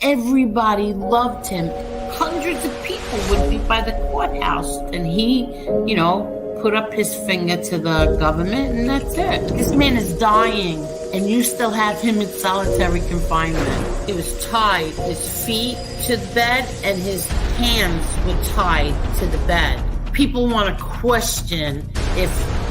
Everybody loved him. Hundreds of people would be by the courthouse, and he, put up his finger to the government, and that's it. This man is dying, and you still have him in solitary confinement. He was tied, his feet to the bed, and his hands were tied to the bed. People want to question if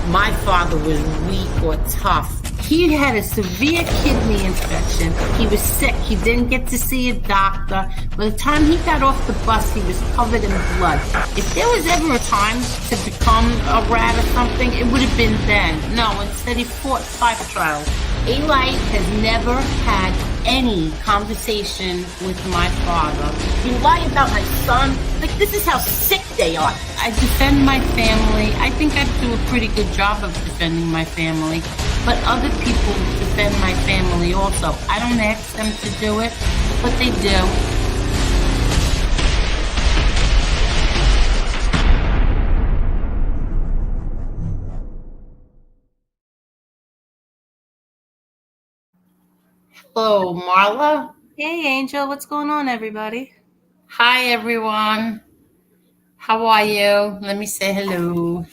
my father was weak or tough. He had a severe kidney infection. He was sick. He didn't get to see a doctor. By the time he got off the bus, he was covered in blood. If there was ever a time to become a rat or something, it would have been then. No, instead he fought 5 trials. Eli has never had any conversation with my father. You lie about my son? Like, this is how sick they are. I defend my family. I think I do a pretty good job of defending my family. But other people defend my family also. I don't ask them to do it, but they do. Hello, Marla. Hey, Angel. What's going on, everybody? Hi, everyone. How are you? Let me say hello.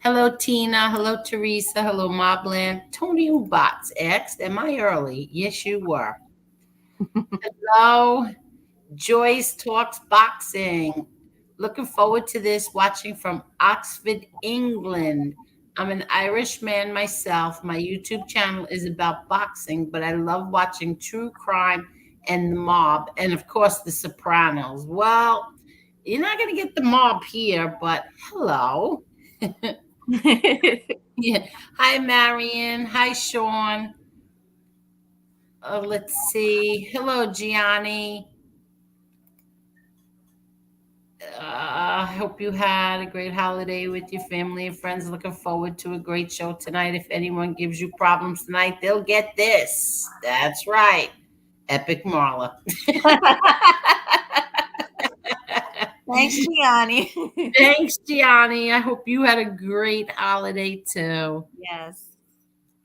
Hello, Tina. Hello, Teresa. Hello, Mobland. Tony Ubots asked, am I early? Yes, you were. Hello. Joyce talks boxing. Looking forward to this, watching from Oxford, England. I'm an Irish man myself. My YouTube channel is about boxing, but I love watching true crime and the mob, and of course, The Sopranos. Well, you're not going to get the mob here, but hello. Yeah. Hi, Marion. Hi, Sean. Let's see. Hello, Gianni. I hope you had a great holiday with your family and friends. Looking forward to a great show tonight. If anyone gives you problems tonight, they'll get this. That's right. Epic Marla. Thanks, Gianni. Thanks, Gianni. I hope you had a great holiday too. Yes.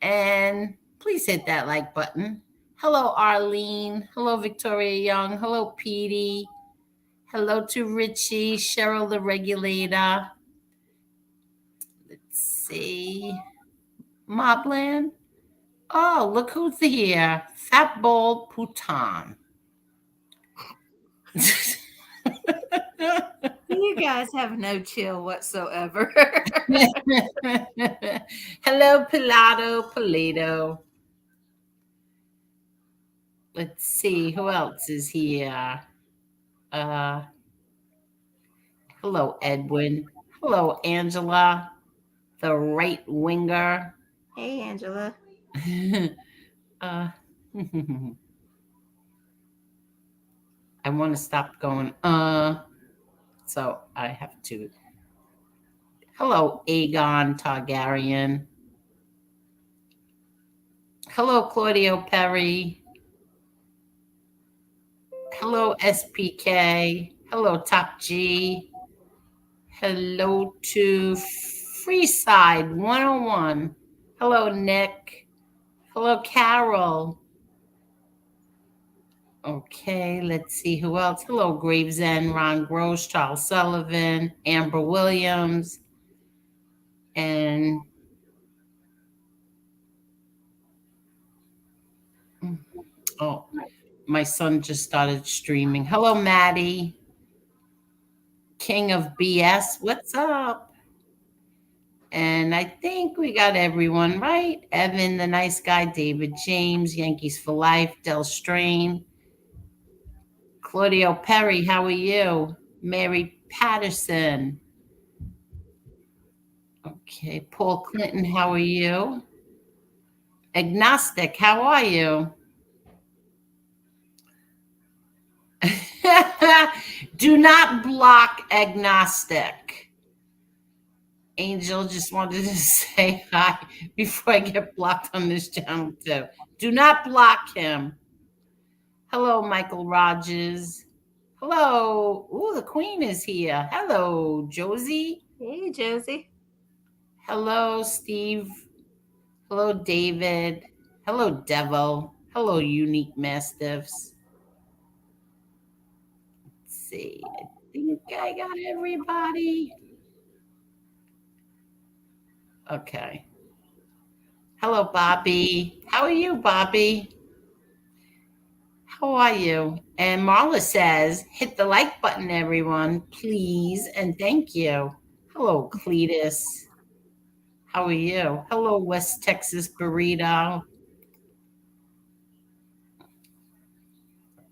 And please hit that like button. Hello, Arlene. Hello, Victoria Young. Hello, Petey. Hello to Richie, Cheryl the regulator. Let's see. Mobland. Oh, look who's here. Fat Bald Pouton. You guys have no chill whatsoever. Hello, Palato. Let's see. Who else is here? Hello, Edwin. Hello, Angela, the right winger. Hey, Angela. uh, I want to stop going, so I have to. Hello, Aegon Targaryen. Hello, Claudio Perry. Hello, SPK. Hello, Top G. Hello to Freeside 101. Hello, Nick. Hello, Carol. Okay, let's see who else. Hello, Gravesend, Ron Gross, Charles Sullivan, Amber Williams, and oh, my son just started streaming. Hello, Maddie. King of BS. What's up? And I think we got everyone right. Evan, the nice guy, David James, Yankees for Life, Del Strain, Claudio Perry, how are you? Mary Patterson. Okay, Paul Clinton, how are you? Agnostic, how are you? Do not block Agnostic. Angel just wanted to say hi before I get blocked on this channel too. Do not block him. Hello, Michael Rogers. Hello. Ooh, the queen is here. Hello, Josie. Hey, Josie. Hello, Steve. Hello, David. Hello, Devil. Hello, Unique Mastiffs. see. I think I got everybody. Okay. Hello, Bobby. How are you, Bobby? How are you? And Marla says, hit the like button, everyone, please, and thank you. Hello, Cletus. How are you? Hello, West Texas Burrito.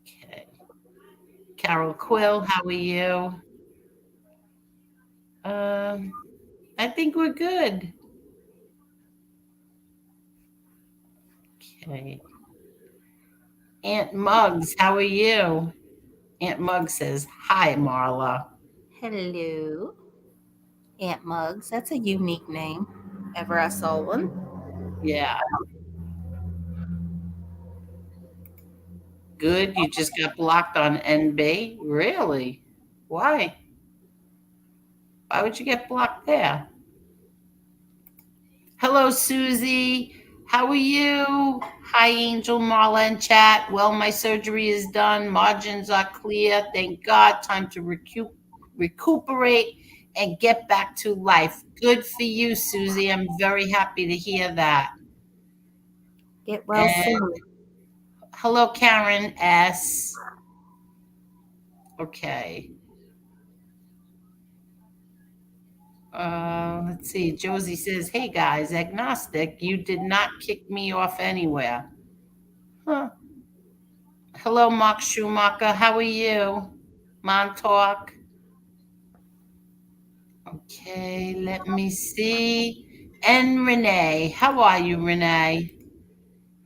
Okay. Carol Quill, how are you? I think we're good. Okay. Aunt Muggs, how are you? Aunt Muggs says, hi, Marla. Hello, Aunt Muggs. That's a unique name. Ever I saw one. Yeah. Good. You just got blocked on NB? Really? Why? Why would you get blocked there? Hello, Susie. How are you? Hi, Angel, Marla, and chat. Well, my surgery is done. Margins are clear. Thank God. Time to recuperate and get back to life. Good for you, Susie. I'm very happy to hear that. Get well And soon. hello, Karen S. Okay. Let's see. Josie says, hey guys, agnostic, you did not kick me off anywhere. Huh. Hello, Mark Schumacher. How are you? Montauk. Okay, let me see. And Renee. How are you, Renee?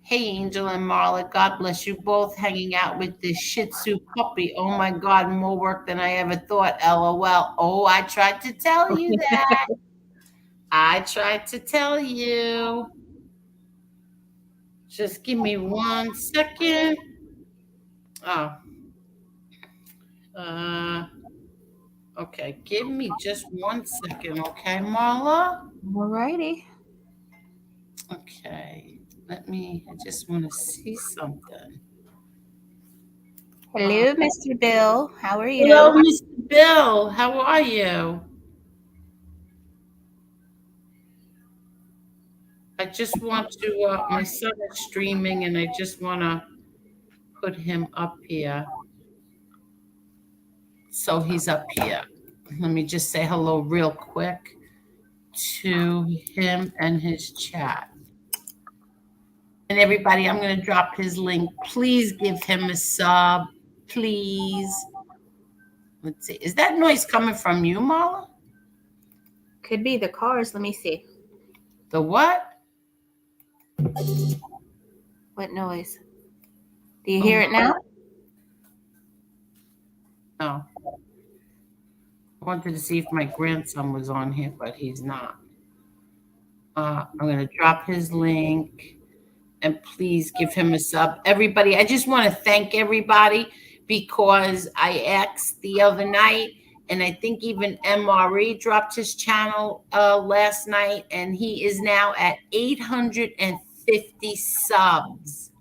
Hey, Angel and Marla. God bless you both hanging out with this Shih Tzu puppy. Oh my God, more work than I ever thought. LOL. Oh, I tried to tell you that. I tried to tell you. Just give me 1 second. Oh, uh, okay. Give me just 1 second, okay, Marla? Alrighty. Okay. I just want to see something. Hello, Mr. Bill. How are Hello, you? Mr. Bill. How are you? I just want to, my son is streaming and I just want to put him up here. So he's up here. Let me just say hello real quick to him and his chat. And everybody, I'm going to drop his link. Please give him a sub. Please. Let's see. Is that noise coming from you, Marla? Could be the cars. Let me see. The what? What noise? Do you hear it now? No. I wanted to see if my grandson was on here, but he's not. I'm going to drop his link. And please give him a sub. Everybody, I just want to thank everybody because I asked the other night, and I think even MRE dropped his channel last night, and he is now at 850 subs.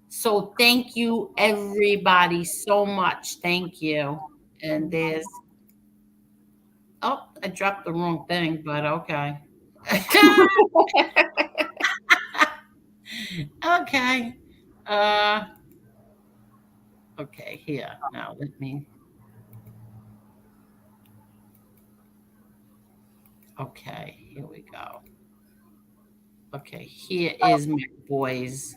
So thank you, everybody, so much. Thank you. And there's, oh, I dropped the wrong thing, but okay. Okay. Okay, here. Now let me. Okay, here we go. Okay, here is my boy's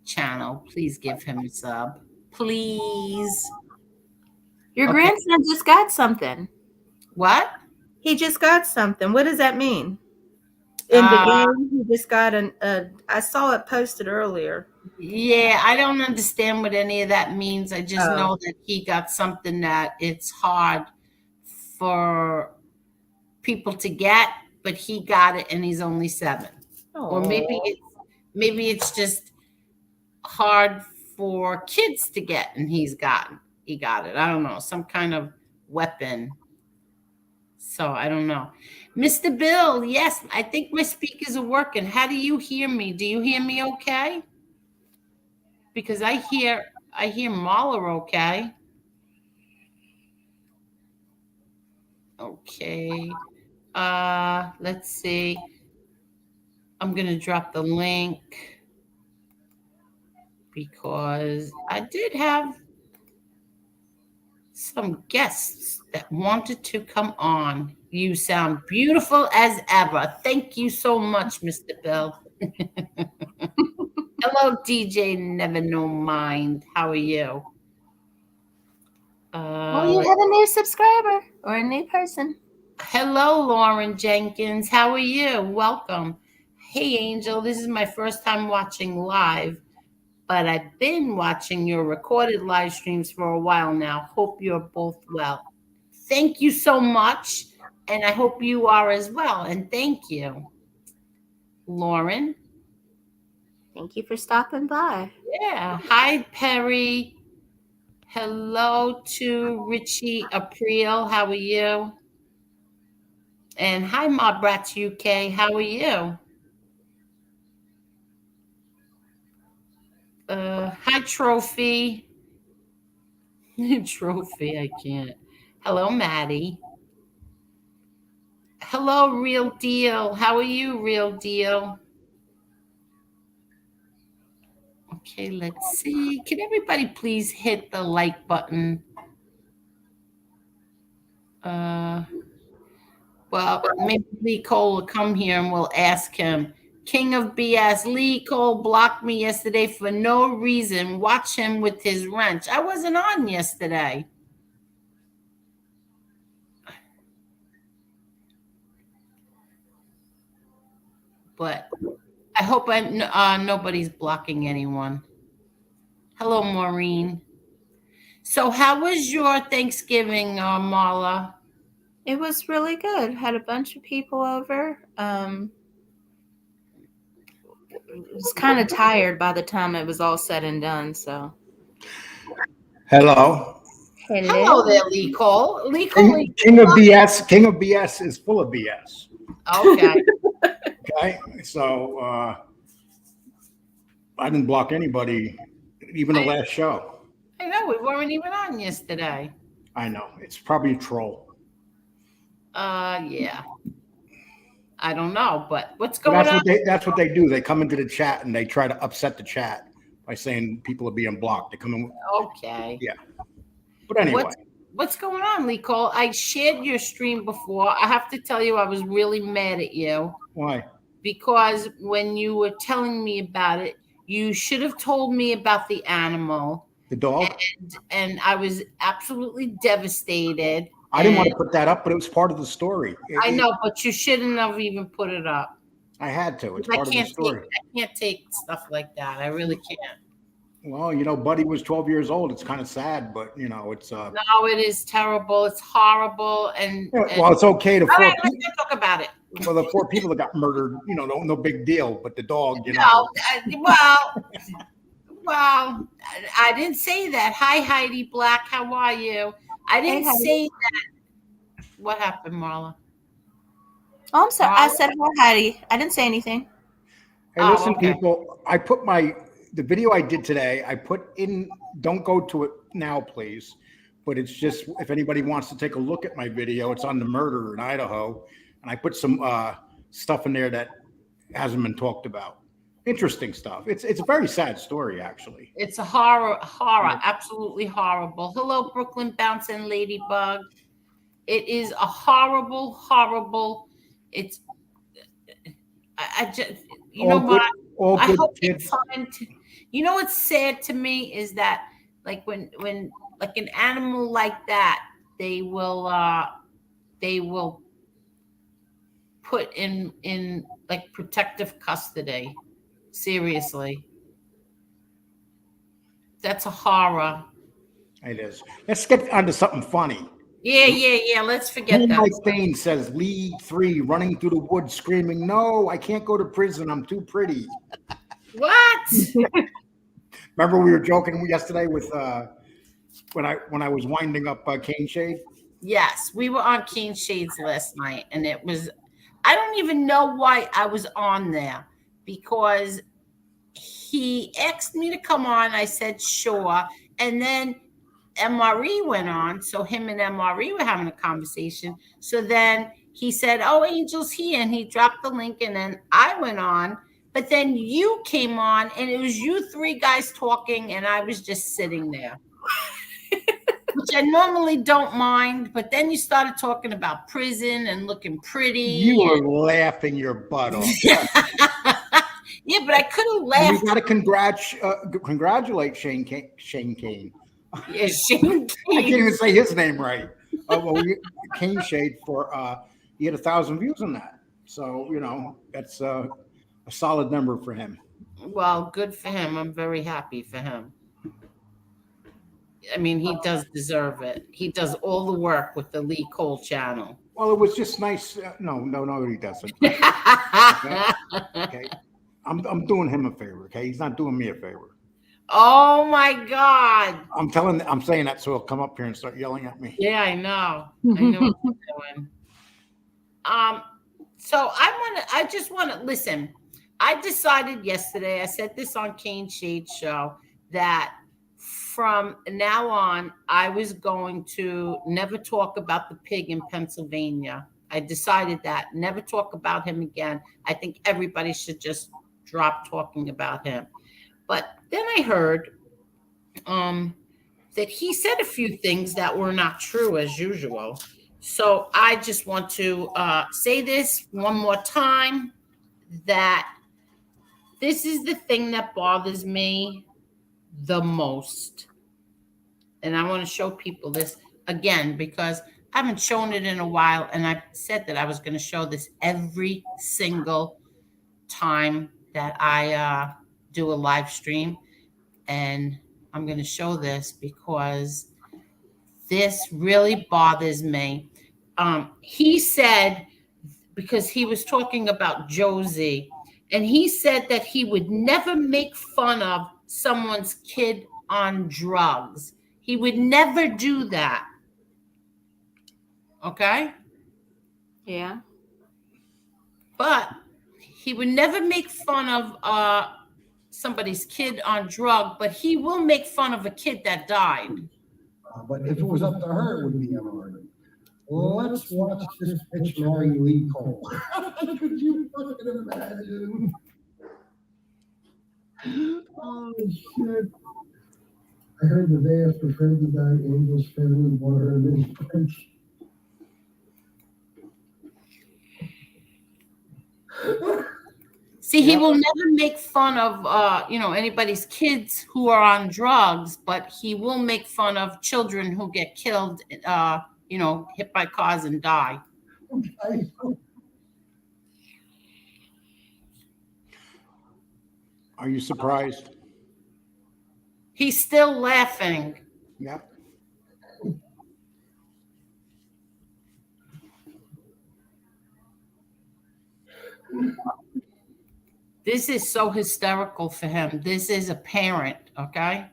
channel. Please give him a sub. Please. Your Okay. grandson just got something. What? He just got something. What does that mean? In the game, he just got I saw it posted earlier. Yeah, I don't understand what any of that means. I just Oh. know that he got something that it's hard for people to get, but he got it and he's only 7. Or maybe it's just hard for kids to get and he got it. I don't know, some kind of weapon. So I don't know. Mr. Bill, yes, I think my speakers are working. How do you hear me? Do you hear me okay? Because I hear Mahler okay. Okay. Let's see. I'm gonna drop the link because I did have some guests that wanted to come on. You sound beautiful as ever. Thank you so much, Mr. Bill. Hello, DJ Never No Mind. How are you? Well, you have a new subscriber or a new person. Hello, Lauren Jenkins. How are you? Welcome. Hey, Angel. This is my first time watching live, but I've been watching your recorded live streams for a while now. Hope you're both well. Thank you so much. And I hope you are as well. And thank you, Lauren. Thank you for stopping by. Yeah. Hi, Perry. Hello to Richie April. How are you? And hi, Mob Brats UK. How are you? Hi, Trophy. Trophy, I can't. Hello, Maddie. Hello, Real Deal. How are you, Real Deal? Okay, let's see. Can everybody please hit the like button? Uh, well, maybe Lee Cole will come here and we'll ask him. King of BS, Lee Cole blocked me yesterday for no reason. Watch him with his wrench. I wasn't on yesterday. But I hope nobody's blocking anyone. Hello, Maureen. So, how was your Thanksgiving, Marla? It was really good. Had a bunch of people over. Was kind of tired by the time it was all said and done. So, Hello. Hello there, Lee Cole. Lee Cole. King of BS. King of BS is full of BS. Okay. Okay. So I didn't block anybody, even the last show. I know we weren't even on yesterday. I know. It's probably a troll. Yeah. I don't know, but what's But going on? that's what they do. They come into the chat and they try to upset the chat by saying people are being blocked. They come in. Okay. Yeah. But anyway. What's going on, Lee Cole? I shared your stream before. I have to tell you, I was really mad at you. Why? Because when you were telling me about it, you should have told me about the animal. The dog? And I was absolutely devastated. I didn't want to put that up, but it was part of the story. I know, but you shouldn't have even put it up. I had to. It's part of the story. I can't take stuff like that. I really can't. Well, Buddy was 12 years old. It's kind of sad, but it's no, it is terrible. It's horrible, and well, it's okay to. All right, let's not talk about it. Well, the 4 people that got murdered, no big deal. But the dog, well, I didn't say that. Hi, Heidi Black. How are you? I didn't say that. What happened, Marla? Oh, I'm sorry. Marla? I said hi, Heidi. I didn't say anything. Hey, listen, people. I put the video I did today. I put in. Don't go to it now, please. But it's just if anybody wants to take a look at my video, it's on the murder in Idaho, and I put some stuff in there that hasn't been talked about. Interesting stuff. It's a very sad story, actually. It's a horror, absolutely horrible. Hello, Brooklyn Bouncing Ladybug. It is a horrible. It's. I just, I hope you find. What's sad to me is that, like when like an animal like that, they will put in like protective custody. Seriously. That's a horror. It is. Let's get onto something funny. Yeah. Let's forget that. Mike Bain says, Lee 3 running through the woods screaming, "No, I can't go to prison. I'm too pretty." What? Remember we were joking yesterday with when I was winding up Cane Shade? Yes, we were on Cane Shades last night, and it was. I don't even know why I was on there, because he asked me to come on. I said sure, and then MRE went on. So him and MRE were having a conversation. So then he said, "Oh, Angel's here," and he dropped the link, and then I went on. But then you came on, and it was you three guys talking, and I was just sitting there, which I normally don't mind. But then you started talking about prison and looking pretty. You were laughing your butt off. Yeah, but I couldn't laugh. And we got to congratulate Shane Kane. Yeah, Shane Kane. I can't even say his name right. Kane Shade for he had 1,000 views on that. So that's a solid number for him. Well, good for him. I'm very happy for him. I mean, he does deserve it. He does all the work with the Lee Cole channel. Well, it was just nice. No, he doesn't. Okay. I'm doing him a favor. Okay, he's not doing me a favor. Oh my God! I'm saying that so he'll come up here and start yelling at me. Yeah, I know. I know what you're doing. So I just want to listen. I decided yesterday. I said this on Kane Shade Show that from now on I was going to never talk about the pig in Pennsylvania. I decided that never talk about him again. I think everybody should just drop talking about him. But then I heard that he said a few things that were not true as usual. So I just want to say this one more time, that this is the thing that bothers me the most. And I want to show people this again because I haven't shown it in a while. And I said that I was going to show this every single time that I do a live stream. And I'm going to show this because this really bothers me. He said, because he was talking about Josie, and he said that he would never make fun of someone's kid on drugs. He would never do that. Okay? Yeah. But he would never make fun of somebody's kid on drug, but he will make fun of a kid that died. But if it was up to her, it would be MRE. Let's watch this bitch marry Lee Cole. Could you fucking imagine? Oh, shit. I heard the day after Freddie died, Angel's family bought her a mini bike. See, he will never make fun of, anybody's kids who are on drugs, but he will make fun of children who get killed, hit by cars and die. Are you surprised? He's still laughing. Yeah. This is so hysterical for him. This is a parent, okay?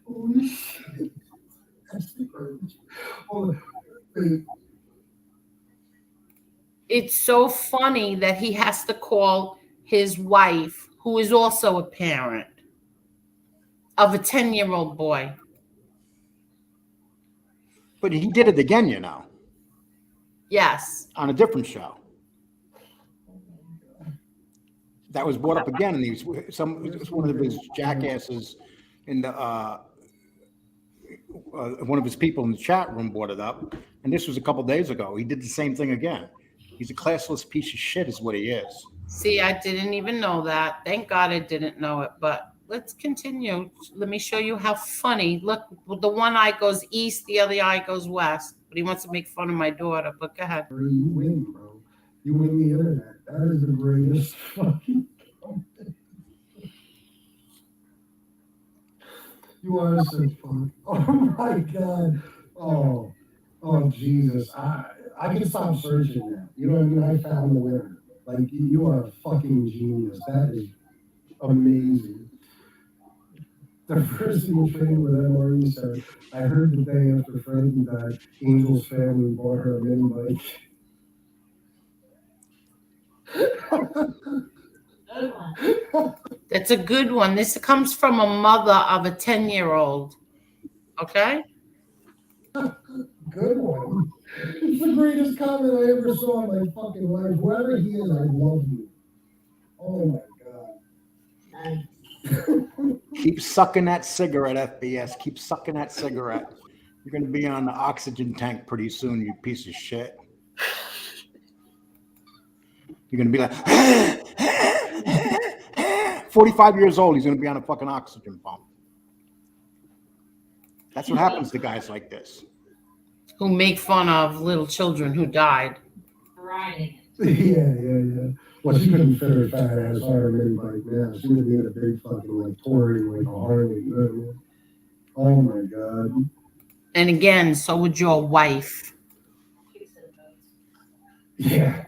Holy shit. That's the garbage. Oh, wait. It's so funny that he has to call his wife, who is also a parent of a 10-year-old boy. But he did it again, Yes. on a different show. That was brought up again, and it was one of his jackasses in the one of his people in the chat room brought it up, and this was a couple days ago. He did the same thing again. He's a classless piece of shit, is what he is. See, I didn't even know that. Thank God I didn't know it. But let's continue. Let me show you how funny. Look, the one eye goes east, the other eye goes west. But he wants to make fun of my daughter. But go ahead. You win, bro. You win the internet. That is the greatest fucking company. You are so fun. Oh my God. Oh Jesus. I can stop searching now. You know what I mean? I found the winner. Like, you are a fucking genius. That is amazing. The person who trained with MRE said, I heard the day after Freddie died, Angel's family bought her a mini bike. That's a good one. This comes from a mother of a 10-year-old. Okay? Good one. It's the greatest comment I ever saw in my fucking life. Whoever he is, I love you. Oh my god. Keep sucking that cigarette, FBS. Keep sucking that cigarette. You're going to be on the oxygen tank pretty soon, you piece of shit. You're going to be like, 45 years old, he's going to be on a fucking oxygen pump. That's what happens to guys like this. Who make fun of little children who died. Right. Yeah. Well, she couldn't fit her fat ass on her anybody now. She would be in a big fucking like touring like a Harley. You know what I mean? Oh my god. And again, so would your wife. Yeah.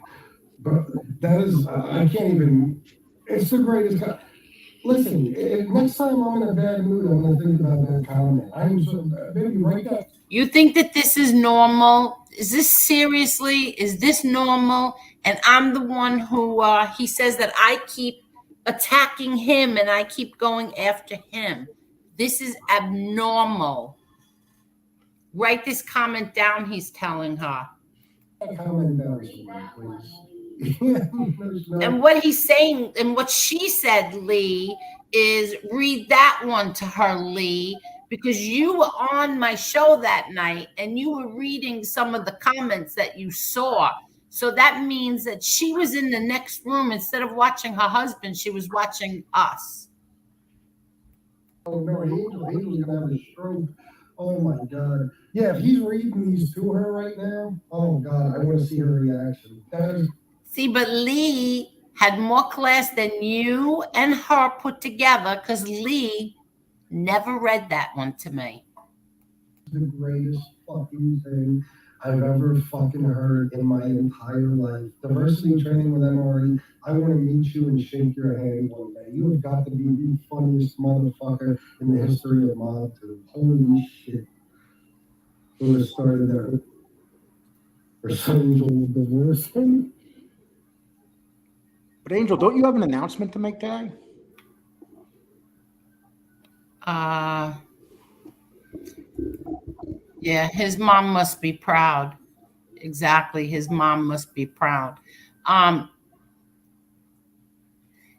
But that is, I can't even, it's the greatest. Listen, next time I'm in a bad mood, I'm going to think about that comment. I'm so, baby, write that. You think that this is normal? Is this seriously? Is this normal? And I'm the one who, he says that I keep attacking him and I keep going after him. This is abnormal. Write this comment down, he's telling her. Comment down, please. And what he's saying, and what she said, Lee, is read that one to her, Lee, because you were on my show that night and you were reading some of the comments that you saw. So that means that she was in the next room. Instead of watching her husband, she was watching us. Oh no, he was gonna have a stroke. Oh my god. Yeah, if he's reading these to her right now, oh god, I want to see her reaction. See, but Lee had more class than you and her put together because Lee never read that one to me. The greatest fucking thing I've ever fucking heard in my entire life. Diversity training with MRE. I want to meet you and shake your hand one day. You have got to be the funniest motherfucker in the history of mob tube. Holy shit. Who has started that? Or Angel divorcing? But Angel, don't you have an announcement to make today? Yeah, his mom must be proud. Exactly, his mom must be proud.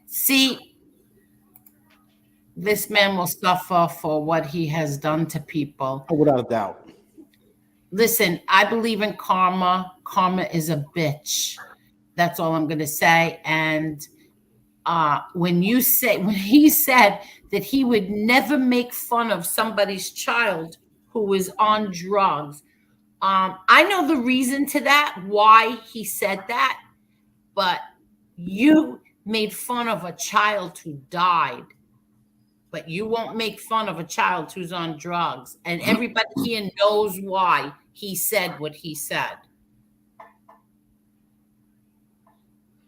See, this man will suffer for what he has done to people. Oh, without a doubt. Listen, I believe in karma. Karma is a bitch. That's all I'm going to say. And when he said that he would never make fun of somebody's child who is on drugs, I know the reason to that, why he said that, but you made fun of a child who died, but you won't make fun of a child who's on drugs. And everybody here knows why he said what he said.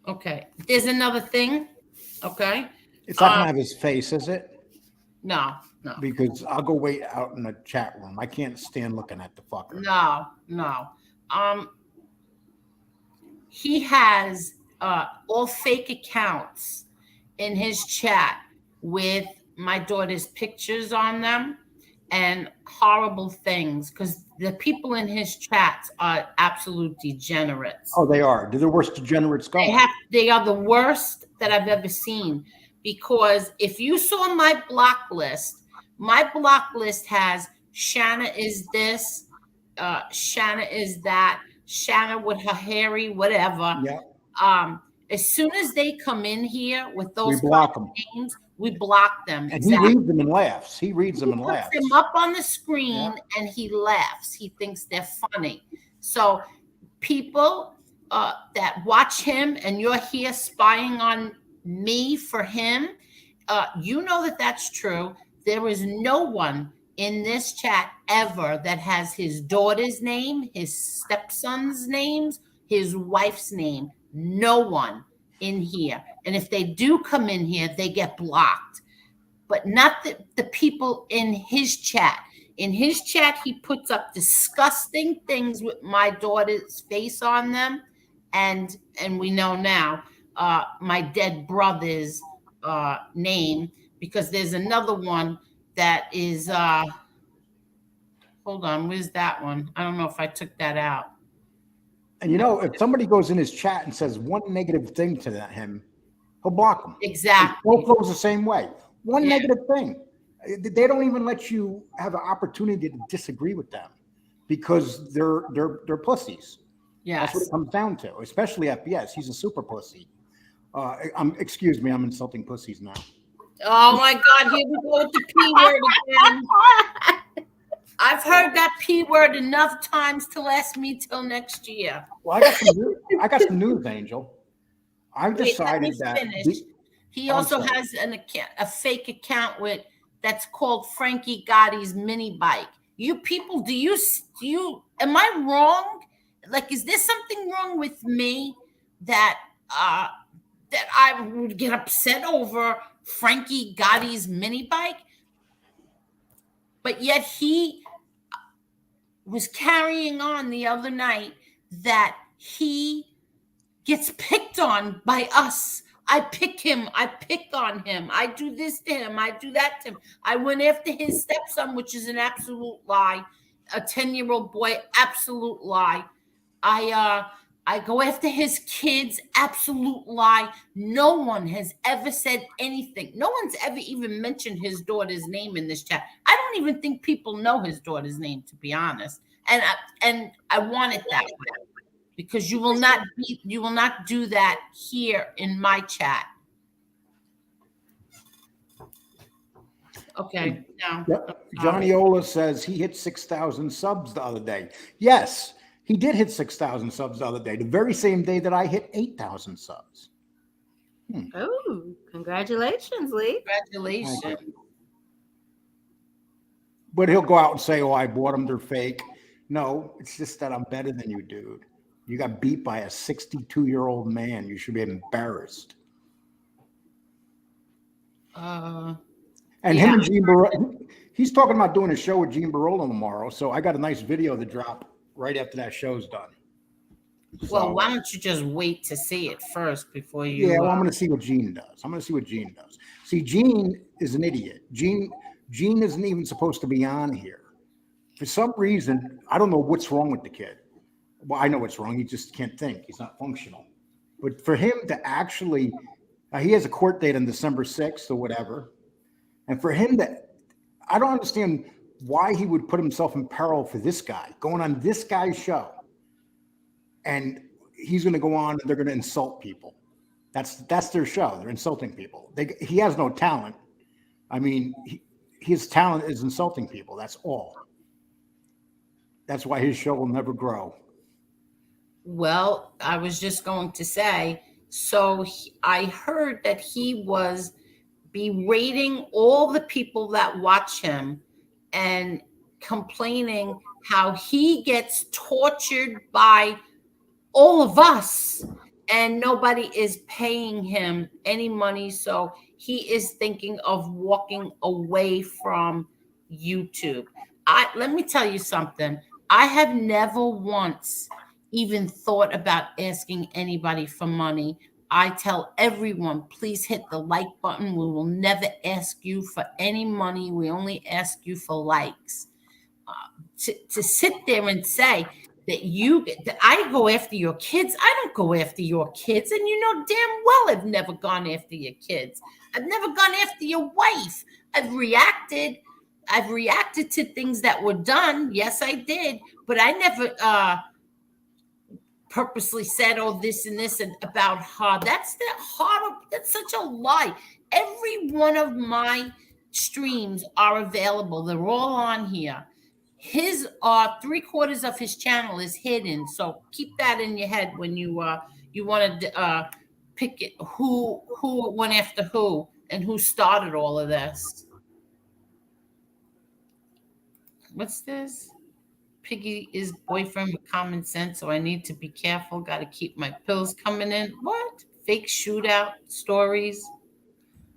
Okay. There's another thing. Okay. It's not gonna have his face, is it? No. Because I'll go wait out in the chat room. I can't stand looking at the fucker. No. He has all fake accounts in his chat with my daughter's pictures on them and horrible things, because the people in his chats are absolute degenerates. Oh, they are. They're the worst degenerates going. They are the worst that I've ever seen, because if you saw my block list has Shanna is this, Shanna is that, Shanna with her hairy whatever. Yeah. As soon as they come in here with those We block them. names, we block them. And he reads them and laughs. He reads them and laughs. He puts them up on the screen and he laughs. He thinks they're funny. So people that watch him and you're here spying on me for him, you know that that's true. There is no one in this chat ever that has his daughter's name, his stepson's names, his wife's name. No one in here. And if they do come in here, they get blocked. But not the people in his chat. In his chat, he puts up disgusting things with my daughter's face on them. And we know now my dead brother's name, because there's another one that is hold on, where's that one? I don't know if I took that out. And you know, if somebody goes in his chat and says one negative thing to him, he'll block them. Exactly. Both goes the same way. One Yeah. negative thing. They don't even let you have an opportunity to disagree with them because they're pussies. Yes. That's what it comes down to, especially FBS. He's a super pussy. Excuse me, I'm insulting pussies now. Oh my God, here we go with the P word again. I've heard that P word enough times to last me till next year. Well, I got some news, Angel. I've decided that he also has a fake account that's called Frankie Gotti's mini bike. You people, do you am I wrong? Like, is there something wrong with me that I would get upset over Frankie Gotti's mini bike? But yet he was carrying on the other night that he gets picked on by us. I pick him. I pick on him. I do this to him. I do that to him. I went after his stepson, which is an absolute lie. A 10-year-old boy, absolute lie. I go after his kids, absolute lie. No one has ever said anything. No one's ever even mentioned his daughter's name in this chat. I don't even think people know his daughter's name, to be honest. And I want it that way, because you will not do that here in my chat. Okay. No. Yep. Johnny Ola says he hit 6,000 subs the other day. Yes. He did hit 6,000 subs the other day, the very same day that I hit 8,000 subs. Oh, congratulations, Lee. Congratulations. But he'll go out and say, oh, I bought them, they're fake. No, it's just that I'm better than you, dude. You got beat by a 62-year-old man. You should be embarrassed. And him and Gene Barola, he's talking about doing a show with Gene Barola tomorrow. So I got a nice video to drop right after that show's done. Well, why don't you just wait to see it first before you? Yeah, well, I'm going to see what Gene does. See, Gene is an idiot. Gene isn't even supposed to be on here. For some reason, I don't know what's wrong with the kid. Well, I know what's wrong. He just can't think. He's not functional. But for him to actually, he has a court date on December 6th or whatever. And for him I don't understand why he would put himself in peril for this guy, going on this guy's show. And he's going to go on and they're going to insult people. That's their show. They're insulting people. He has no talent. I mean, his talent is insulting people. That's all. That's why his show will never grow. Well, I was just going to say, so I heard that he was berating all the people that watch him and complaining how he gets tortured by all of us and nobody is paying him any money. So he is thinking of walking away from YouTube. Let me tell you something. I have never once even thought about asking anybody for money. I tell everyone, please hit the like button. We will never ask you for any money. We only ask you for likes. To sit there and say that I go after your kids. I don't go after your kids. And you know damn well I've never gone after your kids. I've never gone after your wife. I've reacted to things that were done. Yes, I did. But I never purposely said, oh, this and this and about her. That's such a lie. Every one of my streams are available. They're all on here. His 3/4 of his channel is hidden. So keep that in your head when you want to pick it, who went after who and who started all of this. What's this? Piggy is boyfriend with common sense, so I need to be careful. Got to keep my pills coming in. What? Fake shootout stories?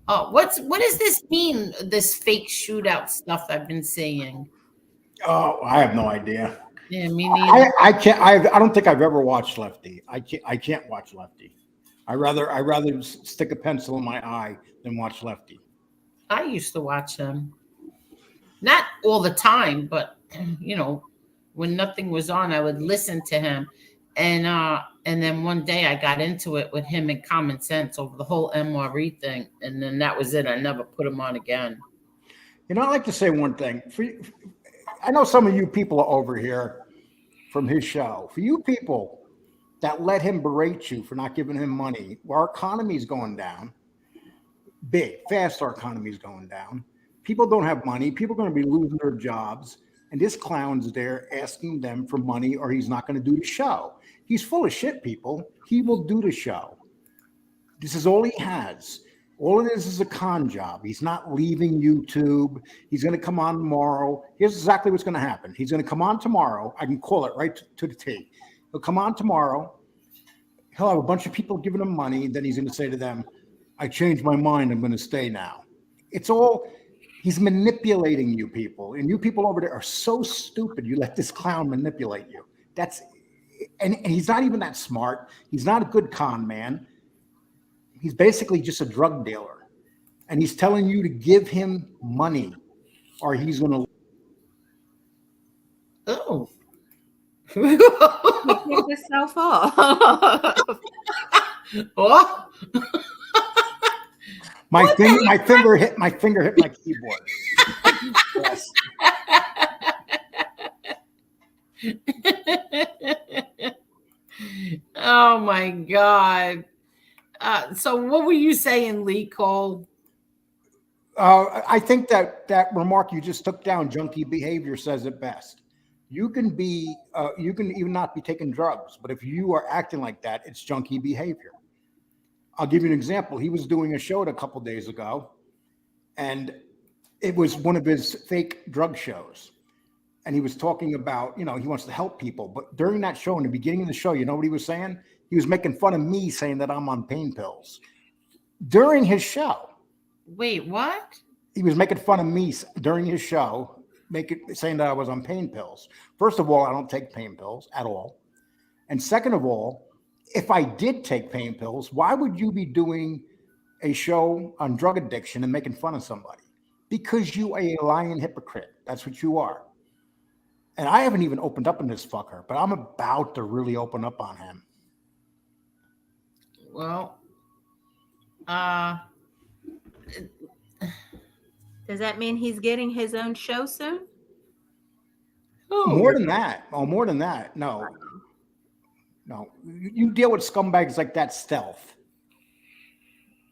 Oh, what does this mean? This fake shootout stuff I've been seeing. Oh, I have no idea. Yeah, me neither. I can't. I don't think I've ever watched Lefty. I can't watch Lefty. I rather stick a pencil in my eye than watch Lefty. I used to watch him. Not all the time, but you know, when nothing was on, I would listen to him. And then one day I got into it with him and Common Sense over the whole MRE thing, and then that was it. I never put him on again. You know, I'd like to say one thing. I know some of you people are over here from his show. For you people that let him berate you for not giving him money, well, our economy is going down. Fast, our economy is going down. People don't have money. People are going to be losing their jobs. And this clown's there asking them for money or he's not going to do the show. He's full of shit, people. He will do the show. This is all he has. All it is a con job. He's not leaving YouTube. He's going to come on tomorrow. Here's exactly what's going to happen. He's going to come on tomorrow. I can call it right to the T. He'll come on tomorrow. He'll have a bunch of people giving him money. Then he's going to say to them, I changed my mind. I'm going to stay now. It's all, he's manipulating you people. And you people over there are so stupid. You let this clown manipulate you. And he's not even that smart. He's not a good con man. He's basically just a drug dealer. And he's telling you to give him money or he's going to. Oh. He took himself off. Oh. My finger hit my keyboard. Yes. Oh my God. So what were you saying, Lee Cole? I think that remark you just took down, junkie behavior, says it best. You can even not be taking drugs, but if you are acting like that, it's junkie behavior. I'll give you an example. He was doing a show a couple days ago, and it was one of his fake drug shows. And he was talking about, he wants to help people. But during that show, in the beginning of the show, you know what he was saying? He was making fun of me, saying that I'm on pain pills. During his show. Wait, what? He was making fun of me during his show, saying that I was on pain pills. First of all, I don't take pain pills at all. And second of all, if I did take pain pills, why would you be doing a show on drug addiction and making fun of somebody? Because you are a lying hypocrite. That's what you are. And I haven't even opened up on this fucker, but I'm about to really open up on him. Well, does that mean he's getting his own show soon? More than that. Oh, more than that. No. You deal with scumbags like that stealth.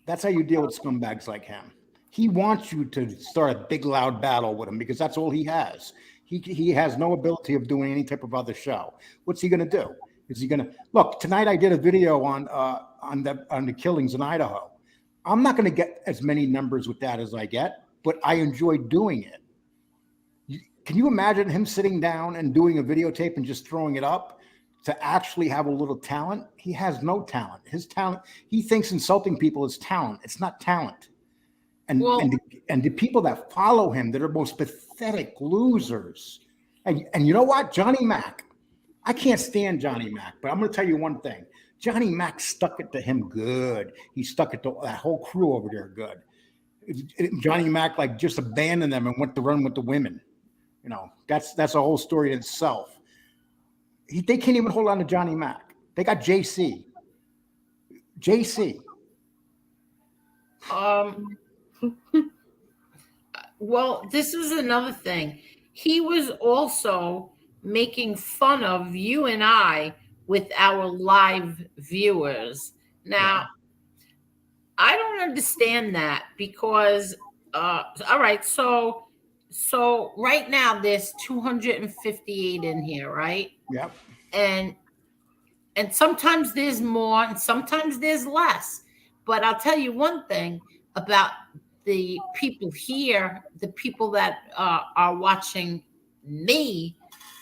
That's how you deal with scumbags like him. He wants you to start a big, loud battle with him because that's all he has. He has no ability of doing any type of other show. What's he going to do? Is he going to look? Tonight I did a video on the killings in Idaho. I'm not going to get as many numbers with that as I get, but I enjoy doing it. Can you imagine him sitting down and doing a videotape and just throwing it up to actually have a little talent? He has no talent. His talent, he thinks insulting people is talent. It's not talent. And the people that follow him that are most pathetic losers. And you know what? Johnny Mac. I can't stand Johnny Mac, but I'm going to tell you one thing. Johnny Mac stuck it to him good. He stuck it to that whole crew over there good. Johnny Mac just abandoned them and went to run with the women. That's a whole story in itself. They can't even hold on to Johnny Mac. They got JC. Well, this is another thing. He was also making fun of you and I with our live viewers. Now, I don't understand that because, all right, so right now there's 258 in here, right? Yep. And sometimes there's more and sometimes there's less. But I'll tell you one thing about the people here, the people that are watching me.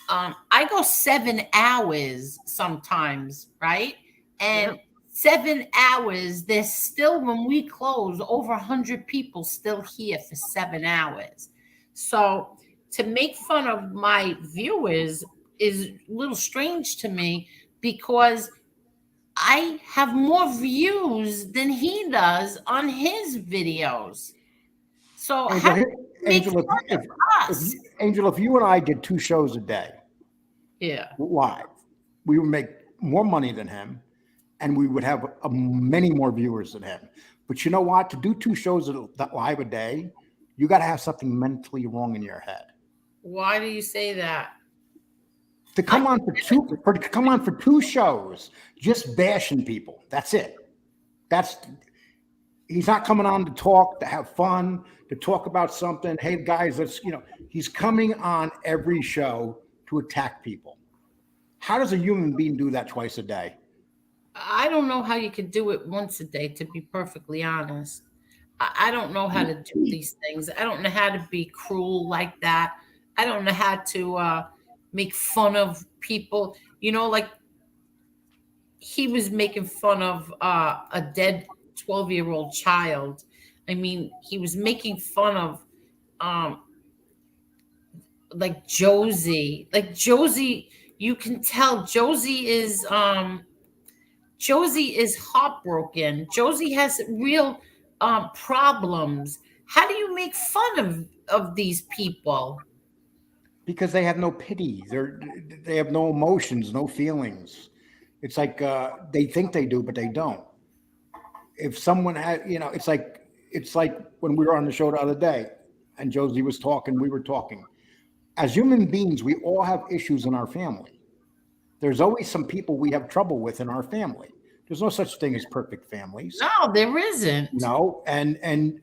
I go 7 hours sometimes, right? And 7 hours, there's still, when we close, over 100 people still here for 7 hours. So to make fun of my viewers is a little strange to me because I have more views than he does on his videos. So Angel, how do you make Angel, fun of us? Angel, if you and I did 2 shows a day Yeah. live, we would make more money than him, and we would have many more viewers than him. But you know what? To do 2 shows live a day, you got to have something mentally wrong in your head. Why do you say that? To come on for 2 shows, just bashing people. That's it. He's not coming on to talk, to have fun, to talk about something. Hey guys, he's coming on every show to attack people. How does a human being do that twice a day? I don't know how you could do it once a day, to be perfectly honest. I don't know how to do these things. I don't know how to be cruel like that. I don't know how to make fun of people. Like he was making fun of a dead 12-year-old child. I mean, he was making fun of like Josie. Like Josie, you can tell Josie is heartbroken. Josie has real problems. How do you make fun of these people? Because they have no pity. They have no emotions, no feelings. It's like they think they do, but they don't. If someone had, it's like when we were on the show the other day, and Josie was talking, we were talking. As human beings, we all have issues in our family. There's always some people we have trouble with in our family. There's no such thing as perfect families. No, there isn't. No, and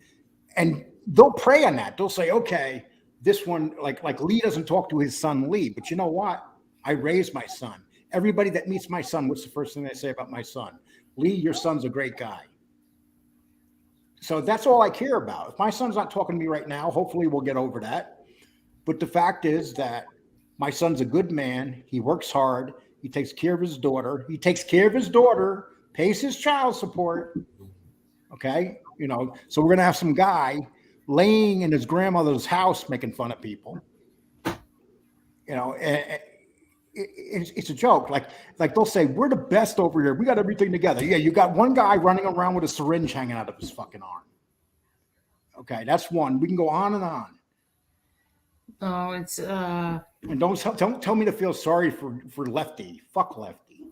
they'll prey on that. They'll say, okay, this one, like Lee doesn't talk to his son Lee, but you know what? I raised my son. Everybody that meets my son, what's the first thing they say about my son? Lee, your son's a great guy. So that's all I care about. If my son's not talking to me right now, hopefully we'll get over that. But the fact is that my son's a good man. He works hard. He takes care of his daughter. Pays his child support. Okay. So we're going to have some guy laying in his grandmother's house making fun of people. It's a joke. Like they'll say, we're the best over here. We got everything together. Yeah, you got one guy running around with a syringe hanging out of his fucking arm. Okay, that's one. We can go on and on. Oh, it's And don't tell me to feel sorry for Lefty. Fuck Lefty.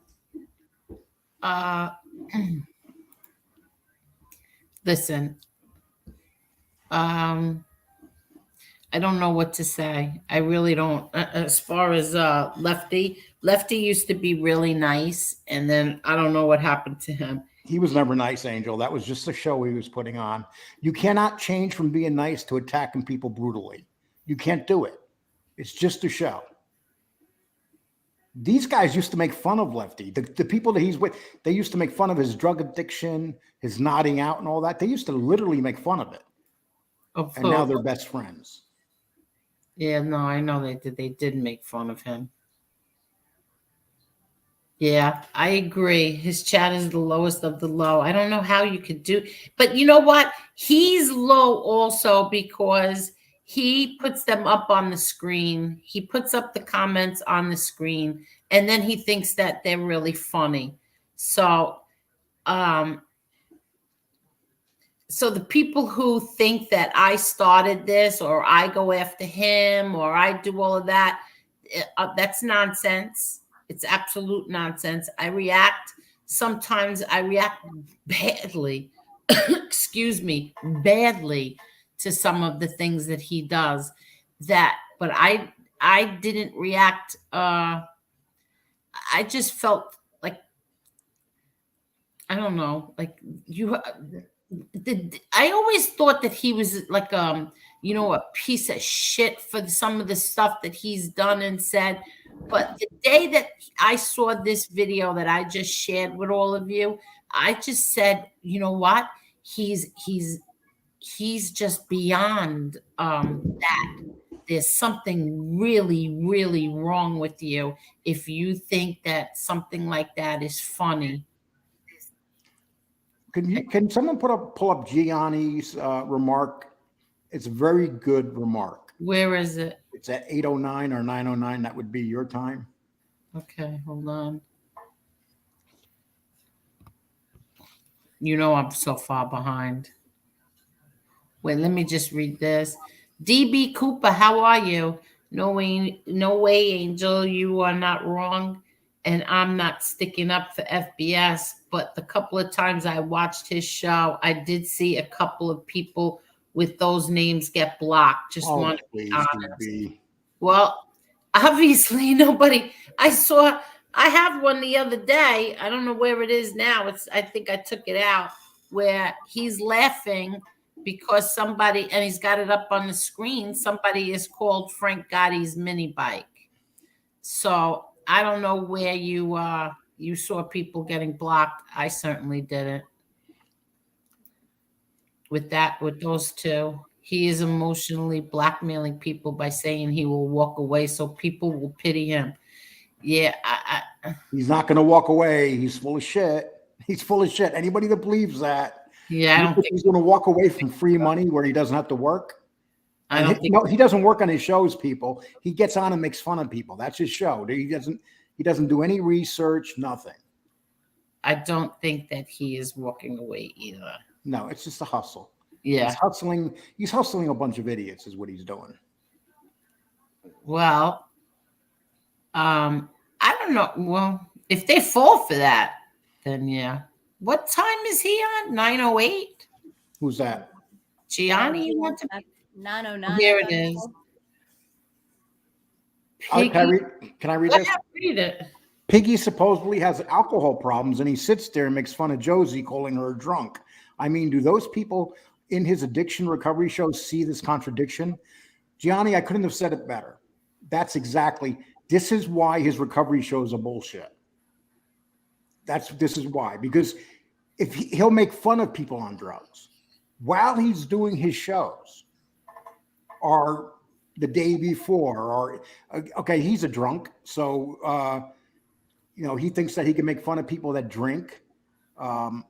Listen. I don't know what to say. I really don't. As far as Lefty used to be really nice, and then I don't know what happened to him. He was never nice, Angel. That was just a show he was putting on. You cannot change from being nice to attacking people brutally. You can't do it. It's just a show. These guys used to make fun of Lefty. The people that he's with, they used to make fun of his drug addiction, his nodding out and all that. They used to literally make fun of it. And now they're best friends. Yeah, no, I know they did. They did make fun of him. Yeah, I agree. His chat is the lowest of the low. I don't know how you could do, but you know what? He's low also because he puts them up on the screen. He puts up the comments on the screen, and then he thinks that they're really funny. So the people who think that I started this or I go after him or I do all of that, that's nonsense. It's absolute nonsense. Sometimes I react badly, badly to some of the things that he does but I didn't react. I just felt like, I don't know, like I always thought that he was like, a piece of shit for some of the stuff that he's done and said. But the day that I saw this video that I just shared with all of you, I just said, you know what? He's just beyond that. There's something really, really wrong with you if you think that something like that is funny. Can someone pull up Gianni's remark? It's a very good remark. Where is it? It's at 8:09 or 9:09. That would be your time. Okay, hold on. You know I'm so far behind. Wait, let me just read this. DB Cooper, how are you? No way, Angel. You are not wrong. And I'm not sticking up for FBS, but the couple of times I watched his show, I did see a couple of people with those names get blocked. Just Oh, want to be please, honest. DB. Well, obviously nobody. I have one the other day. I don't know where it is now. I think I took it out, where he's laughing because somebody, and he's got it up on the screen, somebody is called Frank Gotti's mini bike. So I don't know where you saw people getting blocked. I certainly didn't. With those two. He is emotionally blackmailing people by saying he will walk away so people will pity him. Yeah, He's not going to walk away. He's full of shit. He's full of shit. Anybody that believes that, yeah, I don't think he's going to walk away from free money where he doesn't have to work. I don't think No, he doesn't work on his shows, people. He gets on and makes fun of people. That's his show. He doesn't do any research, nothing. I don't think that he is walking away either. No, it's just a hustle. Yeah. He's hustling a bunch of idiots is what he's doing. Well, I don't know. Well, if they fall for that, then yeah. What time is he on? 9:08? Who's that? Gianni, you want to 909. Here it is. Can I read this? Read it. Piggy supposedly has alcohol problems, and he sits there and makes fun of Josie, calling her drunk. I mean, do those people in his addiction recovery shows see this contradiction? Gianni, I couldn't have said it better. This is why his recovery shows are bullshit. This is why, because if he'll make fun of people on drugs while he's doing his shows, or the day before, or okay, he's a drunk, so he thinks that he can make fun of people that drink. But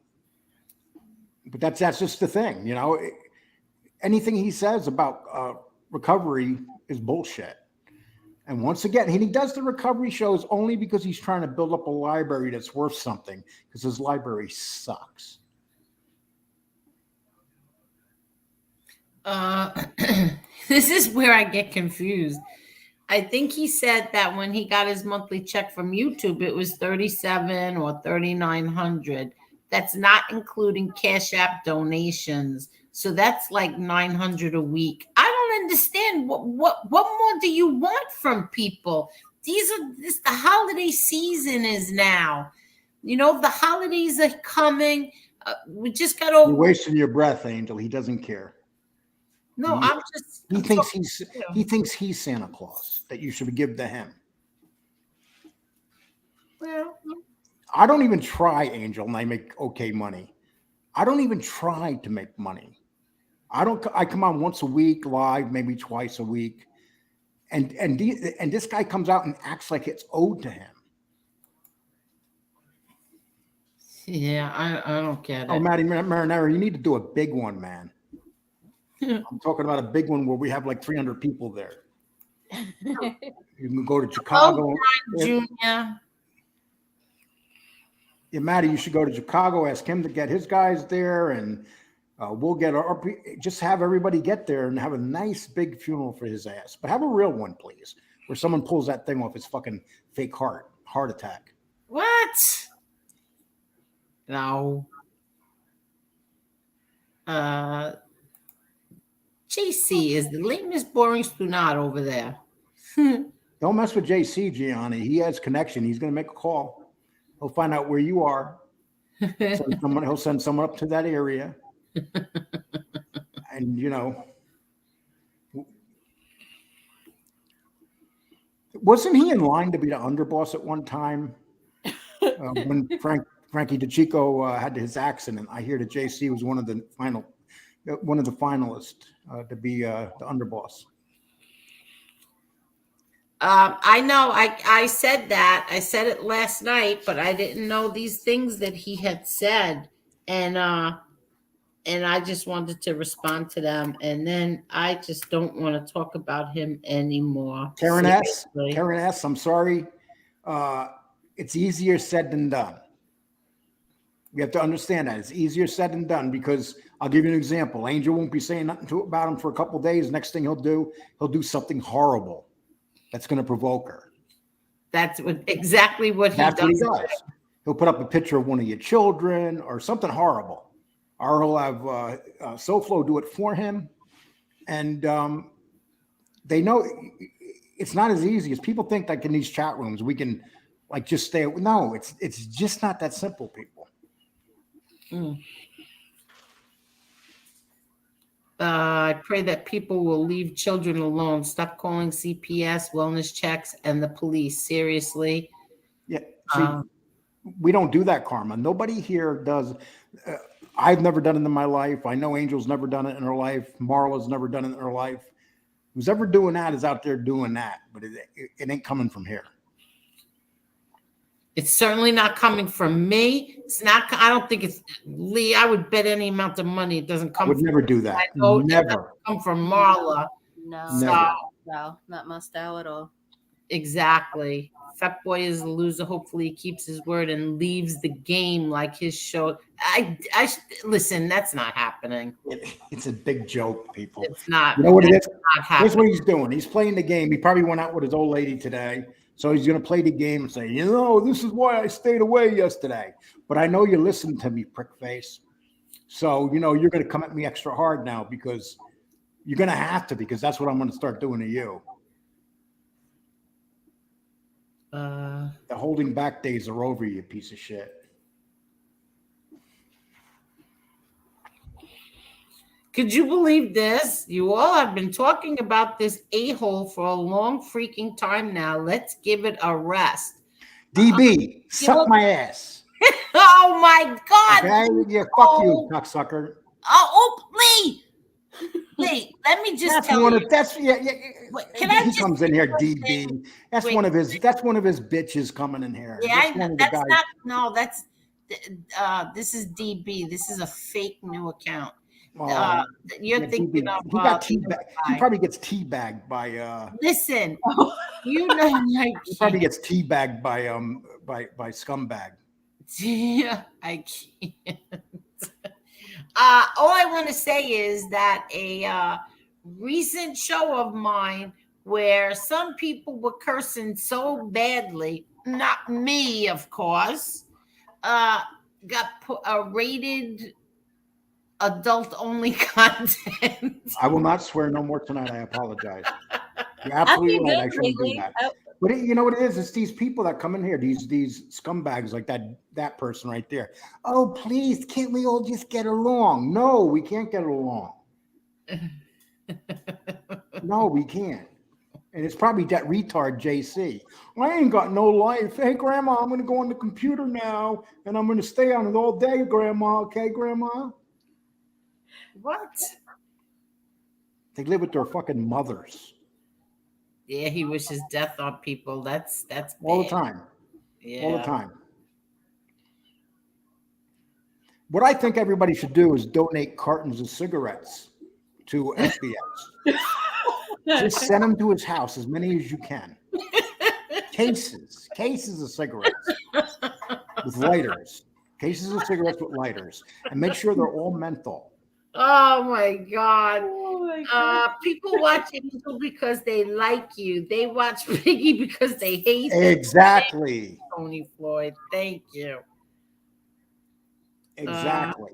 that's just the thing, anything he says about recovery is bullshit. And once again, he does the recovery shows only because he's trying to build up a library that's worth something, because his library sucks. This is where I get confused. I think he said that when he got his monthly check from YouTube, it was $3,700 or $3,900. That's not including Cash App donations. So that's like $900 a week. I don't understand. What more do you want from people? The holiday season is now. The holidays are coming. We just got over. You're wasting your breath, Angel. He doesn't care. No, He thinks he's Santa Claus, that you should give to him. Well, I don't even try, Angel, and I make okay money. I don't even try to make money. I come on once a week live, maybe twice a week. And this guy comes out and acts like it's owed to him. Yeah, I don't get it. Oh, Maddie Marinara, you need to do a big one, man. I'm talking about a big one where we have like 300 people there. You can go to Chicago. Junior. Yeah, Maddie, you should go to Chicago, ask him to get his guys there, and we'll get just have everybody get there and have a nice big funeral for his ass. But have a real one, please, where someone pulls that thing off his fucking fake heart attack. What? No. JC is the lamest, boring Stunat over there. Don't mess with JC, Gianni. He has connection. He's going to make a call. He'll find out where you are. He'll send someone up to that area. And, wasn't he in line to be the underboss at one time? When Frankie DeChico had his accident, I hear that JC was one of the finalists to be the underboss. I know. I said that. I said it last night, but I didn't know these things that he had said, and I just wanted to respond to them, and then I just don't want to talk about him anymore. Karen S. I'm sorry. It's easier said than done. You have to understand that it's easier said than done, because I'll give you an example. Angel won't be saying nothing about him for a couple of days. Next thing he'll do something horrible that's going to provoke her. That's exactly what he does. That's what he does. He'll put up a picture of one of your children or something horrible, or he'll have SoFlo do it for him. And they know it's not as easy as people think. Like in these chat rooms, we can like just stay. No, it's just not that simple, people. I pray that people will leave children alone. Stop calling CPS, wellness checks, and the police. Seriously. Yeah. See, we don't do that, Karma. Nobody here does. I've never done it in my life. I know Angel's never done it in her life. Marla's never done it in her life. Who's ever doing that is out there doing that, but it ain't coming from here. It's certainly not coming from me. It's not. I don't think it's Lee. I would bet any amount of money it doesn't come. I would never do that. I know Never. It doesn't come from Marla. No, not my style at all. Exactly. Fat Boy is a loser. Hopefully he keeps his word and leaves the game like his show. I listen, that's not happening. It's a big joke, people. It's not. You know what it is? Here's what he's doing. He's playing the game. He probably went out with his old lady today. So he's going to play the game and say, this is why I stayed away yesterday. But I know you listen to me, prick face. So, you're going to come at me extra hard now, because you're going to have to, because that's what I'm going to start doing to you. The holding back days are over, you piece of shit. Could you believe this? You all have been talking about this a-hole for a long freaking time now. Let's give it a rest. DB, suck my ass. Oh my God. Okay? Yeah, fuck you, cocksucker. Lee, let me just tell you. He comes in here, DB. That's one of his bitches coming in here. Yeah, this is DB. This is a fake new account. You're thinking of he probably gets teabagged by listen. He probably gets teabagged by scumbag. Yeah, I can't. All I want to say is that a recent show of mine where some people were cursing so badly, not me, of course, got rated adult-only content. I will not swear no more tonight. I apologize. You're absolutely right. I shouldn't do that. But you know what it is? It's these people that come in here, these scumbags like that person right there. Oh, please, can't we all just get along? No, we can't get along. No, we can't. And it's probably that retard JC. I ain't got no life. Hey, Grandma, I'm going to go on the computer now, and I'm going to stay on it all day, Grandma. Okay, Grandma? What? They live with their fucking mothers. Yeah, he wishes death on people. That's bad. All the time. Yeah. All the time. What I think everybody should do is donate cartons of cigarettes to SBS. Just send them to his house, as many as you can. Cases of cigarettes with lighters. Cases of cigarettes with lighters. And make sure they're all menthol. Oh my God. People watch Angel because they like you. They watch Piggy because they hate you. Exactly. Tony Floyd, thank you. Exactly.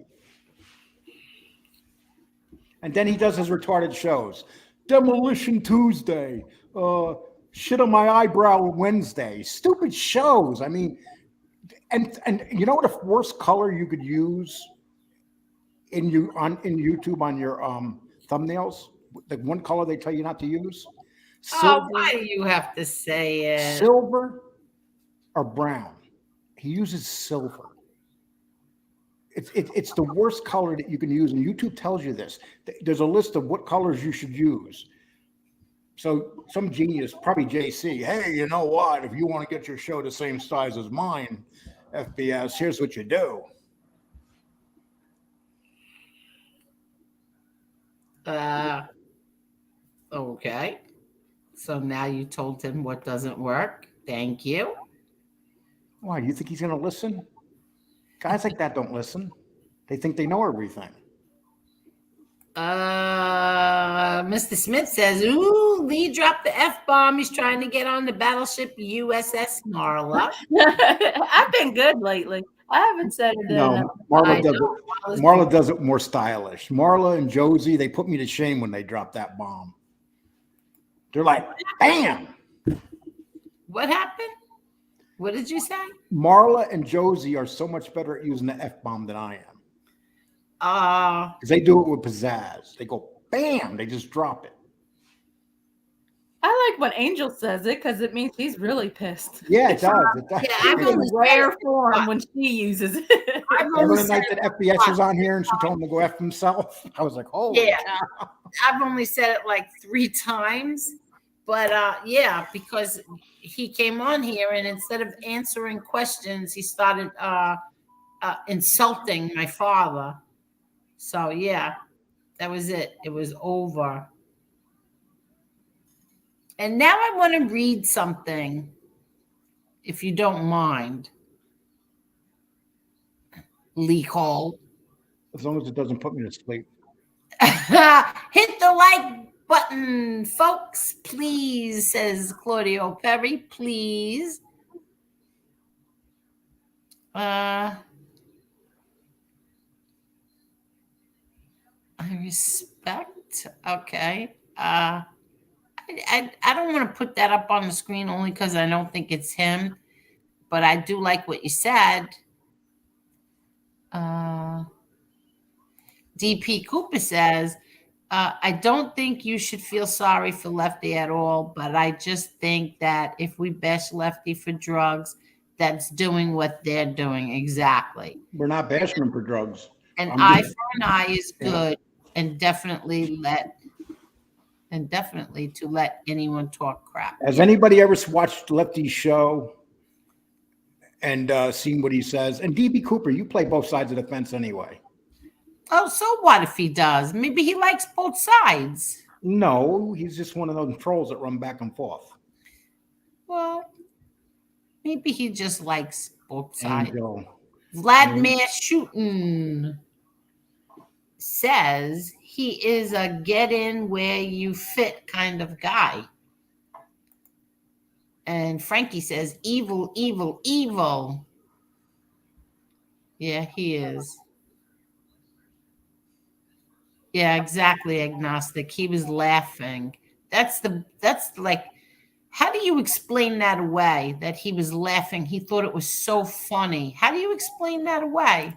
And then he does his retarded shows. Demolition Tuesday. Shit on my eyebrow Wednesday. Stupid shows. I mean, and you know what the worst color you could use in YouTube on your thumbnails? The one color they tell you not to use? Silver, why do you have to say it? Silver or brown. He uses silver. It's the worst color that you can use, and YouTube tells you this. There's a list of what colors you should use. So some genius, probably JC, hey, you know what? If you want to get your show the same size as mine, FBS, here's what you do. Okay. So now you told him what doesn't work. Thank you. Why, do you think he's going to listen? Guys like that don't listen. They think they know everything. Mr. Smith says, ooh, Lee dropped the F-bomb. He's trying to get on the battleship USS Marla. I've been good lately. I haven't said it No, enough. Marla does it more stylish. Marla and Josie, they put me to shame when they drop that bomb. They're like, bam. What happened? What did you say? Marla and Josie are so much better at using the F-bomb than I am. Because they do it with pizzazz. They go, bam, they just drop it. I like when Angel says it because it means he's really pissed. Yeah, it does. It does. Yeah, It's in rare form when she uses it. Remember the night that FBS was on here and she told him to go F himself? I was like, oh, yeah. I've only said it like 3 times. But yeah, because he came on here and instead of answering questions, he started insulting my father. So yeah, that was it. It was over. And now I want to read something, if you don't mind. Lee Cole. as long as it doesn't put me to sleep. Hit the like button, folks, please, says Claudio Perry, please. I respect. Okay. I don't want to put that up on the screen only because I don't think it's him, but I do like what you said. DP Cooper says, I don't think you should feel sorry for Lefty at all, but I just think that if we bash Lefty for drugs, that's doing what they're doing. Exactly. We're not bashing them for drugs. An eye for an eye is good, and definitely to let anyone talk crap. Has anybody ever watched Lefty's show and seen what he says? And DB Cooper, you play both sides of the fence anyway. Oh, so what if he does? Maybe he likes both sides. No, he's just one of those trolls that run back and forth. Well, maybe he just likes both sides. Angel. Vladimir Shootin says he is a get in where you fit kind of guy. And Frankie says evil, evil, evil. Yeah, he is. Yeah, exactly, agnostic. He was laughing. That's like, how do you explain that away? That he was laughing. He thought it was so funny. How do you explain that away?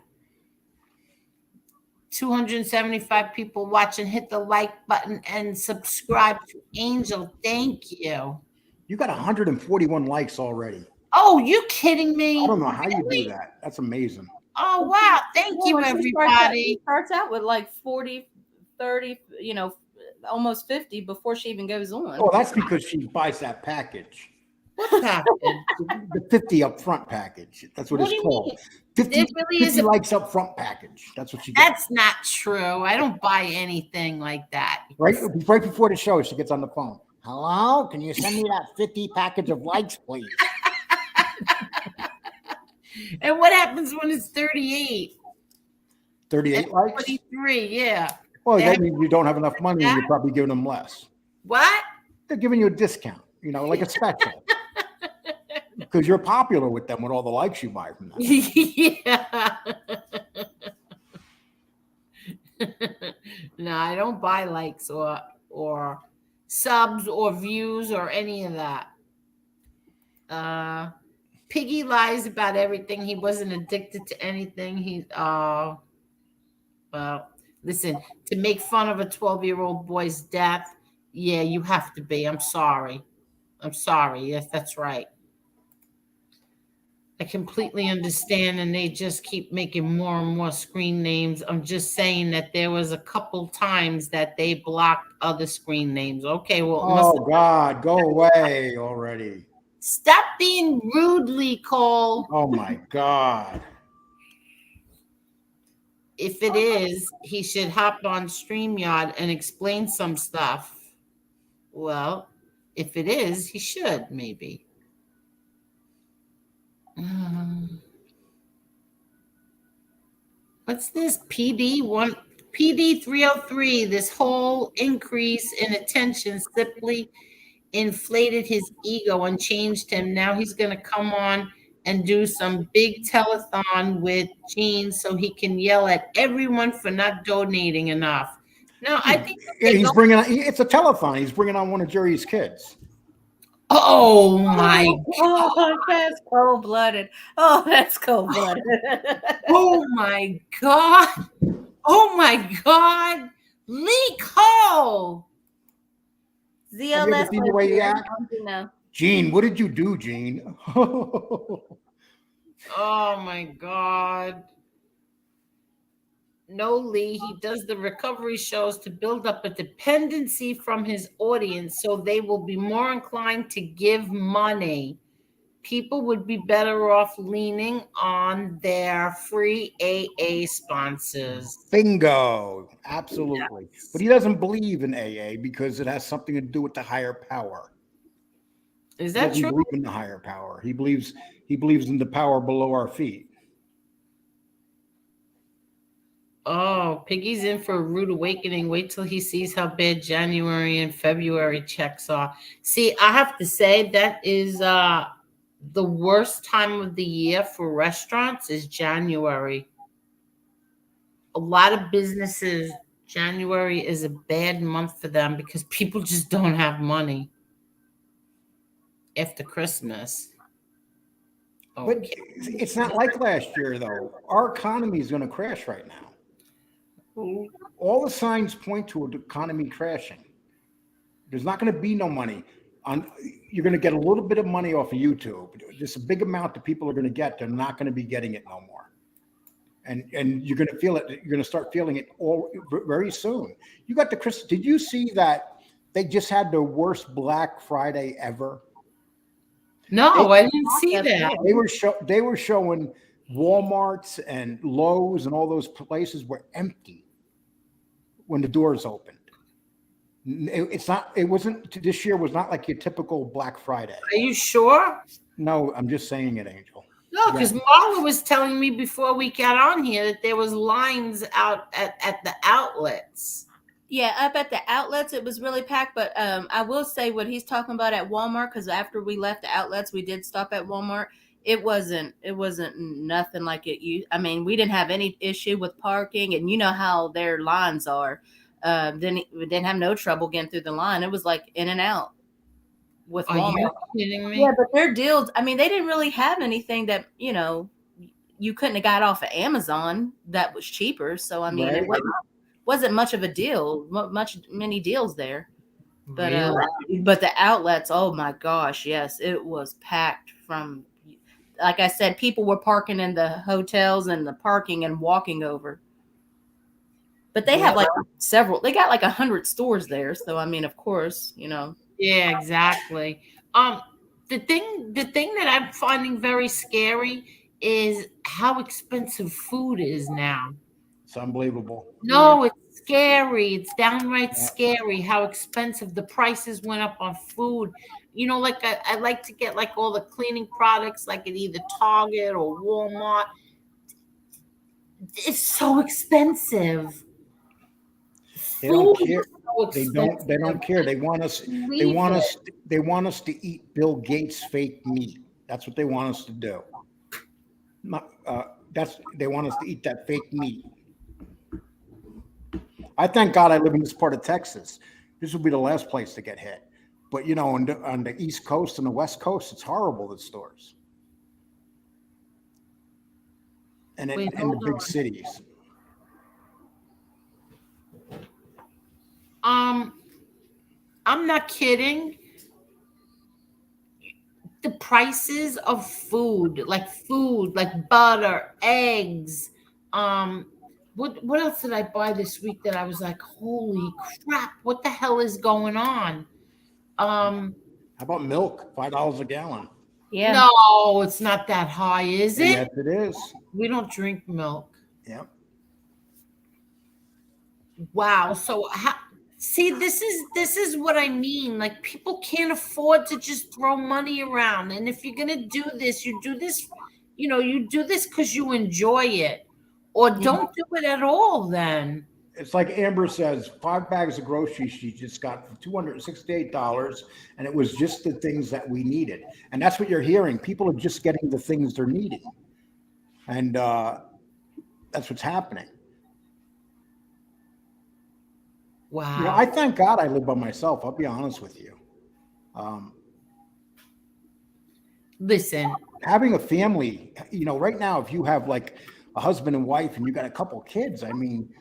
275 people watching. Hit the like button and subscribe to Angel. Thank you. You got 141 likes already. Oh, you kidding me? I don't know how you do that. That's amazing. Oh, wow. Thank you, everybody. She starts out with like 40, 30, almost 50 before she even goes on. Oh, that's because she buys that package. What happened? The 50 up front package. That's what it's called. 50, It really 50 is likes up front package. That's what she gets. That's not true. I don't buy anything like that. Right before the show, she gets on the phone. Hello, can you send me that 50 package of likes, please? And what happens when it's 38? 38 likes? 23, yeah. Well, that means you don't have enough money and you're probably giving them less. What? They're giving you a discount, like a special. Because you're popular with them with all the likes you buy from them. Yeah. No, I don't buy likes or subs or views or any of that. Piggy lies about everything. He wasn't addicted to anything. Well, listen, to make fun of a 12-year-old boy's death, yeah, you have to be. I'm sorry. Yes, that's right. I completely understand, and they just keep making more and more screen names. I'm just saying that there was a couple times that they blocked other screen names. Okay, well, oh God, go away already. Stop being rudely, Cole. Oh my God. If it is, he should hop on StreamYard and explain some stuff. Well, if it is, he should, maybe. What's this? PD 303. This whole increase in attention simply inflated his ego and changed him. Now he's going to come on and do some big telethon with Gene so he can yell at everyone for not donating enough. No, I think he's bringing on, it's a telethon. He's bringing on one of Jerry's kids. Oh my God, that's cold-blooded. Oh, that's cold-blooded. Oh my God. Oh my God. Leak hole. Zio, that's the way you act? know. Gene, what did you do, Gene? Oh my God. No, Lee, he does the recovery shows to build up a dependency from his audience so they will be more inclined to give money. People would be better off leaning on their free AA sponsors. Bingo. Absolutely. Yes. But he doesn't believe in AA because it has something to do with the higher power. Is that He doesn't true? believe in the higher power. He believes in the power below our feet. Oh, Piggy's in for a rude awakening. Wait till he sees how bad January and February checks are. See, I have to say that is the worst time of the year for restaurants is January. A lot of businesses, January is a bad month for them because people just don't have money after Christmas. But it's not like last year, though. Our economy is going to crash right now. All the signs point to an economy crashing. There's not going to be no money. You're going to get a little bit of money off of YouTube. Just a big amount that people are going to get. They're not going to be getting it no more. And you're going to feel it. You're going to start feeling it all very soon. You got the Christmas. Did you see that they just had the worst Black Friday ever? No, I didn't see that. They were showing Walmarts and Lowe's and all those places were empty when the doors opened. This year was not like your typical Black Friday. Are you sure? No, I'm just saying it, Angel. No, because Marla was telling me before we got on here that there was lines out at the outlets. Yeah, up at the outlets, it was really packed. But I will say what he's talking about at Walmart, because after we left the outlets, we did stop at Walmart. It wasn't nothing like it used. I mean, we didn't have any issue with parking, and you know how their lines are. We didn't have no trouble getting through the line. It was like in and out with Walmart. Are you kidding me? Yeah, but their deals, I mean, they didn't really have anything that, you know, you couldn't have got off of Amazon that was cheaper. So, I mean, It wasn't much of a deal, many deals there. But Really? but the outlets, oh my gosh, yes, it was packed from, like I said, people were parking in the hotels and the parking and walking over. But they have like they got like 100 stores there. So, I mean, of course, you know. Yeah, exactly. The thing that I'm finding very scary is how expensive food is now. It's unbelievable. No, it's scary. It's downright scary how expensive the prices went up on food. You know, like I like to get like all the cleaning products, like at either Target or Walmart. It's so expensive. They don't care. They don't care. They want us to eat Bill Gates' fake meat. That's what they want us to do. They want us to eat that fake meat. I thank God I live in this part of Texas. This will be the last place to get hit. But you know, on the East Coast and the West Coast, it's horrible, the stores. And in the big cities. I'm not kidding. The prices of food, like butter, eggs. What else did I buy this week that I was like, holy crap, what the hell is going on? How about milk? $5 a gallon. Yeah. No, it's not that high, is it? Yes, it is. We don't drink milk. Yeah. Wow. So see, this is what I mean. Like, people can't afford to just throw money around. And if you're gonna do this, you do this, you do this because you enjoy it. Or don't do it at all then. It's like Amber says, 5 bags of groceries she just got for $268, and it was just the things that we needed. And that's what you're hearing. People are just getting the things they're needing. And that's what's happening. Wow. You know, I thank God I live by myself. I'll be honest with you. Listen, Having a family, you know, right now, if you have like a husband and wife and you got a couple kids, I mean,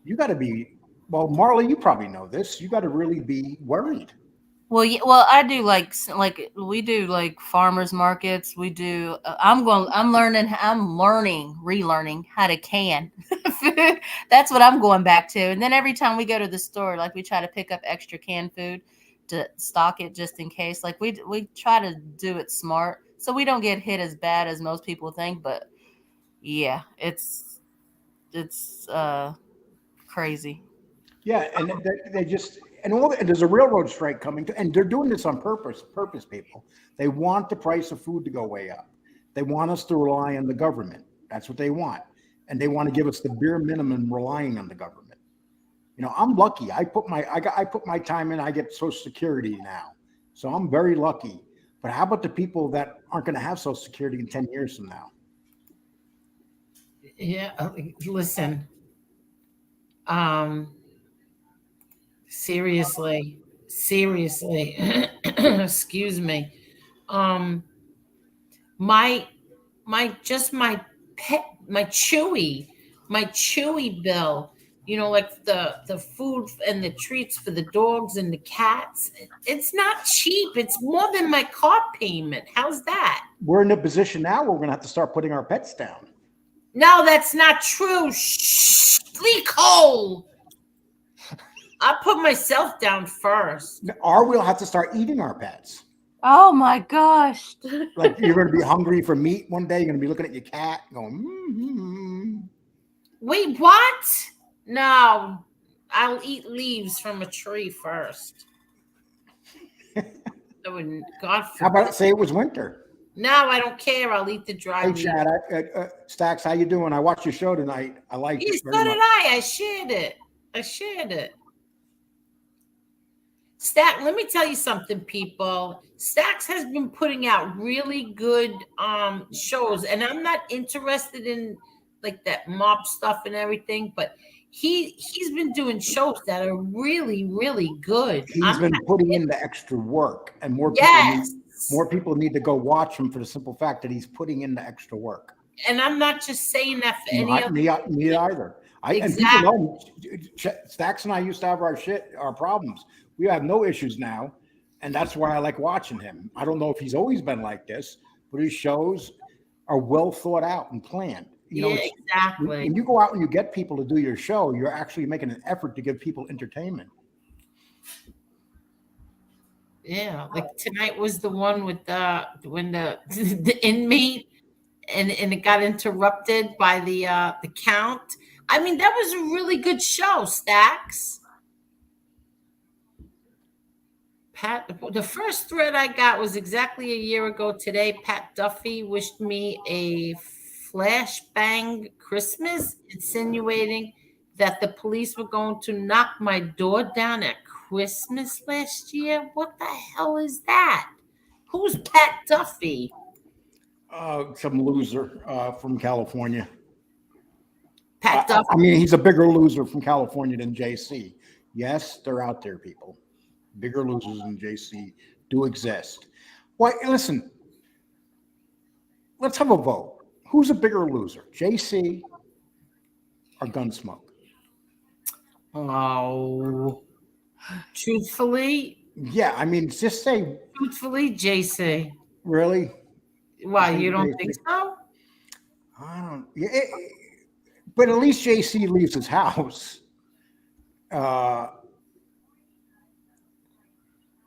you got to be, well, Marla, you probably know this. You got to really be worried. Well, yeah, well, I do like we do like farmers markets. We do. Relearning how to can. That's what I'm going back to. And then every time we go to the store, like we try to pick up extra canned food to stock it just in case. Like we try to do it smart so we don't get hit as bad as most people think. But yeah, it's crazy. Yeah, and they just and there's a railroad strike coming, and they're doing this on purpose. People, they want the price of food to go way up. They want us to rely on the government. That's what they want, and they want to give us the bare minimum relying on the government. You know, I'm lucky. I put my time in. I get Social Security now, so I'm very lucky. But how about the people that aren't going to have Social Security in 10 years from now? yeah, listen. Seriously, excuse me. Um, my my chewy bill. You know, like the food and the treats for the dogs and the cats. It's not cheap. It's more than my car payment. How's that? We're in a position now where we're going to have to start putting our pets down. No, that's not true. Shh, leak hole. I'll put myself down first. Or we'll have to start eating our pets. Oh my gosh! Like you're going to be hungry for meat one day. You're going to be looking at your cat going, mm-hmm. Wait, what? No, I'll eat leaves from a tree first. I wouldn't, God forbid. How about say it was winter? No, I don't care. I'll eat the dry Hey, leaves. Chad, Stacks, how you doing? I watched your show tonight. I liked Yes, it so very did much. I. I shared it. Stack, let me tell you something, people. Stacks has been putting out really good shows, and I'm not interested in like that mob stuff and everything, but he's been doing shows that are really, really good. He's been putting in the extra work, and more people need to go watch him for the simple fact that he's putting in the extra work. And I'm not just saying that for any other. Me either. Exactly. And people know Stacks and I used to have our problems. We have no issues now, and that's why I like watching him. I don't know if he's always been like this, but his shows are well thought out and planned. You know, exactly. When you go out and you get people to do your show, you're actually making an effort to give people entertainment. Yeah, like tonight was the one with when the inmate and it got interrupted by the count. I mean, that was a really good show, Stacks. Pat, the first thread I got was exactly a year ago today. Pat Duffy wished me a flashbang Christmas, insinuating that the police were going to knock my door down at Christmas last year. What the hell is that? Who's Pat Duffy? Some loser from California. Pat Duffy. I mean, he's a bigger loser from California than JC. Yes, they're out there, people. Bigger losers than JC do exist. Well, listen, let's have a vote. Who's a bigger loser, JC or Gunsmoke? Oh, truthfully? Yeah, I mean, just say. Truthfully, JC. Really? Why, you don't think so? I don't. Yeah, but at least JC leaves his house.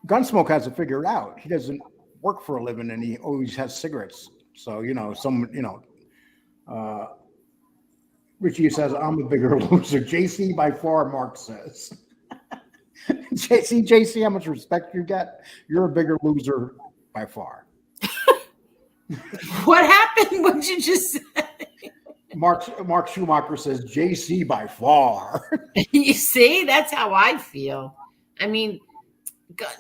Gunsmoke has to figure it out. He doesn't work for a living, and he always has cigarettes. So Richie says I'm a bigger loser. JC by far, Mark says. JC, how much respect you get? You're a bigger loser by far. What happened? What did you just say? Mark Schumacher says JC by far. You see, that's how I feel. I mean,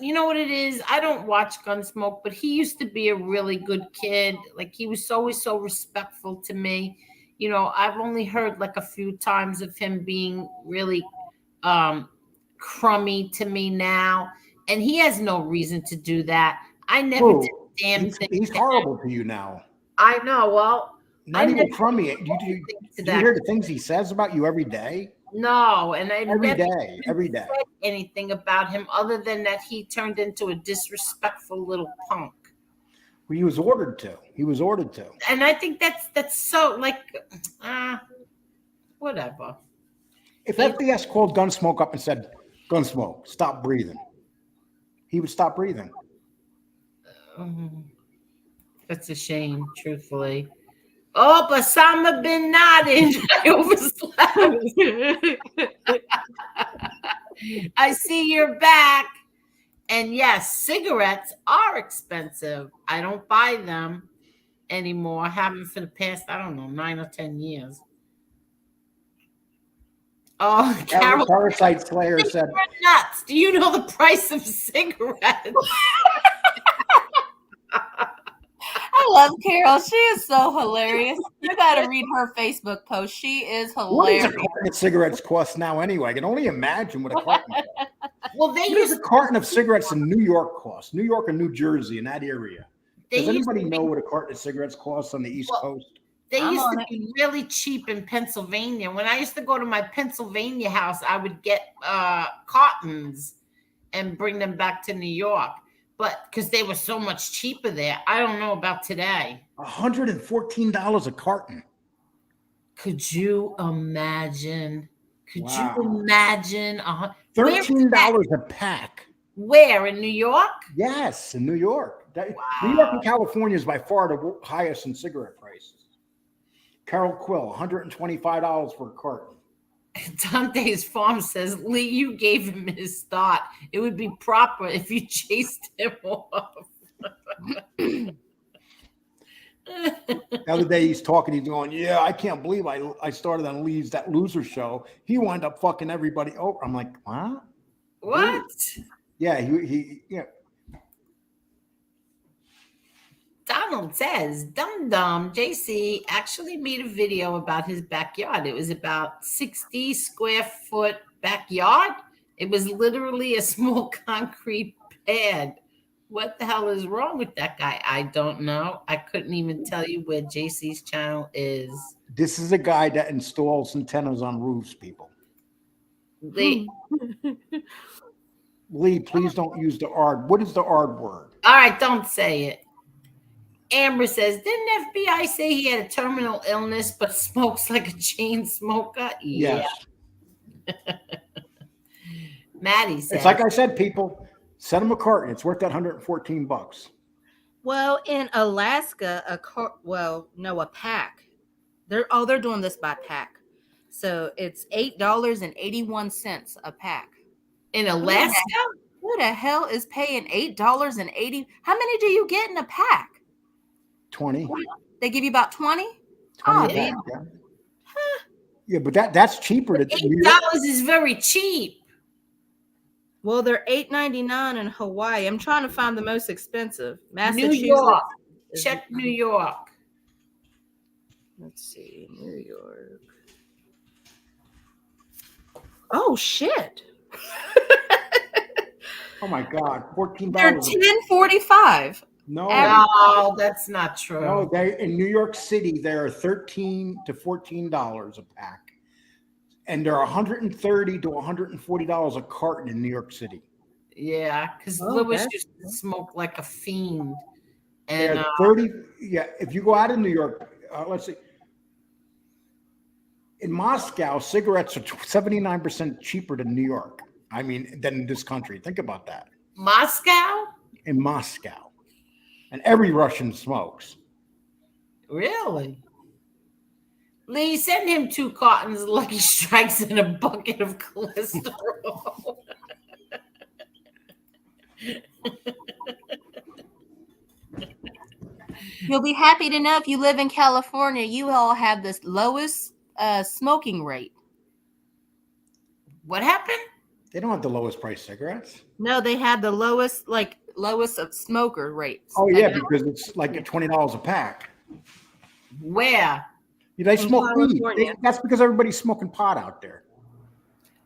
you know what it is? I don't watch Gunsmoke, but he used to be a really good kid. Like he was always so respectful to me. You know, I've only heard like a few times of him being really crummy to me now, and he has no reason to do that. I never did a damn thing. He's horrible to you now. I know. Well, not even crummy. Do you hear the things he says about you every day? No, and I every never day said anything about him other than that he turned into a disrespectful little punk. Well, he was ordered to. And I think that's so like, whatever. If FBS called Gunsmoke up and said, "Gunsmoke, stop breathing," he would stop breathing. That's a shame, truthfully. Oh, Osama bin Laden. I overslept. I see you're back. And yes, cigarettes are expensive. I don't buy them anymore. I haven't for the past, I don't know, 9 or 10 years. Oh, Carol Parasite Slayer said, nuts. Do you know the price of cigarettes? I love Carol. She is so hilarious. You got to read her Facebook post. She is hilarious. What does a carton of cigarettes cost now anyway? I can only imagine what a carton costs. Well, what does a carton of cigarettes in New York cost? New York and New Jersey, in that area. Does anybody know what a carton of cigarettes costs on the East Coast? They used to be really cheap in Pennsylvania. When I used to go to my Pennsylvania house, I would get cartons and bring them back to New York. But because they were so much cheaper there, I don't know about today. $114 a carton. Could you imagine? Could you imagine? $13 a pack. Where, in New York? Yes, in New York. New York and California is by far the highest in cigarette prices. Carol Quill, $125 for a carton. Dante's Farm says, Lee, you gave him his thought. It would be proper if you chased him off. The other day he's talking, he's going, yeah, I can't believe I started on Lee's That Loser show. He wound up fucking everybody over. I'm like, huh? What? Yeah, he yeah. Donald says, Dum JC actually made a video about his backyard. It was about 60 square foot backyard. It was literally a small concrete pad. What the hell is wrong with that guy? I don't know. I couldn't even tell you where JC's channel is. This is a guy that installs antennas on roofs, people. Lee, please don't use the ARD. What is the ARD word? All right, don't say it. Amber says, didn't FBI say he had a terminal illness but smokes like a chain smoker? Yeah. Yes. Maddie says, it's like I said, people, send him a carton. It's worth that $114. Well, in Alaska, a pack. They're doing this by pack. So it's $8.81 a pack. In Alaska? Who the hell is paying $8.80? How many do you get in a pack? 20. They give you about 20? 20 yeah. Yeah, but that's cheaper. $8 is very cheap. Well, they're $8.99 in Hawaii. I'm trying to find the most expensive. Massachusetts. New York. Check New York. Let's see. New York. Oh, shit. Oh, my God. $14. They're $10.45. No, that's not true. No, in New York City, they're $13 to $14 a pack. And they're $130 to $140 a carton in New York City. Yeah, because Lewis used to smoke like a fiend. And 30. Yeah, if you go out of New York, let's see. In Moscow, cigarettes are 79% cheaper than New York. I mean, than this country. Think about that. Moscow? In Moscow. And every Russian smokes. Really? Lee, send him 2 cartons of Lucky Strikes and a bucket of cholesterol. You'll be happy to know if you live in California, you all have the lowest smoking rate. What happened? They don't have the lowest price cigarettes. No, they have the lowest of smoker rates. Oh yeah, because it's like $20 a pack. Where? They smoke weed. California. That's because everybody's smoking pot out there.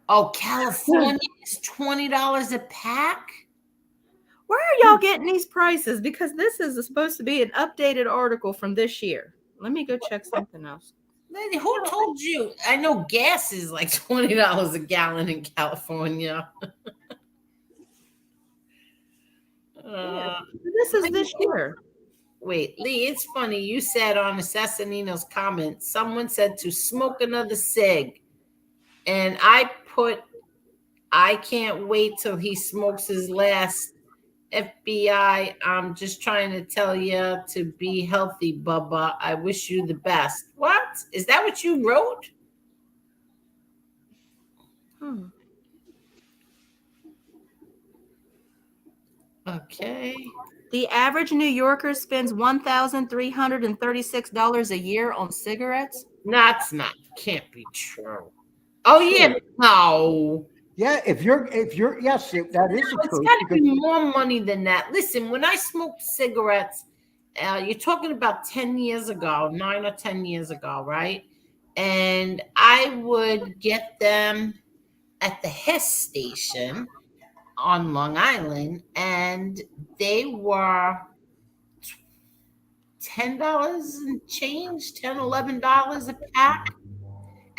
Oh, California is $20 a pack? Where are y'all getting these prices? Because this is supposed to be an updated article from this year. Let me go check something else. Lady, who told you? I know gas is like $20 a gallon in California. This is this year. Wait, Lee, it's funny. You said on Assassinino's comment, someone said to smoke another cig. And I put, I can't wait till he smokes his last. FBI, I'm just trying to tell you to be healthy, Bubba. I wish you the best. What? Is that what you wrote? Okay. The average New Yorker spends $1,336 a year on cigarettes. That's not, can't be true. Oh, yeah. No. Yeah, if you're yes, that is the It's truth. got to be more money than that. Listen, when I smoked cigarettes, you're talking about 10 years ago, 9 or 10 years ago, right? And I would get them at the Hess station on Long Island, and they were $10 and change, $10, $11 a pack.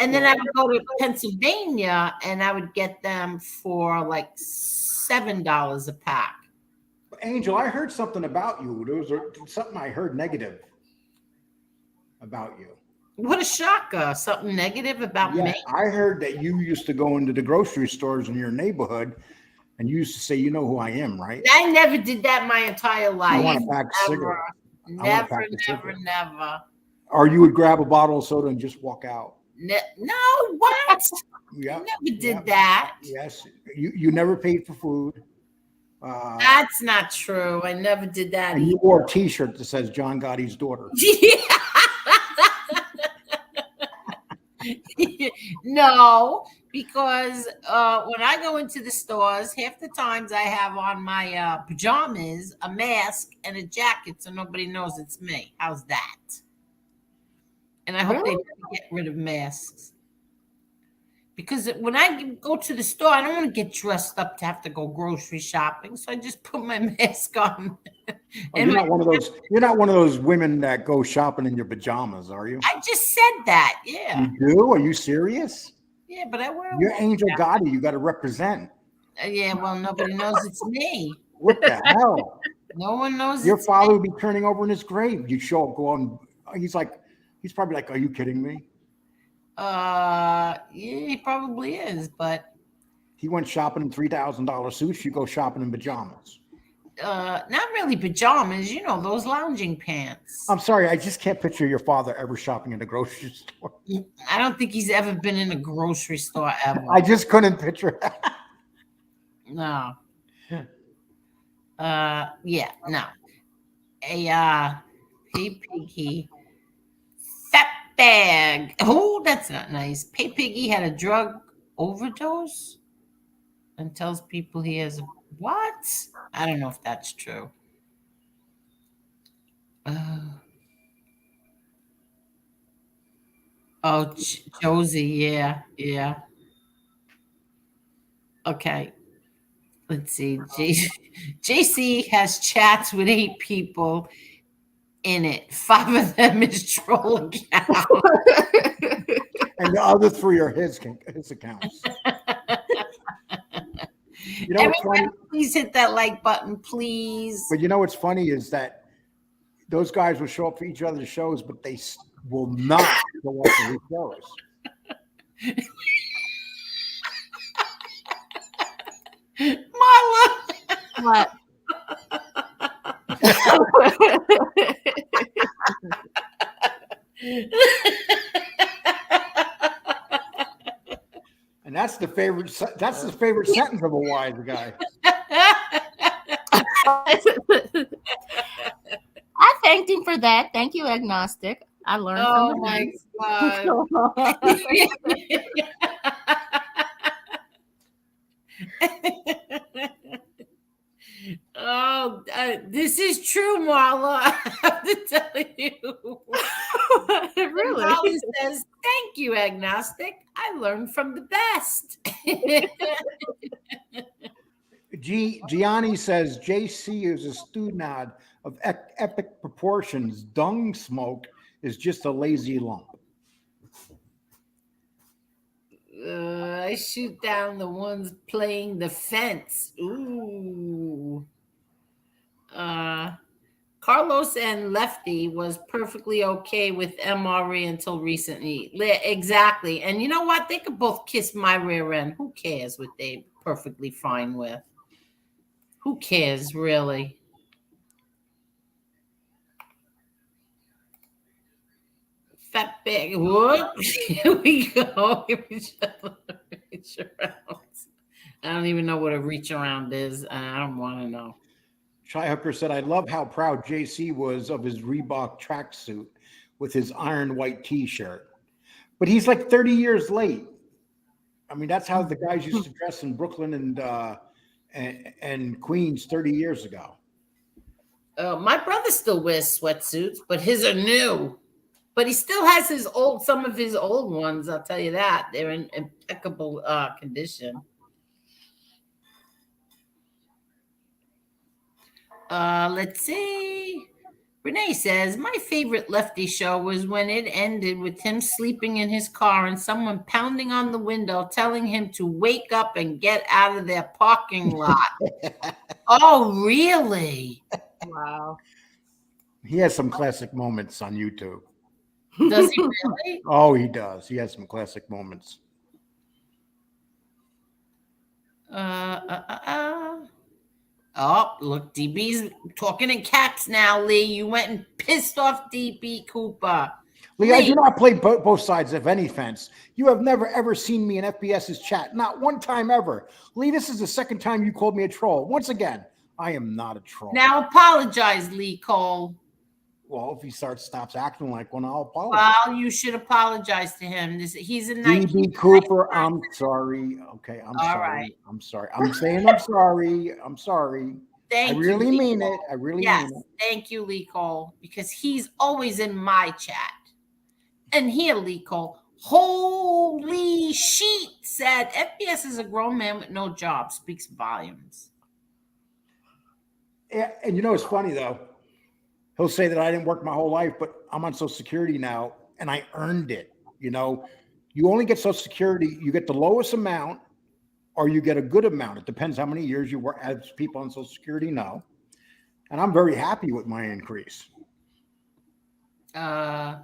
And then I would go to Pennsylvania and I would get them for like $7 a pack. Angel, I heard something about you. There was something I heard negative about you. What a shocker. Something negative about me? I heard that you used to go into the grocery stores in your neighborhood and you used to say, you know who I am, right? I never did that my entire life. I want a pack of cigarettes. Never. Or you would grab a bottle of soda and just walk out. No, what? Yeah, Never did that. Yes, you never paid for food. That's not true. I never did that. And you wore a T-shirt that says John Gotti's daughter. No, because when I go into the stores, half the times I have on my pajamas, a mask, and a jacket, so nobody knows it's me. How's that? And I hope they get rid of masks. Because when I go to the store, I don't want to get dressed up to have to go grocery shopping. So I just put my mask on. You're not one of those. You're not one of those women that go shopping in your pajamas, are you? I just said that. Yeah. You do? Are you serious? Yeah, but I wear. You're Angel Gotti. You got to represent. Yeah, well, nobody knows it's me. What the hell? No one knows. Your father would be turning over in his grave. You show up, go on. He's probably like, "Are you kidding me?" Yeah, he probably is, but he went shopping in $3,000 suits. You go shopping in pajamas. Not really pajamas, those lounging pants. I'm sorry, I just can't picture your father ever shopping in a grocery store. I don't think he's ever been in a grocery store ever. I just couldn't picture that. No. Yeah, no. Hey Piggy. Fat bag. Oh, that's not nice. Hey Piggy had a drug overdose and tells people he has what? I don't know if that's true. Josie, yeah. Okay. Let's see. JC has chats with 8 people in it. 5 of them is troll accounts. And the other 3 are his accounts. Everyone, please hit that like button, please. But what's funny is that those guys will show up for each other's shows, but they will not go up to his shows. Marla. What? And that's the favorite sentence of a wise guy. I thanked him for that. Thank you, agnostic. I learned from Oh the my God. Oh, this is true, Marla. I have to tell you. Really? Marla says, "Thank you, agnostic. I learned from the best." Gianni says JC is a studnod of epic proportions. Dung smoke is just a lazy lump. I shoot down the ones playing the fence. Ooh. Carlos and Lefty was perfectly okay with MRE until recently. Exactly. And you know what? They could both kiss my rear end. Who cares what they perfectly fine with? Who cares, really? Fat big. Whoop. Here we go. Reach around. I don't even know what a reach around is. I don't want to know. Shy Hooker said, I love how proud JC was of his Reebok tracksuit with his iron white t-shirt. But he's like 30 years late. I mean, that's how the guys used to dress in Brooklyn and Queens 30 years ago. My brother still wears sweatsuits, but his are new. But he still has some of his old ones. I'll tell you that. They're in impeccable condition. Let's see. Renee says, my favorite Lefty show was when it ended with him sleeping in his car and someone pounding on the window telling him to wake up and get out of their parking lot. Oh, really? Wow. He has some classic moments on YouTube. Does he really? Oh, he does. He has some classic moments. Oh, look, DB's talking in caps now, Lee. You went and pissed off DB Cooper. Lee, I do not play both sides of any fence. You have never, ever seen me in FBS's chat. Not one time ever. Lee, this is the second time you called me a troll. Once again, I am not a troll. Now apologize, Lee Cole. Well, if he stops acting like one, I'll apologize. Well, you should apologize to him. He's a nice DB Cooper, I'm sorry. Okay, I'm All sorry. right. I'm sorry. I'm saying I'm sorry. I'm sorry. Thank I you, really Lee mean Cole. it. I really Yes, mean it. thank you, Lee Cole, because he's always in my chat. And here, Lee Cole, holy sheet, said FBS is a grown man with no job, speaks volumes. Yeah, and you know, it's funny though. He'll say that I didn't work my whole life, but I'm on Social Security now, and I earned it. You know, you only get Social Security, you get the lowest amount, or you get a good amount. It depends how many years you work, as people on Social Security know. And I'm very happy with my increase. Yeah.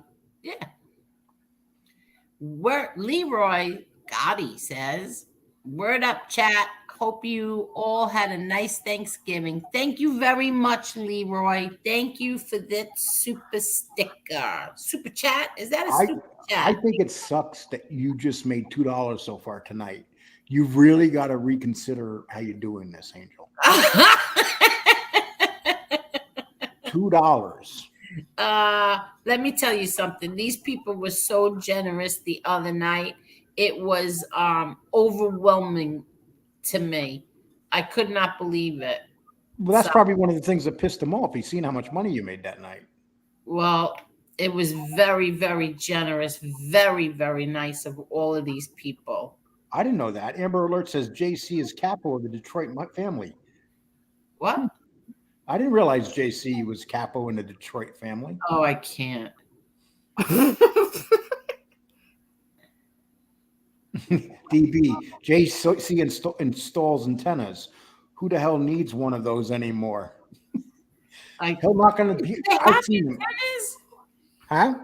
Leroy Gotti says, word up, chat. Hope you all had a nice Thanksgiving. Thank you very much, Leroy. Thank you for that super sticker. Super chat? Is that a super chat? I think it sucks that you just made $2 so far tonight. You've really got to reconsider how you're doing this, Angel. $2. Let me tell you something. These people were so generous the other night. It was overwhelming to me. I could not believe it. Well, that's probably one of the things that pissed him off. He's seen how much money you made that night. Well, it was very, very generous, very, very nice of all of these people. I didn't know that. Amber Alert says JC is capo of the Detroit family. What? I didn't realize JC was capo in the Detroit family. Oh, I can't. DB, JC installs antennas. Who the hell needs one of those anymore? He'll not going to be. I've seen him. Huh?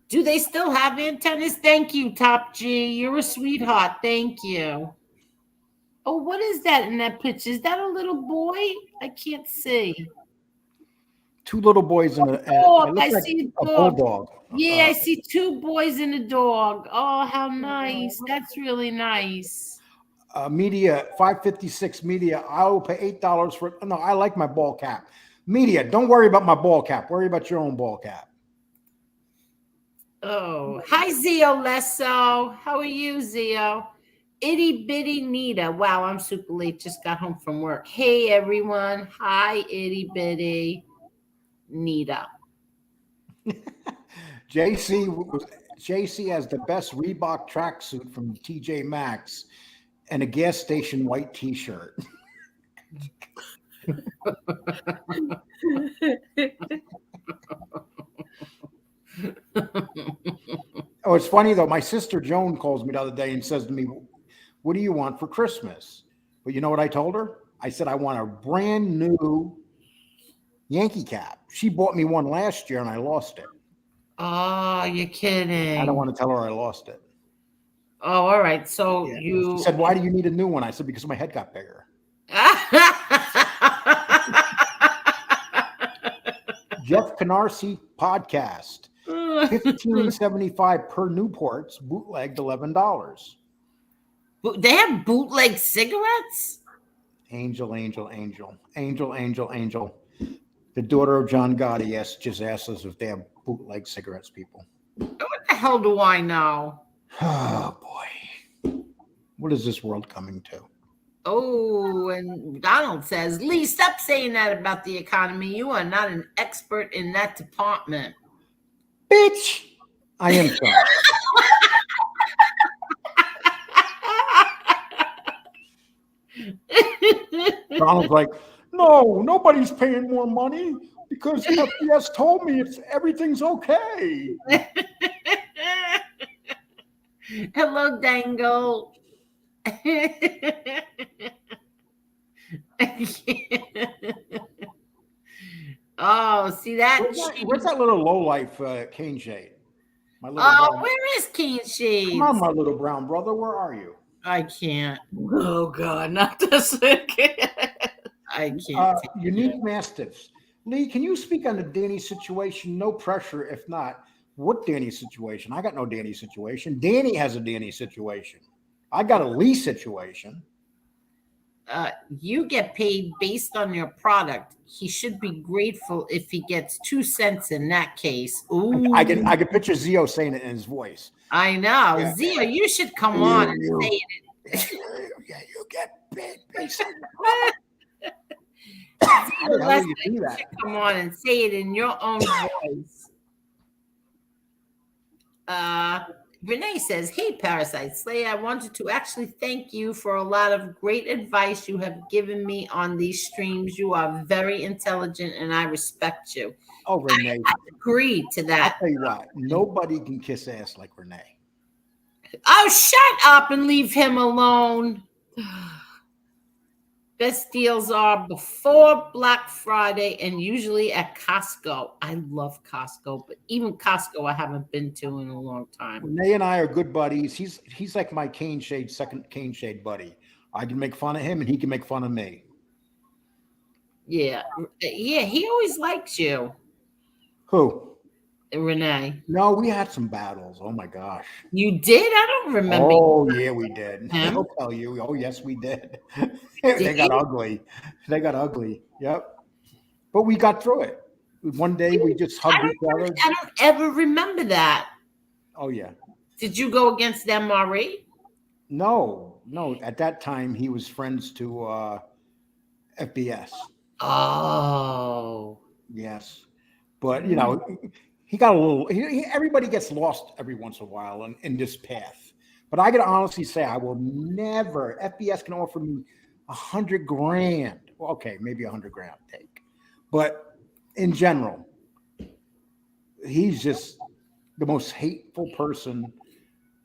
Do they still have antennas? Thank you, Top G. You're a sweetheart. Thank you. Oh, what is that in that picture? Is that a little boy? I can't see. Two little boys and I see a dog. bulldog. Yeah, I see two boys and a dog. Oh, how nice. That's really nice. Media, 556 media. I will pay $8 for it. No, I like my ball cap. Media, don't worry about my ball cap. Worry about your own ball cap. Oh, hi, Zio Lesso. How are you, Zio? Itty bitty Nita. Wow, I'm super late. Just got home from work. Hey, everyone. Hi, itty bitty Nita. JC has the best Reebok tracksuit from TJ Maxx and a gas station white T-shirt. Oh, it's funny though. My sister Joan calls me the other day and says to me, "What do you want for Christmas?" But you know what I told her? I said I want a brand new Yankee cap. She bought me one last year and I lost it. Oh, you're kidding. I don't want to tell her I lost it. Oh, all right. So Yeah. you She said, "Why do you need a new one?" I said, "Because my head got bigger." Jeff Canarsie podcast. 15.75 per Newport's, bootlegged $11. They have bootleg cigarettes? Angel. The daughter of John Gotti just asked us if they have bootleg cigarettes, people. What the hell do I know? Oh, boy. What is this world coming to? Oh, and Donald says, Lee, stop saying that about the economy. You are not an expert in that department. Bitch, I am sorry. Donald's like, no, nobody's paying more money because FBS told me everything's okay. Hello, Dangle. Oh, see that? Where's that little lowlife cane shade? My little where is Cane Shades? Come on, my little brown brother. Where are you? I can't. Oh God, not this again. I can't. Unique Mastiffs. Lee, can you speak on the Danny situation? No pressure. If not, what Danny situation? I got no Danny situation. Danny has a Danny situation. I got a Lee situation. You get paid based on your product. He should be grateful if he gets 2 cents in that case. Ooh. I can picture Zio saying it in his voice. I know. Yeah. Zio, you should come on and say it. Yeah, you get paid based on Zio, Leslie, you should come on and say it in your own voice. Renee says, hey, Parasite Slay, I wanted to actually thank you for a lot of great advice you have given me on these streams. You are very intelligent and I respect you. Oh, Renee. I agree to that. I'll tell you what, nobody can kiss ass like Renee. Oh, shut up and leave him alone. Best deals are before Black Friday and usually at Costco. I love Costco, but even Costco I haven't been to in a long time. Renee and I are good buddies. He's like my second cane shade buddy. I can make fun of him and he can make fun of me. Yeah. Yeah, he always likes you. Who? Renee. No, we had some battles. Oh my gosh. You did? I don't remember. Oh yeah, we did. I'll tell you. Oh yes, we did. They got ugly. They got ugly. Yep. But we got through it. One day we just hugged each other. I don't ever remember that. Oh yeah. Did you go against MRE? No. At that time he was friends to FBS. Oh. Yes. But you know, he got a little. Everybody gets lost every once in a while in this path. But I can honestly say I will never. FBS can offer me $100,000. Well, okay, maybe $100,000 take. But in general, he's just the most hateful person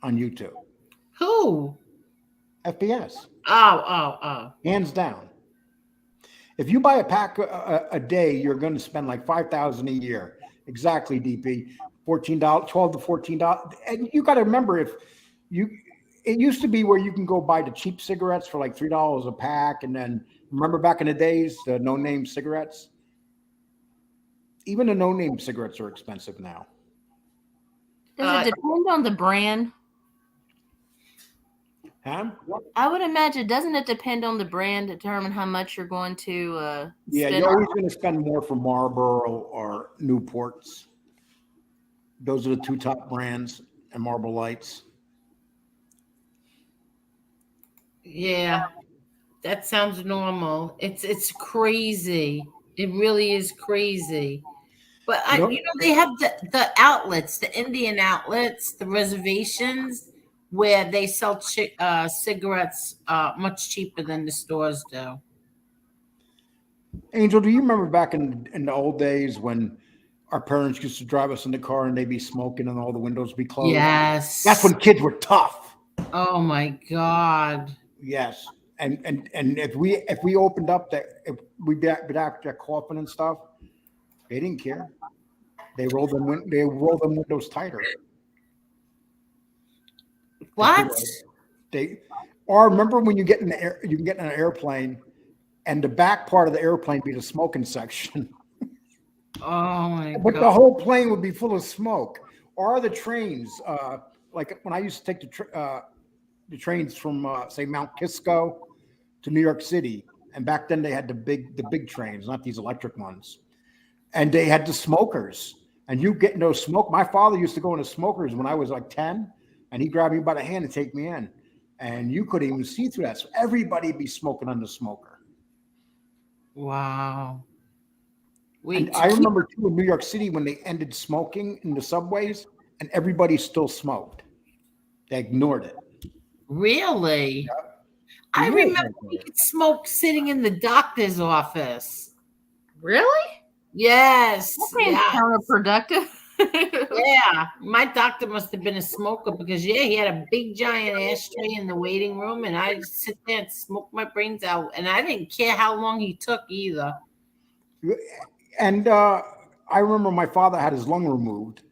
on YouTube. Who? FBS. Oh. Hands down. If you buy a pack a day, you're going to spend like $5,000 a year. Exactly, DP. $14, $12 to $14. And you got to remember, it used to be where you can go buy the cheap cigarettes for like $3 a pack. And then remember back in the days, the no-name cigarettes? Even the no-name cigarettes are expensive now. Does it depend on the brand? Huh? I would imagine, doesn't it depend on the brand determine how much you're going to Yeah, spend? you're always going to spend more for Marlboro or Newports. Those are the two top brands, and Marlboro Lights. Yeah, that sounds normal. It's crazy. It really is crazy. But You know, they have the outlets, the Indian outlets, the reservations where they sell cigarettes much cheaper than the stores do. Angel, do you remember back in the old days when our parents used to drive us in the car and they'd be smoking and all the windows be closed? That's Yes. when kids were tough. Oh my God. Yes. And if we opened up that, if we'd be out there coughing and stuff, they didn't care. They rolled them windows tighter. What? Or remember when you get in you can get in an airplane and the back part of the airplane be the smoking section. Oh my But God. the whole plane would be full of smoke. Or the trains, like when I used to take the trains from say Mount Kisco to New York City, and back then they had the big trains, not these electric ones, and they had the smokers, and you get no smoke. My father used to go into smokers when I was like 10, and he grabbed me by the hand and take me in, and you couldn't even see through that. So everybody be smoking on the smoker. Wow. And I remember too in New York City when they ended smoking in the subways, and everybody still smoked. They ignored it. Really? Yeah. I Yeah, remember we could smoke sitting in the doctor's office. Really? Yes. That seems Yeah. counterproductive. Yeah. My doctor must have been a smoker because he had a big giant ashtray in the waiting room, and I'd sit there and smoke my brains out, and I didn't care how long he took either. And I remember my father had his lung removed,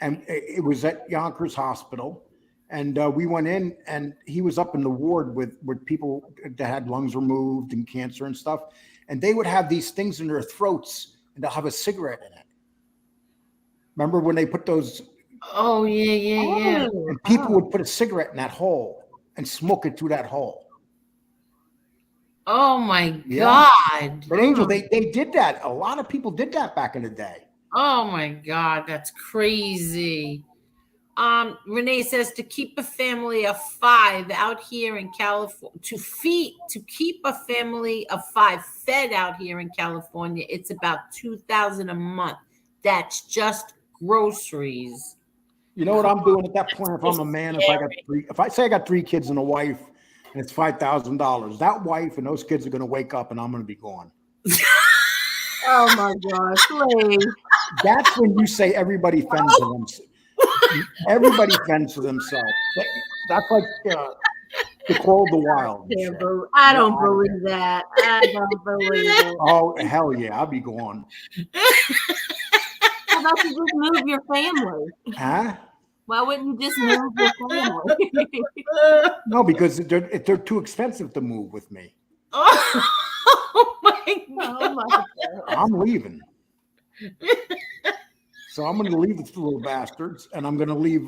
and it was at Yonkers Hospital. And we went in, and he was up in the ward with people that had lungs removed and cancer and stuff. And they would have these things in their throats, and they'll have a cigarette in it. Remember when they put those? Oh, yeah. And people would put a cigarette in that hole and smoke it through that hole. Oh my Yeah. God. But Angel, they did that. A lot of people did that back in the day. Oh my God, that's crazy. Renee says to keep a family of 5 out here in California, to keep a family of 5 fed out here in California, it's about $2,000 a month. That's just groceries. You know what I'm doing at that point? If I'm a man, if I say I got 3 kids and a wife, and it's $5,000, that wife and those kids are going to wake up, and I'm going to be gone. Oh my gosh, please. That's when you say everybody fends for themselves. Everybody fends for themselves. That's like the Call of the Wild. I don't believe that. I don't believe it. Oh, hell yeah, I'll be gone. How about you just move your family? Huh? Why wouldn't you just move your family? No, because they're too expensive to move with me. Oh my God. Oh my God. I'm leaving. So I'm going to leave the little bastards, and I'm going to leave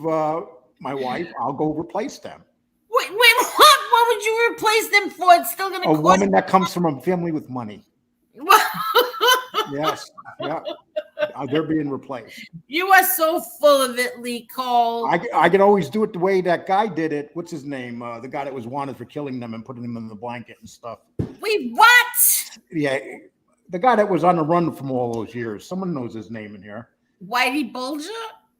my wife. I'll go replace them. Wait, what would you replace them for? It's still going to A cost woman that comes from a family with money. Yes. Yeah. They're being replaced. You are so full of it, Lee Cole. I can always do it the way that guy did it. What's his name? The guy that was wanted for killing them and putting them in the blanket and stuff. Wait, what? Yeah. The guy that was on the run from all those years. Someone knows his name in here. Whitey Bulger?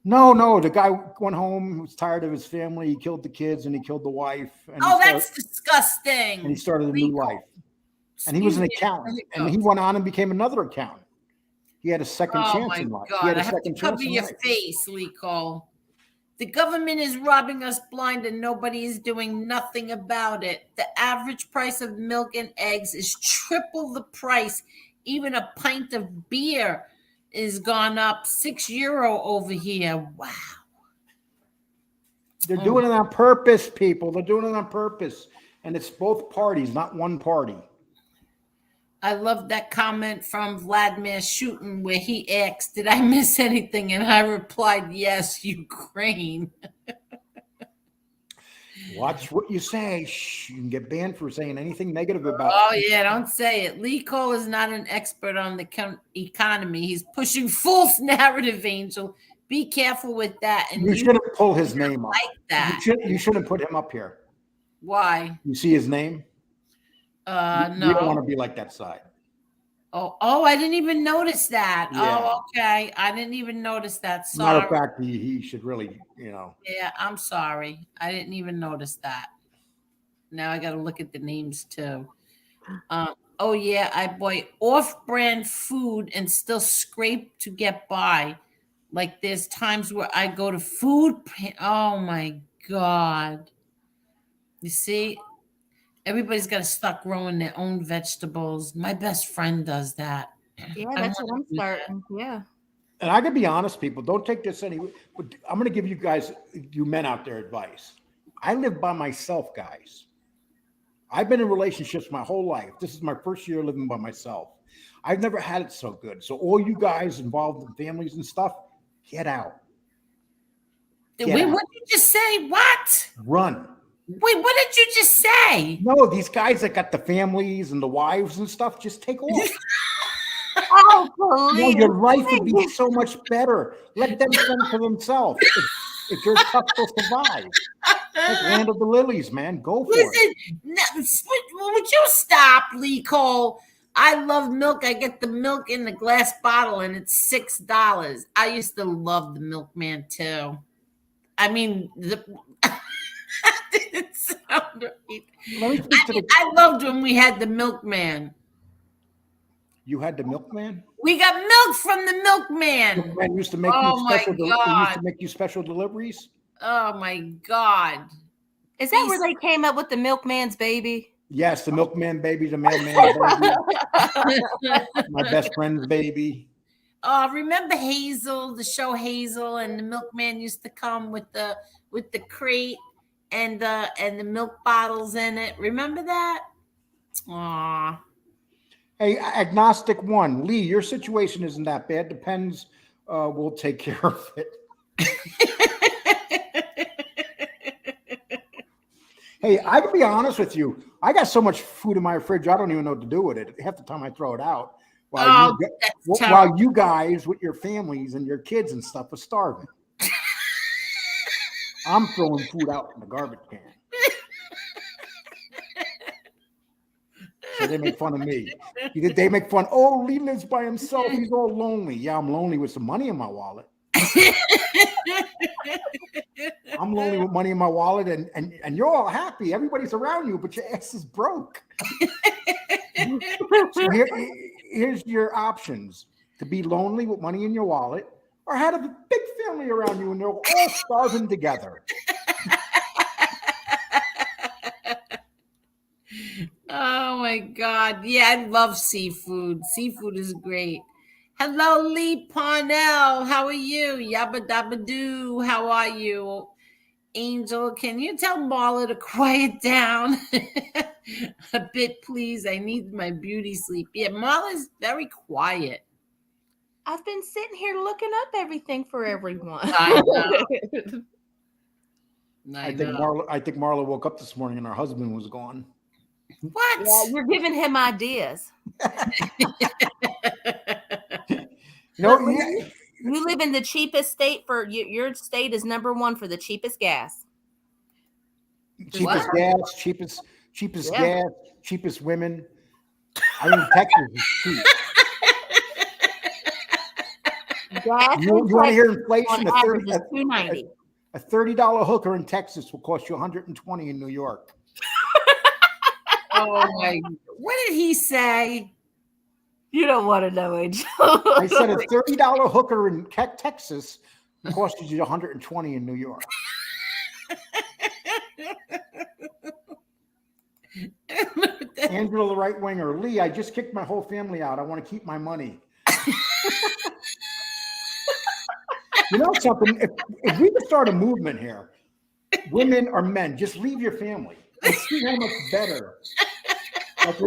No. The guy went home, was tired of his family. He killed the kids and he killed the wife. And That's disgusting. And he started a new life. And he was an accountant. And he went on and became another accountant. He had a second chance in life. God, I have to cover your face, Lee Cole. The government is robbing us blind and nobody is doing nothing about it. The average price of milk and eggs is triple the price. Even a pint of beer is gone up €6 over here. Wow. They're doing it on purpose, people. They're doing it on purpose. And it's both parties, not one party. I love that comment from Vladimir Shootin where he asked, did I miss anything? And I replied, yes, Ukraine. Watch what you say. Shh, you can get banned for saying anything negative about. Oh yeah, don't say it. Lee Cole is not an expert on the economy. He's pushing false narrative, Angel. Be careful with that. And You shouldn't pull his name up. like that. You shouldn't put him up here. Why? You see his name? No. You don't want to be like that side. Oh, I didn't even notice that. Yeah. Oh, okay. I didn't even notice that. Sorry. Matter of fact, he should really, Yeah, I'm sorry. I didn't even notice that. Now I got to look at the names too. Oh yeah, I buy off-brand food and still scrape to get by. Like there's times where I go to oh my God. You see, everybody's got to start growing their own vegetables. My best friend does that. Yeah, that's what I'm starting. Yeah. And I can be honest, people, don't take this anyway. But I'm going to give you men out there, advice. I live by myself, guys. I've been in relationships my whole life. This is my first year living by myself. I've never had it so good. So all you guys involved in families and stuff, get out. Wait, what did you just say? What? Run. Wait, what did you just say? No, these guys that got the families and the wives and stuff, just take off. Oh, please. Your life would be so much better. Let them fend for themselves. If you're tough, they'll survive. Like Land of the Lilies, man. Go for it. Would you stop, Lee Cole? I love milk. I get the milk in the glass bottle, and it's $6. I used to love the milkman too. I mean, didn't sound right. I loved when we had the milkman. You had the milkman? We got milk from the milkman. The milkman used to make you special deliveries? Oh my God. Is that where they came up with the milkman's baby? Yes, the milkman baby, the mailman's baby. My best friend's baby. Remember Hazel, the show Hazel, and the milkman used to come with the crate and the milk bottles in it. Remember that? Aw. Hey, Agnostic One, Lee, your situation isn't that bad. Depends. We'll take care of it. Hey, I can be honest with you. I got so much food in my fridge, I don't even know what to do with it. Half the time I throw it out. While you guys with your families and your kids and stuff are starving. I'm throwing food out in the garbage can. So they make fun of me. They make fun. Oh, Lee lives by himself. He's all lonely. Yeah, I'm lonely with some money in my wallet. I'm lonely with money in my wallet, and you're all happy. Everybody's around you, but your ass is broke. So here's your options: to be lonely with money in your wallet, or have a big family around you and they're all starving together. Oh my God. Yeah, I love seafood. Seafood is great. Hello, Lee Parnell. How are you? Yabba dabba doo. How are you? Angel, can you tell Marla to quiet down a bit, please? I need my beauty sleep. Yeah, Marla's very quiet. I've been sitting here looking up everything for everyone. I know. I think Marla woke up this morning and her husband was gone. What? Yeah, you're giving him ideas. You live in the cheapest state for your state is number one for the cheapest gas. Cheapest gas, cheapest gas, cheapest women. I mean, Texas is cheap. You want to hear inflation? A $30 hooker in Texas will cost you $120 in New York. Oh my! What did he say? You don't want to know, Angel. I said a $30 hooker in Texas costs you $120 in New York. Angela, the right winger. Lee, I just kicked my whole family out. I want to keep my money. You know something? If we could start a movement here, women or men, just leave your family and see how much better. Like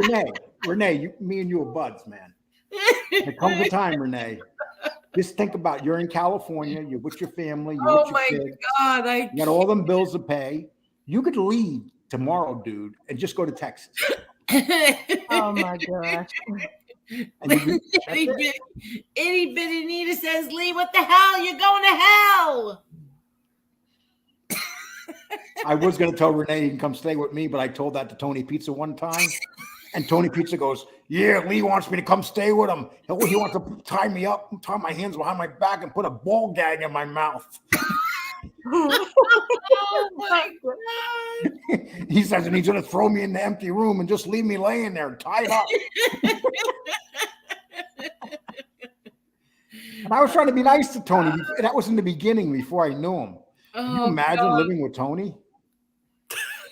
Renee, me and you are buds, man. There comes a time, Renee. Just think about you're in California, you're with your family, you're with your kids. God, you got all them bills to pay. You could leave tomorrow, dude, and just go to Texas. Oh my gosh. Itty bitty Nita says, Lee, what the hell? You're going to hell. I was going to tell Renee he can come stay with me, but I told that to Tony Pizza one time. And Tony Pizza goes, yeah, Lee wants me to come stay with him. He wants to tie me up, tie my hands behind my back, and put a ball gag in my mouth. Oh my God. He says, and he's going to throw me in the empty room and just leave me laying there tied up. And I was trying to be nice to Tony. That was in the beginning before I knew him. Can you imagine living with Tony?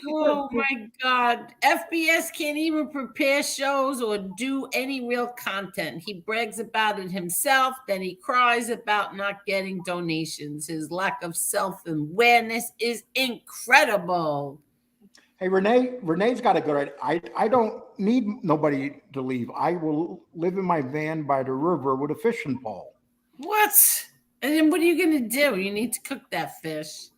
Oh my God. FBS can't even prepare shows or do any real content. He brags about it himself, then he cries about not getting donations. His lack of self-awareness is incredible. Hey, Renee's got a good idea. I don't need nobody to leave. I will live in my van by the river with a fishing pole. What? And then what are you going to do? You need to cook that fish.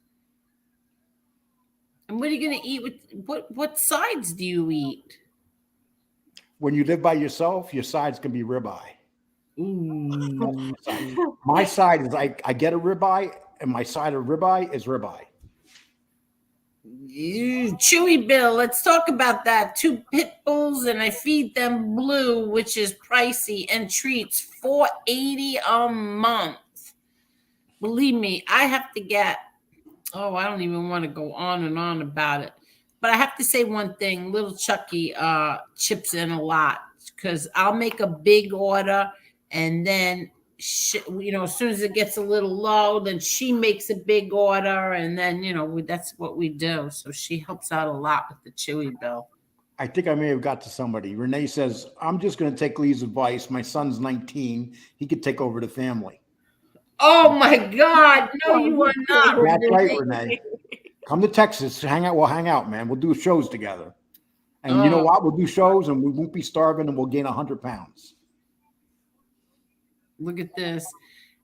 And what are you going to eat with what sides do you eat? When you live by yourself, your sides can be ribeye. My side is I get a ribeye, and my side of ribeye is ribeye. Chewy Bill, let's talk about that. 2 pit bulls, and I feed them blue, which is pricey, and treats $4.80 a month. Believe me, I have to get. I don't even want to go on and on about it. But I have to say one thing. Little Chucky chips in a lot because I'll make a big order and then, as soon as it gets a little low, then she makes a big order. And then, that's what we do. So she helps out a lot with the Chewy Bill. I think I may have got to somebody. Renee says, I'm just going to take Lee's advice. My son's 19. He could take over the family. Oh my God. No, you are not. That's right, Renee. Come to Texas. We'll hang out, man. We'll do shows together. And you know what? We'll do shows and we won't be starving and we'll gain 100 pounds. Look at this.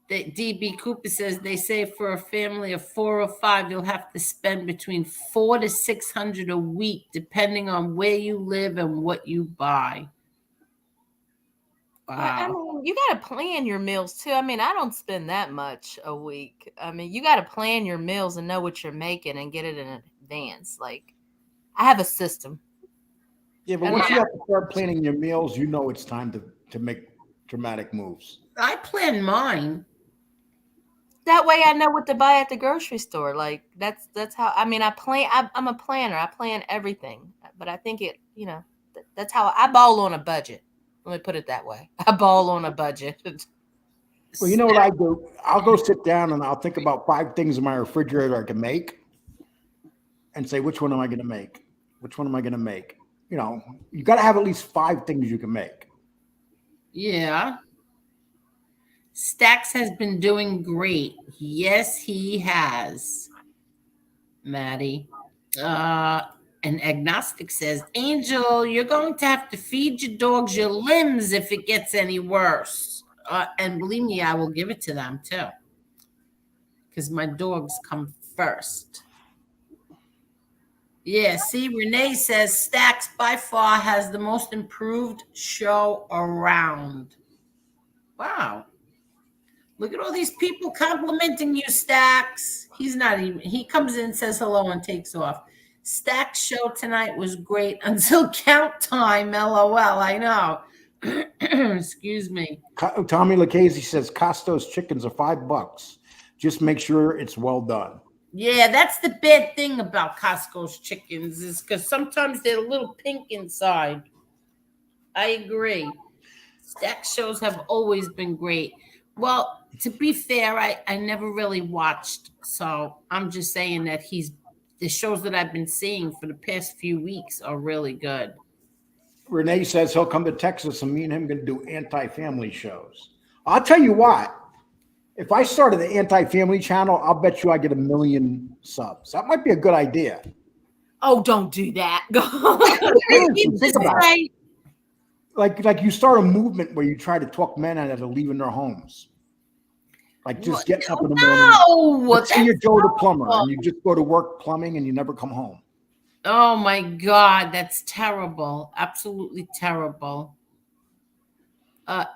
DB Cooper says they say for a family of 4 or 5, you'll have to spend between $400 to $600 a week, depending on where you live and what you buy. Wow. I mean, you got to plan your meals too. I mean, I don't spend that much a week. I mean, you got to plan your meals and know what you're making and get it in advance. Like, I have a system. Yeah, but once you have to start planning your meals, it's time to make dramatic moves. I plan mine. That way I know what to buy at the grocery store. Like, that's how, I mean, I plan. I'm a planner. I plan everything. But I think that's how I ball on a budget. Let me put it that way. I ball on a budget. Well, you know what I do? I'll go sit down and I'll think about 5 things in my refrigerator I can make and say, which one am I going to make? Which one am I going to make? You got to have at least 5 things you can make. Yeah. Stacks has been doing great. Yes, he has. Maddie. And Agnostic says, Angel, you're going to have to feed your dogs your limbs if it gets any worse. And believe me, I will give it to them too. Because my dogs come first. Yeah, see, Renee says Stacks by far has the most improved show around. Wow. Look at all these people complimenting you, Stacks. He comes in, says hello, and takes off. Stack's show tonight was great until count time. LOL. I know. Excuse me. Tommy Lucchese says Costco's chickens are $5. Just make sure it's well done. Yeah, that's the bad thing about Costco's chickens is because sometimes they're a little pink inside. I agree. Stack shows have always been great. Well, to be fair, I never really watched, so I'm just saying that the shows that I've been seeing for the past few weeks are really good. Renee says he'll come to Texas and me and him going to do anti-family shows. I'll tell you what, if I started the anti-family channel, I'll bet you I get 1 million subs. That might be a good idea. Oh, don't do that. Think about it. Like you start a movement where you try to talk men out of leaving their homes. Like just getting up in the morning. No, let's say you're Joe the plumber and you just go to work plumbing and you never come home. Oh my God, that's terrible. Absolutely terrible.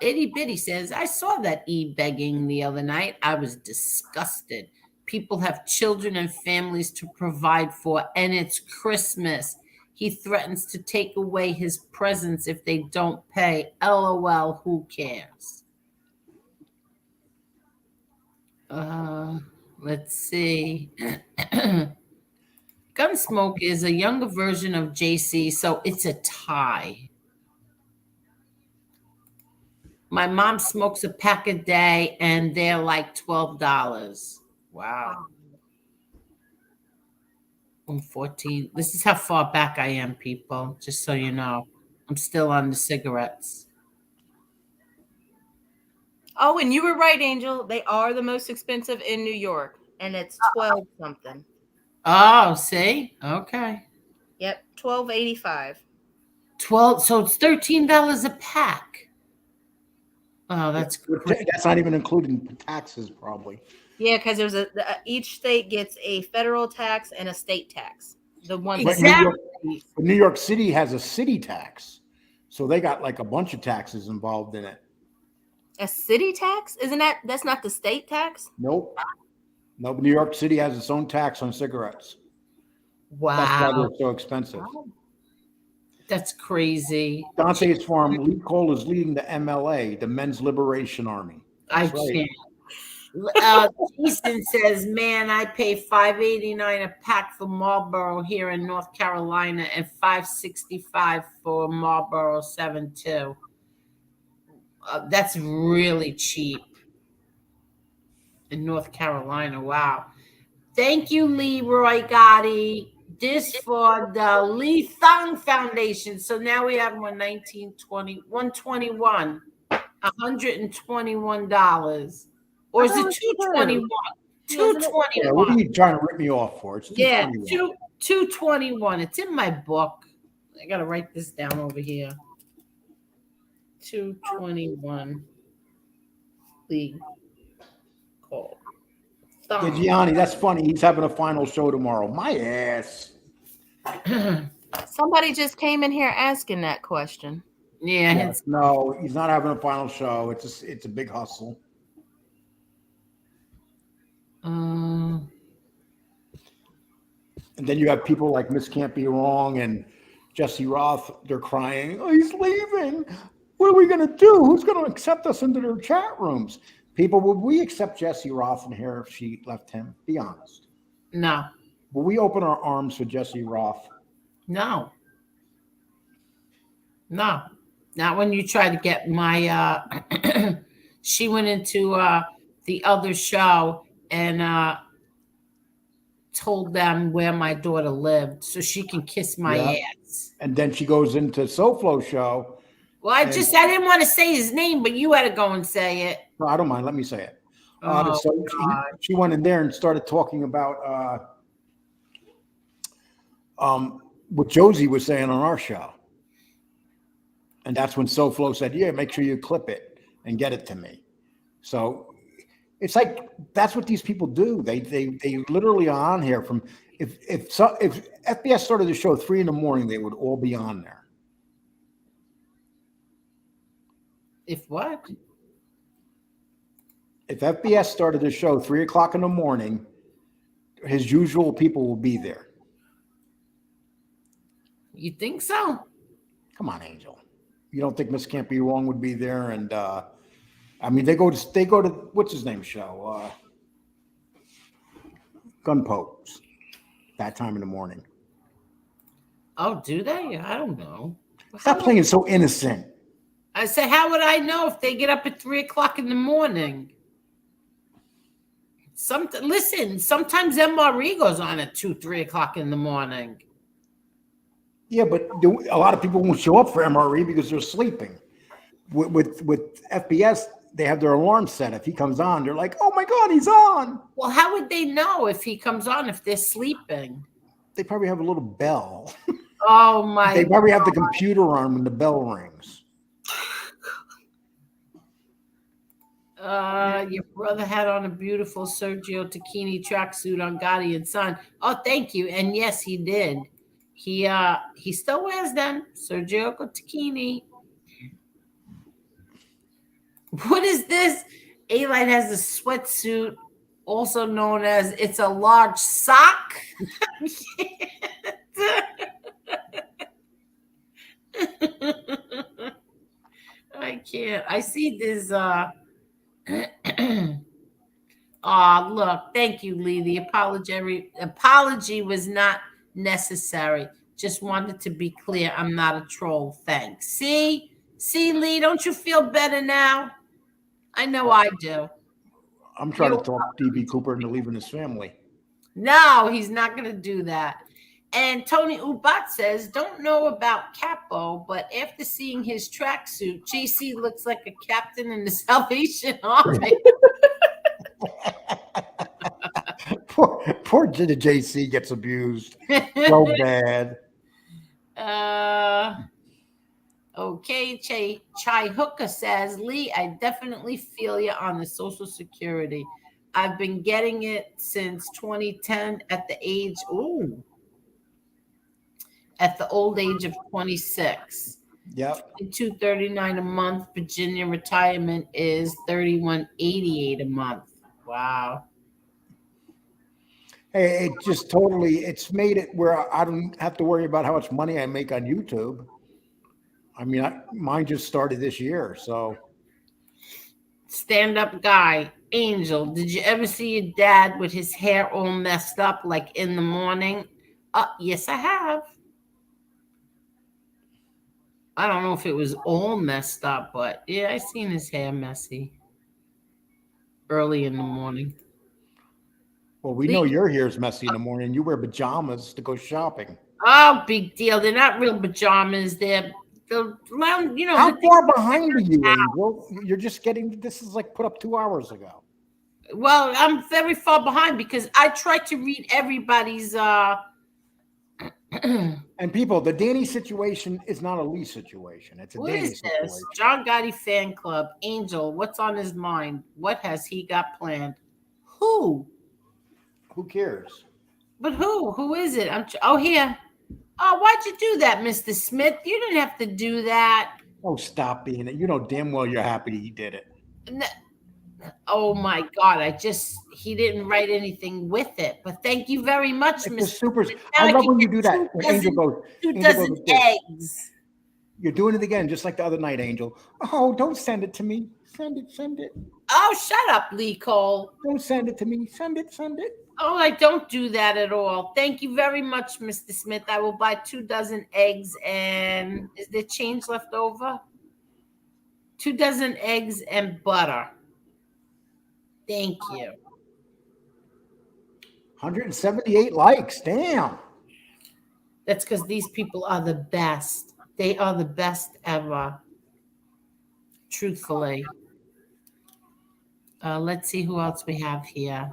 Itty Bitty says, I saw that begging the other night. I was disgusted. People have children and families to provide for, and it's Christmas. He threatens to take away his presents if they don't pay. LOL, who cares? Let's see. Gunsmoke is a younger version of JC, so it's a tie. My mom smokes a pack a day, and they're like $12. Wow. I'm 14. This is how far back I am, people, just so you know. I'm still on the cigarettes. Oh, and you were right, Angel. They are the most expensive in New York, and it's 12 something. Oh, see? Okay. Yep, 12.85. 12, so it's $13 a pack. Oh, that's crazy. That's not even including taxes, probably. Yeah, because there's each state gets a federal tax and a state tax. The one Exactly. New York City has a city tax, so they got like a bunch of taxes involved in it. A city tax? That's not the state tax? Nope. Nope. New York City has its own tax on cigarettes. That's why Wow. they're so expensive. That's crazy. Dante's Farm, Lee Cole is leading the MLA, the Men's Liberation Army. I That's right. can't. Easton says, man, I pay $5.89 a pack for Marlboro here in North Carolina and $5.65 for Marlboro 7.2. That's really cheap in North Carolina. Wow. Thank you, Leroy Gotti. This for the Lee Thung Foundation. So now we have 119.20, 121, $121. Or is it 221? 221. Yeah, what are you trying to rip me off for? It's 221. 221. It's in my book. I gotta write this down over here. 221. Lee Cole. Yeah, Gianni, that's funny. He's having a final show tomorrow. My ass. Somebody just came in here asking that question. Yeah. No, he's not having a final show. It's a big hustle. And then you have people like Miss Can't Be Wrong and Jesse Roth. They're crying. Oh, he's leaving. What are we going to do? Who's going to accept us into their chat rooms? People, would we accept Jesse Roth in here if she left him? Be honest. No. Will we open our arms for Jesse Roth? No. No. Not when you try to get my she went into the other show and told them where my daughter lived so she can kiss my ass. And then she goes into SoFlo show. Well, I didn't want to say his name, but you had to go and say it. No, I don't mind. Let me say it. So she went in there and started talking about what Josie was saying on our show. And that's when SoFlo said, yeah, make sure you clip it and get it to me. So it's like, that's what these people do. They literally are on here from, if FBS started the show 3 a.m, they would all be on there. If what? If FBS started the show 3 o'clock in the morning, his usual people will be there. You think so? Come on, Angel. You don't think Miss Can't Be Wrong would be there? And I mean, they go to what's his name show? Gun Pokes. That time in the morning. Oh, do they? I don't know. Stop playing so innocent. I said, how would I know if they get up at 3 o'clock in the morning? Listen, sometimes MRE goes on at 2, 3 o'clock in the morning. Yeah, but a lot of people won't show up for MRE because they're sleeping. With FBS, they have their alarm set. If he comes on, they're like, oh my God, he's on. Well, how would they know if he comes on if they're sleeping? They probably have a little bell. Oh my! They probably have the computer on when the bell rings. Your brother had on a beautiful Sergio Tacchini tracksuit on Gotti and Son. Oh, thank you. And yes, he did. He still wears them. Sergio Tacchini. What is this? A-Light has a sweatsuit, also known as it's a large sock. I can't. I see this. Look, thank you, Lee. The apology was not necessary. Just wanted to be clear. I'm not a troll. Thanks. See, Lee, don't you feel better now? I know I do. I'm trying to talk DB Cooper into leaving his family. No, he's not going to do that. And Tony Ubat says, don't know about Capo, but after seeing his tracksuit, JC looks like a captain in the Salvation Army. poor JC gets abused so bad. Okay, Chai Hooker says, Lee, I definitely feel you on the Social Security. I've been getting it since 2010 at the old age of 26. Yep. $239 a month. Virginia retirement is $31.88 a month. Wow. Hey, it's made it where I don't have to worry about how much money I make on YouTube. I mean, mine just started this year, so. Stand-up guy, Angel, did you ever see your dad with his hair all messed up, like in the morning? Yes, I have. I don't know if it was all messed up, but yeah, I seen his hair messy early in the morning. Well, we know your hair's messy in the morning. You wear pajamas to go shopping. Oh, big deal. They're not real pajamas. They're How far behind are you, Angel? You're just getting, this is like put up 2 hours ago. Well, I'm very far behind because I try to read everybody's And people, the Danny situation is not a Lee situation. It's a Danny situation. John Gotti fan club. Angel, what's on his mind? What has he got planned? Who cares? But who is it? Here. Oh, why'd you do that, Mr. Smith? You didn't have to do that. Oh, stop being it. You know damn well you're happy he did it. No. Oh my God! He didn't write anything with it. But thank you very much, Mr. Supers. I love when you do that. When Angel goes, 2 dozen eggs. You're doing it again, just like the other night, Angel. Oh, don't send it to me. Send it. Oh, shut up, Lee Cole. Don't send it to me. Send it. Oh, I don't do that at all. Thank you very much, Mr. Smith. I will buy 2 dozen eggs. And is there change left over? 2 dozen eggs and butter. Thank you. 178 likes. Damn. That's because these people are the best. They are the best ever. Truthfully. Let's see who else we have here.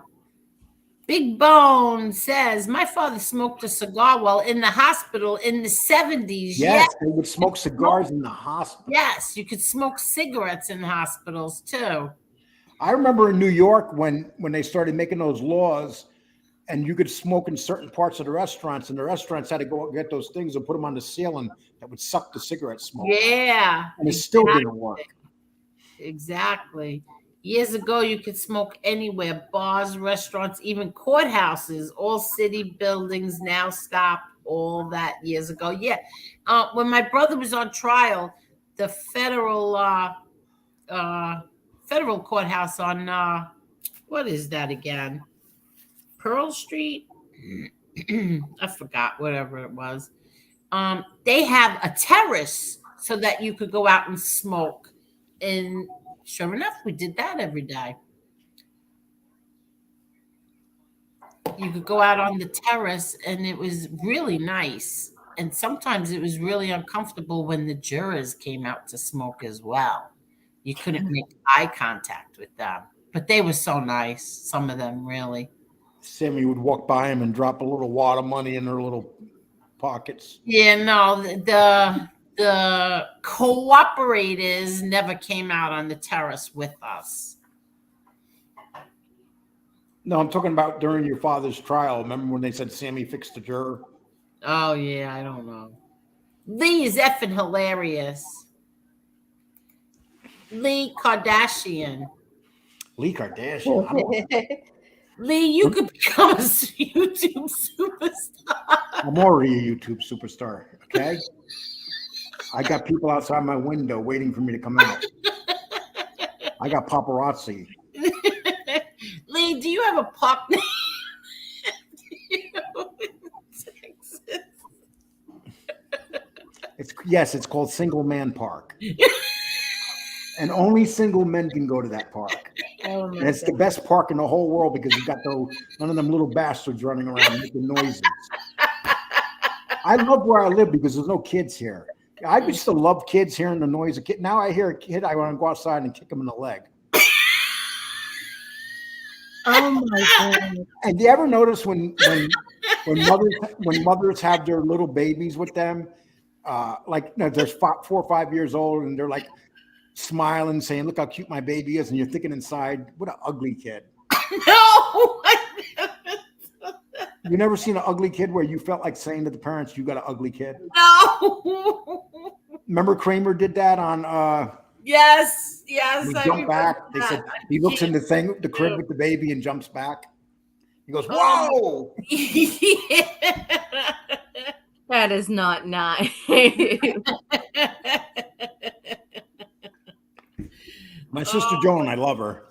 Big Bone says, my father smoked a cigar while in the hospital in the 70s. Yes, they would smoke cigars in the hospital. Yes, you could smoke cigarettes in hospitals too. I remember in New York when they started making those laws and you could smoke in certain parts of the restaurants, and the restaurants had to go get those things and put them on the ceiling that would suck the cigarette smoke. Yeah. And it still didn't work. Exactly. Years ago, you could smoke anywhere, bars, restaurants, even courthouses. All city buildings now stop all that years ago. Yeah. When my brother was on trial, the federal courthouse on, what is that again? Pearl Street? I forgot, whatever it was. They have a terrace so that you could go out and smoke. And sure enough, we did that every day. You could go out on the terrace, and it was really nice. And sometimes it was really uncomfortable when the jurors came out to smoke as well. You couldn't make eye contact with them. But they were so nice, some of them, really. Sammy would walk by him and drop a little wad of money in their little pockets. Yeah, no, the cooperators never came out on the terrace with us. No, I'm talking about during your father's trial. Remember when they said Sammy fixed the juror? Oh yeah, I don't know. Lee is effing hilarious. Lee Kardashian. Lee Kardashian. I don't, Lee, you could become a YouTube superstar. I'm already a YouTube superstar. Okay. I got people outside my window waiting for me to come out. I got paparazzi. Lee, do you have a pop name? It's called Single Man Park. And only single men can go to that park. Oh And it's the best park in the whole world because you got none of them little bastards running around making noises. I love where I live because there's no kids here. I used to love kids hearing the noise of kids. Now I hear a kid, I want to go outside and kick him in the leg. Oh my God. And do you ever notice when mothers have their little babies with them, they're 4 or 5 years old and they're like smiling, saying, "Look how cute my baby is," and you're thinking inside, "What an ugly kid." No. You never seen an ugly kid where you felt like saying to the parents, "You got an ugly kid"? No. Remember Kramer did that on Yes. he jumped back. They said he looks in the crib with the baby and jumps back. He goes, "Whoa!" That is not nice. My sister Joan, I love her,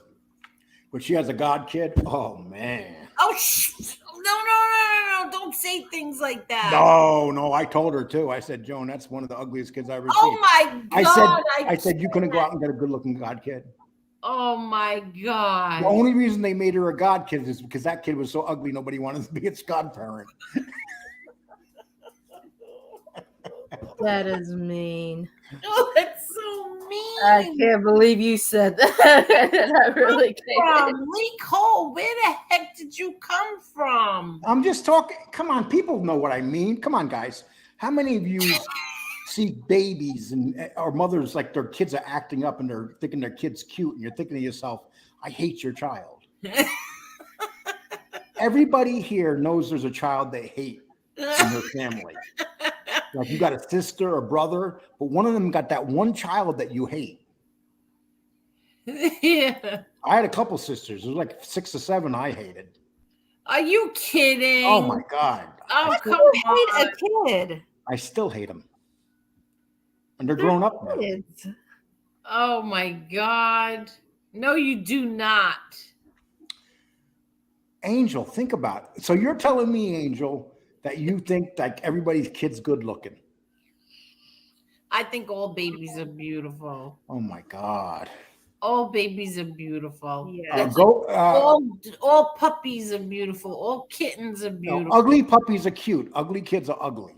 but she has a god kid. Oh man. Oh, no! Don't say things like that. No, I told her too. I said, "Joan, that's one of the ugliest kids I ever seen." Oh my God! I said, "You couldn't go out and get a good-looking god kid." Oh my God! The only reason they made her a god kid is because that kid was so ugly nobody wanted to be its godparent. That is mean. Oh, that's so mean. I can't believe you said that. I really can't. Lee Cole, where the heck did you come from? I'm just talking. Come on, people know what I mean. Come on, guys. How many of you see babies or mothers like their kids are acting up and they're thinking their kid's cute, and you're thinking to yourself, "I hate your child." Everybody here knows there's a child they hate in their family. Like you got a sister or brother, but one of them got that one child that you hate. Yeah. I had a couple sisters. There was like 6 or 7 I hated. Are you kidding? Oh my God. Oh, come You on. hate a kid. I still hate them. And they're grown up now. Kids. Oh my God. No, you do not. Angel, think about it. So you're telling me, Angel, that you think like everybody's kid's good looking? I think all babies are beautiful. Oh my God. All babies are beautiful. Yeah. All puppies are beautiful. All kittens are beautiful. No, ugly puppies are cute. Ugly kids are ugly.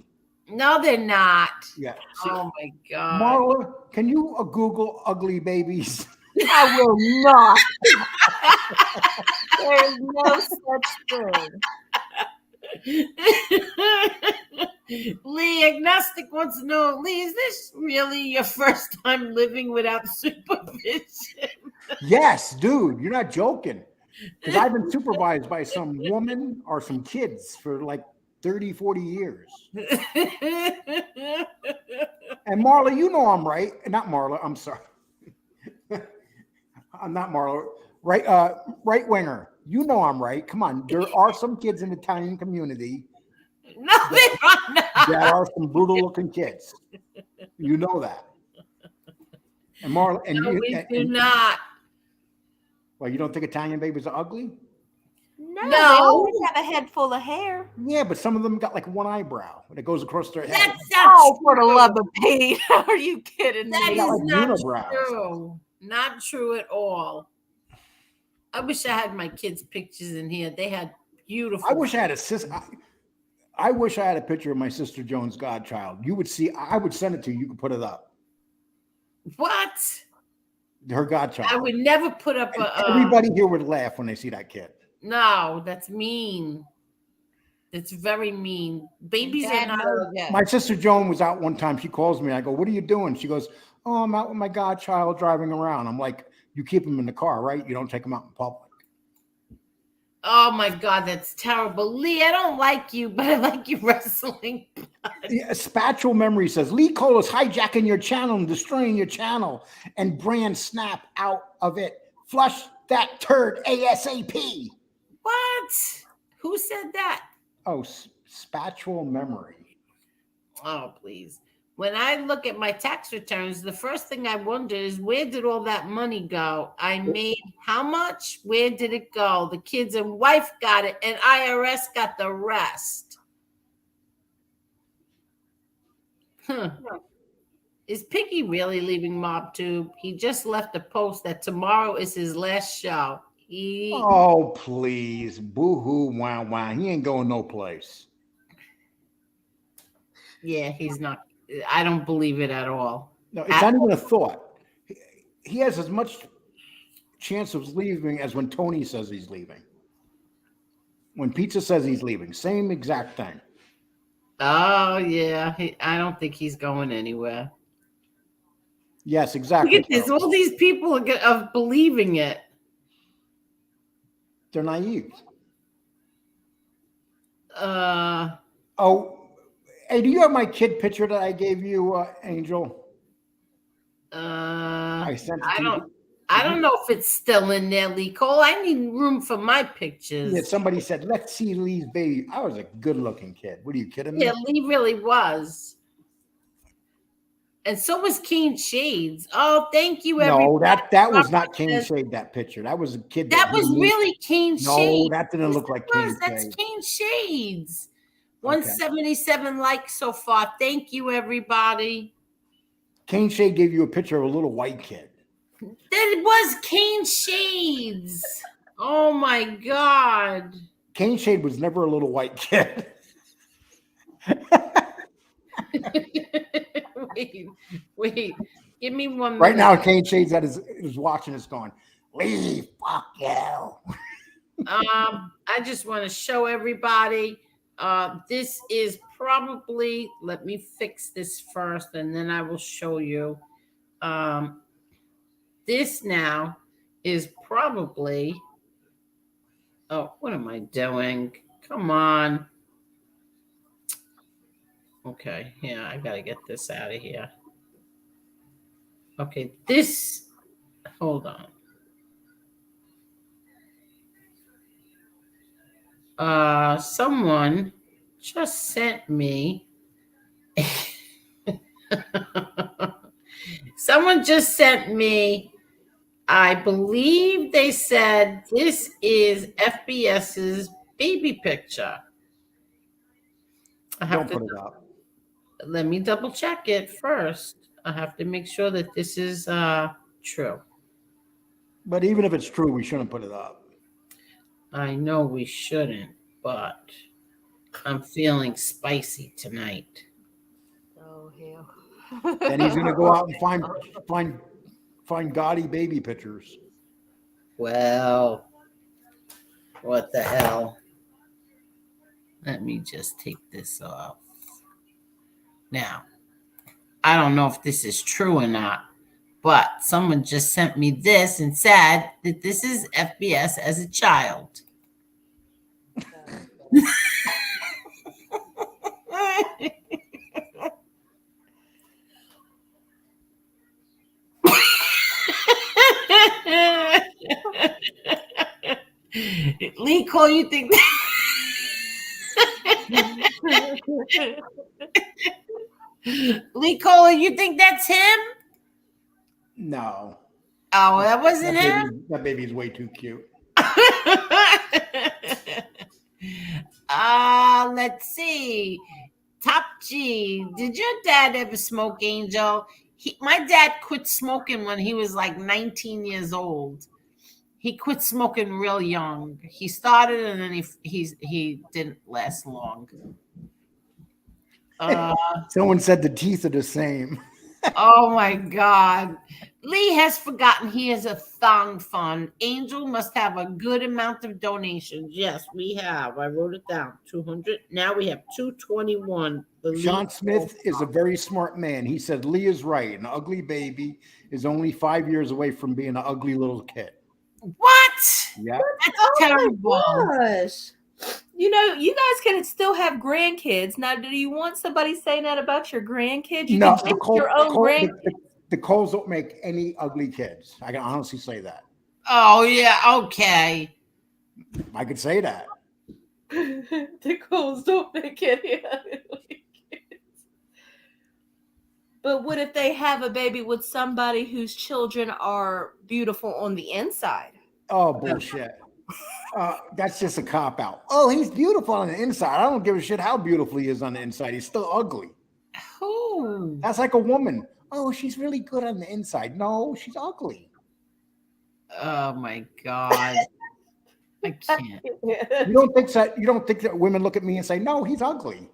No, they're not. Yeah. Oh my God. Marla, can you Google ugly babies? I will not. There is no such thing. Lee, agnostic wants to know, Lee, is this really your first time living without supervision? Yes, dude, you're not joking. Because I've been supervised by some woman or some kids for like 30, 40 years. And Marla, you know I'm right. Not Marla, I'm sorry. I'm not Marla. Right winger. You know I'm right. Come on. There are some kids in the Italian community. No, they are not. There are some brutal looking kids. You know that. And Marla, and No, you we do not. Well, you don't think Italian babies are ugly? No, they always have a head full of hair. Yeah, but some of them got like one eyebrow that goes across their head. That's not Oh, for the true. love of Pete. Are you kidding That me? got is like not unibrows. true. Not true at all. I wish I had my kids' pictures in here. They had beautiful. I wish I had a sister. I wish I had a picture of my sister Joan's godchild. You would see. I would send it to you. You could put it up. What? Her godchild. I would never put up a. Everybody here would laugh when they see that kid. No, that's mean. It's very mean. Babies are not. My sister Joan was out one time. She calls me. I go, "What are you doing?" She goes, "Oh, I'm out with my godchild driving around." I'm like, "You keep him in the car, right? You don't take him out in public." Oh my God, that's terrible. Lee, I don't like you, but I like you wrestling. Yeah, Spatula Memory says, Lee Cole is hijacking your channel and destroying your channel and brand snap out of it. Flush that turd ASAP. What? Who said that? Oh, Spatula Memory. Oh, please. When I look at my tax returns, the first thing I wonder is where did all that money go? I made how much? Where did it go? The kids and wife got it, and IRS got the rest. Huh. Is Piggy really leaving MobTube? He just left a post that tomorrow is his last show. Oh, please. Boo-hoo, wow. He ain't going no place. Yeah, he's not. I don't believe it at all. No, it's not even a thought. He has as much chance of leaving as when Tony says he's leaving. When Pizza says he's leaving. Same exact thing. Oh, yeah. I don't think he's going anywhere. Yes, exactly. Look at this. All these people are believing it. They're naive. Oh, hey, do you have my kid picture that I gave you, Angel? I sent it to you. I don't know if it's still in there, Lee Cole. I need room for my pictures. Yeah, somebody said, let's see Lee's baby. I was a good-looking kid. What are you kidding me? Yeah, Lee really was. And so was Keen Shades. Oh, thank you, everybody. No, that was not Keen Shade, that picture. That was a kid. That was really Keen Shades. No, that didn't look like Keen Shades. That's Keen Shades. 177 likes so far. Thank you, everybody. Keen Shade gave you a picture of a little white kid. That was Keen Shades. Oh, my God. Keen Shade was never a little white kid. Wait. Give me 1 minute. Right now, Kane Shades is watching us going, Lee, fuck you. I just want to show everybody. This is probably, let me fix this first and then I will show you. This now is probably, oh, what am I doing? Come on. Okay, yeah, I gotta get this out of here. Okay, this, hold on. Someone just sent me, I believe they said this is FBS's baby picture. I have Don't put it up. Let me double check it first. I have to make sure that this is true. But even if it's true, we shouldn't put it up. I know we shouldn't, but I'm feeling spicy tonight. Oh, hell. Then he's going to go out and find Gotti baby pictures. Well, what the hell? Let me just take this off. Now, I don't know if this is true or not, but someone just sent me this and said that this is FBS as a child. Lee Cole, you think Lee Cole, you think that's him? No. Oh, that wasn't him? That baby's way too cute. Let's see. Top G. Did your dad ever smoke, Angel? My dad quit smoking when he was like 19 years old. He quit smoking real young. He started and then he didn't last long. Someone said the teeth are the same. Oh my God. Lee has forgotten he has a thong fund. Angel must have a good amount of donations. Yes, we have. I wrote it down. 200. Now we have 221. Sean Smith is a very smart man. He said Lee is right. An ugly baby is only 5 years away from being an ugly little kid. What? Yeah. That's Oh terrible. my gosh. You know, you guys can still have grandkids. Now, do you want somebody saying that about your grandkids? You No, can raise your own grandkids. the Coles don't make any ugly kids. I can honestly say that. Oh yeah, okay. I could say that. The Coles don't make any ugly kids. But what if they have a baby with somebody whose children are beautiful on the inside? Oh, bullshit. That's just a cop out. Oh, he's beautiful on the inside. I don't give a shit how beautiful he is on the inside. He's still ugly. Who? That's like a woman. Oh, she's really good on the inside. No, she's ugly. Oh my god. I can't. You don't think that? You don't think that women look at me and say, "No, he's ugly."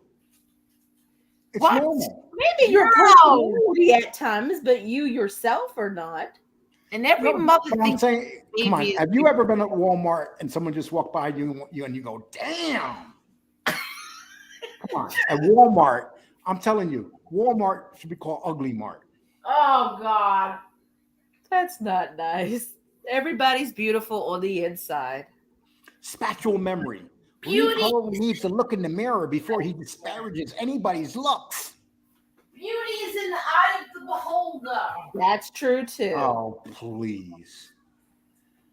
It's What? normal. Maybe your personality at times, but you yourself are not. And every No, mother but I'm thinks saying, come on. baby is Have you ever been at Walmart and someone just walked by you and you go, "Damn"? Come on. At Walmart, I'm telling you, Walmart should be called Ugly Mart. Oh god. That's not nice. Everybody's beautiful on the inside. Spatial memory. Beauty. Lee Cole needs to look in the mirror before he disparages anybody's looks. Beauty is in the eye of the beholder. That's true too. Oh, please.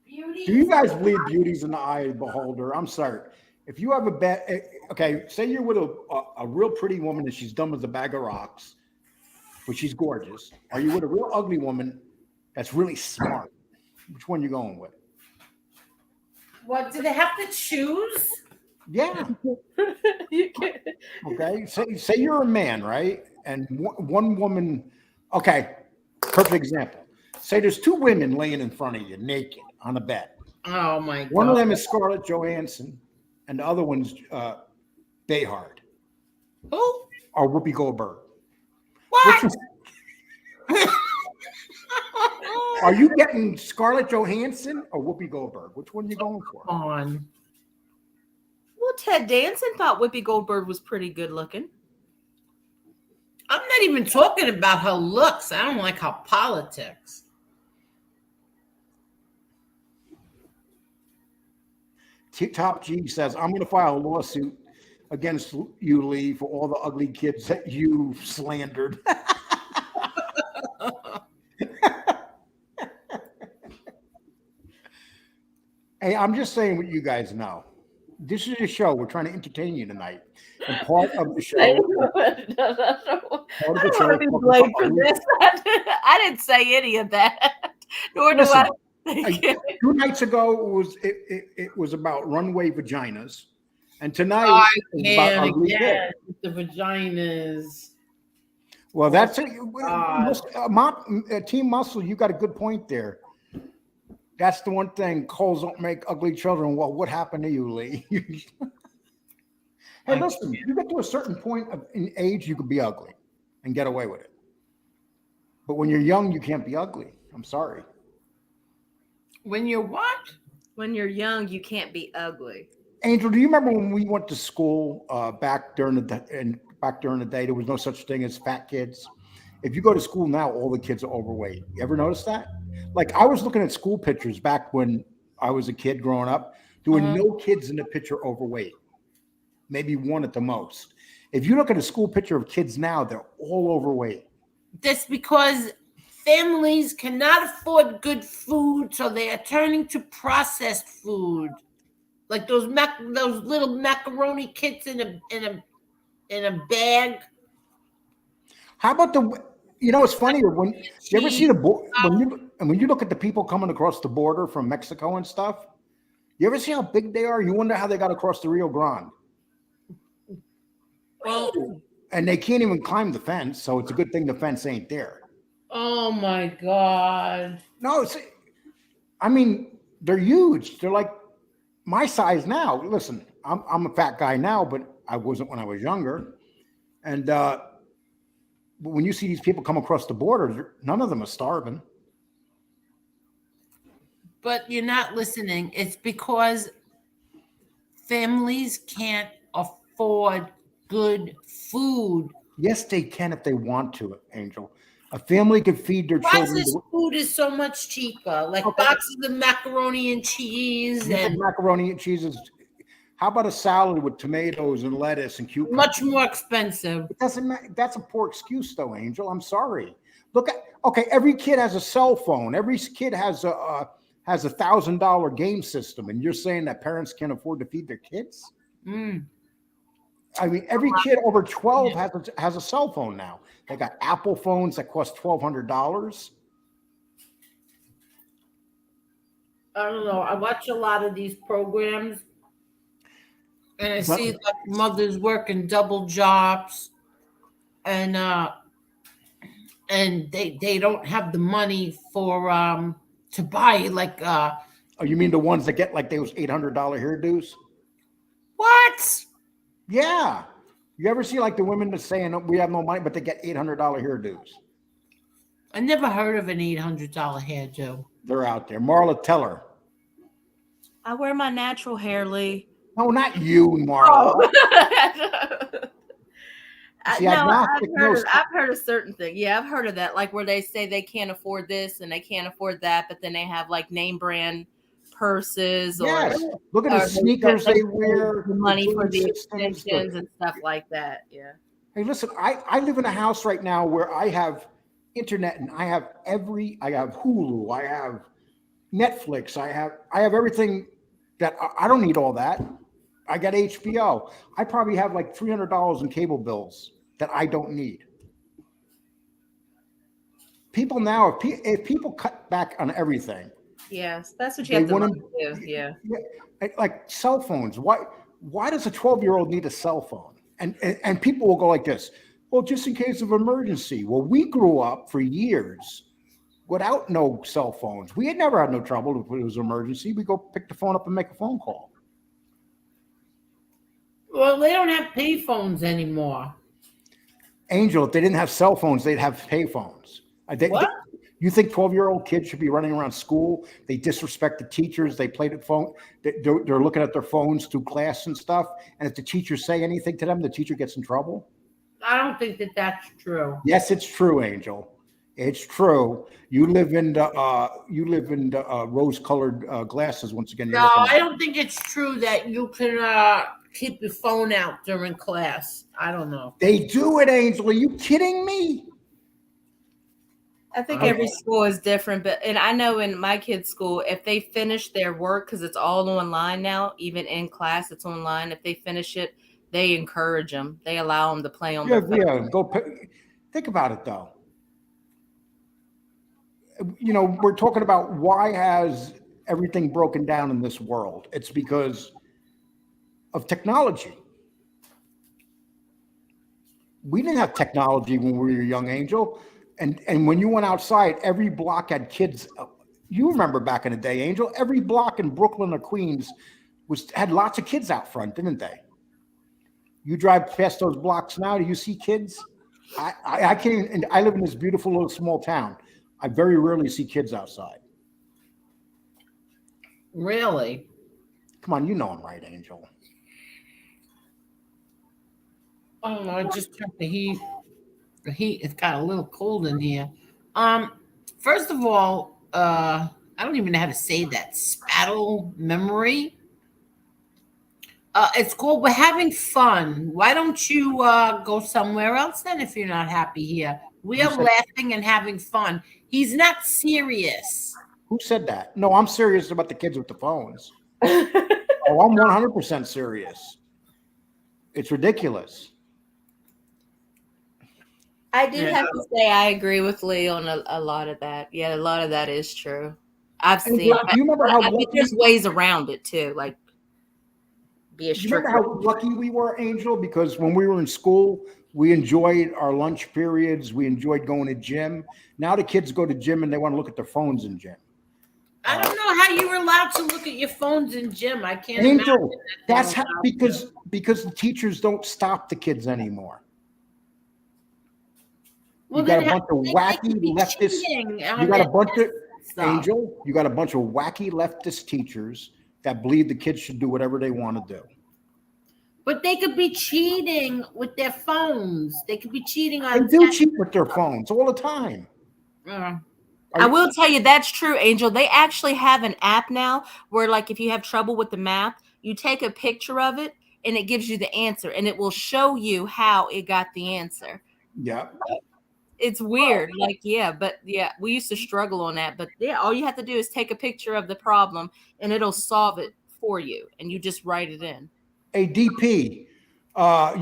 Beauty. Do you guys believe beauty's in the eye of the beholder? I'm sorry. If you have a bad, okay, say you're with a real pretty woman and she's dumb as a bag of rocks, but she's gorgeous. Are you with a real ugly woman that's really smart? Which one you going with? What, do they have to choose? Yeah. You can't. Okay. Say you're a man, right? And one woman. Okay. Perfect example. Say there's two women laying in front of you naked on a bed. Oh my god. One of them is Scarlett Johansson, and the other one's Bayhard. Who? Or Whoopi Goldberg. What? Are you getting Scarlett Johansson or Whoopi Goldberg? Which one are you going for? Come on. Well, Ted Danson thought Whoopi Goldberg was pretty good looking. I'm not even talking about her looks. I don't like her politics. Top G says, I'm going to file a lawsuit against you, Lee, for all the ugly kids that you slandered. Hey, I'm just saying what you guys know. This is a show. We're trying to entertain you tonight. And part of the show. I don't want to be blamed for this. I didn't say any of that. Nor do I. 2 nights ago, it was about runway vaginas. And tonight, it's about ugly kids. The vaginas. Well, that's it. Team Muscle, you got a good point there. That's the one thing. Coles don't make ugly children. Well, what happened to you, Lee? Hey, listen, you get to a certain point in age, you could be ugly and get away with it. But when you're young, you can't be ugly. I'm sorry. When you're what? When you're young, you can't be ugly. Angel, do you remember when we went to school back during the day? There was no such thing as fat kids. If you go to school now, all the kids are overweight. You ever notice that? Like I was looking at school pictures back when I was a kid growing up. There were no kids in the picture overweight. Maybe one at the most. If you look at a school picture of kids now, they're all overweight. That's because families cannot afford good food, so they are turning to processed food, like those little macaroni kits in a bag. How about it's funny when you ever see when you look at the people coming across the border from Mexico and stuff. You ever see how big they are? You wonder how they got across the Rio Grande. Oh. And they can't even climb the fence, so it's a good thing the fence ain't there. Oh my God. No, they're huge. They're like my size now. Listen, I'm a fat guy now, but I wasn't when I was younger. And but when you see these people come across the border, none of them are starving. But you're not listening. It's because families can't afford good food. Yes, they can if they want to, Angel. A family could feed their children. Processed food is so much cheaper, like boxes of macaroni and cheese and macaroni and cheese is. How about a salad with tomatoes and lettuce and cucumbers? much more expensive. It doesn't matter. That's a poor excuse, though, Angel. I'm sorry. Look at every kid has a cell phone. Every kid has a $1,000 game system, and you're saying that parents can't afford to feed their kids? I mean, every kid over 12 has a cell phone now. They got Apple phones that cost $1,200. I don't know. I watch a lot of these programs, and I see like mothers working double jobs, and they don't have the money for to buy like Oh, you mean the ones that get like those $800 hairdos? what? Yeah. You ever see like the women that's saying we have no money, but they get $800 hairdos? I never heard of an $800 hairdo. They're out there. Marla, tell her. I wear my natural hair, Lee. No, not you, Marla. See, I've heard a certain thing. Yeah, I've heard of that. Like where they say they can't afford this and they can't afford that, but then they have like name brand purses or look at the sneakers they wear, the money for the extensions and stuff like that. Yeah. Hey, listen, I live in a house right now where I have internet and I have Hulu, I have Netflix, I have everything that I don't need all that. I got HBO. I probably have like $300 in cable bills that I don't need. People now, if people cut back on everything. Yes, that's what you have to do. Yeah. Like cell phones. Why does a 12-year-old need a cell phone? And people will go like this. Well, just in case of emergency. Well, we grew up for years without no cell phones. We had never had no trouble if it was an emergency. We go pick the phone up and make a phone call. Well, they don't have pay phones anymore. Angel, if they didn't have cell phones, they'd have pay phones. What? You think 12-year-old kids should be running around school? They disrespect the teachers. They play the phone. They're looking at their phones through class and stuff. And if the teachers say anything to them, the teacher gets in trouble. I don't think that that's true. Yes, it's true, Angel. It's true. You live in the rose-colored glasses once again. No, I don't think it's true that you can keep your phone out during class. I don't know. They do it, Angel. Are you kidding me? I think every school is different, and I know in my kids' school, if they finish their work, because it's all online now, even in class, it's online. If they finish it, they encourage them. They allow them to play on their phone. Yeah, think about it, though. You know, we're talking about why has everything broken down in this world? It's because of technology. We didn't have technology when we were young, Angel. And when you went outside, every block had kids. You remember back in the day, Angel, every block in Brooklyn or Queens had lots of kids out front, didn't they? You drive past those blocks now, do you see kids? I can't, and I live in this beautiful little small town. I very rarely see kids outside. Really? Come on, you know I'm right, Angel. Oh no, I just turned the heat. The heat, it's got a little cold in here. First of all, I don't even know how to say that. Spattle memory. It's called We're Having Fun. Why don't you go somewhere else then if you're not happy here? We are laughing and having fun. He's not serious. Who said that? No, I'm serious about the kids with the phones. Oh, I'm 100% serious. It's ridiculous. I do have to say I agree with Lee on a lot of that. Yeah, a lot of that is true. I've seen. You remember how I think there's ways around it too, like be a strict. You remember how lucky we were, Angel? Because when we were in school, we enjoyed our lunch periods. We enjoyed going to gym. Now the kids go to gym and they want to look at their phones in gym. I don't know how you were allowed to look at your phones in gym. I can't Angel, imagine that's how, because the teachers don't stop the kids anymore. Well, You got a bunch of wacky leftist. You got a bunch of Angel. You got a bunch of wacky leftist teachers that believe the kids should do whatever they want to do. But they could be cheating with their phones. They could be cheating They on. do cheat with their phones all the time. I will tell you that's true, Angel. They actually have an app now where, like, if you have trouble with the math, you take a picture of it and it gives you the answer, and it will show you how it got the answer. Yeah. It's weird. Like, but we used to struggle on that. But yeah, all you have to do is take a picture of the problem and it'll solve it for you. And you just write it in. Hey, DP,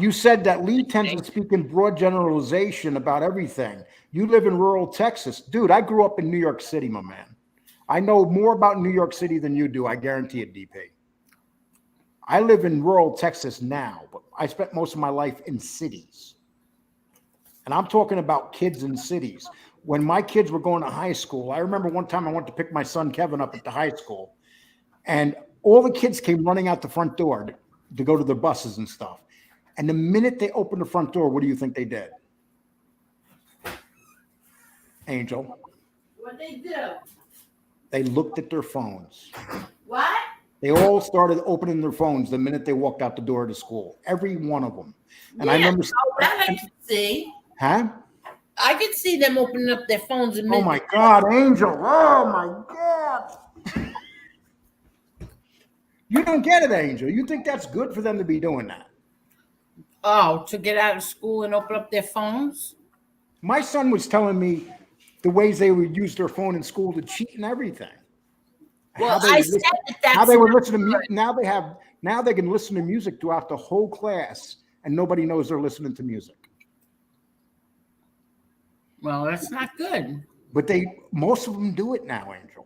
you said that Lee tends to speak in broad generalization about everything. You live in rural Texas. Dude, I grew up in New York City, my man. I know more about New York City than you do. I guarantee it, DP. I live in rural Texas now, but I spent most of my life in cities. And I'm talking about kids in cities. When my kids were going to high school, I remember one time I went to pick my son Kevin up at the high school, and all the kids came running out the front door to go to their buses and stuff. And the minute they opened the front door, what do you think they did? Angel. What they do? They looked at their phones. What? They all started opening their phones the minute they walked out the door of the school. Every one of them. And I remember. That I can see. Huh? I could see them opening up their phones. Oh my God, Angel. Oh my God. You don't get it, Angel. You think that's good for them to be doing that? Oh, to get out of school and open up their phones? My son was telling me the ways they would use their phone in school to cheat and everything. Well, I said that's how they would listen to music. Now they can listen to music throughout the whole class and nobody knows they're listening to music. Well, that's not good. But most of them do it now, Angel.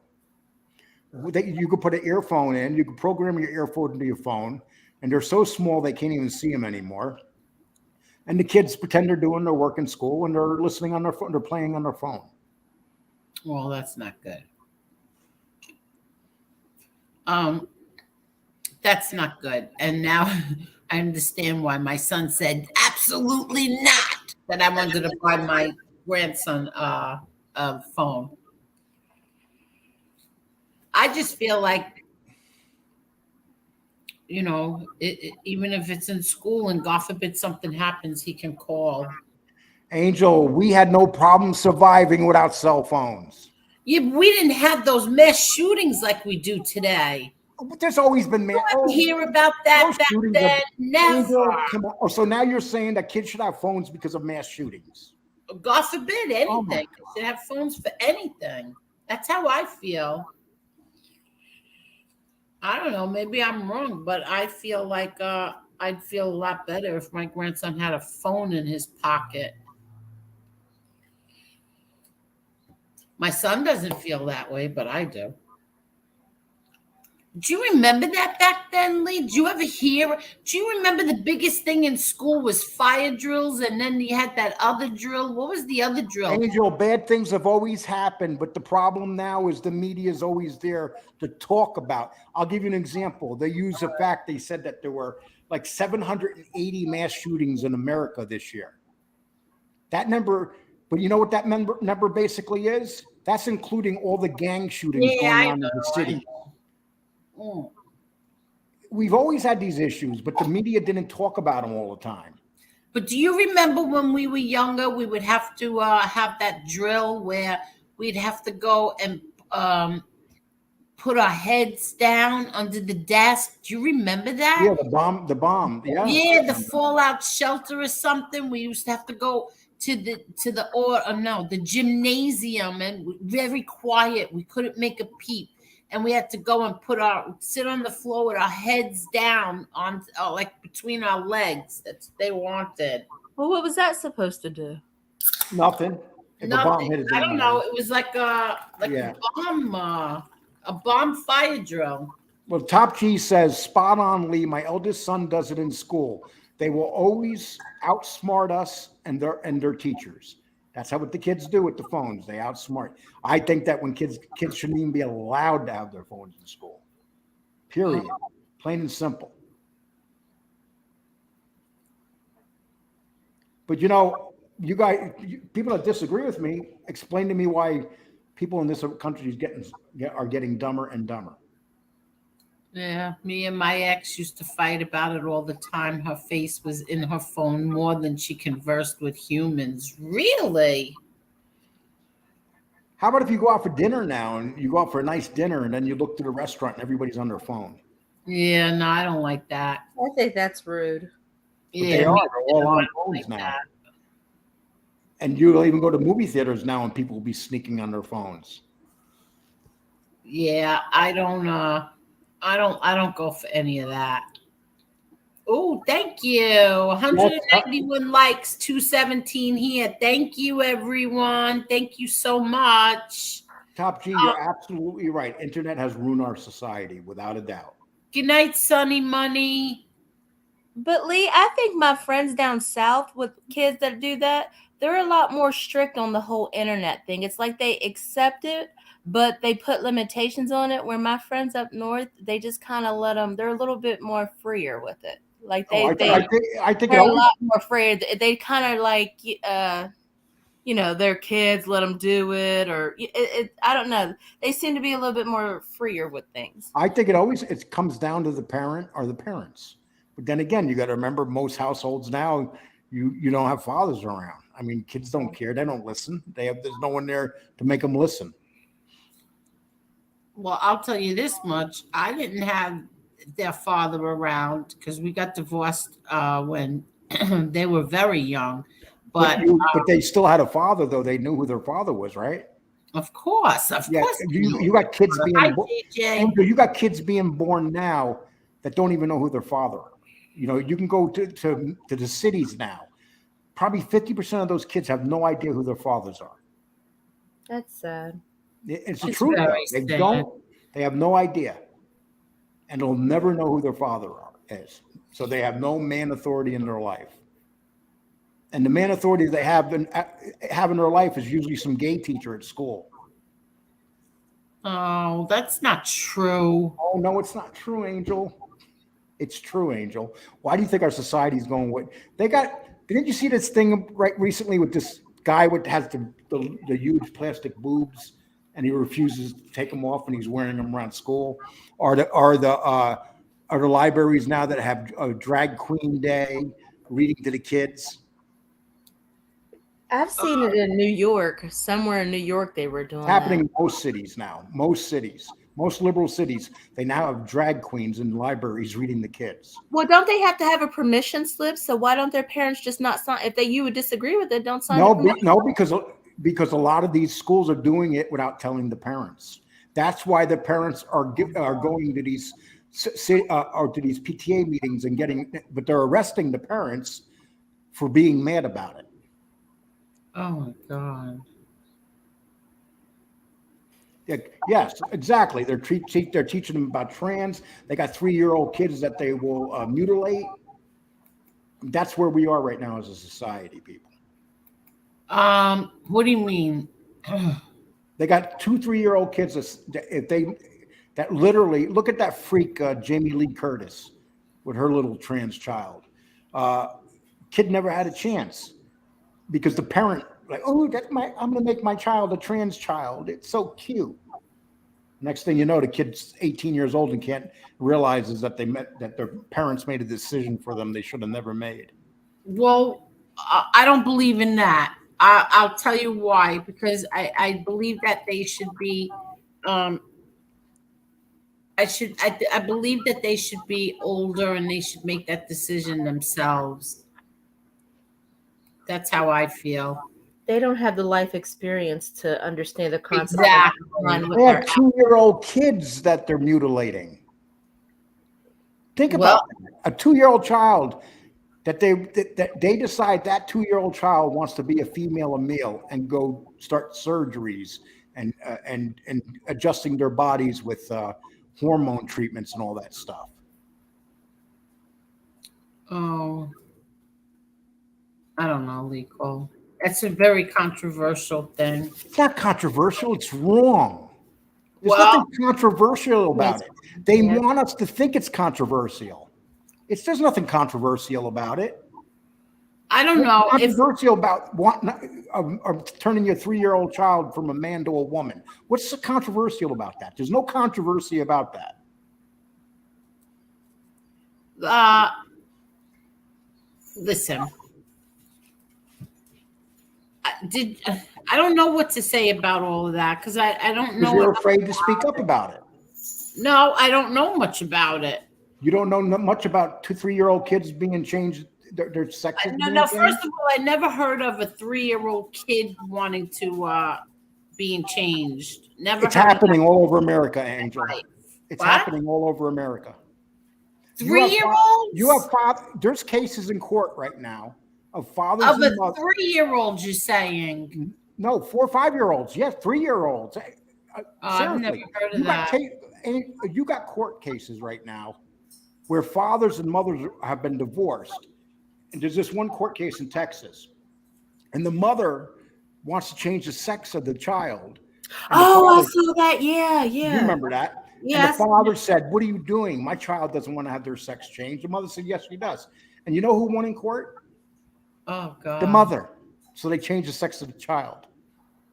You could put an earphone in, you could program your earphone into your phone, and they're so small they can't even see them anymore. And the kids pretend they're doing their work in school and they're listening on their phone, they're playing on their phone. Well, that's not good. That's not good. And now I understand why my son said absolutely not that I wanted to buy my grandson a phone. I just feel like, even if it's in school and God forbid something happens, he can call. Angel, we had no problem surviving without cell phones. Yeah, but we didn't have those mass shootings like we do today. But there's always been mass. Hear about that back then? Never. Come on. Oh, so now you're saying that kids should have phones because of mass shootings? God forbid anything. They should have phones for anything. That's how I feel. I don't know. Maybe I'm wrong, but I feel like I'd feel a lot better if my grandson had a phone in his pocket. My son doesn't feel that way, but I do. Do you remember that back then, Lee? Do you ever hear? Do you remember the biggest thing in school was fire drills, and then you had that other drill? What was the other drill? Angel, bad things have always happened, but the problem now is the media is always there to talk about. I'll give you an example. They use the fact they said that there were like 780 mass shootings in America this year. That number, but you know what that number basically is? That's including all the gang shootings going on in the city. We've always had these issues, but the media didn't talk about them all the time. But do you remember when we were younger, we would have to have that drill where we'd have to go and put our heads down under the desk? Do you remember that? Yeah, the bomb. Yeah. Yeah, the fallout shelter or something. We used to have to go to the gymnasium, and very quiet. We couldn't make a peep. And we had to go and sit on the floor with our heads down on like between our legs. That's what they wanted. Well, what was that supposed to do? Nothing. Nothing. I don't know. It was like a bomb fire drill. Well, Top G says, spot on, Lee. My eldest son does it in school. They will always outsmart us and their teachers. That's what the kids do with the phones. They outsmart. I think that when kids shouldn't even be allowed to have their phones in school. Period. Plain and simple. But you guys, people that disagree with me, explain to me why people in this country are getting dumber and dumber. Yeah, me and my ex used to fight about it all the time. Her face was in her phone more than she conversed with humans. Really? How about if you go out for dinner now and you go out for a nice dinner and then you look to the restaurant and everybody's on their phone? Yeah, no, I don't like that. I think that's rude. But they Yeah, are. me They're too. all I on don't phones like now. that. And you'll even go to movie theaters now and people will be sneaking on their phones. Yeah, I don't go for any of that. Oh, thank you. Yes, 191 likes, 217 here. Thank you, everyone. Thank you so much. Top G, you're absolutely right. Internet has ruined our society without a doubt. Good night, Sunny Money. But Lee, I think my friends down south with kids that do that, they're a lot more strict on the whole internet thing. It's like they accept it, but they put limitations on it. Where my friends up north, they just kind of let them. They're a little bit more freer with it. Like Oh, I think it they're a always, lot more freer. They kind of like their kids let them do it, or I don't know. They seem to be a little bit more freer with things. I think it comes down to the parent or the parents. But then again, you got to remember most households now, you don't have fathers around. I mean, kids don't care. They don't listen. There's no one there to make them listen. Well, I'll tell you this much. I didn't have their father around because we got divorced when they were very young. But But they still had a father, though. They knew who their father was, right? of course, Yeah, they you knew. got kids Hi, being JJ. Andrew, you got kids being born now that don't even know who their father are. You know, you can go to the cities now. Probably 50% of those kids have no idea who their fathers are. That's sad. It's the It's truth. very They sad. don't. They have no idea, and they'll never know who their father is. So they have no man authority in their life. And the man authority they have in their life is usually some gay teacher at school. Oh, that's not true. Oh no, it's not true, Angel. It's true, Angel. Why do you think our society is going with? Didn't you see this thing right recently with this guy has the huge plastic boobs, and he refuses to take them off, and he's wearing them around school? Are the libraries now that have a drag queen day reading to the kids? I've seen it in New York. Somewhere in New York, they were doing It's happening that. in most cities now. Most liberal cities, they now have drag queens in libraries reading the kids. Well, don't they have to have a permission slip? So why don't their parents just not sign? If you would disagree with it, don't sign. No, because a lot of these schools are doing it without telling the parents. That's why the parents are going to these to these PTA meetings and but they're arresting the parents for being mad about it. Oh my God. Yes, exactly. They're teaching them about trans. They got 3-year-old kids that they will mutilate. That's where we are right now as a society, people. What do you mean? They got 2-3-year-old kids that literally look at that freak Jamie Lee Curtis with her little trans child. Kid never had a chance because the parent I'm going to make my child a trans child. It's so cute. Next thing you know, the kid's 18 years old and can't realizes that their parents made a decision for them they should have never made. Well, I don't believe in that. I'll tell you why. Because I believe that they should be. I believe that they should be older and they should make that decision themselves. That's how I feel. They don't have the life experience to understand the concept. Exactly. They have 2-year-old kids that they're mutilating. Think about that. A 2-year-old child that they decide that 2-year-old child wants to be a female or male and go start surgeries and adjusting their bodies with hormone treatments and all that stuff. Oh, I don't know, Liko. That's a very controversial thing. It's not controversial. It's wrong. There's nothing controversial about it. They want us to think it's controversial. There's nothing controversial about it. I don't know. Controversial about turning your 3-year-old child from a man to a woman. What's so controversial about that? There's no controversy about that. Listen, I don't know what to say about all of that because I don't know. Because you're afraid to speak up about it. No, I don't know much about it. You don't know much about 2-3-year-old kids being changed, their sexes. No. First of all, I never heard of a 3-year-old kid wanting to being changed. Never. It's happening all over America, Angel. It's What? happening all over America. 3-year-olds? You have there's cases in court right now of fathers of and a mothers. 3-year-old. You're saying? No, 4 or 5-year-olds. Yes, 3-year-olds. I've never heard of that. You got court cases right now where fathers and mothers have been divorced. And there's this one court case in Texas. And the mother wants to change the sex of the child. I saw that. Yeah. You remember that? Yes. And the father said, "What are you doing? My child doesn't want to have their sex changed." The mother said, "Yes, she does." And you know who won in court? Oh, God. The mother. So they changed the sex of the child.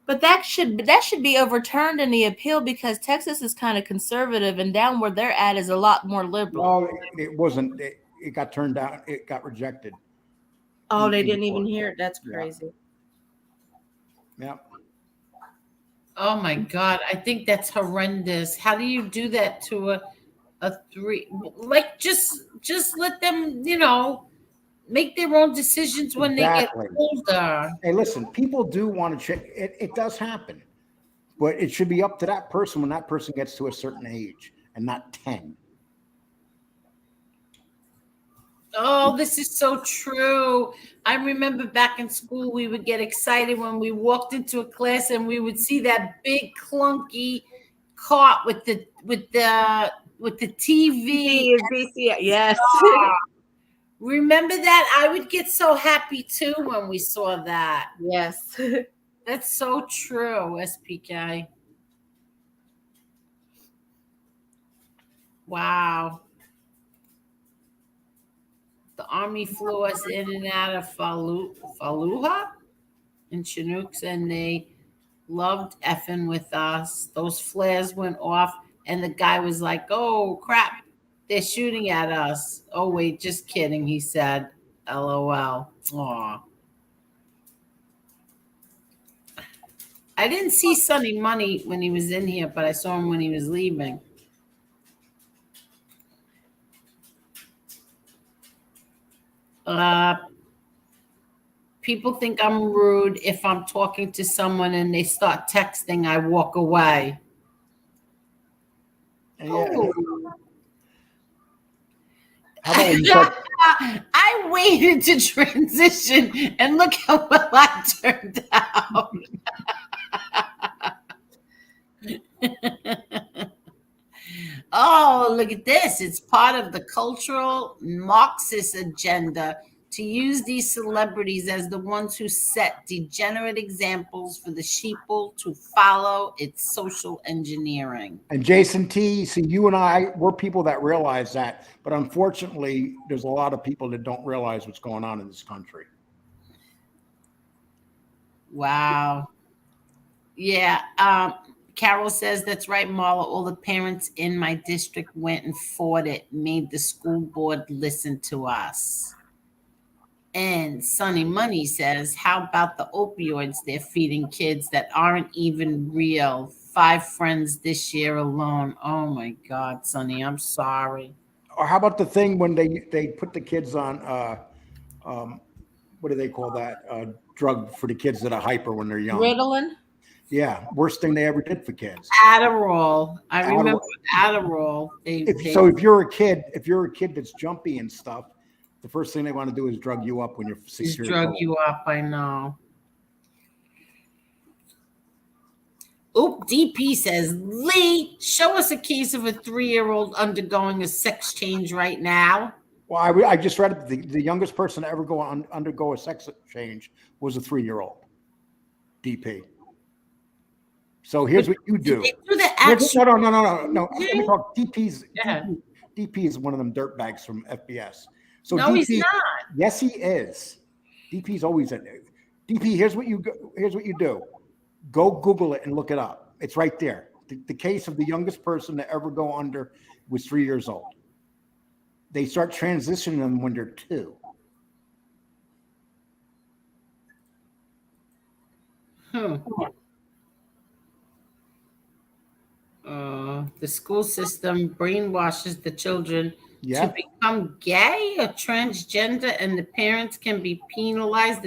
But that should be overturned in the appeal because Texas is kind of conservative and down where they're at is a lot more liberal. No, it wasn't. It got turned down. It got rejected. Oh, they didn't even hear it. That's crazy. Yeah. Oh my God. I think that's horrendous. How do you do that to a 3? Like just let them, make their own decisions when they get older. Hey, listen, people do want to check. It does happen, but it should be up to that person when that person gets to a certain age and not 10. Oh, this is so true. I remember back in school, we would get excited when we walked into a class and we would see that big clunky cart with the TV. Yes. Remember that? I would get so happy too when we saw that. Yes. That's so true, SPK. Wow. The Army flew us in and out of Fallujah in Chinooks, and they loved effing with us. Those flares went off, and the guy was like, "Oh, crap, they're shooting at us." "Oh, wait, just kidding," he said. LOL. Aw. I didn't see Sonny Money when he was in here, but I saw him when he was leaving. People think I'm rude if I'm talking to someone and they start texting, I walk away. Yeah. I waited to transition and look how well I turned out. Oh, look at this. It's part of the cultural Marxist agenda to use these celebrities as the ones who set degenerate examples for the sheeple to follow. It's social engineering. And Jason T, see, you and I, we're people that realize that. But unfortunately, there's a lot of people that don't realize what's going on in this country. Wow. Yeah. Carol says, that's right, Marla. All the parents in my district went and fought it, made the school board listen to us. And Sonny Money says, how about the opioids they're feeding kids that aren't even real? 5 friends this year alone. Oh, my God, Sonny, I'm sorry. Or how about the thing when they put the kids on, what do they call that? Drug for the kids that are hyper when they're young. Ritalin? Yeah, worst thing they ever did for kids. Adderall. I remember Adderall. If you're a kid that's jumpy and stuff, the first thing they want to do is drug you up when you're 6 years old. Drug you up, I know. Oop, DP says, Lee, show us a case of a 3-year-old undergoing a sex change right now. Well, I just read it. The youngest person to ever undergo a sex change was a 3-year-old. DP. So here's what you do. No. Let me talk. DP is one of them dirtbags from FBS. So no, DP, he's not. Yes, he is. DP's always in there. DP, here's what you do. Go Google it and look it up. It's right there. The case of the youngest person to ever go under was 3 years old. They start transitioning them when they're 2. The school system brainwashes the children Yeah. to become gay or transgender, and the parents can be penalized.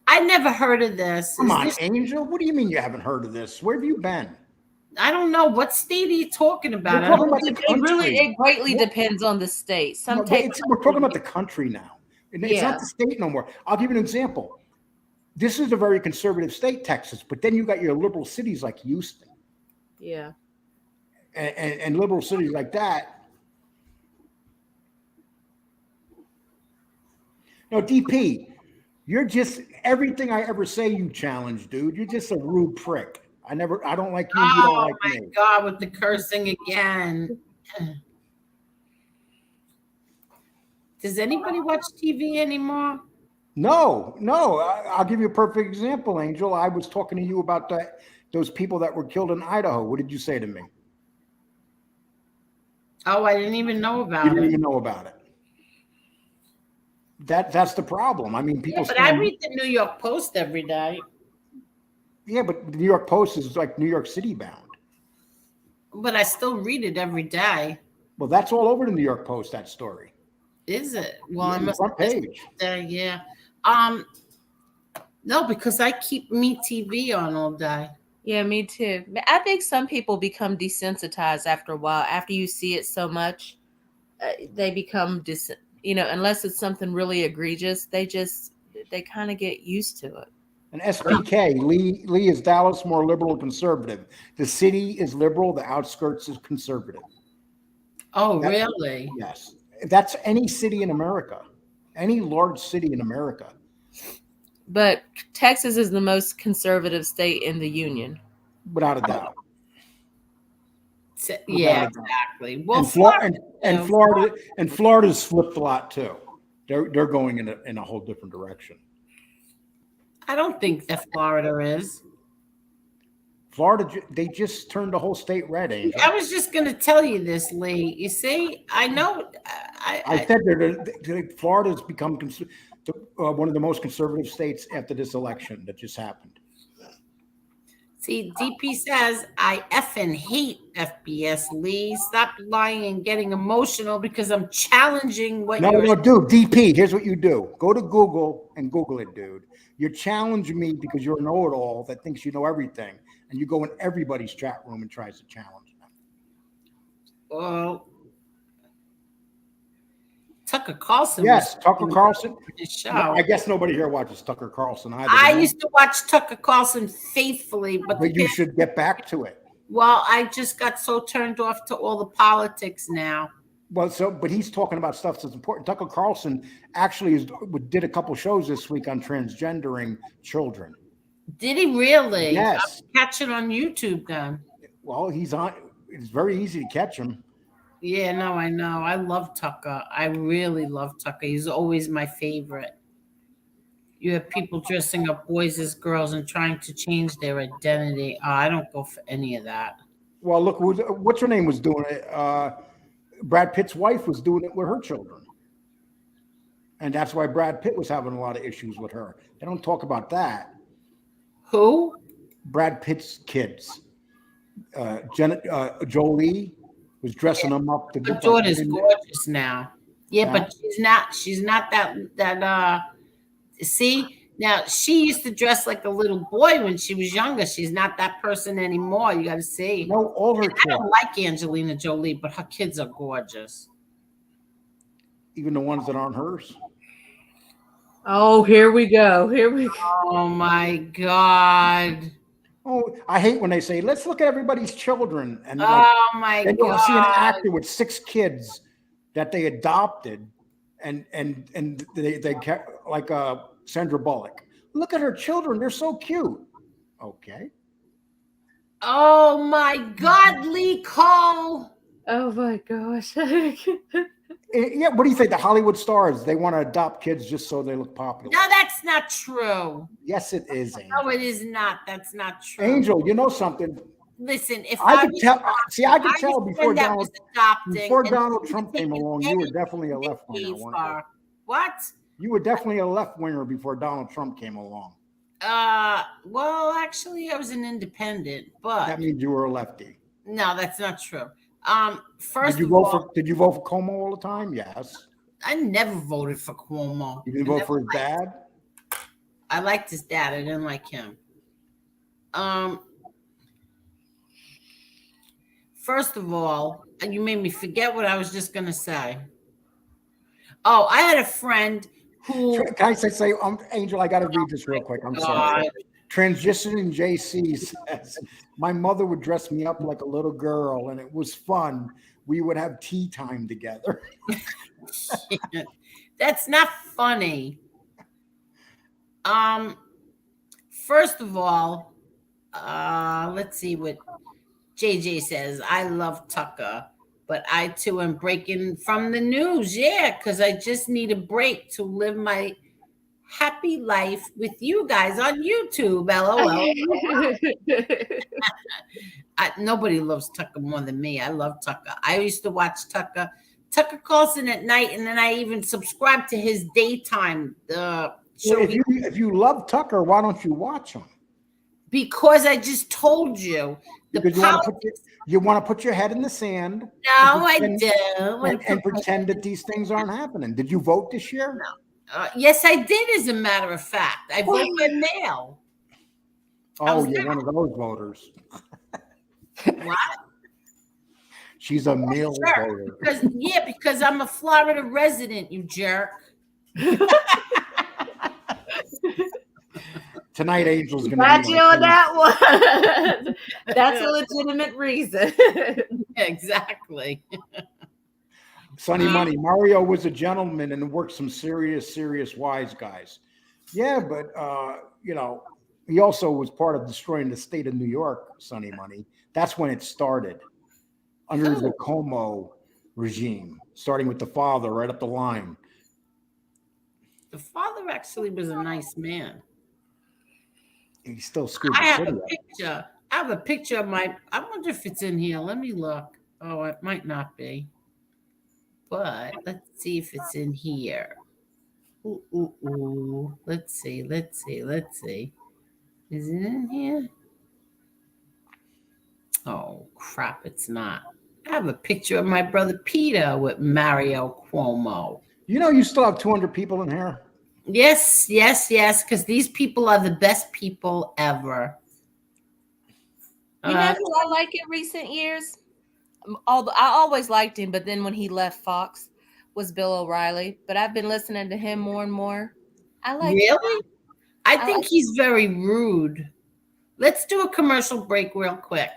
I never heard of this. Come on, Angel. What do you mean you haven't heard of this? Where have you been? I don't know. What state are you talking about? We're talking about the It greatly depends on the state. We're talking about the country now. It's not the state no more. I'll give you an example. This is a very conservative state, Texas, but then you got your liberal cities like Houston. Yeah. And liberal cities like that. No, DP, you're just everything I ever say you challenge, dude. You're just a rude prick. I don't like you. You don't like me. Oh my God, with the cursing again. Does anybody watch TV anymore? No. I'll give you a perfect example, Angel. I was talking to you about those people that were killed in Idaho. What did you say to me? Oh, I didn't even know about it. You didn't even know about it. That's the problem. I mean, people. Yeah, but I read the New York Post every day. Yeah, but the New York Post is like New York City bound. But I still read it every day. Well, that's all over the New York Post, that story. Is it? Well, on the front page. Yeah. No, because I keep MeTV on all day. Yeah, me too. I think some people become desensitized after a while. After you see it so much, they become unless it's something really egregious, they kind of get used to it. And SPK, Lee is Dallas more liberal and conservative. The city is liberal, the outskirts is conservative. Oh, really? Yes. That's any city in America, any large city in America. But Texas is the most conservative state in the union. Without a doubt. Yeah, exactly. Well, Florida's flipped a lot too. They're going in a whole different direction. I don't think that Florida is. Florida, they just turned the whole state red, Angel. I was just going to tell you this, Lee. You see, I know. I said Florida's become one of the most conservative states after this election that just happened. See, DP says, I effing hate FBS, Lee. Stop lying and getting emotional because I'm challenging what you're... No, dude, DP, here's what you do. Go to Google and Google it, dude. You're challenging me because you're a know-it-all that thinks you know everything, and you go in everybody's chat room and tries to challenge them. Well, Tucker Carlson. Yes, Tucker Carlson. Show. No, I guess nobody here watches Tucker Carlson either. I used to watch Tucker Carlson faithfully, but you should get back to it. Well, I just got so turned off to all the politics now. Well, but he's talking about stuff that's important. Tucker Carlson actually did a couple shows this week on transgendering children. Did he really? Yes. I'll catch it on YouTube then. Well, he's on. It's very easy to catch him. Yeah, no, I know. I love Tucker. I really love Tucker. He's always my favorite. You have people dressing up boys as girls and trying to change their identity. I don't go for any of that. Well, look, what's her name was doing it? Brad Pitt's wife was doing it with her children. And that's why Brad Pitt was having a lot of issues with her. They don't talk about that. Who? Brad Pitt's kids. Jolie was dressing them up. Her daughter's gorgeous now. Yeah, but she's not that see, now she used to dress like a little boy when she was younger. She's not that person anymore. You got to see. No, all her kids. I don't like Angelina Jolie, but her kids are gorgeous. Even the ones that aren't hers. Oh, here we go. Oh my God. Oh, I hate when they say, let's look at everybody's children. And my God. You'll see an actor with 6 kids that they adopted and they kept, like Sandra Bullock. Look at her children. They're so cute. Okay. Oh my God, Lee Cole. Oh my gosh. Yeah, what do you think? The Hollywood stars, they want to adopt kids just so they look popular. No, that's not true. Yes, it is, Angel. No, it is not. That's not true. Angel, you know something? listen, if I I could was tell. See, I could I tell was before one that was adopting, before and Donald you Trump were came taking along. You were anything definitely a they left winger, gave weren't you? her. What? You were definitely a left winger before Donald Trump came along. Well, actually, I was an independent, That but means you were a lefty. no, that's not true. Did First you of vote all, for? Did you vote for Como all the time? Yes. I never voted for Cuomo. You didn't I vote never for his liked- dad. I liked his dad. I didn't like him. First of all, and you made me forget what I was just gonna say. Oh, I had a friend who. Can I say, Angel? I got to read this real quick. I'm sorry. Transitioning JC says, my mother would dress me up like a little girl, and it was fun. We would have tea time together. That's not funny. First of all, let's see what JJ says. I love Tucker, but I too am breaking from the news. Yeah, because I just need a break to live my happy life with you guys on YouTube. LOL. Nobody loves Tucker more than me. I love Tucker. I used to watch Tucker. Tucker Carlson at night, and then I even subscribed to his daytime show. Well, if you love Tucker, why don't you watch him? Because I just told you. Because you want to put your head in the sand. No, I don't. And pretend that these things aren't happening. Did you vote this year? No. Yes, I did, as a matter of fact. I vote by mail. Oh, you're one of those voters. What? She's a mail voter. Because I'm a Florida resident, you jerk. Tonight, Angel's going to got you on that one. That's a legitimate reason. Exactly. Sonny Money. Mario was a gentleman and worked some serious wise guys. Yeah, but he also was part of destroying the state of New York, Sonny Money. That's when it started under the Como regime, starting with the father right up the line. The father actually was a nice man. He still screwed I the have city a up. picture. I have a picture of I wonder if it's in here. Let me look. Oh, it might not be. But let's see if it's in here. Ooh. Let's see. Is it in here? Oh, crap, it's not. I have a picture of my brother Peter with Mario Cuomo. You still have 200 people in here? Yes, because these people are the best people ever. You know who I like in recent years? Although I always liked him, but then when he left Fox, was Bill O'Reilly. But I've been listening to him more and more. I like really? him. I think he's very rude. Let's do a commercial break real quick.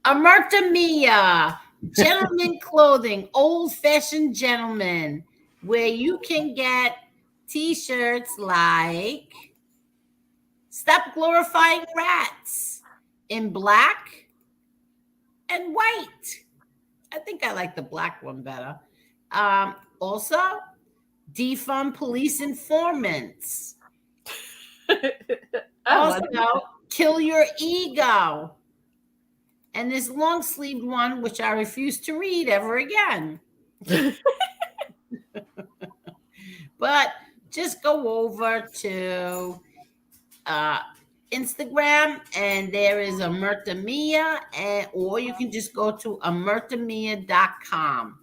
Amerta Mia, gentleman clothing, old-fashioned gentleman, where you can get t-shirts like Stop Glorifying Rats in black and white. I think I like the black one better. Also, defund police informants. Also, kill your ego. And this long-sleeved one, which I refuse to read ever again. But just go over to Instagram, and there is Amerta Mia, or you can just go to amertamia.com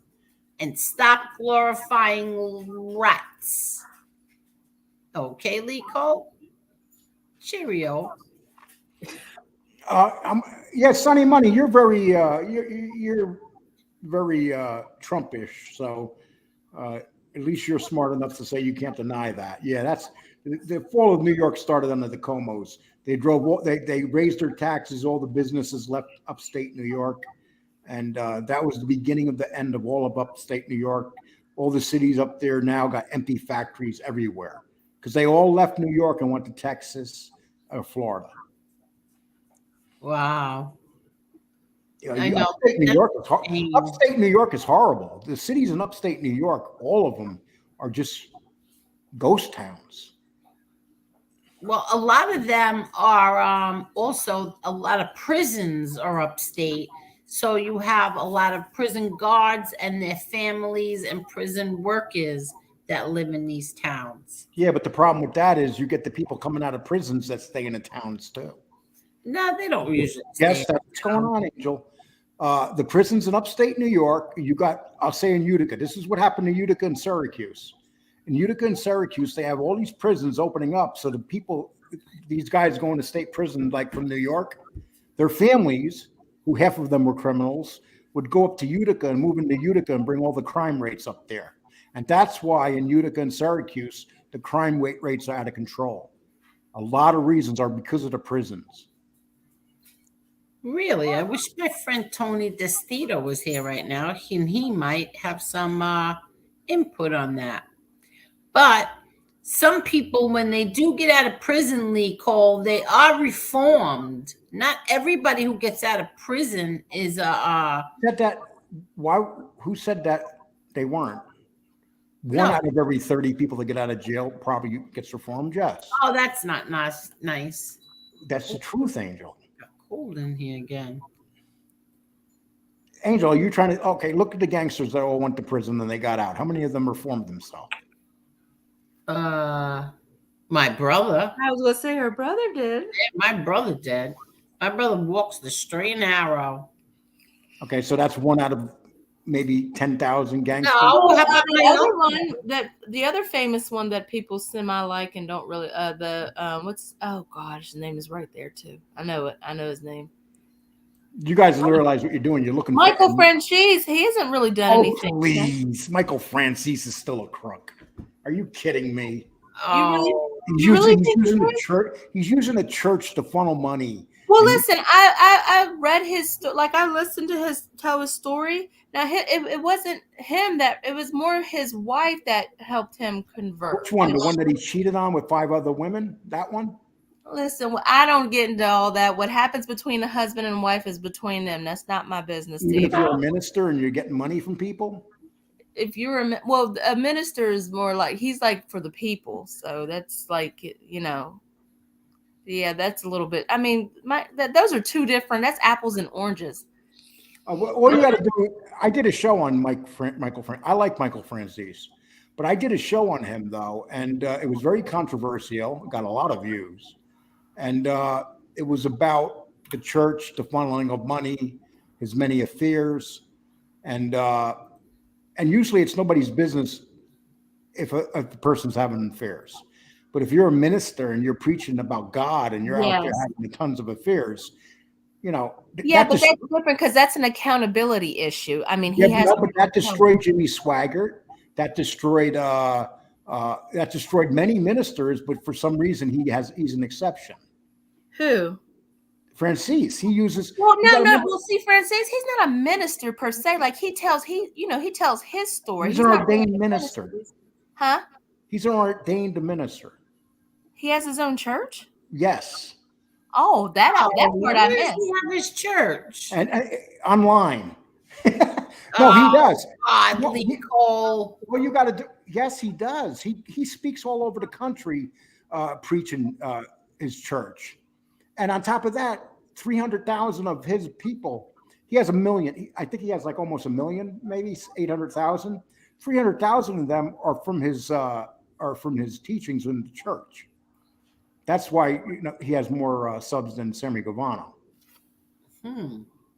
and stop glorifying rats. Okay, Lico? Cheerio. Sonny Money, you're very Trumpish. So at least you're smart enough to say you can't deny that. Yeah, that's the fall of New York started under the Comos. They raised their taxes. All the businesses left upstate New York, and that was the beginning of the end of all of upstate New York. All the cities up there now got empty factories everywhere because they all left New York and went to Texas or Florida. Wow. I know. Upstate New York is horrible. The cities in upstate New York, all of them are just ghost towns. Well, a lot of them are also a lot of prisons are upstate. So you have a lot of prison guards and their families and prison workers that live in these towns. Yeah, but the problem with that is you get the people coming out of prisons that stay in the towns too. No, they don't usually Yes, stay that's what's going on, Angel. The prisons in upstate New York, you got, I'll say in Utica, this is what happened to Utica and Syracuse. In Utica and Syracuse, they have all these prisons opening up. So the people, these guys going to state prison, like from New York, their families, who half of them were criminals, would go up to Utica and move into Utica and bring all the crime rates up there. And that's why in Utica and Syracuse, the crime rates are out of control. A lot of reasons are because of the prisons. Really, I wish my friend Tony DeStito was here right now, and he might have some input on that. But some people, when they do get out of prison, Lee Cole, they are reformed. Not everybody who gets out of prison is Said that? Why? Who said that they weren't? One No. out of every 30 people that get out of jail probably gets reformed. Yes, Oh, that's not nice. that's the truth, Angel. Got cold in here again. Angel, are you trying to? Okay, look at the gangsters that all went to prison and they got out. How many of them reformed themselves? My brother. I was gonna say her brother did. My brother did. My brother walks the straight and narrow. Okay, so that's one out of maybe 10,000 gangsters. No, how about The my other uncle? one that the other famous one that people semi like and don't really what's oh gosh, his name is right there too. I know it. I know his name. You guys realize what you're doing. You're looking Michael for Franchise. He hasn't really done Oh, anything. please. Michael Francis is still a crook. Are you kidding me? Oh, He's You really using, think he's using so? the church. He's using the church to funnel money. Well, And- listen, I read like I listened to tell his story. Now it wasn't him that it was more his wife that helped him convert. Which one? The one that he cheated on with 5 other women? That one? Listen, I don't get into all that. What happens between a husband and wife is between them. That's not my business. Even if Steve. you're a minister and you're getting money from people? If you're a minister is more like he's like for the people. So that's like yeah, that's a little bit. I mean, those are two different. That's apples and oranges. What you got to do? I did a show on Michael. I like Michael Francis, but I did a show on him though, and it was very controversial. Got a lot of views, and it was about the church, the funneling of money, his many affairs, and usually it's nobody's business if the person's having affairs. But if you're a minister and you're preaching about God and you're out there having tons of affairs, Yeah, but that's different because that's an accountability issue. I mean, but that destroyed Jimmy Swaggart. That destroyed many ministers. But for some reason, he's an exception. Who? Francis. He uses. Well, no. Well, see, Francis, he's not a minister per se. Like he tells his story. He's an ordained minister. Huh? He's an ordained minister. He has his own church. Yes. Oh, that part I where does missed. he have his church? And online. No, he does. God, No, Lee Cole. Well, you got to do. Yes, he does. He speaks all over the country, preaching his church, and on top of that, 300,000 of his people. He has 1 million. I think he has like almost 1 million, maybe 800,000. 300,000 of them are from his teachings in the church. That's why he has more subs than Sammy Gavano.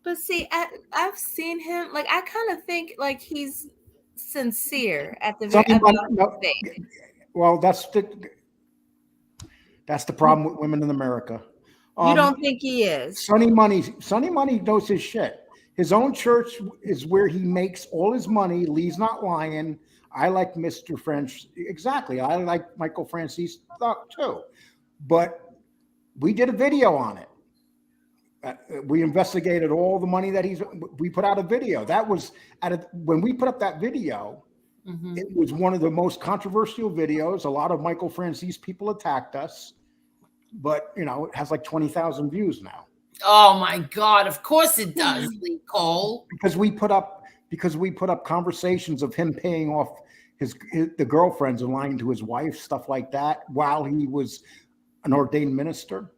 But see, I've seen him. Like I kind of think like he's sincere at the very. Well, that's the problem with women in America. You don't think he is? Sonny Money knows his shit. His own church is where he makes all his money. Lee's not lying. I like Mr. French. Exactly. I like Michael Francis too. But we did a video on it. We investigated all the money that we put out a video. That was when we put up that video, it was one of the most controversial videos. A lot of Michael Francis people attacked us, but it has like 20,000 views now. Oh my God! Of course it does, Lee Cole. Because we put up conversations of him paying off the girlfriends and lying to his wife, stuff like that, while he was an ordained minister?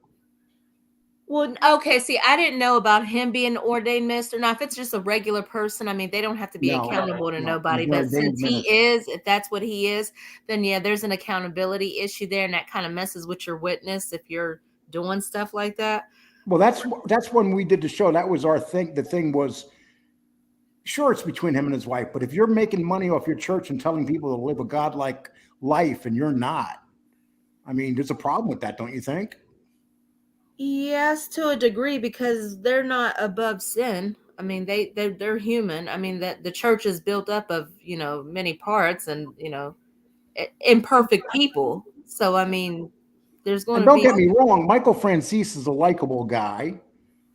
Well, okay. See, I didn't know about him being an ordained minister. Now, if it's just a regular person, I mean, they don't have to be No, accountable to no, nobody. he's an But since ordained he minister. is, if that's what he is, then yeah, there's an accountability issue there, and that kind of messes with your witness if you're doing stuff like that. Well, that's when we did the show. That was our thing. The thing was, sure, it's between him and his wife, but if you're making money off your church and telling people to live a godlike life and you're not, I mean, there's a problem with that, don't you think? Yes, to a degree, because they're not above sin. I mean, they're human. I mean, that the church is built up of many parts and imperfect people. So I mean, there's going And to don't be get me wrong, Michael Francis is a likable guy.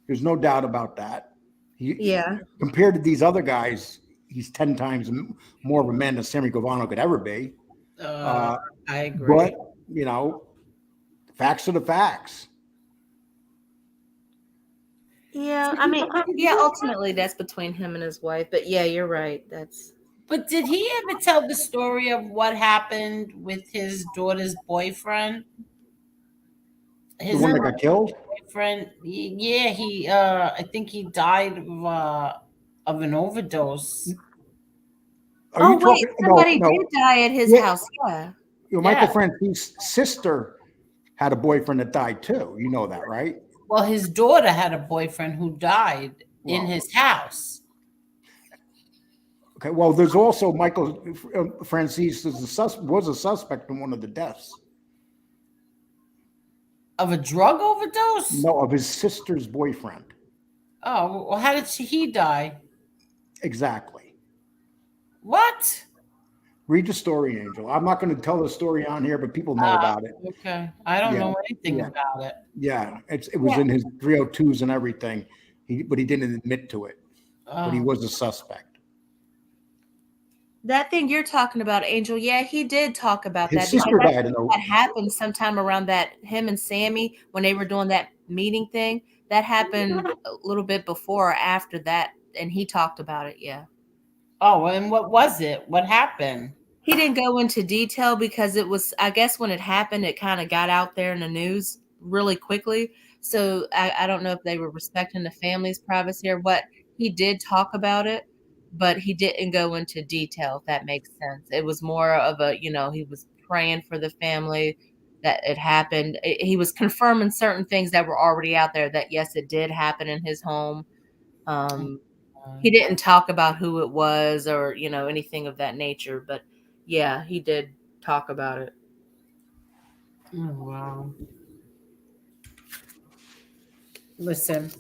There's no doubt about that. yeah. Compared to these other guys, he's 10 times more of a man than Sammy Gravano could ever be. I agree. But, facts are the facts. Yeah, I mean, yeah, ultimately that's between him and his wife. But yeah, you're right. But did he ever tell the story of what happened with his daughter's boyfriend? The one that got killed? boyfriend, yeah, I think he died of an overdose. Are you talking? Somebody No. did die at his Yeah. house. Yeah. Michael Francis' sister had a boyfriend that died too. You know that, right? Well, his daughter had a boyfriend who died in his house. Okay. Well, there's also Michael Francis was a suspect in one of the deaths. Of a drug overdose? No, of his sister's boyfriend. Oh, well, how did he die? Exactly. What? Read the story, Angel. I'm not going to tell the story on here, but people know about it. Okay. I don't know anything about it. Yeah. It was in his 302s and everything, but he didn't admit to it. But he was a suspect. That thing you're talking about, Angel, yeah, he did talk about His that. sister died. That happened sometime around that, him and Sammy, when they were doing that meeting thing. That happened a little bit before or after that, and he talked about it, yeah. Oh, and what was it? What happened? He didn't go into detail because it was, I guess when it happened, it kind of got out there in the news really quickly. So I don't know if they were respecting the family's privacy or what. He did talk about it, but he didn't go into detail, if that makes sense. It was more of a, he was praying for the family that it happened. He was confirming certain things that were already out there, that yes, it did happen in his home. He didn't talk about who it was or, anything of that nature, but yeah, he did talk about it. Oh, wow. Listen,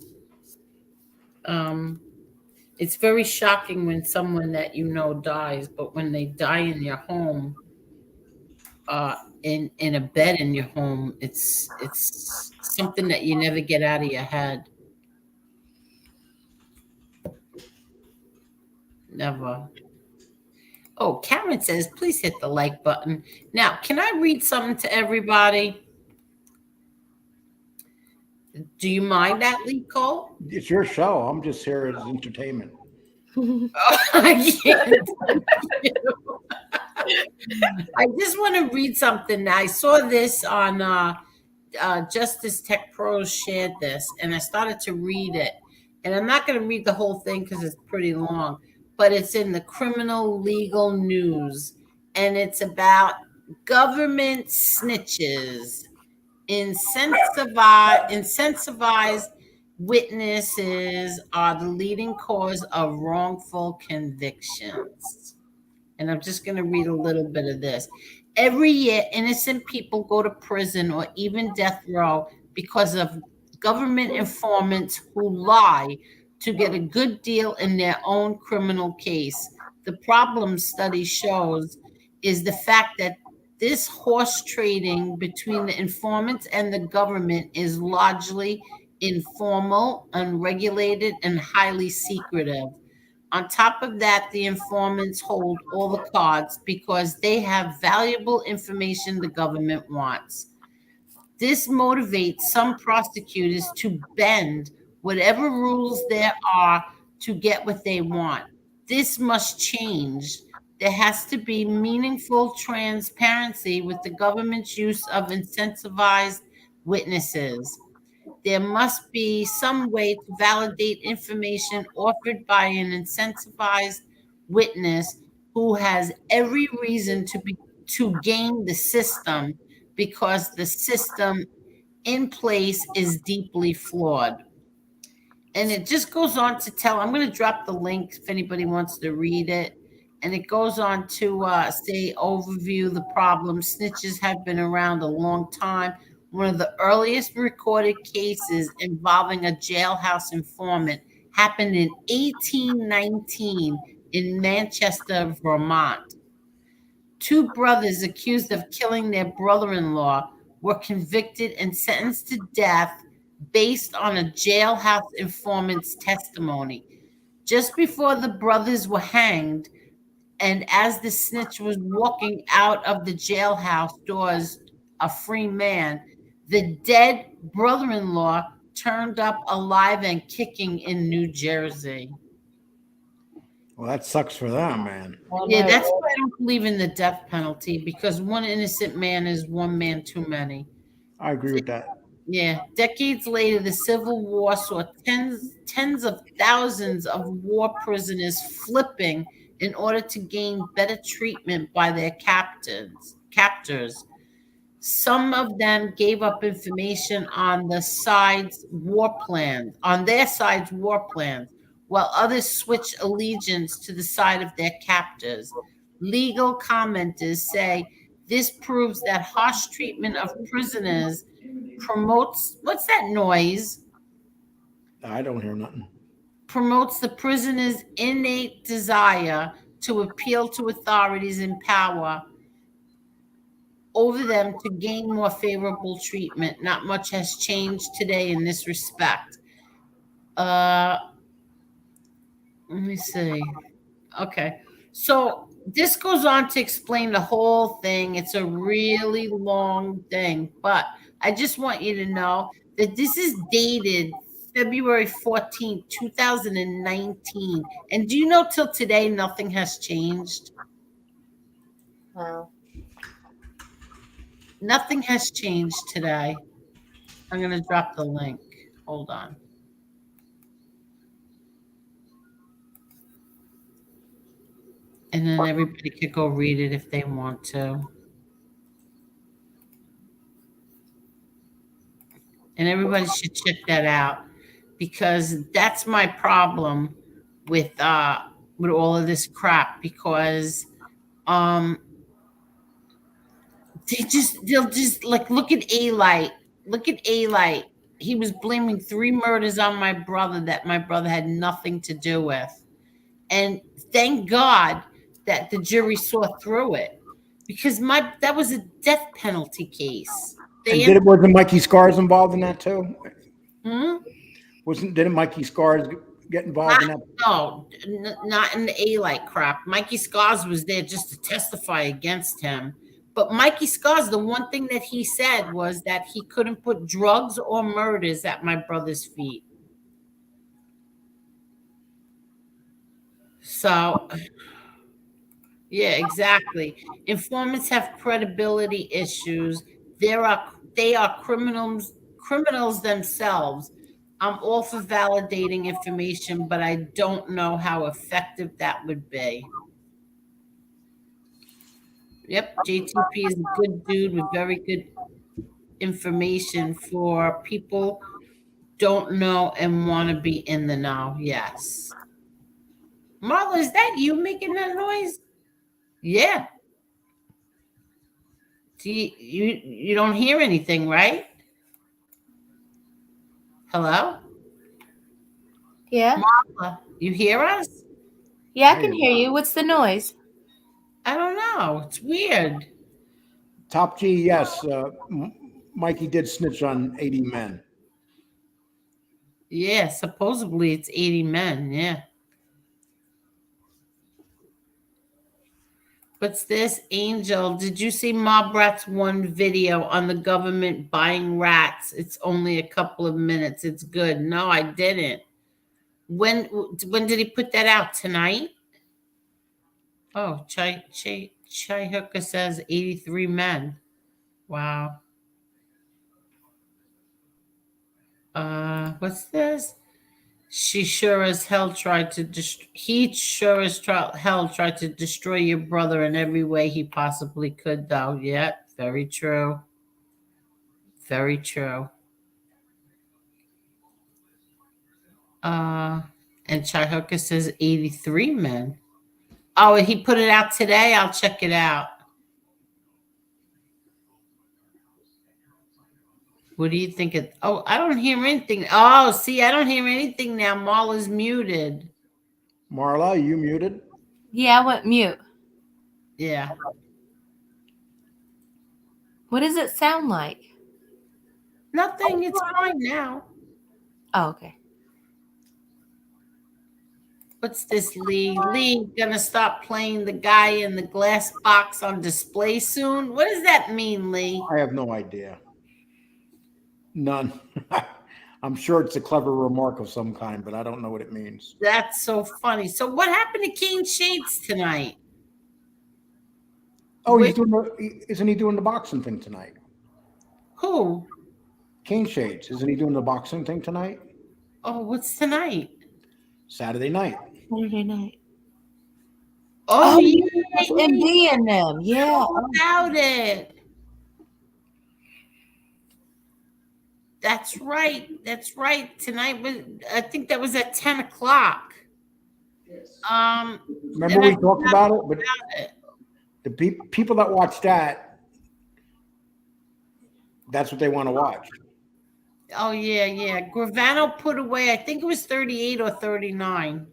it's very shocking when someone that dies, but when they die in your home, in a bed in your home, it's something that you never get out of your head. Never. Oh, Karen says, please hit the like button. Now, can I read something to everybody? Do you mind that, Lee Cole? It's your show. I'm just here as entertainment. I just want to read something. I saw this on Justice Tech Pros shared this, and I started to read it. And I'm not going to read the whole thing because it's pretty long, but it's in the criminal legal news, and it's about government snitches, incentivized witnesses are the leading cause of wrongful convictions. And I'm just going to read a little bit of this. Every year, innocent people go to prison or even death row because of government informants who lie to get a good deal in their own criminal case. The problem, study shows, is the fact that this horse trading between the informants and the government is largely informal, unregulated, and highly secretive. On top of that, the informants hold all the cards because they have valuable information the government wants. This motivates some prosecutors to bend whatever rules there are to get what they want. This must change. There has to be meaningful transparency with the government's use of incentivized witnesses. There must be some way to validate information offered by an incentivized witness who has every reason to game the system because the system in place is deeply flawed. And it just goes on to tell, I'm going to drop the link if anybody wants to read it. And it goes on to say, overview the problem. Snitches have been around a long time. One of the earliest recorded cases involving a jailhouse informant happened in 1819 in Manchester, Vermont. Two brothers accused of killing their brother-in-law were convicted and sentenced to death based on a jailhouse informant's testimony. Just before the brothers were hanged, and as the snitch was walking out of the jailhouse doors a free man, the dead brother-in-law turned up alive and kicking in New Jersey. Well, that sucks for them, man. Yeah, that's why I don't believe in the death penalty, because one innocent man is one man too many. I agree with that. Yeah. Decades later, the Civil War saw tens of thousands of war prisoners flipping in order to gain better treatment by their captors. Some of them gave up information on their side's war plans, while others switched allegiance to the side of their captors. Legal commenters say this proves that harsh treatment of prisoners promotes, what's that noise? I don't hear nothing. Promotes the prisoner's innate desire to appeal to authorities in power over them to gain more favorable treatment. Not much has changed today in this respect. Let me see. Okay. So this goes on to explain the whole thing. It's a really long thing, but I just want you to know that this is dated February 14th, 2019. And do you know till today nothing has changed? Wow. Nothing has changed today. I'm going to drop the link. Hold on. And then everybody could go read it if they want to. And everybody should check that out, because that's my problem with all of this crap, because they'll just like look at A-Light. Look at A-Light. He was blaming 3 murders on my brother that my brother had nothing to do with. And thank God that the jury saw through it, because that was a death penalty case. Wasn't Mikey Scars involved in that too? Hmm? Didn't Mikey Scars get involved in that? No, not in the A-Light crap. Mikey Scars was there just to testify against him. But Mikey Scars, the one thing that he said was that he couldn't put drugs or murders at my brother's feet. So, yeah, exactly. Informants have credibility issues. They are criminals themselves. I'm all for validating information, but I don't know how effective that would be. Yep, JTP is a good dude with very good information for people don't know and want to be in the know. Yes. Marla, is that you making that noise? Yeah. You don't hear anything, right? Hello? Yeah. Marla, you hear us? Yeah, I can hear you. What's the noise? I don't know. It's weird. Top G, yes. Mikey did snitch on 80 men. Yeah, supposedly it's 80 men. Yeah. What's this? Angel, did you see Mob Rat's one video on the government buying rats? It's only a couple of minutes. It's good. No, I didn't. When did he put that out? Tonight? Oh, Chai Hooker says 83 men. Wow. What's this? She sure as hell tried to he sure as hell tried to destroy your brother in every way he possibly could, though. Yeah, very true. Very true. Uh, and Chai Hooker says 83 men. Oh, he put it out today? I'll check it out. What do you think? Oh, I don't hear anything. Oh, see, I don't hear anything now. Marla's muted. Marla, are you muted? Yeah, I went mute. Yeah. What does it sound like? Nothing. It's fine now. Oh, okay. What's this, Lee? Lee gonna stop playing the guy in the glass box on display soon? What does that mean, Lee? I have no idea. None. I'm sure it's a clever remark of some kind, but I don't know what it means. That's so funny. So what happened to King Shades tonight? Oh, isn't he doing the boxing thing tonight? Who? King Shades. Isn't he doing the boxing thing tonight? Oh, what's tonight? Saturday night. Saturday night. Oh, yeah. yeah. MD and them. Yeah. About it. That's right. That's right. Tonight was, I think that was at 10 o'clock. Yes. Remember we talked about it, but the people that watch that, that's what they want to watch. Oh, yeah, yeah. Gravano put away, I think it was 38 or 39.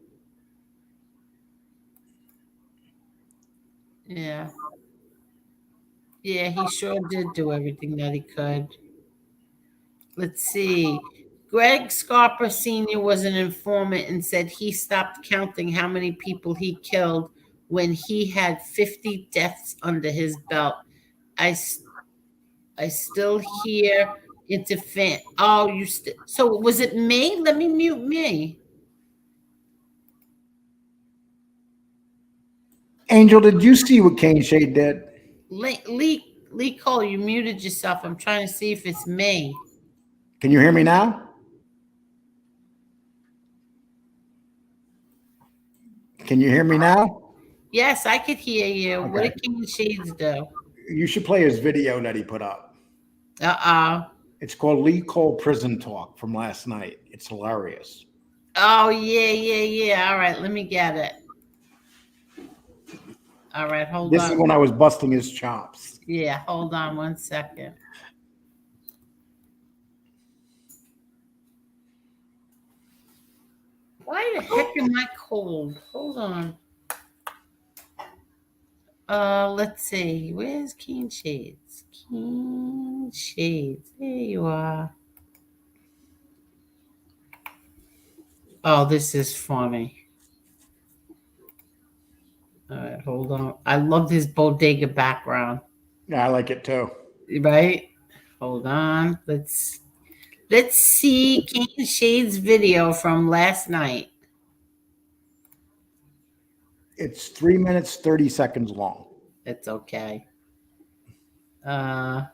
Yeah. Yeah, he sure did do everything that he could. Let's see. Greg Scarpa Sr. was an informant and said he stopped counting how many people he killed when he had 50 deaths under his belt. I still hear into fan. Oh, so was it me? Let me mute me. Angel, did you see what Kane Shade did? Lee Cole, you muted yourself. I'm trying to see if it's me. Can you hear me now? Can you hear me now? Yes, I could hear you. Okay. What did King Shades do? You should play his video that he put up. It's called Lee Cole Prison Talk from last night. It's hilarious. Oh, yeah. All right, let me get it. All right, hold on. This is when I was busting his chops. Yeah, hold on 1 second. Why the heck am I cold? Hold on. Let's see. Where's Keen Shades? Keen Shades. There you are. Oh, this is funny. All right, hold on. I love his bodega background. Yeah, I like it too. Right? Hold on. Let's see Keen Shades' video from last night. It's 3 minutes, 30 seconds long. It's okay. Where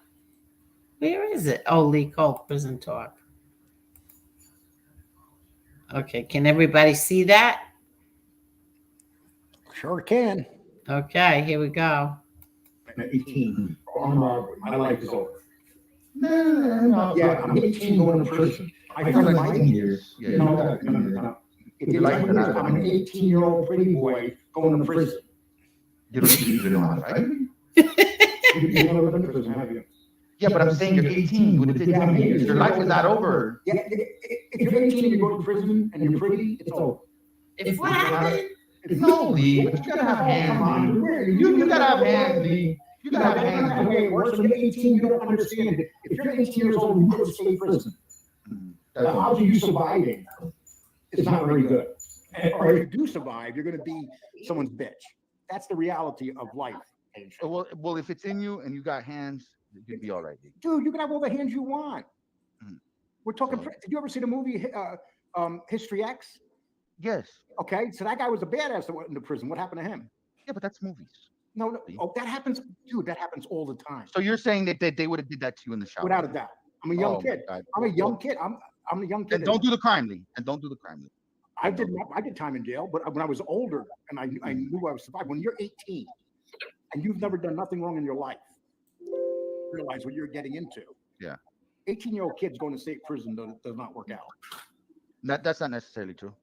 is it? Oh, Lee Cole Prison Talk. Okay, can everybody see that? Sure can. Okay, here we go. 18. My life is over. No. Yeah, I'm 18 going to prison. I feel like 19 years. Yeah, no. If you're like, I'm an 18-year-old pretty boy going to prison. You don't even know, right? You've never been to prison, have you? Yeah, but I'm saying you're 18. Your life is not over. Yeah, if you're 18 and you go to prison and you're pretty, it's over. If what happened? No, Lee, but you gotta have hands, Lee. You gotta have hands, Lee. You gotta have hands. That's the way it works. When you're 18, you don't understand it. If you're 18 years old and you go to state prison, the odds of you surviving is not very good. Or if you do survive, you're going to be someone's bitch. That's the reality of life. Well, if it's in you and you got hands, you'd be all right, Lee. Dude, you can have all the hands you want. Mm. We're talking. Did you ever see the movie History X? Yes. Okay, so that guy was a badass that went into prison. What happened to him? Yeah, but that's movies. No. Oh, that happens, dude. That happens all the time. So you're saying that they would have did that to you in the shower? Without a doubt. I'm a young kid. I'm a young kid. I'm a young kid. And don't do the crime, Lee. And don't do the crime, Lee. I did time in jail, but when I was older and I knew I was survived. When you're 18 and you've never done nothing wrong in your life, realize what you're getting into. Yeah. 18-year-old kids going to state prison does not work out. That's not necessarily true.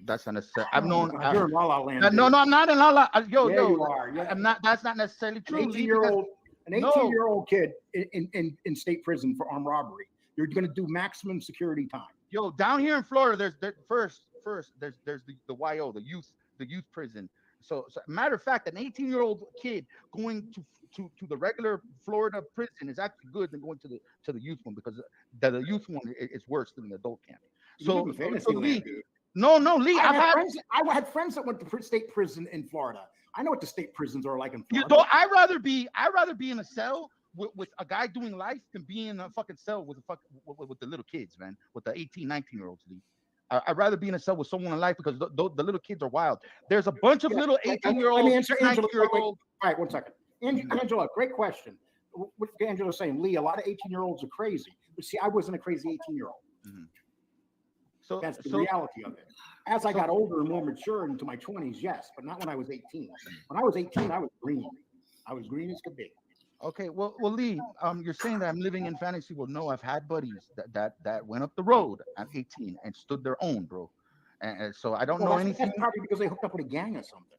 That's not necessarily. I've known. You're in La La Land. No, I'm not in La La. Yo, you are. Yeah. I'm not. That's not necessarily true. An 18-year-old kid in state prison for armed robbery. You're going to do maximum security time. Yo, down here in Florida, there's the YO, the youth prison. So matter of fact, an 18-year-old kid going to the regular Florida prison is actually good than going to the youth one, because the youth one is worse than the adult camp. So Lee, no, Lee, I had friends that went to state prison in Florida. I know what the state prisons are like in Florida. You know, I'd rather be in a cell with a guy doing life than be in a fucking cell with the little kids, man, with the 18, 19-year-olds, Lee. I'd rather be in a cell with someone in life, because the little kids are wild. There's a bunch of little 18-year-olds, 19-year-olds. All right, 1 second. Angela, great question. What Angela's saying, Lee, a lot of 18-year-olds are crazy. But see, I wasn't a crazy 18-year-old. Mm-hmm. So that's the reality of it. As I got older and more mature into my 20s, yes, but not when I was 18. When I was 18, I was green. I was green as could be. Okay, well, Lee, you're saying that I'm living in fantasy. Well, no, I've had buddies that went up the road at 18 and stood their own, bro. And so I don't know anything. That's probably because they hooked up with a gang or something.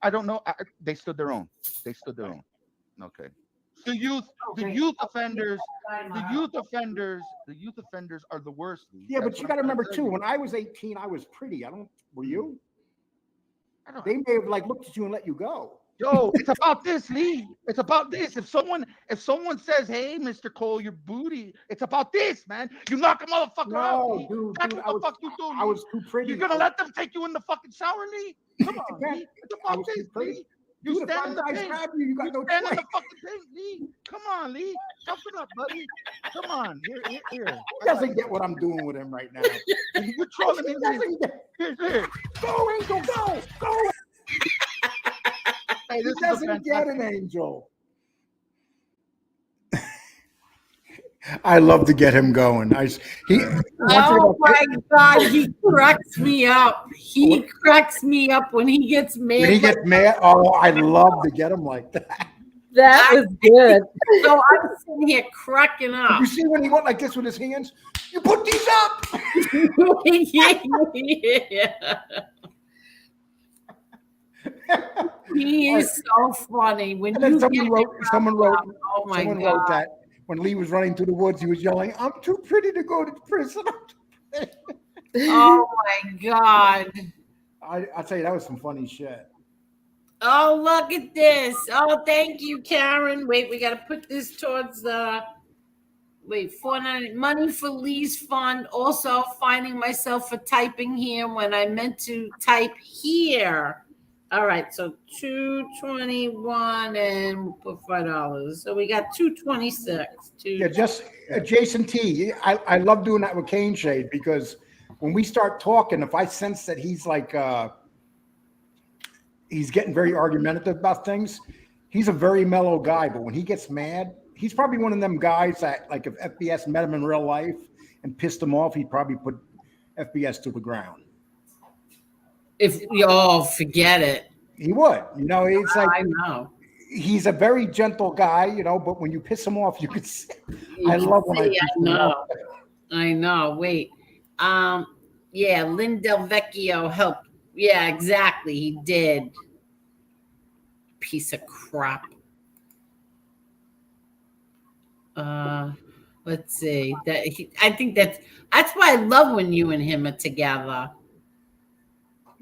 I don't know. They stood their own. They stood their own. Okay. The youth offenders are the worst. Yeah, but you got to remember too. When I was 18, I was pretty. Were you? They may have looked at you and let you go. Yo, it's about this, Lee. It's about this. If someone says, "Hey, Mr. Cole, your booty," it's about this, man. You knock a motherfucker out. Lee. Dude, that's what the fuck you do, Lee. I was too pretty. You're gonna let them take you in the fucking shower, Lee? Come on, Lee. It's about this, Lee. You stand in the paint. You stand in the fucking paint, Lee. Come on, Lee. Jump it up, buddy. Come on. Here. He doesn't get what I'm doing with him right now. You're trolling me, Lee. Here. Go, Angel, go. Hey, he doesn't get an Angel. I love to get him going. Oh my God, he cracks me up. He cracks me up when he gets mad. When he gets mad, I love to get him like that. That was good. So I'm sitting here cracking up. You see when he went like this with his hands? You put these up. Yeah. He is so funny. When someone wrote oh my God. That when Lee was running through the woods, he was yelling, "I'm too pretty to go to prison." Oh my God. I'll tell you, that was some funny shit. Oh, look at this. Oh, thank you, Karen. Wait, we got to put this towards the $4.90 money for Lee's fund. Also finding myself for typing here when I meant to type here. All right, so $221 and we'll put $5. So we got $226. Yeah, just Jason T. I love doing that with Cane Shade, because when we start talking, if I sense that he's he's getting very argumentative about things, he's a very mellow guy. But when he gets mad, he's probably one of them guys that, if FBS met him in real life and pissed him off, he'd probably put FBS to the ground. Forget it. He would. It's I know. He's a very gentle guy, but when you piss him off, you could see. I love when I piss him off. I know. Wait. Yeah, Lindell Vecchio helped. Yeah, exactly. He did. Piece of crap. Let's see. I think that's why I love when you and him are together.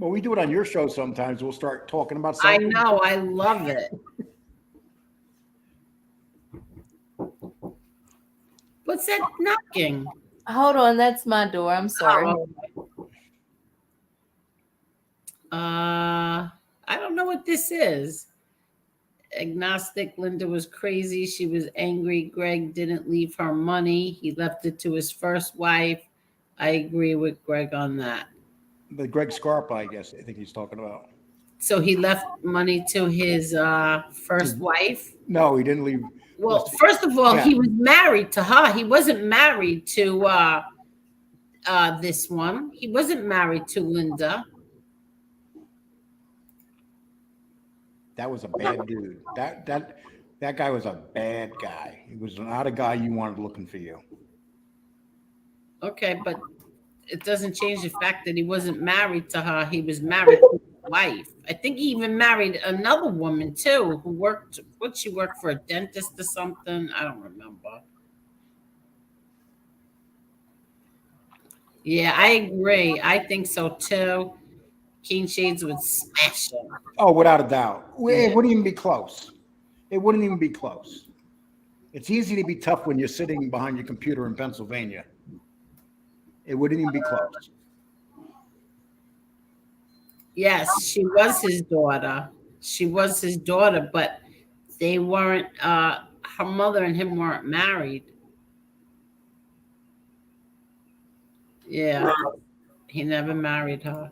Well, we do it on your show sometimes. We'll start talking about something. I know. I love it. What's that knocking? Hold on. That's my door. I'm sorry. I don't know what this is. Agnostic. Linda was crazy. She was angry. Greg didn't leave her money. He left it to his first wife. I agree with Greg on that. The Greg Scarpa, I guess. I think he's talking about. So he left money to his first wife? No, he didn't leave Well, first of all, Yeah. he was married to her. He wasn't married to this one. He wasn't married to Linda. That was a bad dude. That guy was a bad guy. He was not a guy you wanted looking for you. Okay, but it doesn't change the fact that he wasn't married to her. He was married to his wife. I think he even married another woman too, who worked. What she worked for, a dentist or something? I don't remember. Yeah, I agree. I think so too. King Shades would smash him. Oh, without a doubt. Yeah. It wouldn't even be close. It wouldn't even be close. It's easy to be tough when you're sitting behind your computer in Pennsylvania. It wouldn't even be close. Yes, she was his daughter. She was his daughter, but they weren't. Her mother and him weren't married. Yeah, he never married her.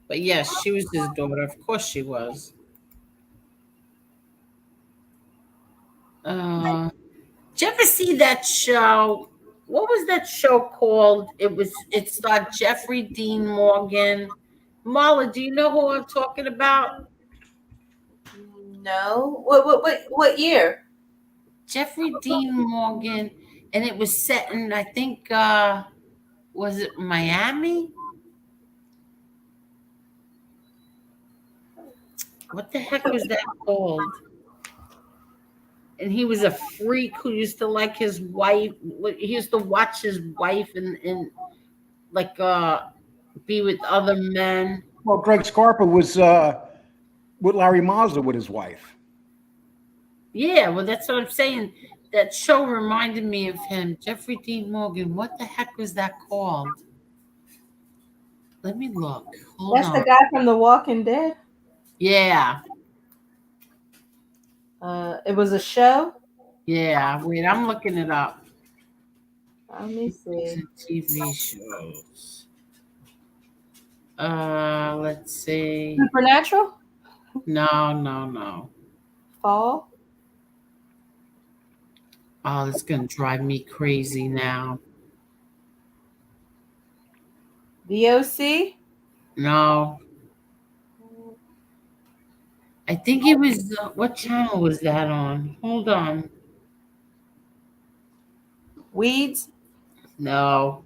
But yes, she was his daughter. Of course, she was. Did you ever see that show? What was that show called? It starred Jeffrey Dean Morgan. Marla, do you know who I'm talking about? No. What year? Jeffrey Dean Morgan, and it was set in, I think, was it Miami? What the heck was that called? And he was a freak who used to like his wife. He used to watch his wife and like be with other men. Well, Greg Scarpa was with Larry Mazza with his wife. Yeah, well, that's what I'm saying. That show reminded me of him. Jeffrey Dean Morgan. What the heck was that called? Let me look. Hold That's on. the guy from The Walking Dead. Yeah. It was a show. Yeah. Wait, I'm looking it up. Let me see. TV shows. Let's see. Supernatural. No. Fall. Oh, it's gonna drive me crazy now. VOC. No. I think it was. What channel was that on? Hold on. Weeds. No.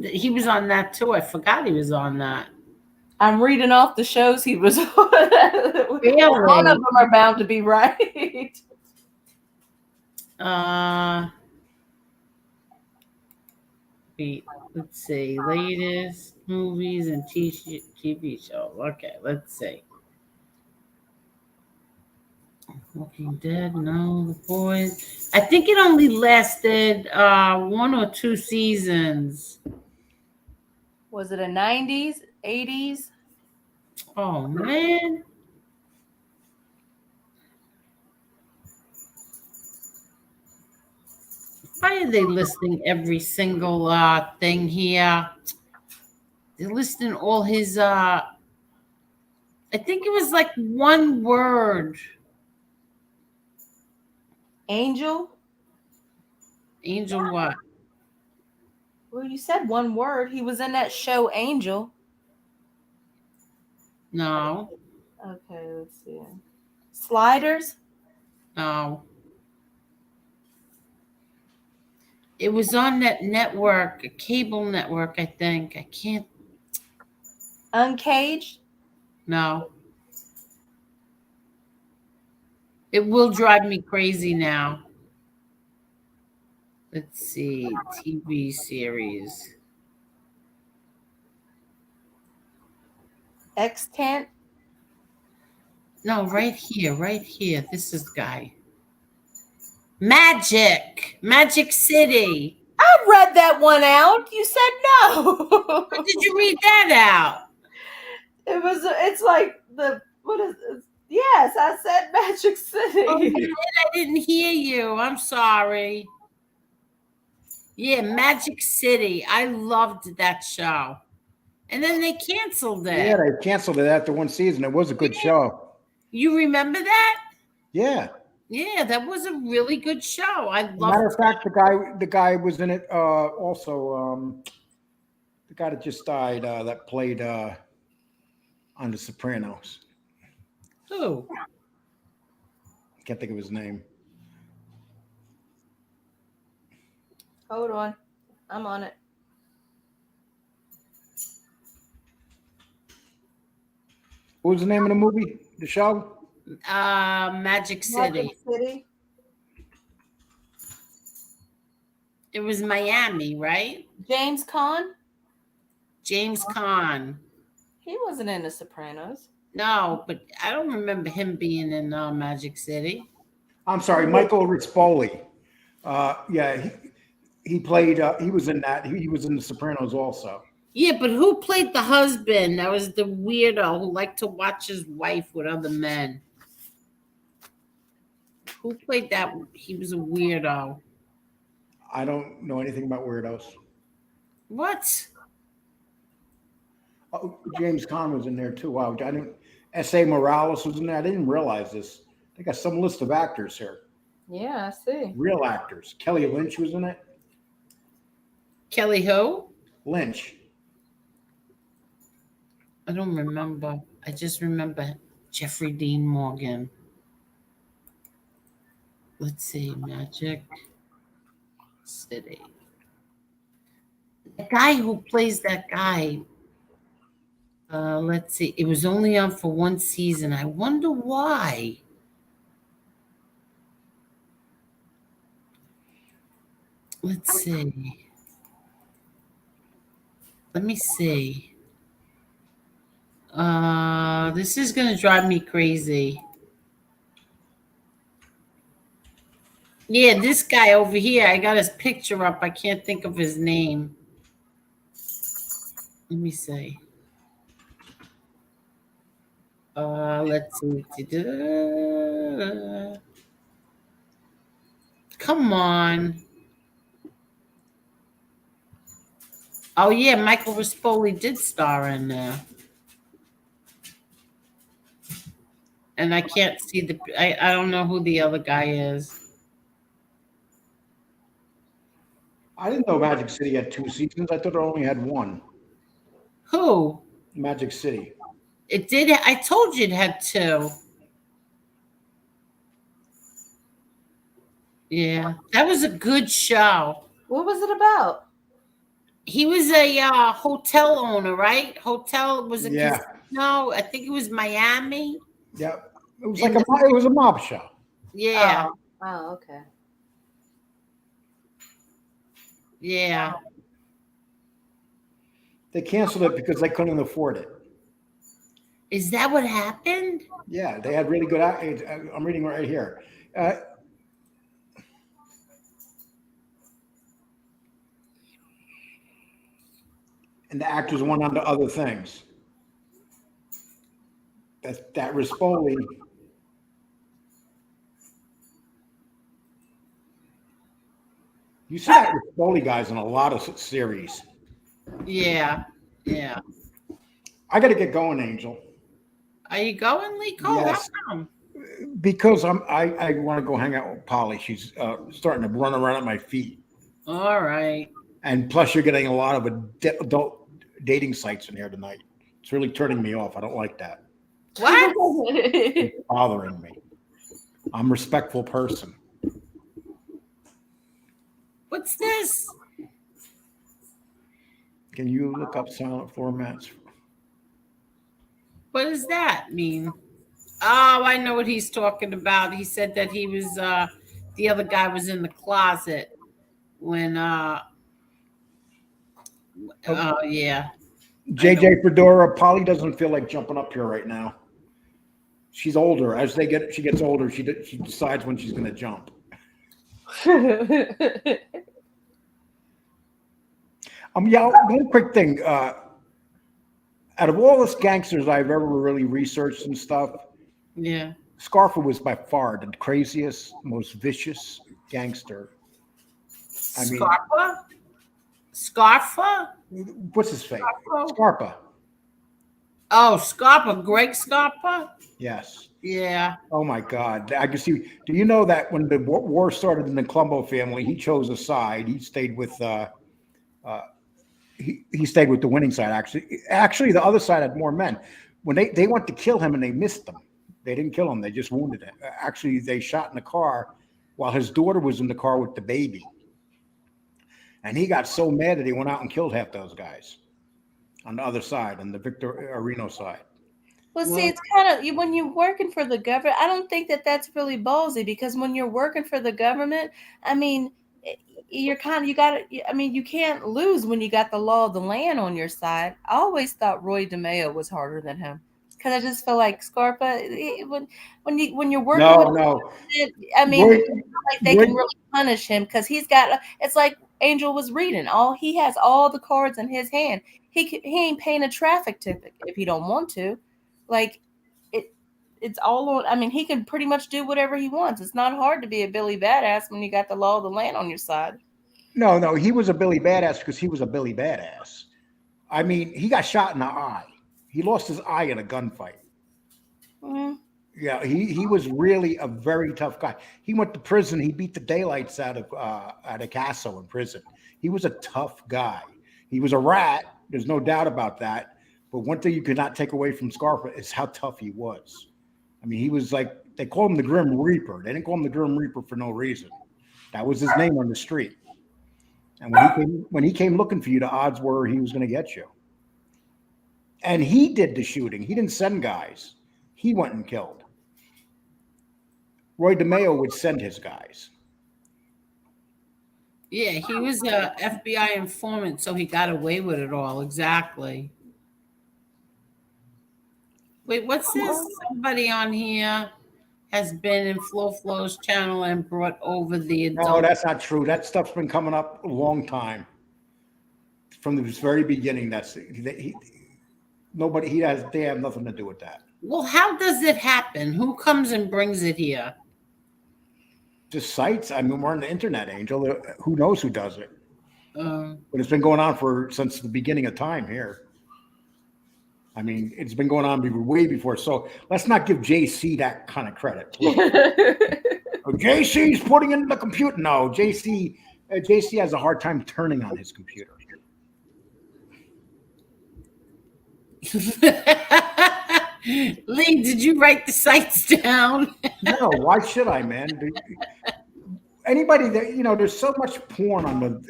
He was on that too. I forgot he was on that. I'm reading off the shows he was on. Really? One of them are bound to be right. Wait, let's see. Latest movies and TV shows. Okay, let's see. Walking Dead, no. The Boys. I think it only lasted 1 or 2 seasons. Was it a 90s, 80s? Oh man. Why are they listing every single thing here? They're listing all his I think it was like one word. Angel. Angel what? Well, you said one word. He was in that show Angel. No. Okay, let's see. Sliders. No. It was on that network, a cable network, I think. I can't. Uncaged. No. It will drive me crazy now. Let's see. TV series. Extant. No, right here. This is guy. Magic City. I read that one out. You said no. When did you read that out? It's like what is this? Yes, I said Magic City. Oh, you did? I didn't hear you. I'm sorry. Yeah, Magic City. I loved that show. And then they canceled it. Yeah, they canceled it after one season. It was a good show. You remember that? Yeah. Yeah, that was a really good show. I Matter loved of fact, the guy was in it. Also, the guy that just died that played on The Sopranos. who. Can't think of his name. Hold on. I'm on it. What was the name of the movie? The show? Magic City. Magic City. It was Miami, right? James Caan. James Caan. He wasn't in The Sopranos. No, but I don't remember him being in Magic City. I'm sorry, Michael Rispoli. Yeah, he played. He was in that. He was in The Sopranos also. Yeah, but who played the husband? That was the weirdo who liked to watch his wife with other men. Who played that? He was a weirdo. I don't know anything about weirdos. What? Oh, James Caan was in there too. Wow, I didn't. S.A. Morales was in there. I didn't realize this. They got some list of actors here. Yeah, I see. Real actors. Kelly Lynch was in it. Kelly who? Lynch. I don't remember. I just remember Jeffrey Dean Morgan. Let's see, Magic City. The guy who plays that guy, let's see, it was only on for one season. I wonder why. Let's see. Let me see. This is going to drive me crazy. Yeah, this guy over here, I got his picture up. I can't think of his name. Let me see. Let's see. Come on. Oh, yeah, Michael Rispoli did star in there. And I can't see I don't know who the other guy is. I didn't know Magic City had 2 seasons. I thought it only had 1. Who? Magic City. It did. I told you it had 2. Yeah, that was a good show. What was it about? He was a hotel owner, right? Hotel was a Yeah. casino. I think it was Miami. Yeah, it was like it was a mob show. Yeah, Oh, okay. yeah. They canceled it because they couldn't afford it. Is that what happened? Yeah, they had really good. I'm reading right here. And the actors went on to other things. That Rispoli. You see that Rispoli guy's in a lot of series. Yeah, yeah. I got to get going, Angel. Are you going, Lee Cole? Yes. How come? Because I want to go hang out with Polly. She's starting to run around at my feet. All right. And plus, you're getting a lot of adult dating sites in here tonight. It's really turning me off. I don't like that. What? It's bothering me. I'm a respectful person. What's this? Can you look up silent formats? What does that mean? Oh, I know what he's talking about. He said that he was the other guy was in the closet when oh yeah. JJ Fedora, Polly doesn't feel like jumping up here right now. She's older. As she gets older, she decides when she's going to jump. Yeah, one quick thing. Out of all the gangsters I've ever really researched and stuff, Yeah. Scarfa was by far the craziest, most vicious gangster. I mean, Scarpa? Scarpa? what's his face? Scarpa? Scarpa. Oh, Scarpa, Greg Scarpa? Yes. Yeah. Oh my God! I can see. Do you know that when the war started in the Colombo family, he chose a side. He stayed with he stayed with the winning side. Actually, the other side had more men. When they went to kill him and they missed him, they didn't kill him. They just wounded him. Actually, they shot in the car while his daughter was in the car with the baby, and he got so mad that he went out and killed half those guys on the other side, on the Victor Areno side. Well, see, Well, it's kind of when you're working for the government. I don't think that that's really ballsy because when you're working for the government, I mean, you're kind of you got to. I mean, you can't lose when you got the law of the land on your side. I always thought Roy DeMeo was harder than him because I just feel like Scarpa when you're working with, No. I mean, Roy, it's not like they Roy, can really punish him because he's got. It's like Angel was reading. He has all the cards in his hand. He ain't paying a traffic ticket if he don't want to. Like it's all on. I mean, he can pretty much do whatever he wants. It's not hard to be a Billy Badass when you got the law of the land on your side. no, he was a Billy Badass because he was a Billy Badass. I mean, he got shot in the eye. He lost his eye in a gunfight. Mm-hmm. Yeah, he was really a very tough guy. He went to prison. He beat the daylights out of Castle in prison. He was a tough guy. He was a rat. There's no doubt about that. But one thing you could not take away from Scarpa is how tough he was. I mean, he was like, they called him the Grim Reaper. They didn't call him the Grim Reaper for no reason. That was his name on the street. And when he came looking for you, the odds were he was going to get you. And he did the shooting. He didn't send guys. He went and killed. Roy DeMeo would send his guys. yeah, he was a FBI informant, so he got away with it all. Exactly. Wait, what's this? Somebody on here has been in Flow's channel and brought over the No, adult. that's not true. That stuff's been coming up a long time. From the very beginning, nobody. They have nothing to do with that. Well, how does it happen? Who comes and brings it here? Just sites. I mean, we're on the internet, Angel. Who knows who does it? Um, But it's been going on since the beginning of time here. I mean, it's been going on way before. So let's not give JC that kind of credit. Oh, JC's putting in the computer. No, JC has a hard time turning on his computer. Lee, did you write the sites down? No, why should I, man? Anybody that there's so much porn on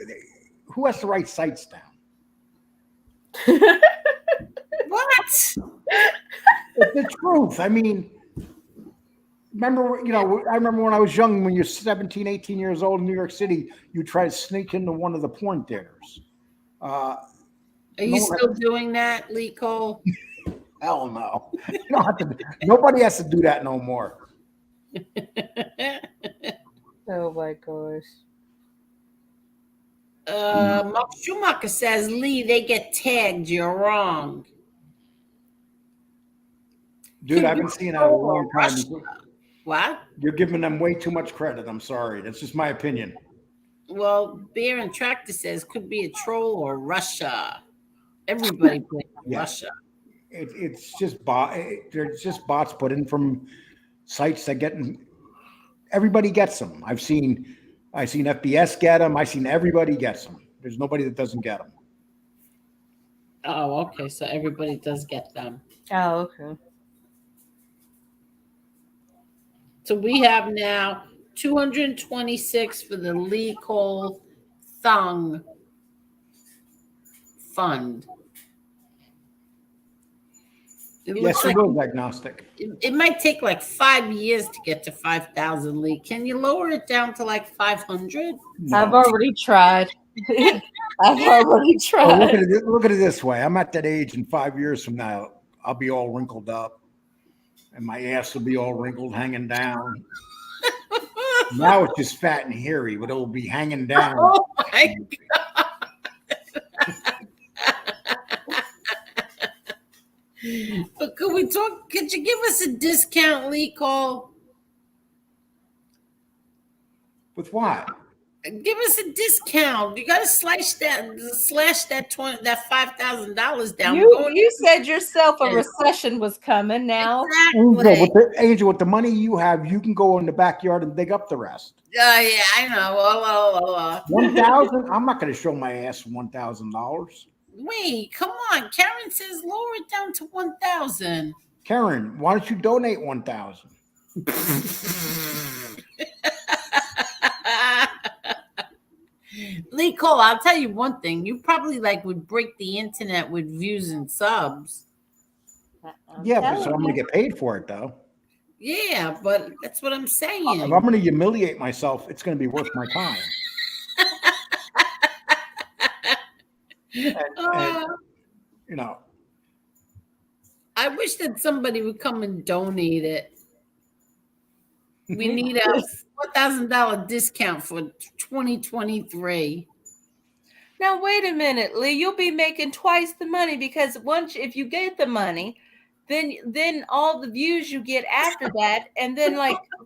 who has to write sites down? What? It's the truth. I mean, I remember when I was young, when you're 17, 18 years old in New York City, you try to sneak into one of the porn theaters. Are you still doing that, Lee Cole? Hell no. You don't have to. Nobody has to do that no more. Oh my gosh. Mark Schumacher says, Lee, they get tagged. You're wrong. Dude, I've been seeing that a long time. What? You're giving them way too much credit. I'm sorry. That's just my opinion. Well, Bear and Tractor says could be a troll or Russia. Everybody plays Russia. It's just there's just bots put in from sites that everybody gets them. I've seen FBS get them. I've seen everybody gets them. There's nobody that doesn't get them. Oh, okay. So everybody does get them. Oh, okay. So we have now 226 for the Lee Cole Thung Fund. Yes, it will, agnostic. It might take like 5 years to get to 5,000, Lee. Can you lower it down to like 500? No. I've already tried. I've already tried. Look at it this way. I'm at that age, and 5 years from now, I'll be all wrinkled up, and my ass will be all wrinkled, hanging down. Now it's just fat and hairy, but it will be hanging down. Oh my God. But could you give us a discount, Lee Cole? With what? Give us a discount. You got to slash that $5,000 down. You said yourself a recession was coming now. Exactly. Angel, with the money you have, you can go in the backyard and dig up the rest. Yeah, I know. 1,000. I'm not going to show my ass $1,000. Wait, come on. Karen says lower it down to 1,000. Karen, why don't you donate 1,000? Lee Cole, I'll tell you one thing. You probably would break the internet with views and subs. Yeah, but so I'm going to get paid for it, though. Yeah, but that's what I'm saying. If I'm going to humiliate myself, it's going to be worth my time. and, I wish that somebody would come and donate it. We need a $4,000 discount for 2023. Now wait a minute, Lee. You'll be making twice the money because if you get the money, then all the views you get after that, and then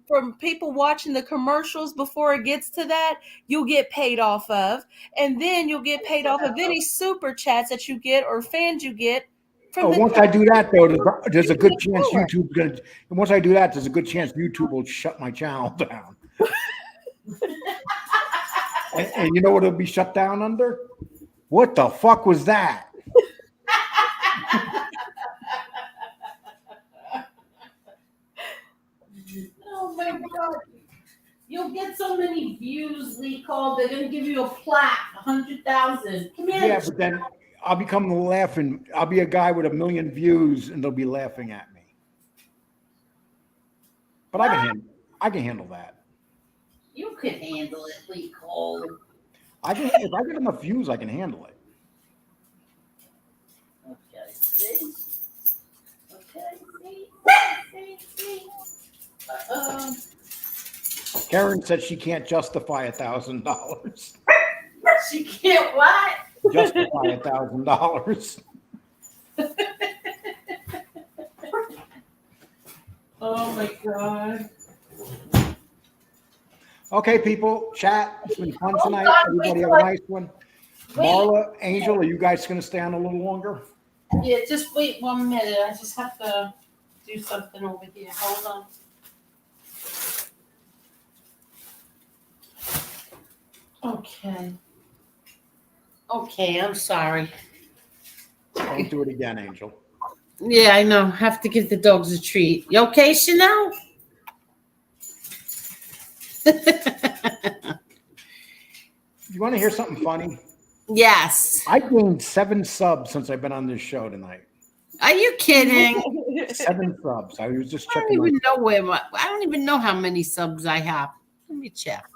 from people watching the commercials before it gets to that, you'll get paid off of, and then you'll get paid off of any super chats that you get or fans you get. Once I do that, though, there's a good chance YouTube's going to. And once I do that, there's a good chance YouTube will shut my channel down. and you know what it'll be shut down under? What the fuck was that? Oh my God. You'll get so many views, Lee Cole. They're going to give you a plaque, 100,000. Come here. Yeah, but then I'll become the laughing. I'll be a guy with 1 million views, and they'll be laughing at me. But I can handle that. You can handle it, Lee Cole. If I get enough views, I can handle it. Okay, see? See? Karen said she can't justify $1,000. She can't what? Justify $1,000. Oh my God. Okay, people, chat. It's been fun tonight. Everybody have a nice one. Marla, Angel, are you guys going to stay on a little longer? Yeah, just wait 1 minute. I just have to do something over here. Hold on. Okay, I'm sorry. Don't do it again, Angel. Yeah, I know. Have to give the dogs a treat. You okay, Chanel? You want to hear something funny? Yes. I gained 7 subs since I've been on this show tonight. Are you kidding? 7 subs. I was just I checking. don't even know how many subs I have. Let me check.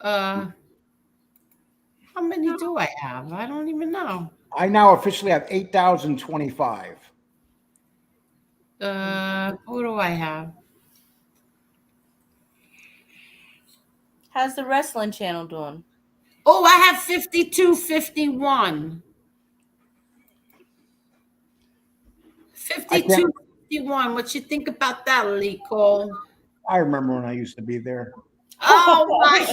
How many do I have? I don't even know. I now officially have 8,025. Who do I have? How's the wrestling channel doing? Oh, I have 5251. 5251. What you think about that, Lee Cole? I remember when I used to be there. Oh my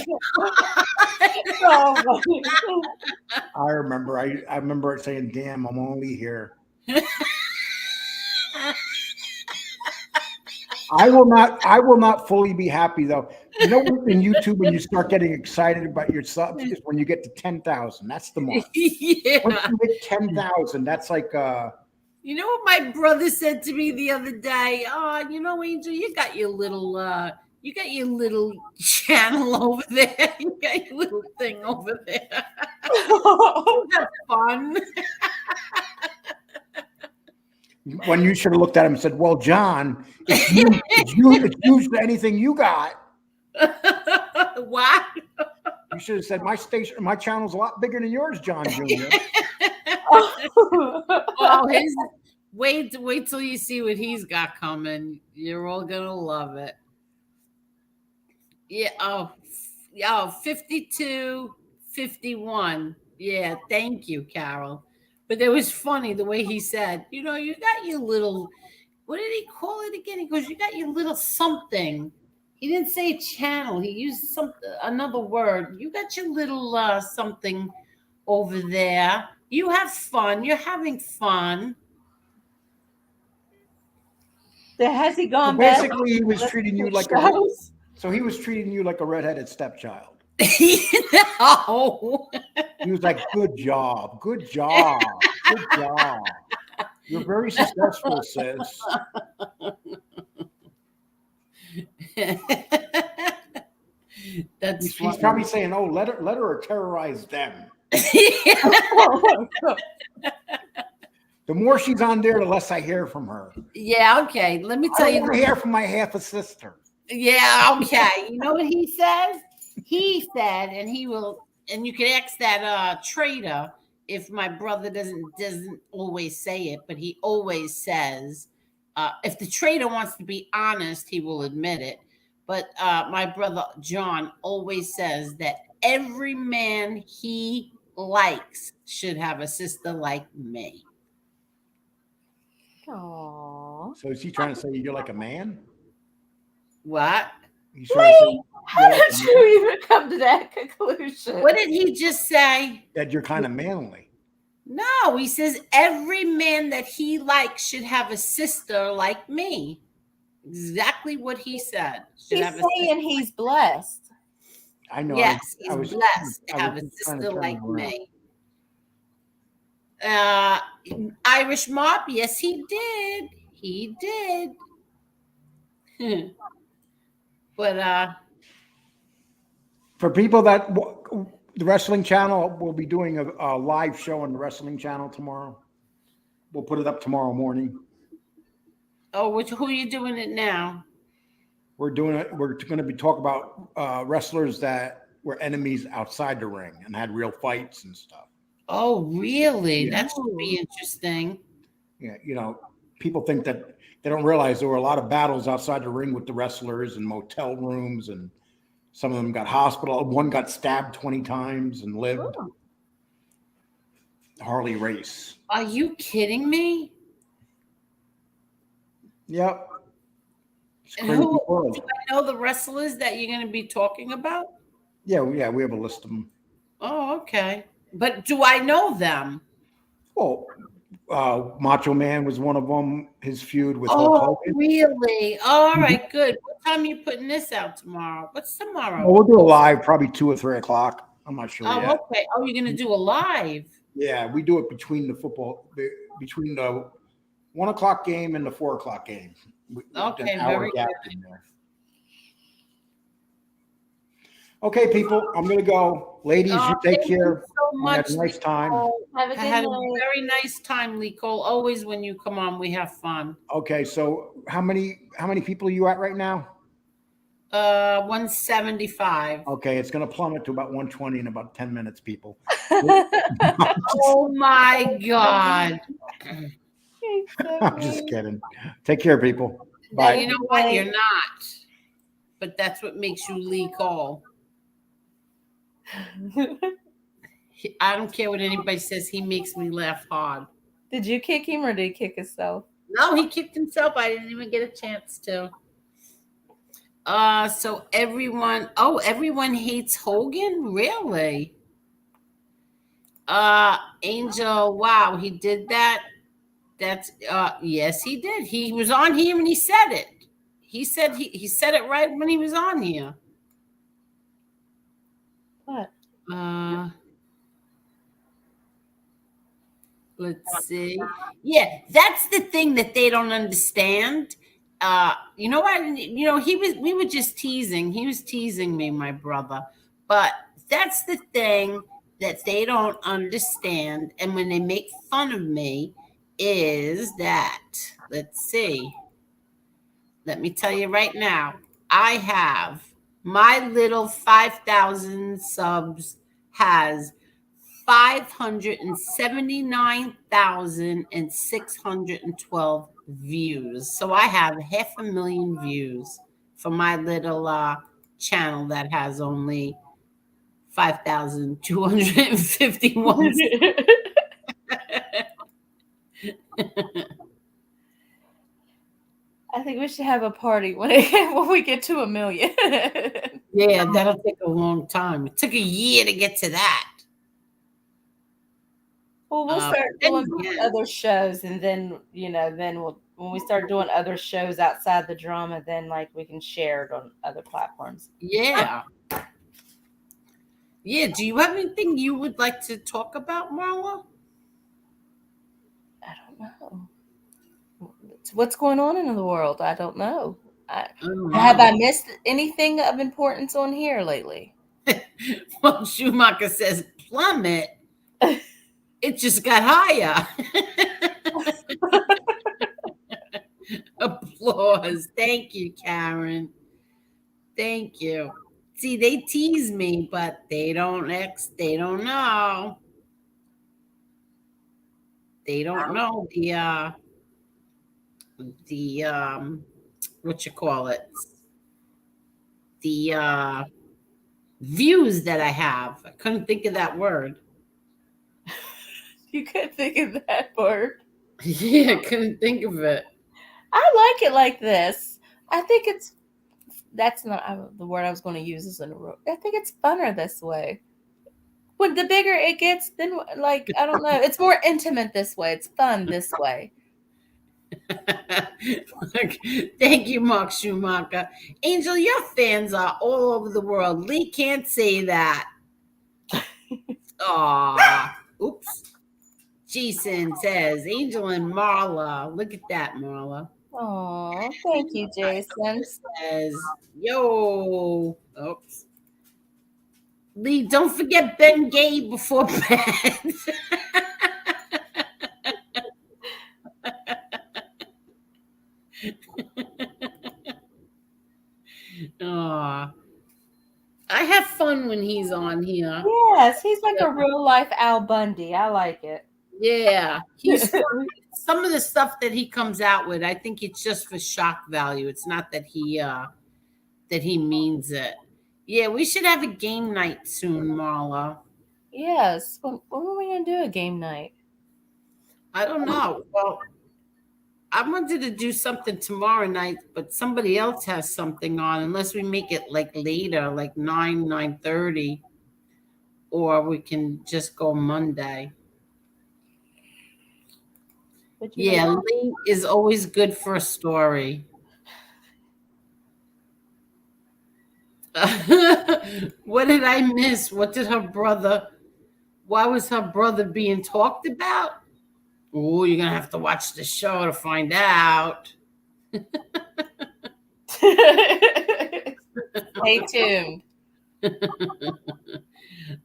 God. I remember. I remember saying, "Damn, I'm only here." I will not fully be happy though. You know, in YouTube, when you start getting excited about your subs, is when you get to 10,000. That's the mark. Yeah. Once you hit 10,000, that's like. You know what my brother said to me the other day? Oh, you know, Angel, you got your little channel over there. You got your little thing over there. That's fun. When you should have looked at him and said, "Well, John, it's used for anything you got." What? You should have said, my channel's a lot bigger than yours, John Jr. Oh, wait till you see what he's got coming. You're all gonna love it. Yeah. Oh, 5251. Yeah. Thank you, Carol. But it was funny the way he said, you got your little, what did he call it again? He goes, you got your little something. He didn't say channel. He used another word. You got your little something over there. You have fun. You're having fun. Has he gone Well, back? basically, he was treating you like a. Shows? So he was treating you like a redheaded stepchild. No. He was like, "Good job, good job, good job. You're very successful, sis." That's He's probably saying, "Oh, let her terrorize them." The more she's on there, the less I hear from her. Yeah, okay. Let me tell I you. don't want to hear from my half a sister. Yeah, okay. You know what he says? He said, and he will, and you can ask that traitor if my brother doesn't always say it, but he always says, if the traitor wants to be honest, he will admit it. But my brother John always says that every man he likes should have a sister like me. Aww. So is he trying to say you're like a man? What? He's trying to say How did you even come to that conclusion? What did he just say? that you're kind of manly. No, he says every man that he likes should have a sister like me. Exactly what he said. Should He's have a saying sister. he's blessed. I know. Yes, I he's was blessed to I have was a just trying to sister turn like him around. me. Irish mob, yes, he did. He did. But For people that the wrestling channel will be doing a live show on the wrestling channel tomorrow. We'll put it up tomorrow morning. who are you doing it now? We're doing it. We're going to be talking about wrestlers that were enemies outside the ring and had real fights and stuff. Oh, really? Yeah. That should be interesting. Yeah, you know, people think that they don't realize there were a lot of battles outside the ring with the wrestlers and motel rooms, and some of them got hospital. One got stabbed 20 times and lived. Oh. Harley Race. Are you kidding me? Yep. It's And crazy who world. do I know the wrestlers that you're going to be talking about? Yeah, we have a list of them. Oh, okay. But do I know them? Well, Macho Man was one of them. His feud with Hulk Oh, Hogan. really? All right, good. What time are you putting this out tomorrow? What's tomorrow? Well, we'll do a live, probably 2 or 3 o'clock. I'm not sure Oh, yet. okay. Oh, you're going to do a live. Yeah, we do it between between the 1 o'clock game and the 4 o'clock game. Okay, an hour very gap in there. Okay, people, I'm gonna go. Ladies, you take Thank you care. so I had much. a nice time. Have a I good had a night. very nice time, Nicole. Always when you come on, we have fun. Okay, so how many people are you at right now? 175. Okay, it's gonna plummet to about 120 in about 10 minutes, people. Oh my God. I'm just kidding. Take care, people. Now, Bye. you know what? You're not. But that's what makes you Lee Cole. I don't care what anybody says. He makes me laugh hard. Did you kick him or did he kick himself? No, he kicked himself. I didn't even get a chance to. So everyone hates Hogan? Really? Angel, wow, he did that. That's yes, he did. He was on here and he said it. He said he said it right when he was on here. What? Let's see. Yeah, that's the thing that they don't understand. You know what? You know, we were just teasing. He was teasing me, my brother. But that's the thing that they don't understand. And when they make fun of me, is that, let's see. Let me tell you right now, I have my little 5,000 subs has 579,612 views. So I have 500,000 views for my little channel that has only 5,251. think we should have a party when we get to 1 million. Yeah, that'll take a long time. It took a year to get to that. Well, we'll start Then doing again, other shows, and then then when we start doing other shows outside the drama, then like we can share it on other platforms. yeah. Yeah. Do you have anything you would like to talk about, Marla? I don't know what's going on in the world. I don't know. Have I missed anything of importance on here lately? Well, Schumacher says plummet. It just got higher. Applause. Thank you, Karen. Thank you. See, they tease me, but they don't know. They don't know the what you call it? The views that I have. I couldn't think of that word. You couldn't think of that word. Yeah, I couldn't think of it. I like it like this. I think that's not the word I was going to use. Is I think it's funner this way. When the bigger it gets, then like I don't know, it's more intimate this way. It's fun this way. Thank you, Mark Schumacher. Angel, your fans are all over the world. Lee can't say that. Aw, oops. Jason says, Angel and Marla. Look at that, Marla. Oh, thank you, Jason. Says, yo. Oops. Lee, don't forget Ben Gay before bed. Aw. I have fun when he's on here. Yes, he's like a real life Al Bundy. I like it. Yeah, he's fun. Some of the stuff that he comes out with, I think it's just for shock value. It's not that he means it. Yeah, we should have a game night soon, Marla. Yes. When are we gonna do a game night? I don't know. Well, I wanted to do something tomorrow night, but somebody else has something on, unless we make it like later, like 9:30, or we can just go Monday. Yeah, Lee is always good for a story. What did I miss? What did her brother? Why was her brother being talked about? Oh, you're gonna have to watch the show to find out. Stay tuned.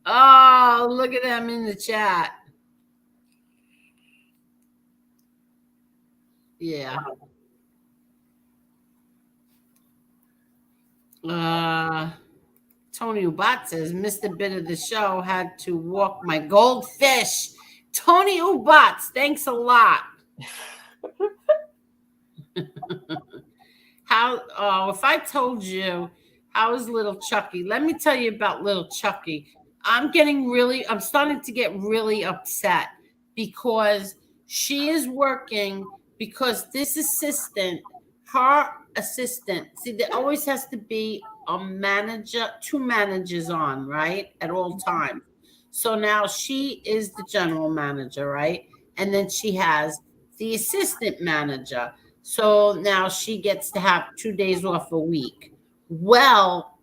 Oh, look at them in the chat. Yeah. Tony Ubat says, missed a bit of the show, had to walk my goldfish. Tony Ubats, thanks a lot. If I told you, how is little Chucky? Let me tell you about little Chucky. I'm starting to get really upset because she is working, because this assistant, her assistant, see, there always has to be a manager, 2 managers on, right, at all times. So now she is the general manager, right? And then she has the assistant manager. So now she gets to have 2 days off a week. Well,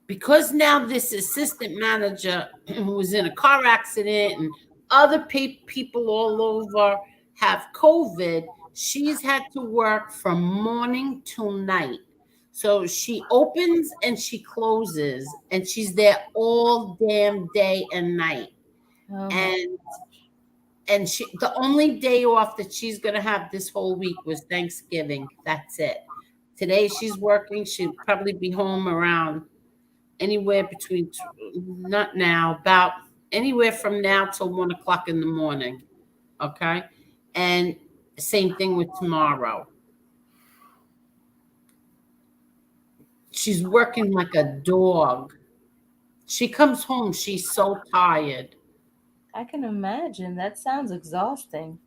because now this assistant manager who was in a car accident and other people all over have COVID, she's had to work from morning till night. So she opens and she closes, and she's there all damn day and night. Oh. And she, the only day off that she's going to have this whole week was Thanksgiving. That's it. Today she's working. She'll probably be home around anywhere between, not now, about anywhere from now till 1 o'clock in the morning. Okay. And same thing with tomorrow. She's working like a dog. She comes home, she's so tired. I can imagine. That sounds exhausting.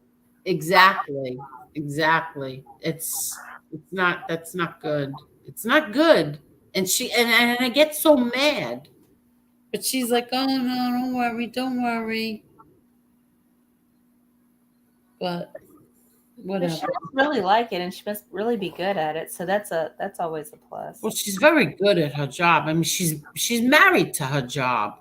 Exactly. It's It's not. That's not good. It's not good. And and I get so mad. But she's like, oh no, don't worry, don't worry. But But she whatever. must really like it, and she must really be good at it. So that's always a plus. Well, she's very good at her job. I mean, she's married to her job.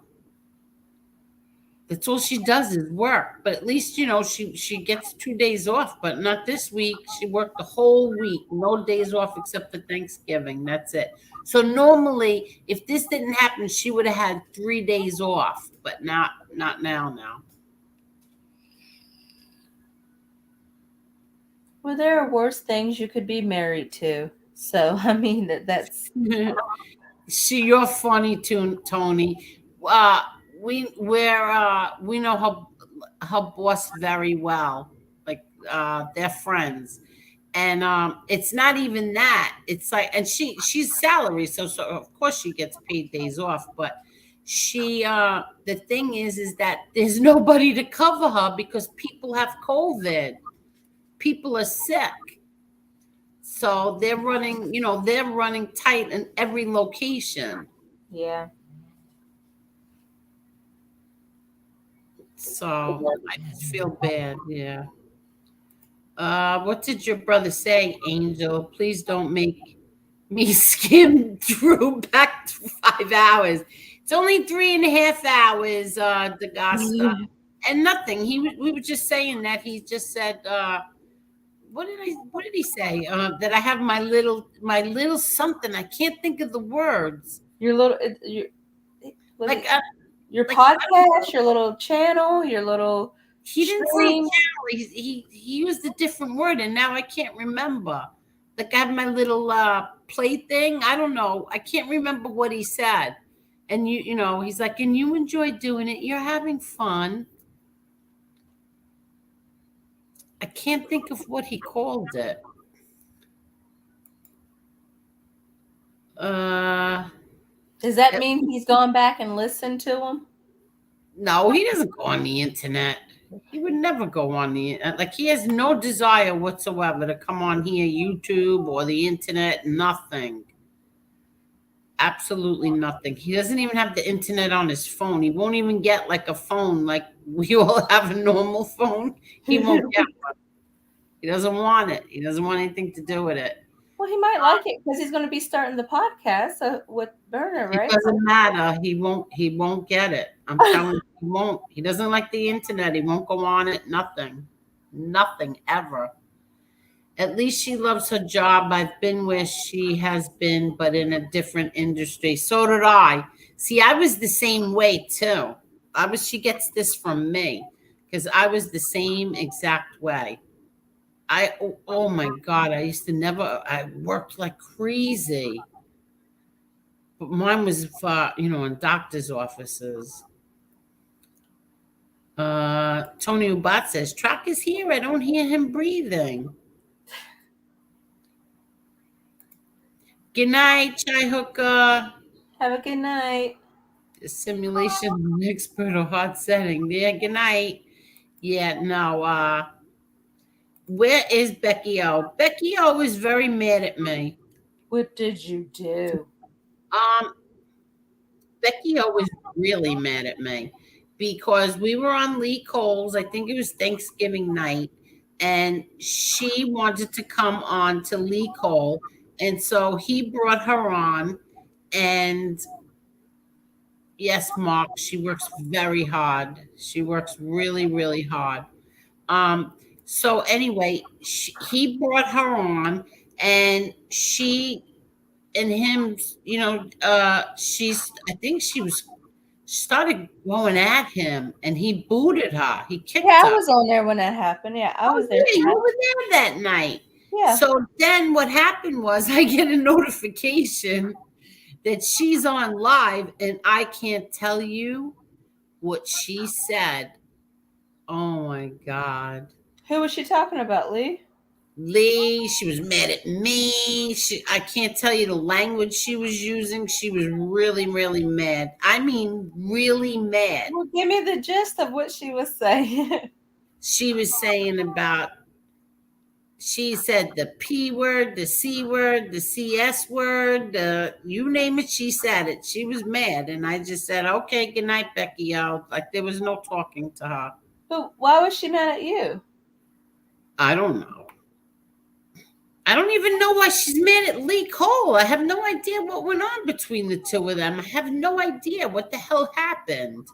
That's all she does is work. But at least she gets 2 days off. But not this week. She worked the whole week, no days off except for Thanksgiving. That's it. So normally, if this didn't happen, she would have had 3 days off. But not now. Now. Well, there are worse things you could be married to. So I mean that's See, you're funny too, Tony. We know her boss very well. Like they're friends, and it's not even that. It's like, and she's salary, so of course she gets paid days off. But the thing is that there's nobody to cover her because people have COVID. People are sick. So they're running tight in every location. yeah. So I just feel bad. Yeah. What did your brother say, Angel? Please don't make me skim through back to 5 hours. It's only 3.5 hours, Dagasta. And nothing. We were just saying that he just said, what did he say? That I have my little something. I can't think of the words. Your little Like your like, podcast, your little channel, your little he didn't say stream. channel. He used a different word, and now I can't remember. Like I have my little play thing. I don't know. I can't remember what he said. And he's like, and you enjoy doing it. You're having fun. I can't think of what he called it. Does that mean he's gone back and listened to them? No, he doesn't go on the internet. He would never go on the internet. Like he has no desire whatsoever to come on here, YouTube or the internet. Nothing. Absolutely nothing. He doesn't even have the internet on his phone. He won't even get like a phone like we all have a normal phone. He won't get one. He doesn't want it. He doesn't want anything to do with it. Well, he might like it because he's going to be starting the podcast with Berner, right? It doesn't matter. He won't get it. I'm telling you, he won't. He doesn't like the internet. He won't go on it. Nothing ever. At least she loves her job. I've been where she has been, but in a different industry. So did I. See, I was the same way too. She gets this from me because I was the same exact way. Oh my God, I worked like crazy. But mine was for, in doctor's offices. Tony Ubat says, Truck is here. I don't hear him breathing. Good night, Chai Hooker. Have a good night. Simulation of an expert or hot setting. Yeah, good night. Yeah, no, where is Becky O? Becky O is very mad at me. What did you do? Becky O was really mad at me because we were on Lee Cole's, I think it was Thanksgiving night, and she wanted to come on to Lee Cole. And so he brought her on. And yes, Mark, she works very hard. She works really, really hard. So anyway, he brought her on, and she and him, I think she started going at him, and he booted her. He kicked her. Yeah, I was on there when that happened. Yeah, I was there. Yeah, you were there that night. Yeah. So then what happened was I get a notification that she's on live, and I can't tell you what she said. Oh my God. Who was she talking about, Lee? Lee, she was mad at me. I can't tell you the language she was using. She was really, really mad. I mean, really mad. Well, give me the gist of what she was saying. She was saying about She said the P word, the C word, the CS word, you name it, she said it. She was mad. And I just said, okay, good night, Becky. Like there was no talking to her. But why was she mad at you? I don't know. I don't even know why she's mad at Lee Cole. I have no idea what went on between the two of them. I have no idea what the hell happened.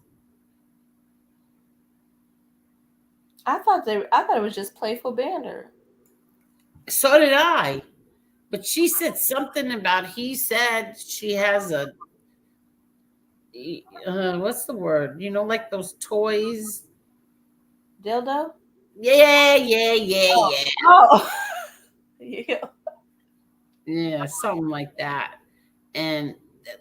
I thought it was just playful banter. So did I. But she said something about he said she has a what's the word? You know, like those toys. Dildo? Yeah. Oh. Yeah. Yeah, something like that. And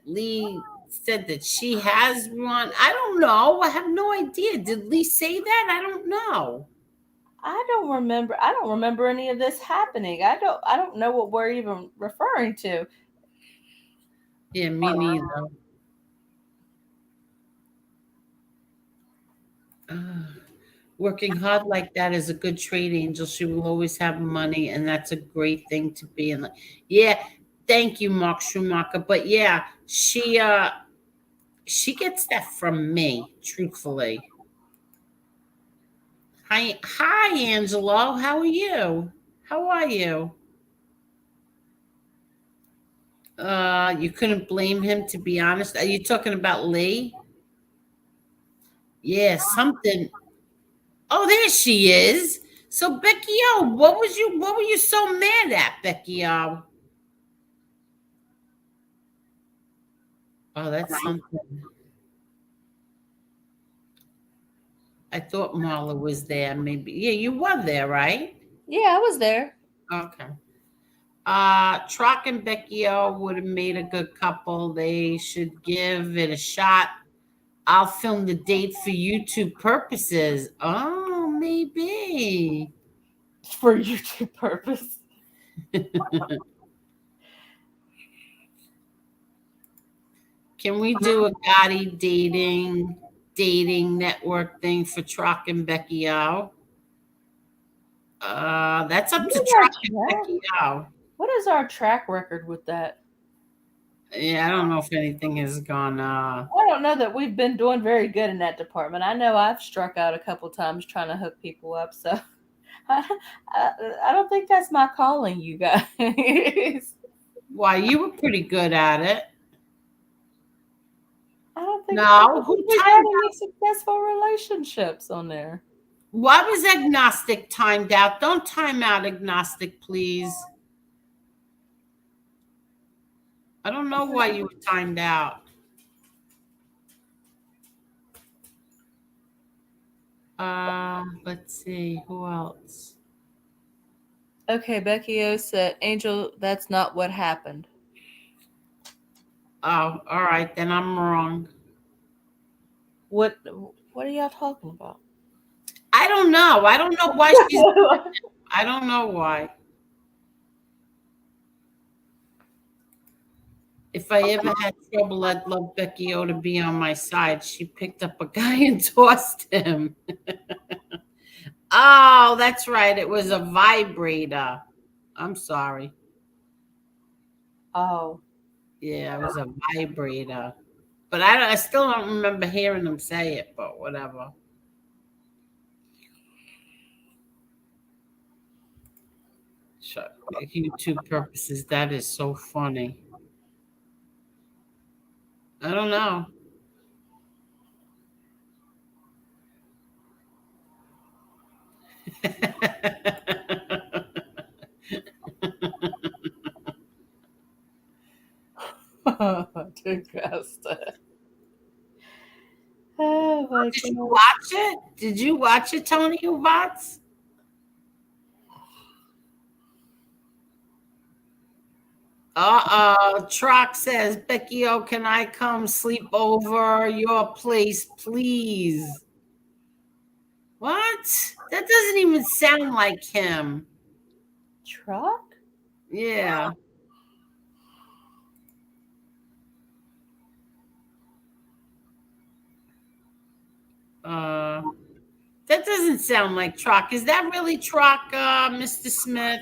Lee said that she has one. I don't know. I have no idea. Did Lee say that? I don't know. I don't remember any of this happening. I don't know what we're even referring to. Yeah, me neither. Working hard like that is a good trade, Angel. She will always have money, and that's a great thing to be in. Yeah, thank you, Mark Schumacher. But yeah, she gets that from me, truthfully. Hi, Angelo. How are you? How are you? You couldn't blame him, to be honest. Are you talking about Lee? Yeah, something. Oh, there she is. So Becky O, what were you so mad at, Becky O? Oh, that's something. I thought Marla was there, maybe. Yeah, you were there, right? Yeah, I was there. Okay. Trock and Becky O would have made a good couple. They should give it a shot. I'll film the date for YouTube purposes. Oh, maybe. For YouTube purpose. Can we do a Gotti dating network thing for Trock and Becky O? That's up to Trock and Becky O. What is our track record with that? Yeah, I don't know if anything has gone. I don't know that we've been doing very good in that department. I know I've struck out a couple times trying to hook people up, so I don't think that's my calling, you guys. Why, you were pretty good at it. I don't think No, who we've had timed any out? successful relationships on there. Why was agnostic timed out? Don't time out agnostic, please. I don't know why you were timed out. Let's see, who else? Okay, Becky O said, Angel, that's not what happened. Oh, all right, then I'm wrong. What are y'all talking about? I don't know. I don't know why she's. I don't know why. If I ever had trouble, I'd love Becky O to be on my side. She picked up a guy and tossed him. Oh, that's right. It was a vibrator. I'm sorry. Oh. Yeah, it was a vibrator. But I still don't remember hearing him say it, but whatever. YouTube purposes, that is so funny. I don't know. Disgusting. Oh my Did you God. watch it? Did you watch it, Tony Uvats? Trock says, Becky O, can I come sleep over your place, please? What? That doesn't even sound like him. Truck? Yeah. That doesn't sound like Trock. Is that really Trock, Mr. Smith?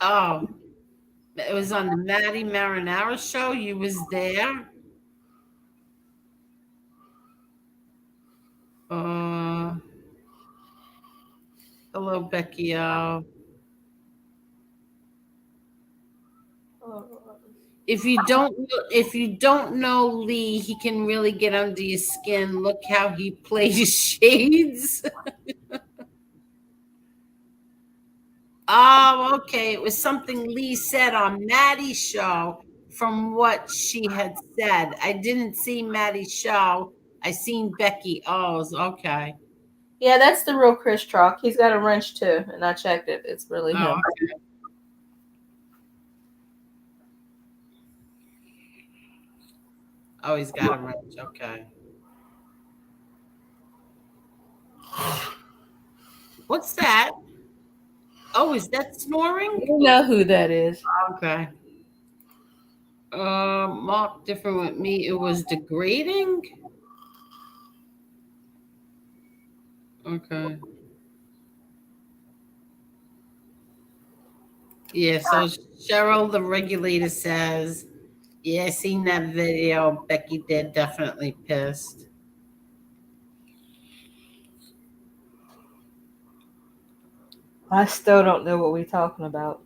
Oh, it was on the Maddie Marinara show. You was there. Hello, Becky. If you don't know Lee, he can really get under your skin. Look how he plays shades. Oh, okay. It was something Lee said on Maddie's show from what she had said. I didn't see Maddie's show. I seen Becky O's. Okay. Yeah, that's the real Chris Trock. He's got a wrench too, and I checked it. It's really him. Okay. Oh, he's got a wrench. Okay. What's that? Oh, is that snoring? You know who that is. Okay. Mark different with me. It was degrading. Okay. Yeah, so Cheryl, the regulator, says, yeah, seen that video. Becky did definitely pissed. I still don't know what we're talking about.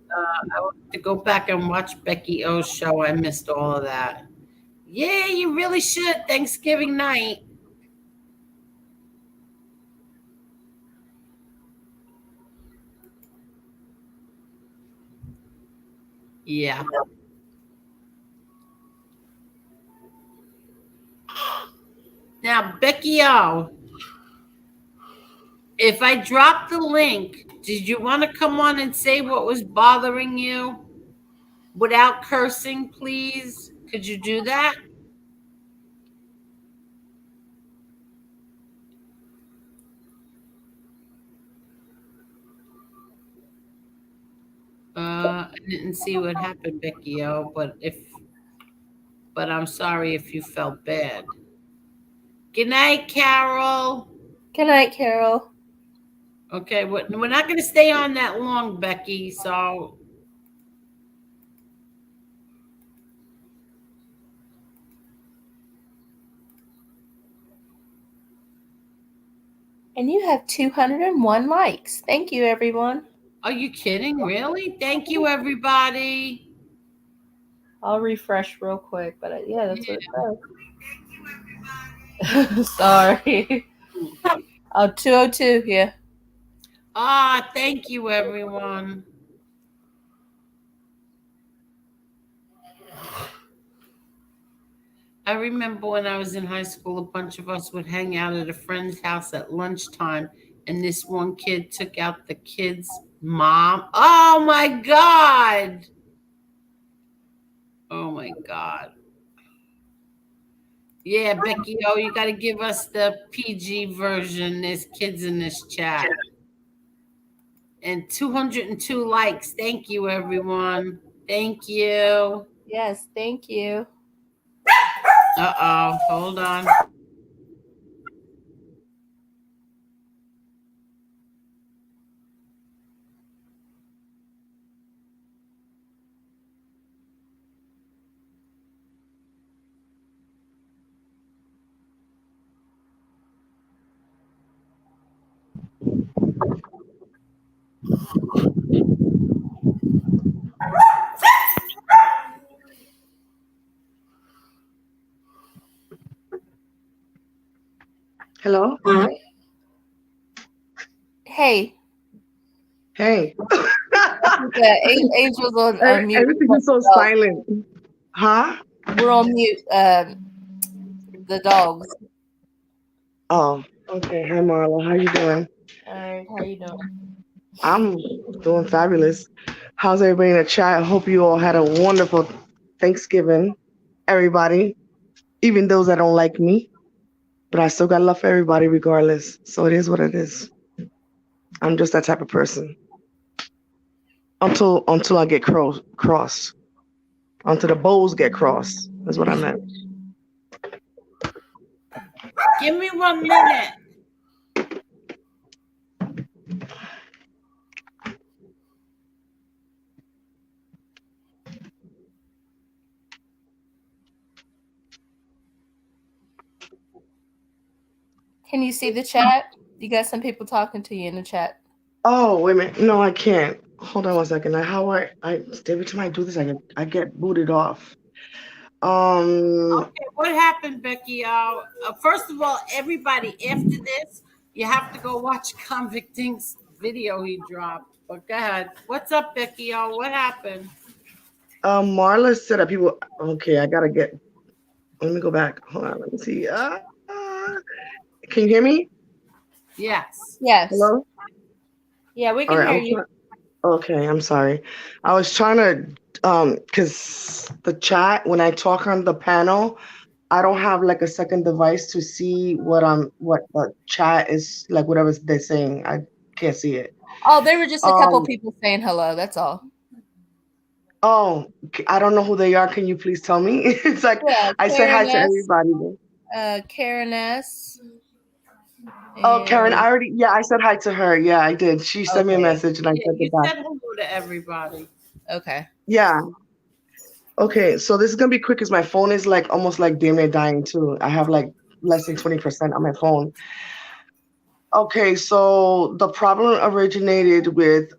I want to go back and watch Becky O's show. I missed all of that. Yeah, you really should. Thanksgiving night. Yeah. Now, Becky O, if I drop the link, did you want to come on and say what was bothering you without cursing, please? Could you do that? I didn't see what happened, Becky O, but I'm sorry if you felt bad. Good night, Carol. Good night, Carol. Okay, we're not going to stay on that long, Becky, so. And you have 201 likes. Thank you, everyone. Are you kidding? Really? Thank you, everybody. I'll refresh real quick, but yeah, that's what it says. Sorry. Oh, 202, yeah. Thank you, everyone. I remember when I was in high school, a bunch of us would hang out at a friend's house at lunchtime, and this one kid took out the kid's mom. Oh, my God. Oh, my God. Yeah, Becky, you got to give us the PG version. There's kids in this chat. And 202 likes. Thank you, everyone. Thank you. Yes, thank you. Uh-oh, hold on. Hello? Hey. Hey. Angel's on mute. Everything is so silent. Huh? We're on mute. The dogs. Oh, okay. Hi, Marla. How you doing? All right. How you doing? I'm doing fabulous. How's everybody in the chat? I hope you all had a wonderful Thanksgiving. Everybody, even those that don't like me, but I still got love for everybody regardless. So it is what it is. I'm just that type of person. until I get crossed. Until the bows get crossed. That's what I meant. Give me 1 minute. Can you see the chat? You got some people talking to you in the chat. Oh, wait a minute. No, I can't. Hold on 1 second. Every time I do this, I get booted off. Okay, what happened, Becky? First of all, everybody, after this, you have to go watch Convicting's video he dropped. But go ahead. What's up, Becky? What happened? Marla said that people. Okay, I gotta get. Let me go back. Hold on. Let me see. Can you hear me? Yes. Yes. Hello. Yeah, we All can right. hear you. Okay, I'm sorry. I was trying to because the chat when I talk on the panel, I don't have like a second device to see what the chat is like, whatever they're saying. I can't see it. Oh, there were just a couple Um. people saying hello. That's all. Oh, I don't know who they are. Can you please tell me? It's like Yeah, I said hi Karen to S. everybody. Karen S. Oh, Karen, And I said hi to her. Yeah, I did. She sent me a okay, message and I Yeah, sent you it back. said hello to everybody. okay. Yeah. Okay, so this is gonna be quick because my phone is like almost like damn near dying too. I have like less than 20% on my phone. Okay, so the problem originated with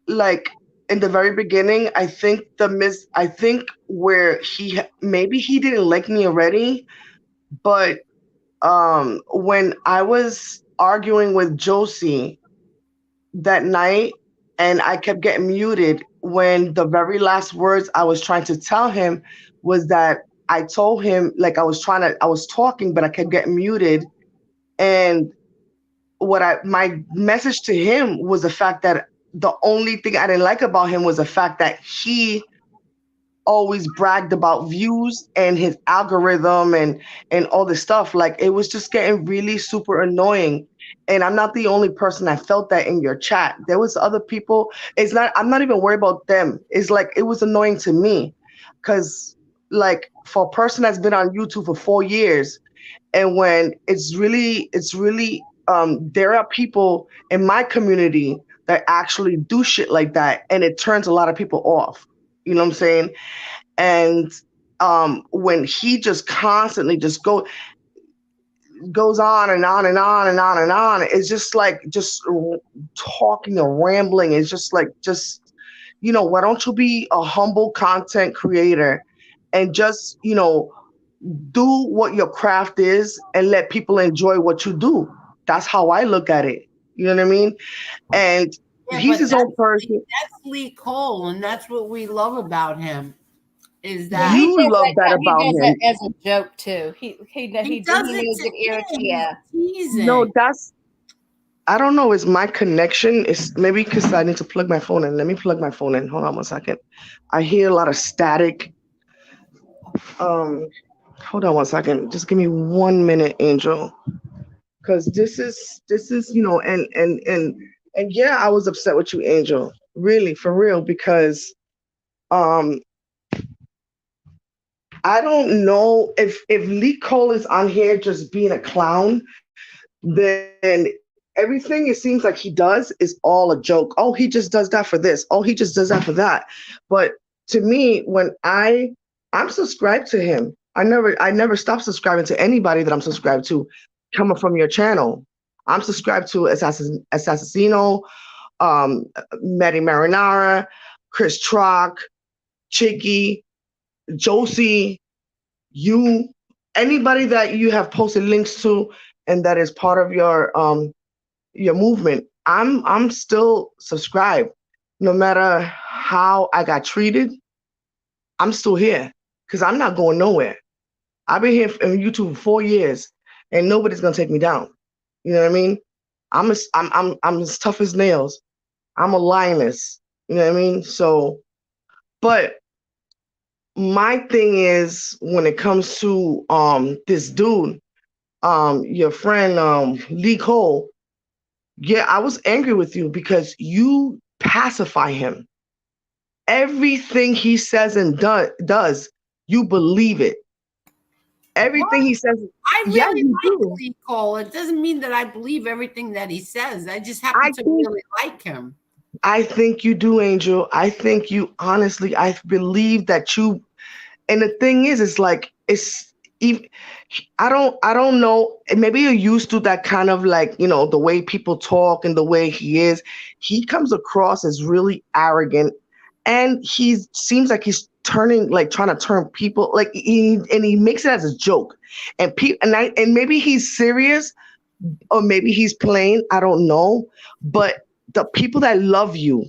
like in the very beginning, I think where maybe he didn't like me already, but when I was arguing with Josie that night and I kept getting muted when the very last words I was trying to tell him was that I told him like I was talking but I kept getting muted, and my message to him was the fact that the only thing I didn't like about him was the fact that he always bragged about views and his algorithm and all this stuff. Like it was just getting really super annoying. And I'm not the only person that felt that in your chat. There was other people. I'm not even worried about them. It's like it was annoying to me. Cause like for a person that's been on YouTube for 4 years, and when it's really there are people in my community that actually do shit like that and it turns a lot of people off. You know what I'm saying? And when he just constantly goes on and on and on and on and on, it's just like talking and rambling. It's just like why don't you be a humble content creator and just do what your craft is and let people enjoy what you do. That's how I look at it. You know what I mean? And Yeah, he's but his own person. that's Lee Cole, and that's what we love about him. Is Yeah, that he You does love that he about does him. that as a joke too. He he does it knows to it irritates. him? Yeah. He's No, teasing. I don't know. It's my connection. It's maybe because I need to plug my phone in. Let me plug my phone in. Hold on 1 second. I hear a lot of static. Um, Hold on 1 second. Just give me 1 minute, Angel. Because this is and yeah, I was upset with you, Angel. Really, for real, because um I don't know if Lee Cole is on here just being a clown, then everything it seems like he does is all a joke. Oh, he just does that for this. Oh, he just does that for that. But to me, when I'm subscribed to him, I never stop subscribing to anybody that I'm subscribed to coming from your channel. I'm subscribed to Assassino, Matty Marinara, Chris Trock, Chicky, Josie, you, anybody that you have posted links to and that is part of your movement. I'm still subscribed. No matter how I got treated, I'm still here because I'm not going nowhere. I've been here on YouTube for 4 years and nobody's gonna take me down. You know what I mean? I'm as tough as nails. I'm a lioness. You know what I mean? So, but my thing is when it comes to this dude, your friend Lee Cole, yeah, I was angry with you because you pacify him. Everything he says and does, you believe it. Everything he says, I yeah, really you like do. Lee Cole. It doesn't mean that I believe everything that he says. I just happen I to think really like him. I think you do, Angel. I think you honestly, I believe that you, and the thing is, it's like it's even I don't know. Maybe you're used to that kind of like, the way people talk and the way he is. He comes across as really arrogant, and he seems like he's trying to turn people like he makes it as a joke, and and maybe he's serious or maybe he's playing. I don't know, but the people that love you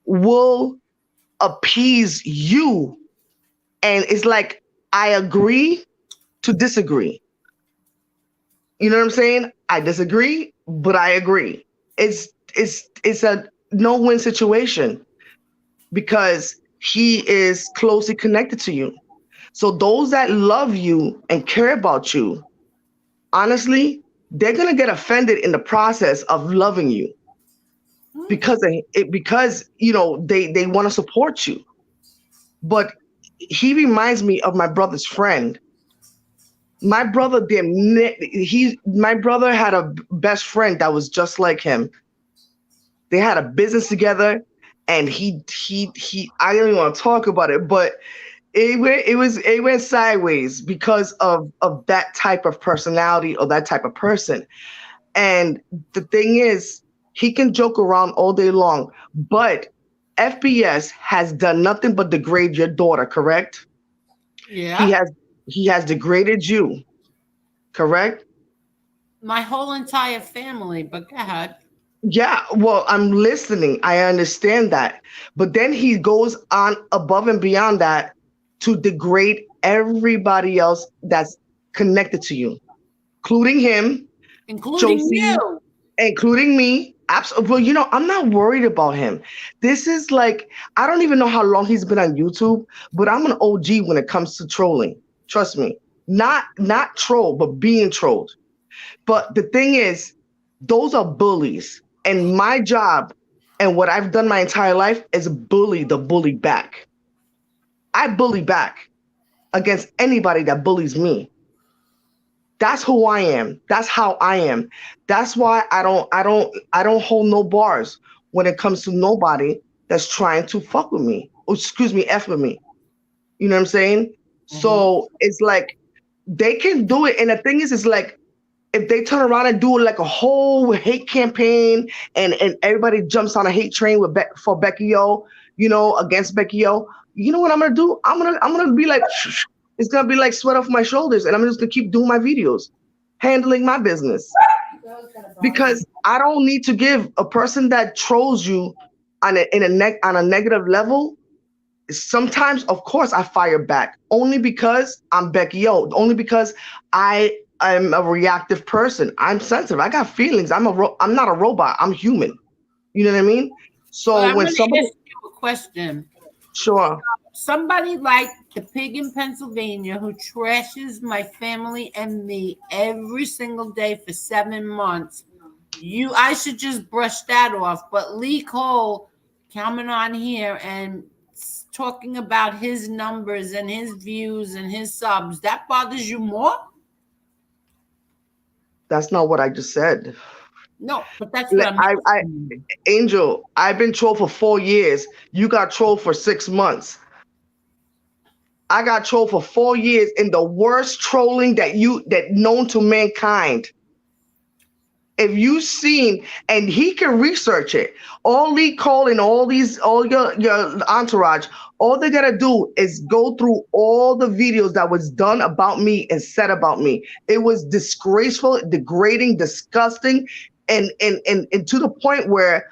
will appease you, and it's like I agree to disagree. You know what I'm saying? I disagree, but I agree. It's a no-win situation because he is closely connected to you. So those that love you and care about you, honestly, they're gonna get offended in the process of loving you because they want to support you. But he reminds me of my brother's friend. My brother had a best friend that was just like him. They had a business together, and he I don't even want to talk about it, but it went sideways because of that type of personality or that type of person. And the thing is, he can joke around all day long, but FBS has done nothing but degrade your daughter, correct? He Yeah. has he has degraded you, correct? My whole entire family, but go ahead. Yeah, well, I'm listening. I understand that. But then he goes on above and beyond that to degrade everybody else that's connected to you, including him, Including Josie, you. including me. Absolutely. Well, I'm not worried about him. This is like, I don't even know how long he's been on YouTube, but I'm an OG when it comes to trolling. Trust me. Not troll, but being trolled. But the thing is, those are bullies. And my job and what I've done my entire life is bully the bully back. I bully back against anybody that bullies me. That's who I am. That's how I am. That's why I don't hold no bars when it comes to nobody that's trying to fuck with me. Or excuse me, F with me. You know what I'm saying? Mhm. So it's like they can do it. And the thing is, it's like if they turn around and do like a whole hate campaign and everybody jumps on a hate train for Becky O, against Becky O, you know what I'm gonna do? I'm gonna be like, it's gonna be like sweat off my shoulders, and I'm just gonna keep doing my videos, handling my business, because I don't need to give a person that trolls you on a negative level. Sometimes, of course, I fire back only because I'm Becky O, only because I'm a reactive person. I'm sensitive. I got feelings. I'm not a robot. I'm human. You know what I mean? But So I'm when going to somebody, ask you a question. sure, Somebody like the pig in Pennsylvania who trashes my family and me every single day for 7 months, I should just brush that off. But Lee Cole coming on here and talking about his numbers and his views and his subs, that bothers you more? that's not what I just said. No, but that's what I'm I asking you. Angel, I've been trolled for 4 years. You got trolled for 6 months. I got trolled for 4 years in the worst trolling that known to mankind. If you've seen, and he can research it, all Lee Cole and all your entourage, all they gotta do is go through all the videos that was done about me and said about me. It was disgraceful, degrading, disgusting, and to the point where,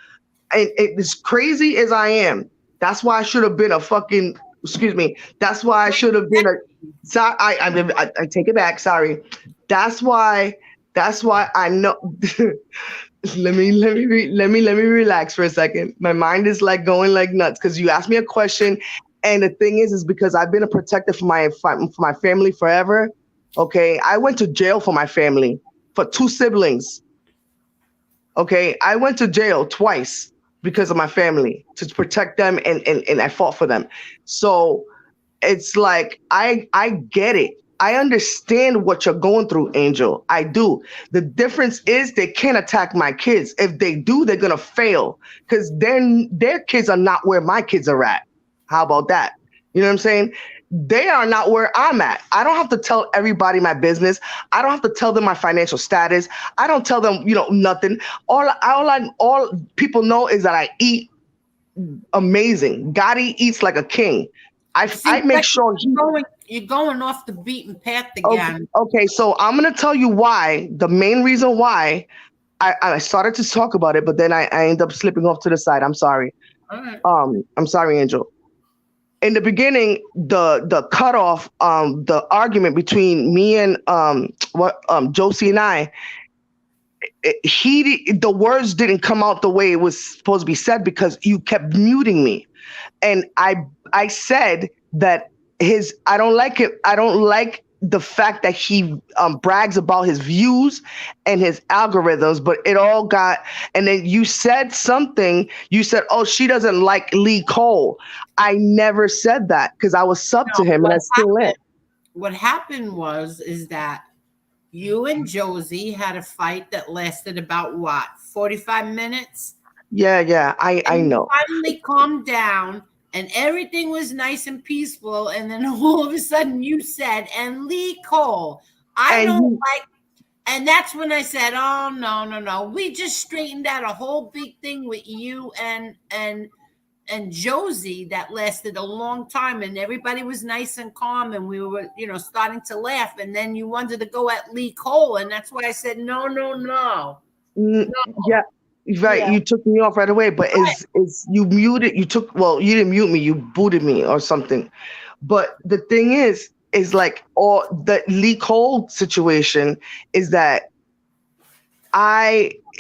and as crazy as I am, that's why I should have been a fucking, excuse me, that's why I should have been a, sorry, I take it back, sorry. That's why I know. Let me relax for a second. My mind is like going like nuts because you asked me a question, and the thing is because I've been a protector for my family forever. Okay, I went to jail for my family, for two siblings. Okay, I went to jail twice because of my family, to protect them, and I fought for them. So it's like I get it. I understand what you're going through, Angel. I do. The difference is they can't attack my kids. If they do, they're gonna fail because their kids are not where my kids are at. How about that? You know what I'm saying? They are not where I'm at. I don't have to tell everybody my business. I don't have to tell them my financial status. I don't tell them, nothing. All people know is that I eat amazing. Gotti eats like a king. I make sure you're going off the beaten path Okay, again. okay, so I'm gonna tell you why. The main reason why I started to talk about it, but then I ended up slipping off to the side. I'm sorry. All right. I'm sorry, Angel. In the beginning, the cutoff, the argument between me and Josie and I, the words didn't come out the way it was supposed to be said because you kept muting me, and I said that I don't like it. I don't like the fact that he brags about his views and his algorithms, but it all got, and then you said something, you said, oh, she doesn't like Lee Cole. I never said that because I was sub to him and I still am. What happened is that you and Josie had a fight that lasted about 45 minutes? Yeah, I know. Finally calmed down and everything was nice and peaceful. And then all of a sudden you said, and Lee Cole, and that's when I said, oh, no. We just straightened out a whole big thing with you and Josie that lasted a long time, and everybody was nice and calm, and we were, starting to laugh. And then you wanted to go at Lee Cole, and that's why I said, no. Yeah. Right, yeah. You took me off right away, but is you muted? You didn't mute me. You booted me or something. But the thing is like all the Lee Cole situation is that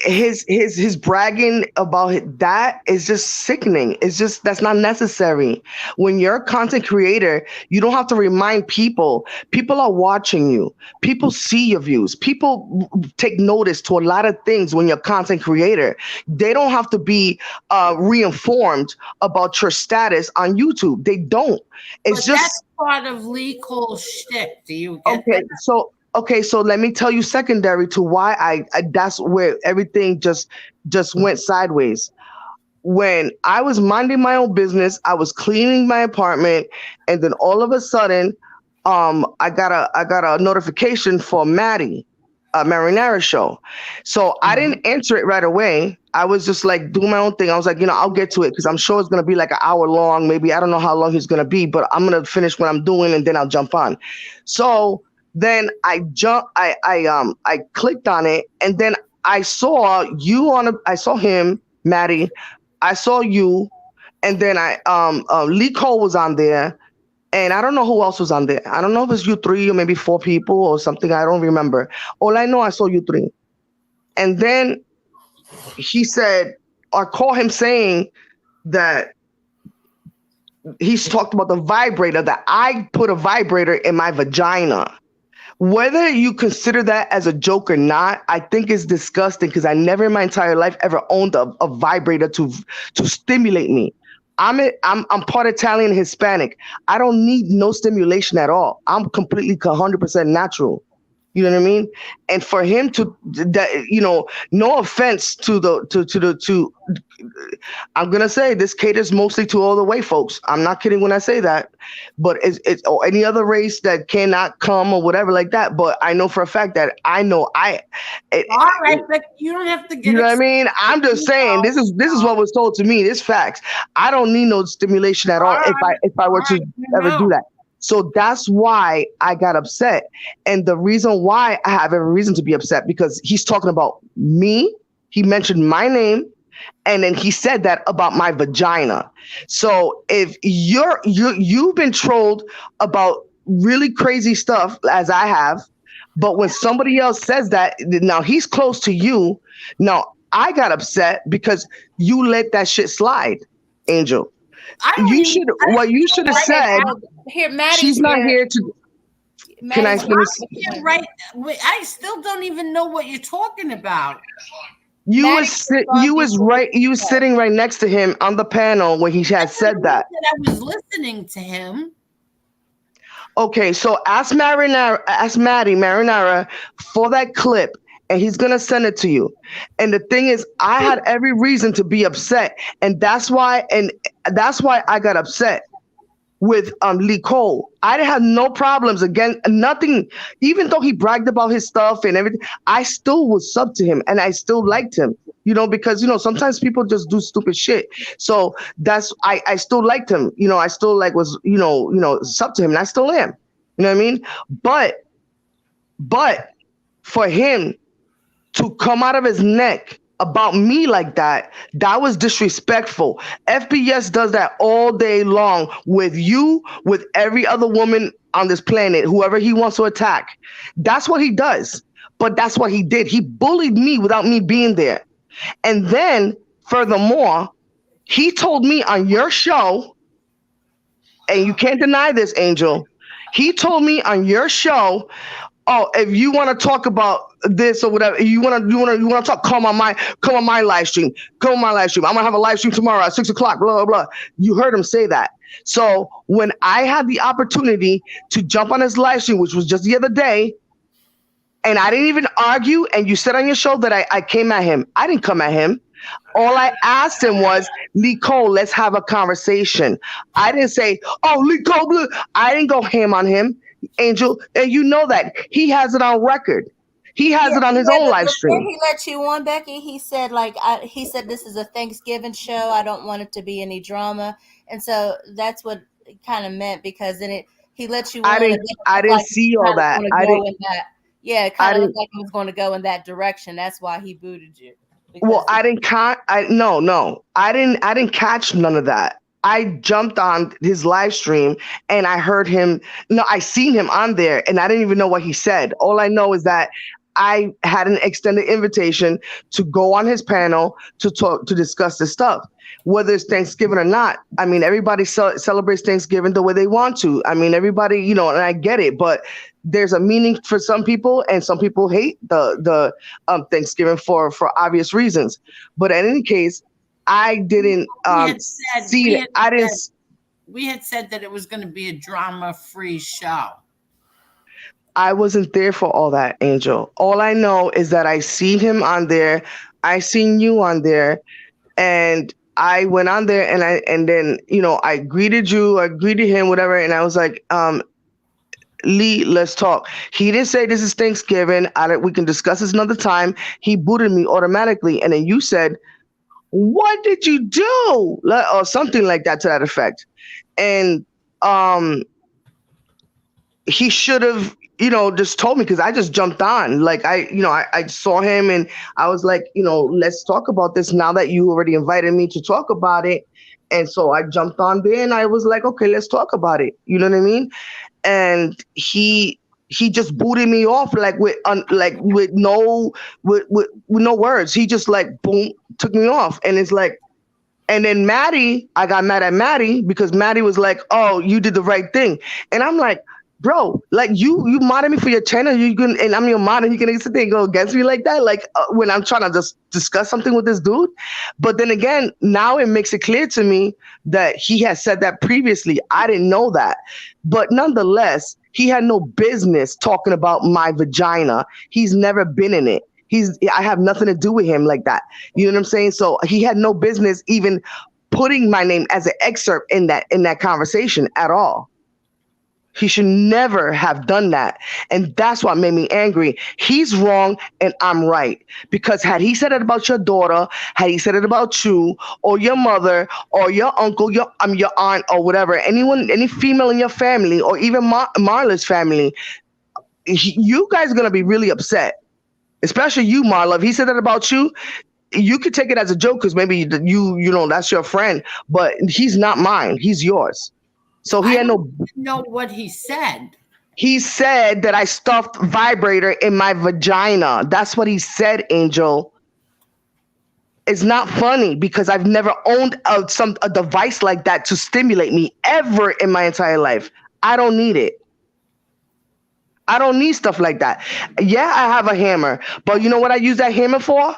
his bragging about that is just sickening. It's just, that's not necessary. When you're a content creator, you don't have to remind people. People are watching you. People see your views. People take notice to a lot of things when you're a content creator. They don't have to be reinformed about your status on YouTube. They don't. It's just that's part of Lee Cole's shtick. Do you get that? Okay, so let me tell you secondary to why I that's where everything just went sideways. When I was minding my own business, I was cleaning my apartment, and then all of a sudden, I got a notification for Maddie, Marinara show. So I didn't answer it right away. I was just like doing my own thing. I was like, I'll get to it because I'm sure it's gonna be like an hour long. Maybe I don't know how long it's gonna be, but I'm gonna finish what I'm doing and then I'll jump on. So then I clicked on it, and then I saw you I saw him, Maddie, I saw you, and then Lee Cole was on there, and I don't know who else was on there. I don't know if it's you three or maybe four people or something. I don't remember. All I know, I saw you three. And then he said, I call him saying that he's talked about the vibrator, that I put a vibrator in my vagina. Whether you consider that as a joke or not, I think it's disgusting because I never in my entire life ever owned a vibrator to stimulate me. I'm part Italian and Hispanic. I don't need no stimulation at all. I'm completely 100% natural. You know what I mean? And for him to, no offense to I'm gonna say this caters mostly to all the white folks. I'm not kidding when I say that, but it's or any other race that cannot come or whatever like that. But I know for a fact that all right, but you don't have to get. You know what I mean? I'm just saying this is what was told to me. This facts. I don't need no stimulation at all. If I were to ever do that. So that's why I got upset. And the reason why I have every reason to be upset, because he's talking about me. He mentioned my name. And then he said that about my vagina. So if you've been trolled about really crazy stuff as I have, but when somebody else says that, now he's close to you. Now I got upset because you let that shit slide, Angel. You should have said, here, Maddie's she's not here to. Can I finish? Right. I still don't even know what you're talking about. You Maddie was sitting right next to him on the panel where he had said that. I was listening to him. Okay, so ask Maddie Marinara for that clip, and he's gonna send it to you. And the thing is, I had every reason to be upset, and that's why I got upset with Lee Cole. I had no problems, again, nothing. Even though he bragged about his stuff and everything, I still was sub to him, and I still liked him. Because sometimes people just do stupid shit. So I still liked him. I still was sub to him, and I still am. You know what I mean? But for him to come out of his neck about me like that was disrespectful. FBS does that all day long with you, with every other woman on this planet, whoever he wants to attack. That's what he does. But that's what he did. He bullied me without me being there. And then, furthermore, he told me on your show, and you can't deny this, Angel, he told me on your show, oh, if you want to talk about this or whatever, you want to talk, come on my live stream. Come on my live stream. I'm gonna have a live stream tomorrow at 6:00, blah, blah, blah. You heard him say that. So when I had the opportunity to jump on his live stream, which was just the other day, and I didn't even argue, and you said on your show that I came at him. I didn't come at him. All I asked him was, Lee Cole, let's have a conversation. I didn't say, oh, Lee Cole, blah. I didn't go ham on him, Angel. And you know that. He has it on record. He has it on his own live stream. He let you on, Becky. He said, he said, this is a Thanksgiving show. I don't want it to be any drama. And so that's what it kind of meant, because then he let you on. I didn't see all that. Yeah, it kind of looked like it was going to go in that direction. That's why he booted you. Well, I didn't catch none of that. I jumped on his live stream and I heard him. No, I seen him on there and I didn't even know what he said. All I know is that I had an extended invitation to go on his panel to discuss this stuff, whether it's Thanksgiving or not. I mean, everybody celebrates Thanksgiving the way they want to. I mean, everybody, and I get it, but there's a meaning for some people, and some people hate the Thanksgiving for obvious reasons. But in any case, I didn't see it. We had said that it was going to be a drama-free show. I wasn't there for all that, Angel. All I know is that I seen him on there. I seen you on there, and I went on there and then I greeted you, I greeted him, whatever, and I was like, Lee, let's talk. He didn't say this is Thanksgiving. We can discuss this another time. He booted me automatically, and then you said, "What did you do?" Or something like that to that effect, and he should have. Just told me, because I just jumped on. Like I saw him and I was like, let's talk about this now that you already invited me to talk about it. And so I jumped on there and I was like, okay, let's talk about it. You know what I mean? And he just booted me off with no words. He just boom, took me off. And it's like, and then Maddie, I got mad at Maddie because Maddie was like, oh, you did the right thing. And I'm like, bro, you modded me for your channel, and I'm your mod, and you can sit there and go against me like that, when I'm trying to just discuss something with this dude. But then again, now it makes it clear to me that he has said that previously. I didn't know that, but nonetheless, he had no business talking about my vagina. He's never been in it. I have nothing to do with him like that. You know what I'm saying? So he had no business even putting my name as an excerpt in that conversation at all. He should never have done that. And that's what made me angry. He's wrong and I'm right. Because had he said it about your daughter, had he said it about you or your mother or your uncle, your aunt or whatever, any female in your family or even Marla's family, you guys are going to be really upset. Especially you, Marla. If he said that about you, you could take it as a joke because maybe that's your friend. But he's not mine. He's yours. So he had no. Know what he said. He said that I stuffed vibrator in my vagina. That's what he said, Angel. It's not funny because I've never owned a device like that to stimulate me ever in my entire life. I don't need it. I don't need stuff like that. Yeah, I have a hammer, but you know what I use that hammer for?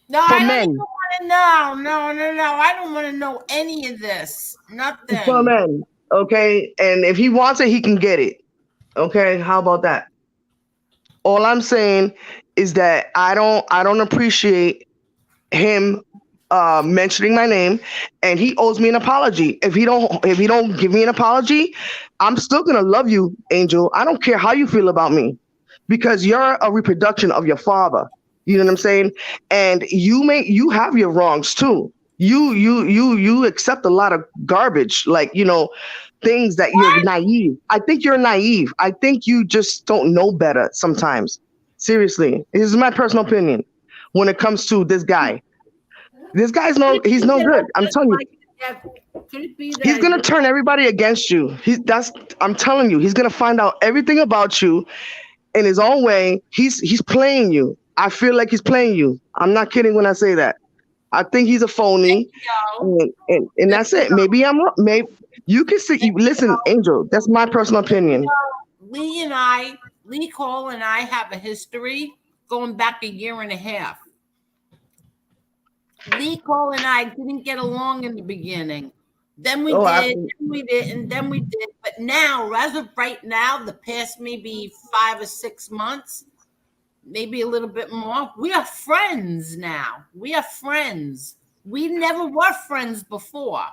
No, For I don't even men. want to know. No. I don't want to know any of this. For Nothing. men. Okay. And if he wants it, he can get it. Okay. How about that? All I'm saying is that I don't appreciate him mentioning my name, and he owes me an apology. If he don't give me an apology, I'm still gonna love you, Angel. I don't care how you feel about me, because you're a reproduction of your father. You know what I'm saying? And you have your wrongs too. You accept a lot of garbage, like, things that you're naive. I think you're naive. I think you just don't know better sometimes. Seriously, this is my personal opinion when it comes to this guy. This guy's he's no good. I'm telling you, Could it be he's that gonna turn everybody against you. I'm telling you, he's gonna find out everything about you in his own way. He's playing you. I feel like he's playing you. I'm not kidding when I say that. I think he's a phony, and that's it. Maybe I'm wrong. Maybe you can see. Listen, Angel, that's my personal opinion. Lee Cole and I have a history going back a year and a half. Lee Cole and I didn't get along in the beginning. Then we did, then we did, and then we did. But now, as of right now, the past maybe 5 or 6 months, maybe a little bit more, we are friends now. We are friends. We never were friends before.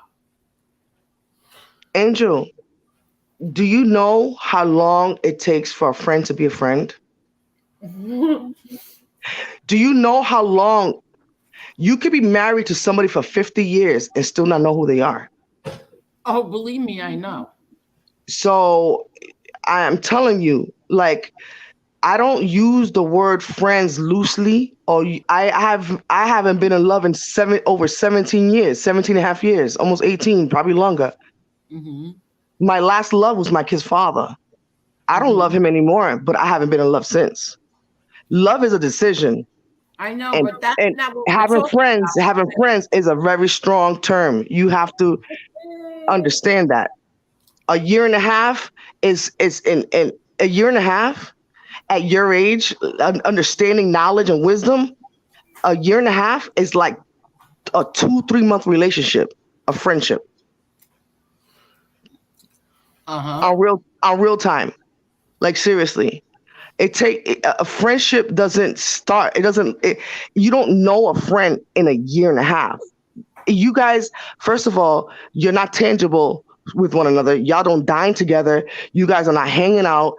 Angel, do you know how long it takes for a friend to be a friend? Do you know how long you could be married to somebody for 50 years and still not know who they are? Oh, believe me, I know. So I am telling you, like, I don't use the word friends loosely. I haven't been in love in over 17 years, 17 and a half years, almost 18, probably longer. Mm-hmm. My last love was my kid's father. I don't love him anymore, but I haven't been in love since. Love is a decision. I know, And, but that's and not what having friends is a very strong term. You have to understand that. A year and a half is in a year and a half at your age, understanding knowledge and wisdom. A year and a half is like a 2-3 month relationship, a friendship. On real time. Like, seriously. A friendship doesn't start. You don't know a friend in a year and a half. You guys, first of all, you're not tangible with one another. Y'all don't dine together. You guys are not hanging out.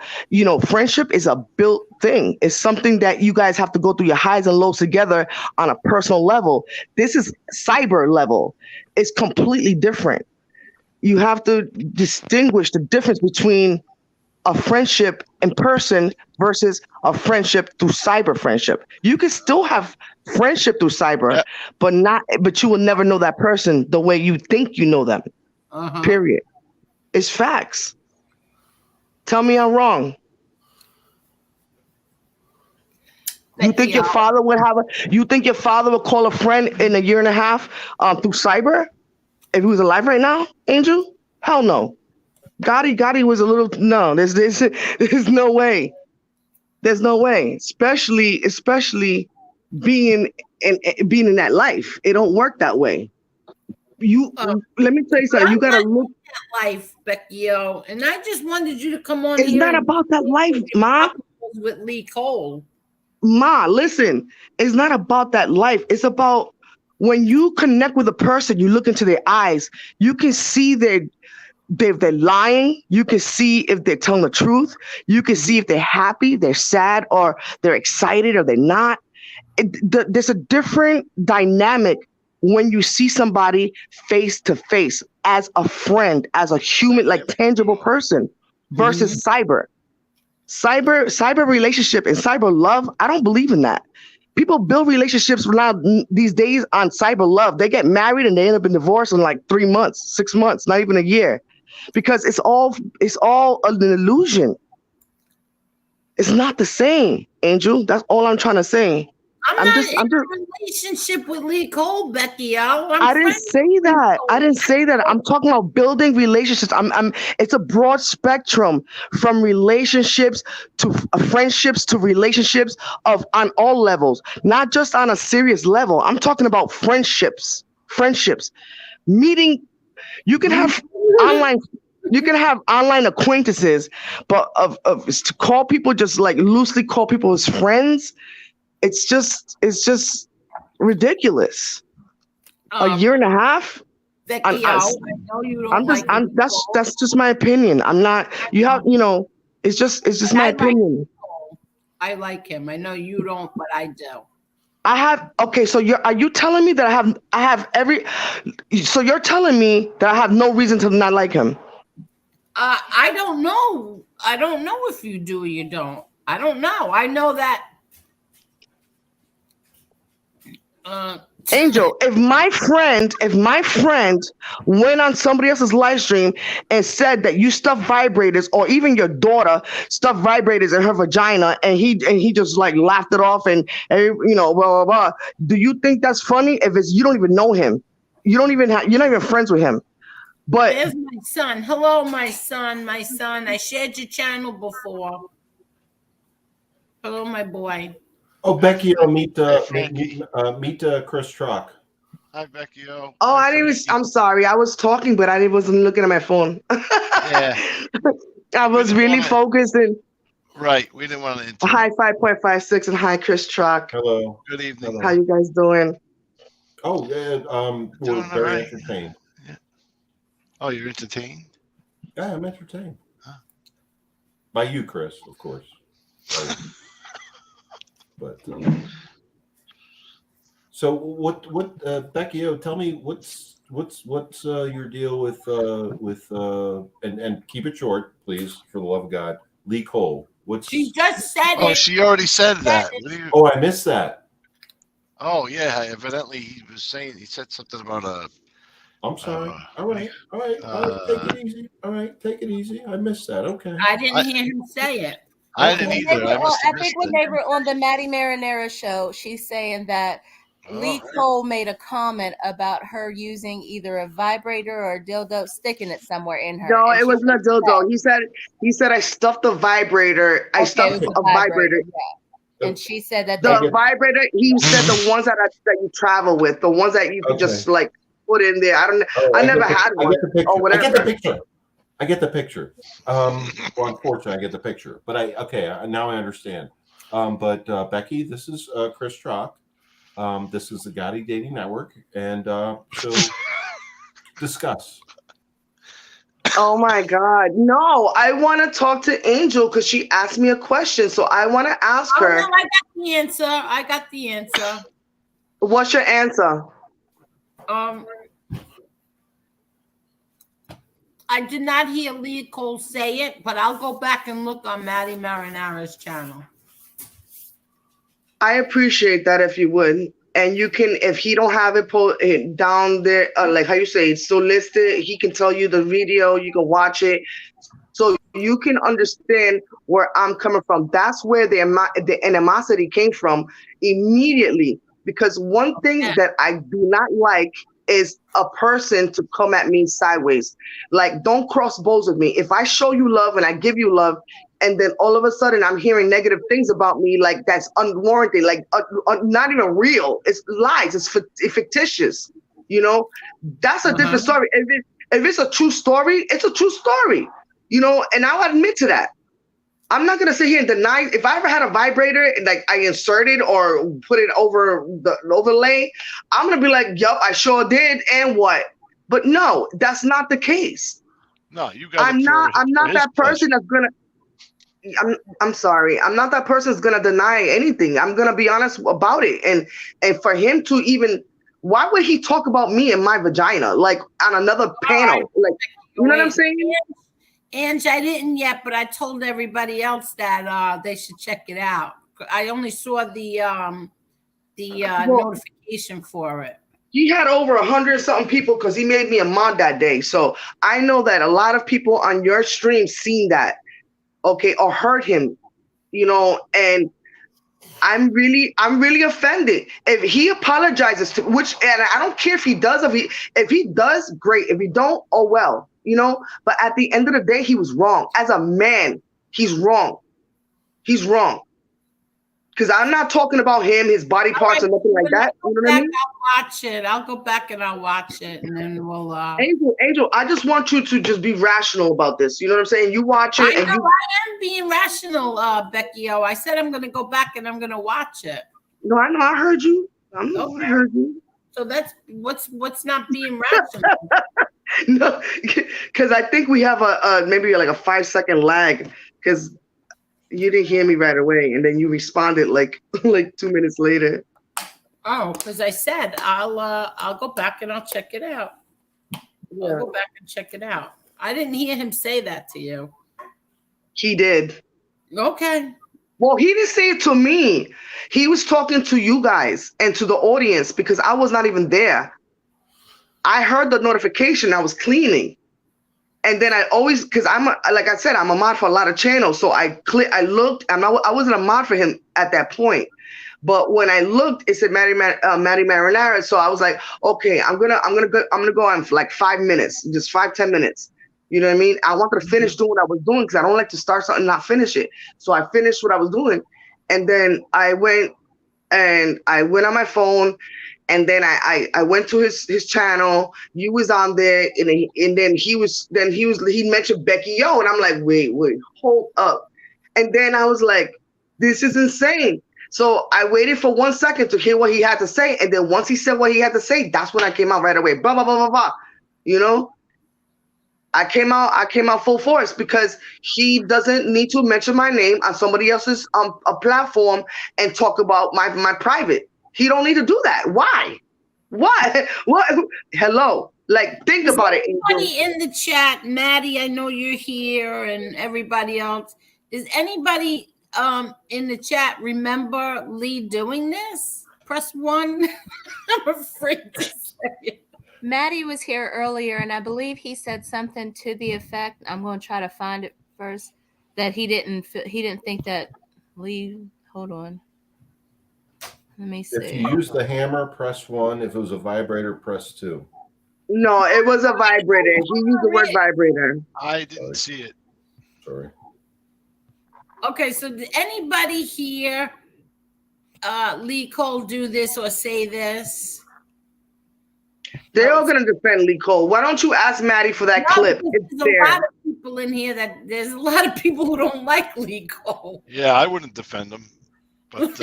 Friendship is a built thing. It's something that you guys have to go through your highs and lows together on a personal level. This is cyber level. It's completely different. You have to distinguish the difference between a friendship in person versus a friendship through cyber friendship. You can still have friendship through cyber, but you will never know that person the way you think you know them. Period. It's facts. Tell me I'm wrong. You think your father would call a friend in a year and a half through cyber if he was alive right now, Angel? Hell no. Gotti was a little there's no way. There's no way. Especially being in that life. It don't work that way. Let me tell you something. You gotta look at life, Becky, and I just wanted you to come on. It's not about that life, Ma. With Lee Cole. Ma, listen, it's not about that life. It's about when you connect with a person, you look into their eyes, you can see if they're lying, you can see if they're telling the truth. You can see if they're happy, they're sad, or they're excited, or they're not. There's a different dynamic when you see somebody face to face as a friend, as a human, like tangible person, versus cyber relationship and cyber love. I don't believe in that. People build relationships now these days on cyber love. They get married and they end up in divorce in like 3 months, 6 months, not even a year. Because it's all an illusion. It's not the same, Angel. That's all I'm trying to say. I'm not in a relationship with Lee Cole, Becky O. I didn't say that. I didn't say that. I'm talking about building relationships. It's a broad spectrum from relationships to friendships to relationships on all levels, not just on a serious level. I'm talking about friendships. Meeting, you can have online acquaintances, but to call people, just like loosely call people as friends, it's just ridiculous. A year and a half. Becky, I know you don't that's just my opinion. I'm not. You have. It's just my opinion. I like him. I know you don't, but I do. I have. Okay, so are you telling me that I have every? So you're telling me that I have no reason to not like him? I don't know. I don't know if you do or you don't. I don't know. I know that. Angel, if my friend went on somebody else's live stream and said that you stuff vibrators, or even your daughter stuffed vibrators in her vagina, and he just like laughed it off and blah blah blah, do you think that's funny? If you don't even know him, you're not even friends with him. But there's my son. Hello, my son. I shared your channel before. Hello, my boy. Oh, Becky, meet Chris Trock. Hi, Becky. Oh, I didn't. I'm sorry. I was talking, but I wasn't looking at my phone. Yeah. I was really focusing. Right. We didn't want to. Hi, 5.56, and hi, Chris Trock. Hello. Good evening. Hello. How you guys doing? Oh, we're very entertained. Yeah. Oh, you're entertained? Yeah, I'm entertained. Huh. By you, Chris, of course. But so what Becky O, tell me what's your deal with and keep it short, please, for the love of God. Lee Cole. She just said it. Oh, she already said that. Oh, I missed that. Oh yeah, evidently he said something about I'm sorry. All right. Take it easy. All right, take it easy. I missed that. Okay. I didn't hear him say it. I didn't either. I think when they were on the Maddie Marinara show, she's saying that Lee Cole made a comment about her using either a vibrator or a dildo, sticking it somewhere in her. No, it wasn't a dildo. He said I stuffed a vibrator. I stuffed a vibrator. Yeah. And she said that the vibrator. He said the ones that you travel with, the ones that you can just like put in there. I don't. I never had one. I get the picture. I get the picture. Well, unfortunately, I get the picture. But now I understand. But Becky, this is Chris Trock. This is the Gotti Dating Network, and so discuss. Oh my God! No, I want to talk to Angel because she asked me a question, so I want to ask her. No, I got the answer. What's your answer? I did not hear Lee Cole say it, but I'll go back and look on Maddie Marinara's channel. I appreciate that if you would. And you can, if he don't have it down there, like how you say, it's still listed, he can tell you the video, you can watch it. So you can understand where I'm coming from. That's where the animosity came from immediately. Because one thing that I do not like is a person to come at me sideways. Like, don't cross bows with me. If I show you love and I give you love, and then all of a sudden I'm hearing negative things about me, like that's unwarranted, like not even real. It's lies. It's fictitious. That's a different story. If it's a true story, it's a true story. And I'll admit to that. I'm not gonna sit here and deny. If I ever had a vibrator and like I inserted or put it over the overlay, I'm gonna be like, yup, I sure did, and what? But no, that's not the case. No, you got. I'm not that person that's gonna. I'm sorry. I'm not that person that's gonna deny anything. I'm gonna be honest about it. And for him to even, why would he talk about me and my vagina like on another panel? Like, you know what I'm saying? Ange, I didn't yet, but I told everybody else that they should check it out. I only saw the notification for it. He had over 100-something people because he made me a mod that day. So I know that a lot of people on your stream seen that, okay, or heard him, and I'm really offended. If he apologizes to and I don't care if he does, if he does, great. If he don't, oh well, but at the end of the day, he was wrong. As a man, he's wrong. He's wrong. Because I'm not talking about him, his body parts, or nothing like that. You know what I mean? I'll watch it. I'll go back and I'll watch it, and then we'll. Angel, I just want you to just be rational about this. You know what I'm saying? You watch it, I am being rational, Becky O. I said I'm going to go back and I'm going to watch it. No, I know. I heard you. I heard you. So that's what's not being rational. No, because I think we have maybe like a 5-second lag because you didn't hear me right away, and then you responded like 2 minutes later. Oh, because I said I'll go back and I'll check it out. Yeah. I'll go back and check it out. I didn't hear him say that to you. He did. Okay. Well, he didn't say it to me. He was talking to you guys and to the audience because I was not even there. I heard the notification. I was cleaning. And then I always, because like I said, I'm a mod for a lot of channels. So I looked, and I wasn't a mod for him at that point. But when I looked, it said Maddie Marinara. So I was like, okay, I'm gonna go on for like 5 minutes, just 5-10 minutes. You know what I mean? I wanted to finish doing what I was doing because I don't like to start something and not finish it. So I finished what I was doing, and then I went on my phone. And then I went to his channel. You was on there, and then he mentioned Becky O, and I'm like, wait, hold up. And then I was like, this is insane. So I waited for 1 second to hear what he had to say, and then once he said what he had to say, that's when I came out right away. Blah blah blah blah blah. I came out full force because he doesn't need to mention my name on somebody else's a platform and talk about my private. He don't need to do that. Why? What? Hello. Like, think about it. Anybody in the chat, Maddie, I know you're here, and everybody else. Does anybody in the chat remember Lee doing this? Press 1. I'm afraid to say it. Maddie was here earlier, and I believe he said something to the effect, I'm going to try to find it first, that he didn't think that Lee, hold on. Let me see. If you use the hammer, press 1. If it was a vibrator, press 2. No, it was a vibrator. He used the word vibrator. I didn't see it. Sorry. Okay, so did anybody here, Lee Cole, do this or say this? They're all going to defend Lee Cole. Why don't you ask Maddie for that clip? There's a lot of people in here there's a lot of people who don't like Lee Cole. Yeah, I wouldn't defend him, but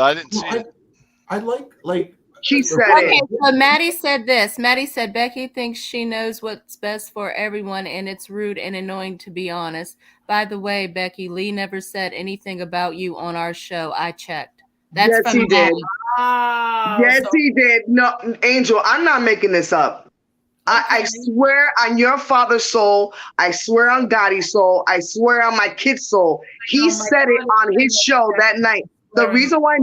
I didn't see it. I like. She said okay, it. so Maddie said this. Maddie said Becky thinks she knows what's best for everyone, and it's rude and annoying, to be honest. By the way, Becky, Lee never said anything about you on our show. I checked. That's yes, from he Maddie. did. Yes, he did. No, Angel, I'm not making this up. I swear on your father's soul. I swear on Gotti's soul. I swear on my kid's soul. He said it on his show that night. The reason why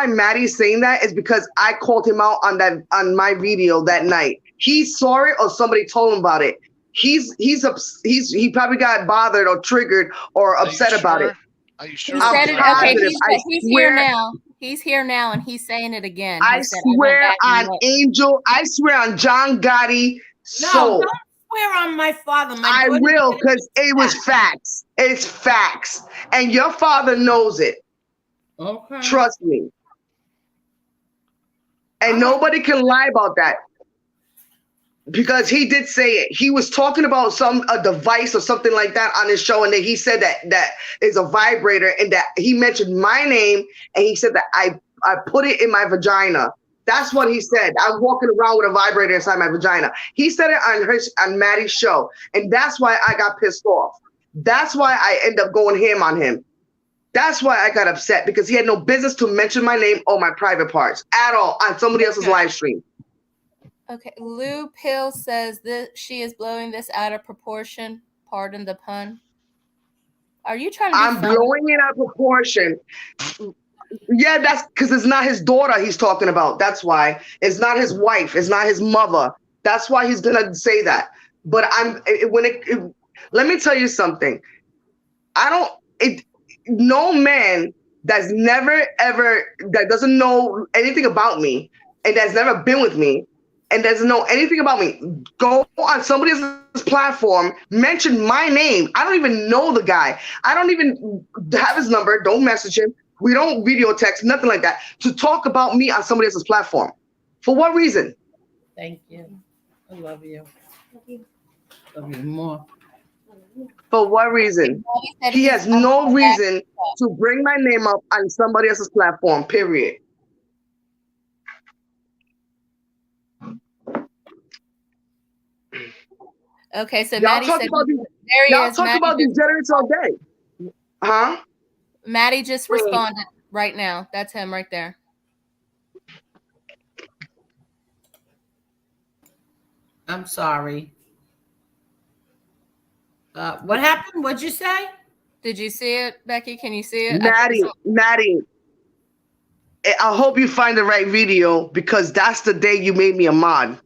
Maddie's saying that is because I called him out on my video that night. He saw it or somebody told him about it. He probably got bothered or triggered or upset about it. Are you sure? He said it. Okay, he's here now. He's here now, and he's saying it again. I swear on Angel. I swear on John Gotti. No, don't swear on my father. I will, because it was facts. It's facts, and your father knows it. Okay. Trust me. And nobody can lie about that. Because he did say it. He was talking about a device or something like that on his show, and then he said that is a vibrator, and that he mentioned my name, and he said that I put it in my vagina. That's what he said. I was walking around with a vibrator inside my vagina. He said it on Maddie's show, and that's why I got pissed off. That's why I end up going ham on him. That's why I got upset, because he had no business to mention my name or my private parts at all on somebody else's live stream. Okay, Lou Pill says that she is blowing this out of proportion. Pardon the pun. Are you trying to be funny? Blowing it out of proportion. Yeah, that's because it's not his daughter he's talking about. That's why. It's not his wife. It's not his mother. That's why he's gonna say that. But let me tell you something. no man that's never ever that doesn't know anything about me and that's never been with me and doesn't know anything about me go on somebody else's platform, mention my name. I don't even know the guy. I don't even have his number. Don't message him. We don't video text, nothing like that. To talk about me on somebody else's platform. For what reason? Thank you. I love you. Love you more. For what reason? He has no reason to bring my name up on somebody else's platform, period. Okay, so Y'all Maddie talk said, about these, there he y'all is. talk Maddie about these just, generates all day. Huh? Maddie just responded right now. That's him right there. I'm sorry. What happened? What'd you say? Did you see it, Becky? Can you see it? Maddie, I hope you find the right video because that's the day you made me a mod.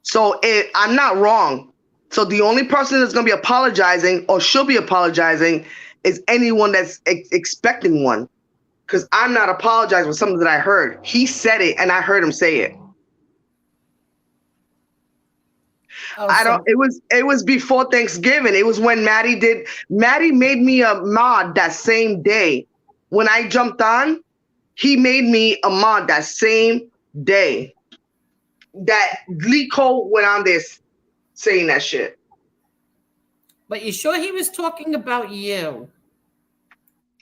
So I'm not wrong. So the only person that's going to be apologizing or should be apologizing is anyone that's expecting one. Because I'm not apologizing for something that I heard. He said it and I heard him say it. Oh, It was before Thanksgiving. It was when Maddie made me a mod that same day. When I jumped on, he made me a mod that same day. That Lee Cole went on this saying that shit. But you sure he was talking about you?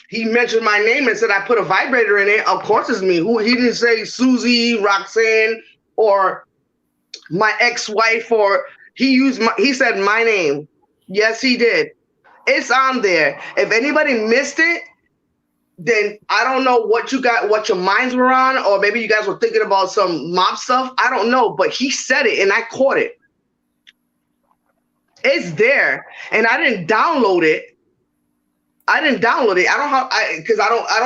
He mentioned my name and said I put a vibrator in it. Of course it's me. He didn't say Susie, Roxanne, or my ex-wife, or he said my name. Yes, he did. It's on there. If anybody missed it, then I don't know what your minds were on, or maybe you guys were thinking about some mob stuff. I don't know, but he said it and I caught it. It's there, and I didn't download it. I don't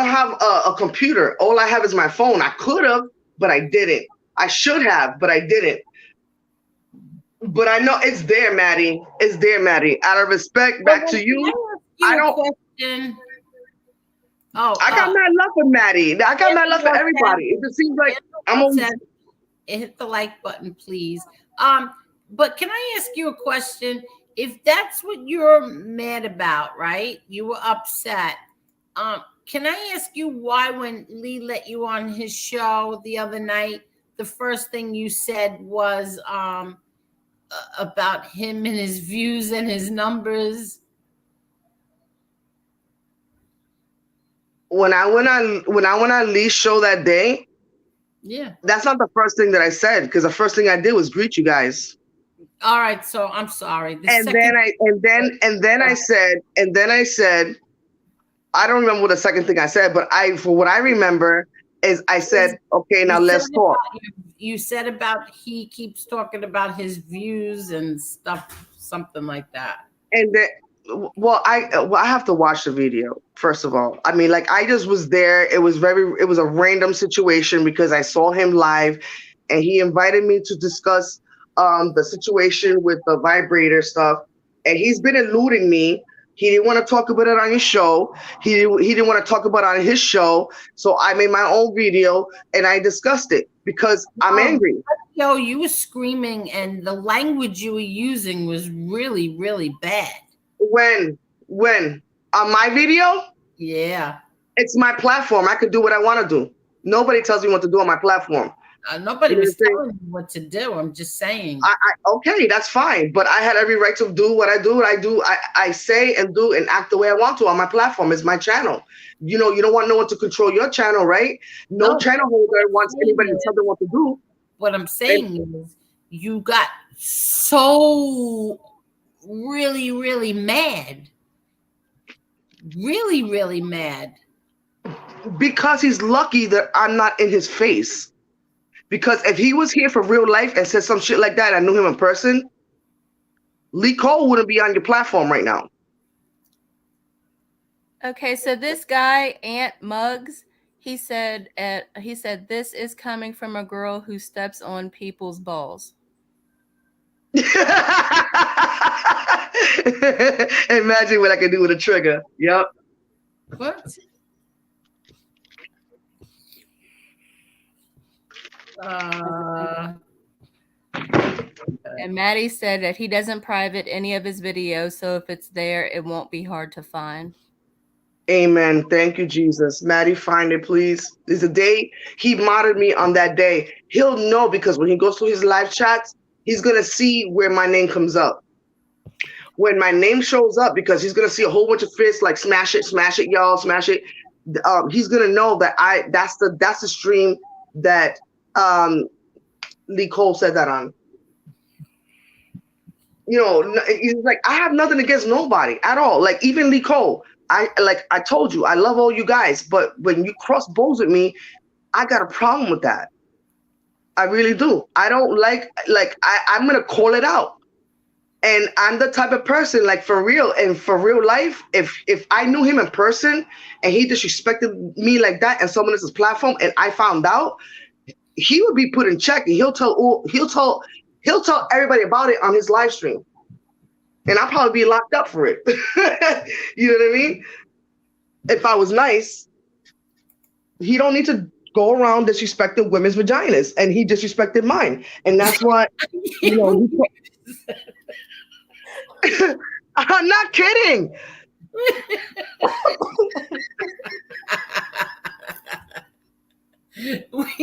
have a computer. All I have is my phone. I could have, but I didn't. I should have, but I didn't. But I know it's there, Maddie. It's there, Maddie. Out of respect, back to you. I don't. Question. Oh, I got mad love for Maddie. I got mad love for everybody. It just seems like I'm always. Hit the like button, please. But can I ask you a question? If that's what you're mad about, right? You were upset. Can I ask you why when Lee let you on his show the other night, the first thing you said was about him and his views and his numbers? When I went on Lee's show that day, yeah, that's not the first thing that I said, because the first thing I did was greet you guys. All right, so I'm sorry. Then I said, I don't remember what the second thing I said, but for what I remember is I said, okay, now let's talk. You said about he keeps talking about his views and stuff, something like that. And then, I have to watch the video, first of all. I mean, like, I just was there. It was a random situation because I saw him live and he invited me to discuss the situation with the vibrator stuff. And he's been eluding me. He didn't want to talk about it on his show. He didn't want to talk about it on his show. So I made my own video and I discussed it because I'm angry. Yo, you were screaming and the language you were using was really, really bad. When? On my video? Yeah. It's my platform. I could do what I want to do. Nobody tells me what to do on my platform. Nobody was telling me what to do. I'm just saying. Okay, that's fine. But I had every right to do what I do. I say and do and act the way I want to on my platform. It's my channel. You know, you don't want no one to control your channel, right? No channel holder wants anybody to tell them what to do. What I'm saying is you got so really, really mad. Really, really mad. Because he's lucky that I'm not in his face. Because if he was here for real life and said some shit like that, I knew him in person, Lee Cole wouldn't be on your platform right now. Okay, so this guy, Ant Muggs, he said this is coming from a girl who steps on people's balls. Imagine what I can do with a trigger. Yep. What? And Maddie said that he doesn't private any of his videos, so if it's there, it won't be hard to find. Amen. Thank you, Jesus. Maddie, find it, please. There's a day he modded me on that day. He'll know because when he goes to his live chats, he's going to see where my name comes up. When my name shows up, because he's going to see a whole bunch of fists like smash it, y'all, smash it. He's going to know that that's the stream that Lee Cole said that on. You know, he's like, I have nothing against nobody at all. Like even Lee Cole. I told you, I love all you guys, but when you cross bows with me, I got a problem with that. I really do. I don't I'm going to call it out. And I'm the type of person, like for real, and for real life, if I knew him in person and he disrespected me like that and someone else's platform and I found out, he would be put in check and he'll tell everybody about it on his live stream. And I'll probably be locked up for it. You know what I mean? If I was nice, he don't need to go around disrespecting women's vaginas, and he disrespected mine. And that's what, you know. I'm not kidding.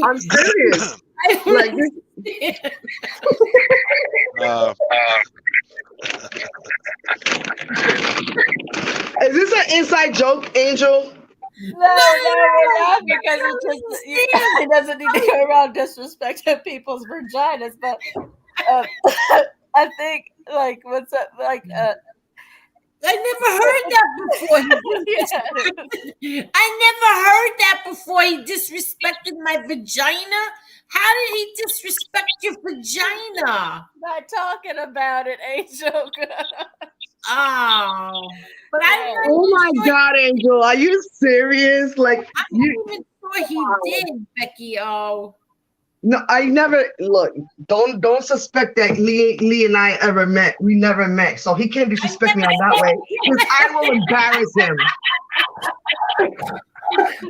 I'm serious. Like this. Is this an inside joke, Angel? No, because he doesn't need to go around disrespecting people's vaginas. But I think, like, what's up? Like, I never heard that before. I never heard that before. He disrespected my vagina. How did he disrespect your vagina? Not talking about it, Angel. Oh, but oh my God, Angel, are you serious? Like, I'm not even sure he did, Becky. Oh, no, I never look. Don't suspect that Lee and I ever met. We never met, so he can't disrespect me on that way because I will embarrass him.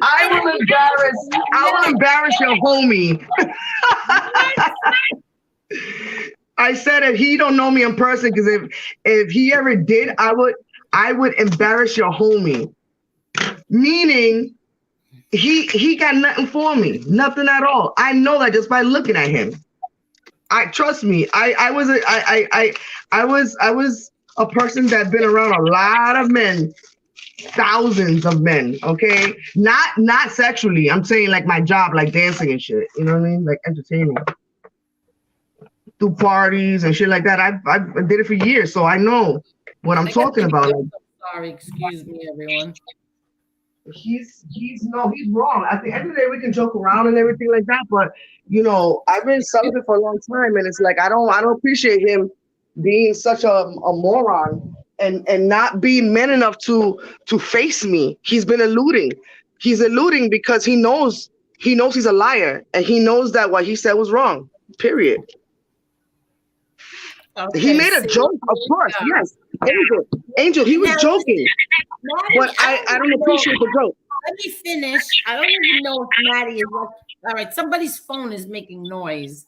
I will embarrass your homie. I said if he don't know me in person, because if he ever did, I would embarrass your homie. Meaning he got nothing for me, nothing at all. I know that just by looking at him. I trust me. I was a person that been around a lot of men. Thousands of men, okay? Not sexually. I'm saying like my job, like dancing and shit. You know what I mean? Like entertaining. Through parties and shit like that. I did it for years, so I know what I'm talking about. Sorry, excuse me, everyone. He's wrong. At the end of the day, we can joke around and everything like that, but you know, I've been celibate for a long time, and it's like I don't appreciate him being such a moron. And not being man enough to face me. He's been eluding. He's eluding because he knows he's a liar, and he knows that what he said was wrong. Period. Okay, he made a joke, of course. Yes, Angel, he was joking, but I don't appreciate the joke. Let me finish. I don't even know if Maddie is. All right, somebody's phone is making noise.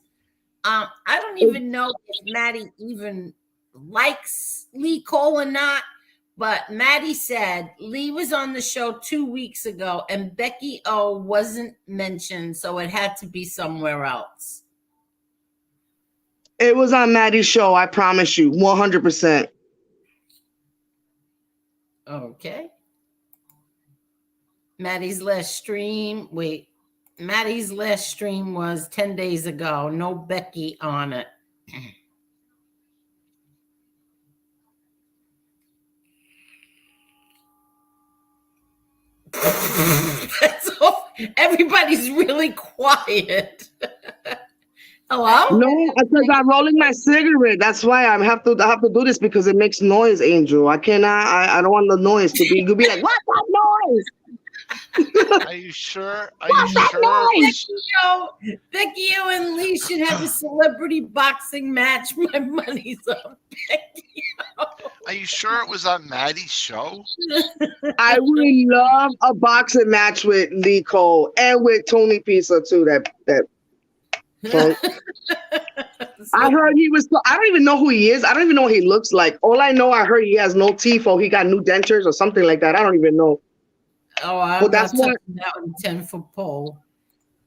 I don't even know if Maddie even likes Lee Cole or not, but Maddie said Lee was on the show 2 weeks ago and Becky O wasn't mentioned, so it had to be somewhere else. It was on Maddie's show, I promise you, 100%. Okay. Maddie's last stream was 10 days ago. No Becky on it. So everybody's really quiet. Hello? No, because I'm rolling my cigarette. That's why I have to do this because it makes noise, Angel. I cannot. I don't want the noise to be. You'll be like, what's that noise? Are you sure? Becky O and Lee should have a celebrity boxing match. My money's on Becky O. Are you sure it was on Maddie's show? I would love a boxing match with Lee Cole and with Tony Pizza too. That punk. I heard he was. I don't even know who he is. I don't even know what he looks like. All I know, I heard he has no teeth or he got new dentures or something like that. I don't even know. Oh, I'm But that's not what. touching that with 10-foot pole.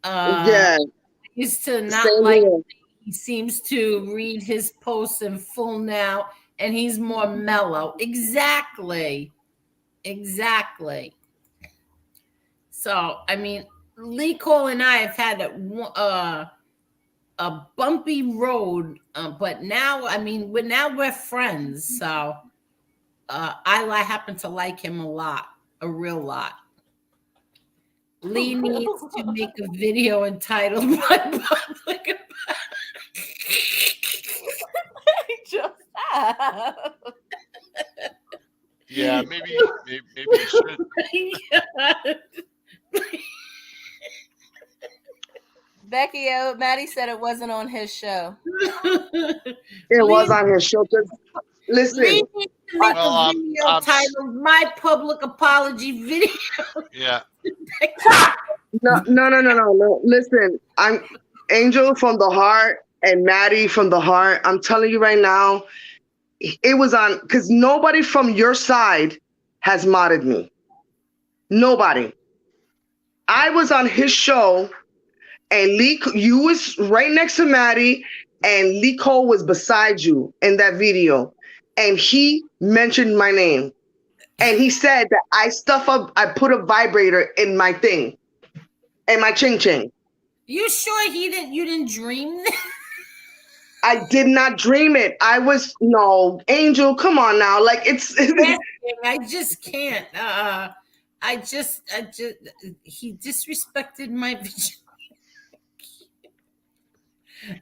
Yeah. Used to not Same like. here. He seems to read his posts in full now, and he's more mellow. Exactly. So, I mean, Lee Cole and I have had a bumpy road, but now, I mean, we're friends. So, I happen to like him a real lot. Lee needs to make a video entitled "My Public." Yeah, maybe you should. Becky, Maddie said it wasn't on his show. It was on his show. Listen, Lee needs to make Well, a video titled "My Public Apology Video." Yeah. No. Listen, I'm Angel from the heart and Maddie from the heart. I'm telling you right now, it was on because nobody from your side has modded me. Nobody. I was on his show, and you was right next to Maddie, and Lee Cole was beside you in that video, and he mentioned my name, and he said that I put a vibrator in my thing, in my ching ching. You sure you didn't dream that? I did not dream it. Angel, come on now. Like it's I just can't. He disrespected my vagina.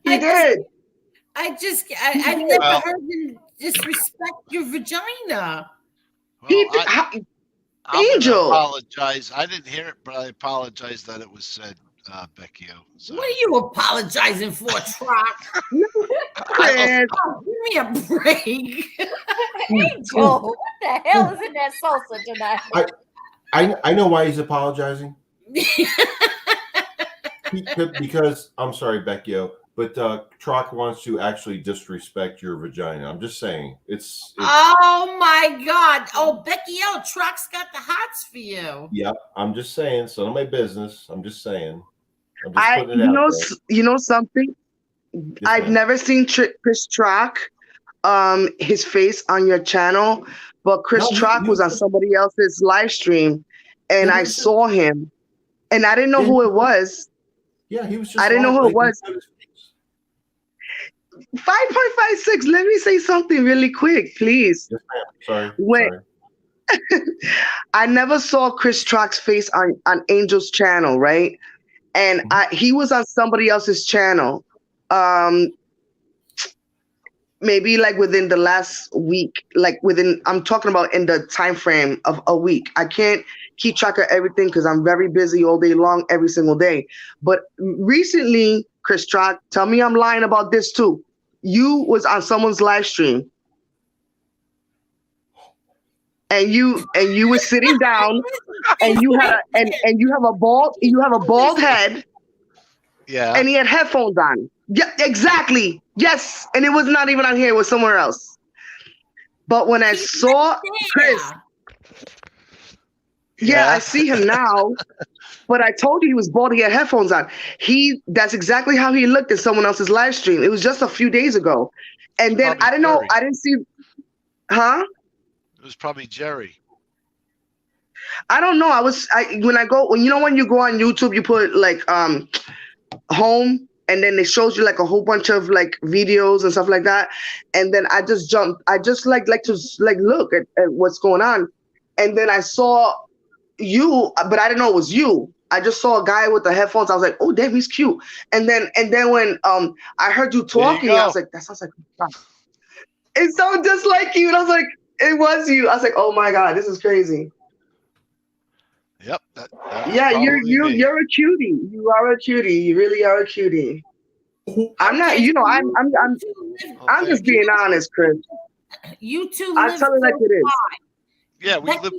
He did. I never heard him disrespect your vagina. Well, Angel. I apologize. I didn't hear it, but I apologize that it was said, Becky. So. What are you apologizing for, Trock? Chris. Oh, give me a break. Angel, what the hell is in that salsa tonight? I know why he's apologizing. Because I'm sorry, Beckio, but Trock wants to actually disrespect your vagina. I'm just saying. It's oh my God. Oh, Becky O, Trock's got the hots for you. Yep. I'm just saying. It's none of my business. I'm just saying. I'm just putting it out there. You know something? Yes, I've ma'am. never seen Chris Trock, his face on your channel, but Chris Trock was on somebody else's live stream, and I saw him, and I didn't know who it was. Yeah, he was just. I didn't know who it was. 5.56. Let me say something really quick, please. Yes, ma'am. Sorry. I never saw Chris Trock's face on Angel's channel, right? And he was on somebody else's channel. Maybe like within the last week, I'm talking about in the time frame of a week. I can't keep track of everything because I'm very busy all day long, every single day. But recently, Chris Trock, tell me I'm lying about this too. You was on someone's live stream, and you were sitting down, and you had you have a bald head. Yeah. And he had headphones on. Yeah, exactly. Yes. And it was not even on here, it was somewhere else. But when I saw Chris, I see him now. But I told you he was bald, he had headphones on. That's exactly how he looked in someone else's live stream. It was just a few days ago. And then Probably I didn't know, Jerry. I didn't see, huh? It was probably Jerry. I don't know. When you go on YouTube, you put like home, and then it shows you like a whole bunch of like videos and stuff like that. And then I just jumped. I just like to look at what's going on. And then I saw you, but I didn't know it was you. I just saw a guy with the headphones. I was like, oh damn, he's cute. And then when I heard you talking, I was like, that sounds like it sounded just like you. And I was like, it was you. I was like, oh my God, this is crazy. Yep. Yeah, you're a cutie. You are a cutie. You really are a cutie. I'm not. I'm just being honest, Chris. You two I live tell it like close it is. by. Yeah, we live.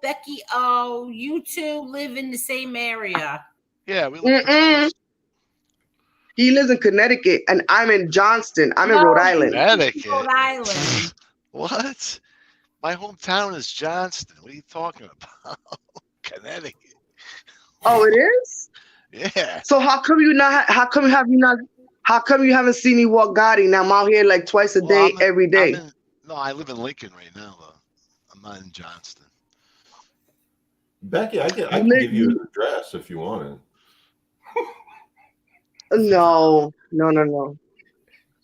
Becky O, you two live in the same area. Yeah, we live. Mm-mm. He lives in Connecticut, and I'm in Johnston. I'm in Rhode Island. Connecticut. Rhode Island. What? My hometown is Johnston. What are you talking about? Connecticut. Oh, it is? Yeah. So how come you haven't seen me walk Gotti? Now I'm out here like twice a day, every day. No, I live in Lincoln right now, though. I'm not in Johnston. Becky, I can give you an address if you want it. No.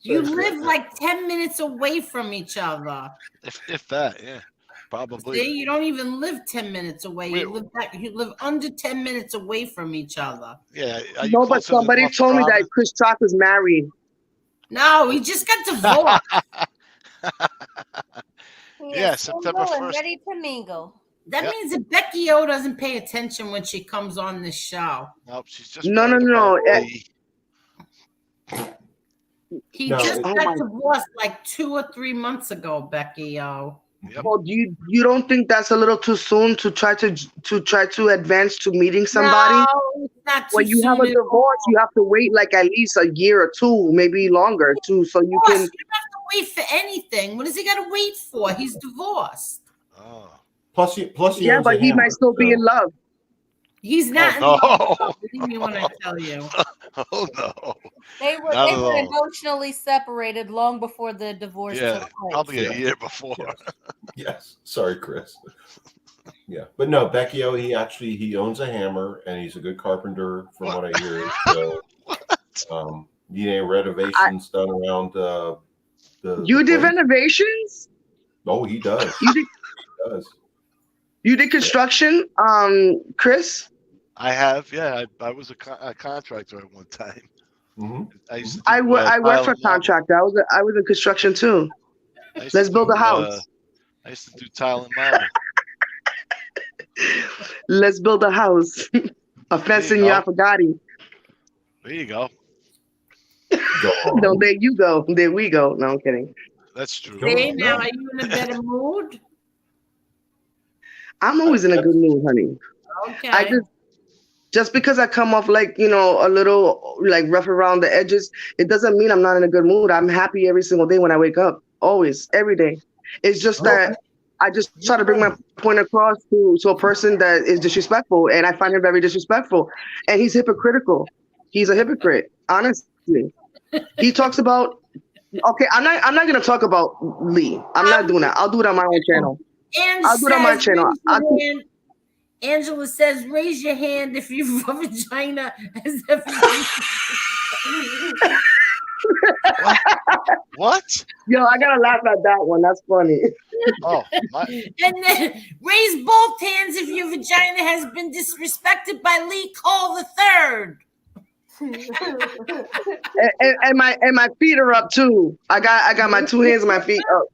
You live like 10 minutes away from each other. If that, yeah. Probably. See, you don't even live 10 minutes away. You live under 10 minutes away from each other. Yeah. No, but somebody told me that Chris Chalk is married. No, he just got divorced. Yeah, September 1st. Ready to mingle. That means that Becky O doesn't pay attention when she comes on this show. Nope, she's just No. He just got divorced like 2 or 3 months ago, Becky O. Yep. Well, you don't think that's a little too soon to try to advance to meeting somebody? No, it's not too when you have a soon divorce, you have to wait like at least a year or two, maybe longer, too, so you can. You don't have to wait for anything. What does he got to wait for? He's divorced. Oh. Plus, yeah, but he might still be in love. He's not in love. Believe me when I tell you. Oh no. They were emotionally separated long before the divorce. Yeah, probably a year before. Yes. Sorry, Chris. Yeah, but no, Becky O, he owns a hammer and he's a good carpenter from what I hear. So, you need renovations done around You did renovations? Oh, he does. He does. You did construction, Chris? I have, yeah. I was a contractor at one time. Mm-hmm. I worked for a contractor. I was in construction too. Let's build a house. I used to do tile and marble. Let's build a house. A fence in your Gotti. There you go. No, there you go. There we go. No, I'm kidding. That's true. Hey, now are you in a better mood? I'm always in a good mood, honey. Okay. I just because I come off like, a little like rough around the edges, it doesn't mean I'm not in a good mood. I'm happy every single day when I wake up. Always, every day. It's just that I just try to bring my point across to a person that is disrespectful, and I find him very disrespectful. And he's hypocritical. He's a hypocrite, honestly. He talks about I'm not gonna talk about Lee. I'm not doing that. I'll do it on my own channel. I'll do it on my channel. Angela says, raise your hand if your vagina has ever been. What? Yo, I gotta laugh at that one. That's funny. Oh, and then raise both hands if your vagina has been disrespected by Lee Cole III. and my feet are up too. I got my 2 hands and my feet up.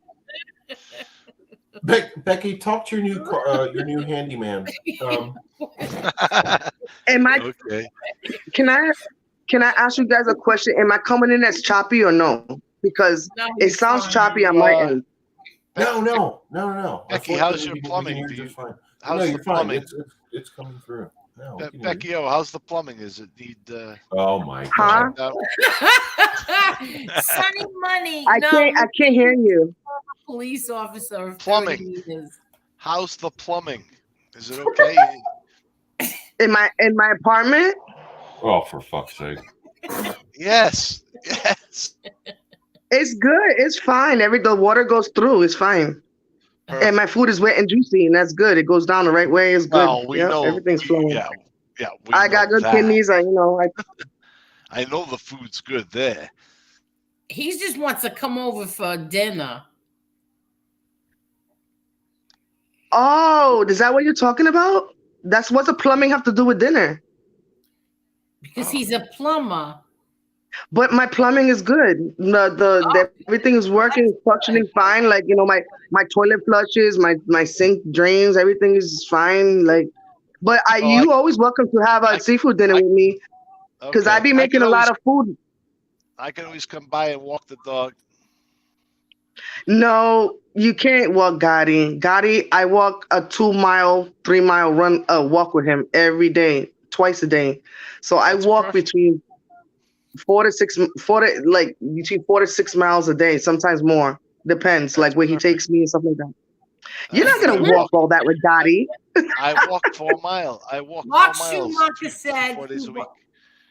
Becky, talk to your new handyman. Okay. Can I ask you guys a question? Am I coming in as choppy or no? Because it sounds choppy on my end. No. Becky, how's your plumbing? How's the plumbing? It's coming through. No, Becky, how's the plumbing? Is it need? Oh my God! Sunny Money. I can't hear you. Police officer. Plumbing. How's the plumbing? Is it okay? In my apartment? Oh, for fuck's sake! Yes. It's good. It's fine. The water goes through. It's fine. Perfect. And my food is wet and juicy, and that's good. It goes down the right way. It's good. Well, we know everything's flowing. Yeah. I got good kidneys. I know the food's good there. He just wants to come over for dinner. Oh, is that what you're talking about? That's what the plumbing have to do with dinner? Because he's a plumber. But my plumbing is good. Everything is working, functioning fine. Like, my toilet flushes, my sink drains, everything is fine. Like, but you always welcome to have a seafood dinner with me, because I be making a lot of food. I can always come by and walk the dog. No, you can't walk Gotti. Gotti, I walk a 2-mile, 3-mile walk with him every day, twice a day. So I That's walk perfect. between 4 to 6 miles a day, sometimes more. Depends, That's like where he perfect. takes me and stuff like that. You're That's not gonna perfect. walk all that with Gotti. I walk 4 miles. I walk 4 Mark miles Schumacher said 4 days a week.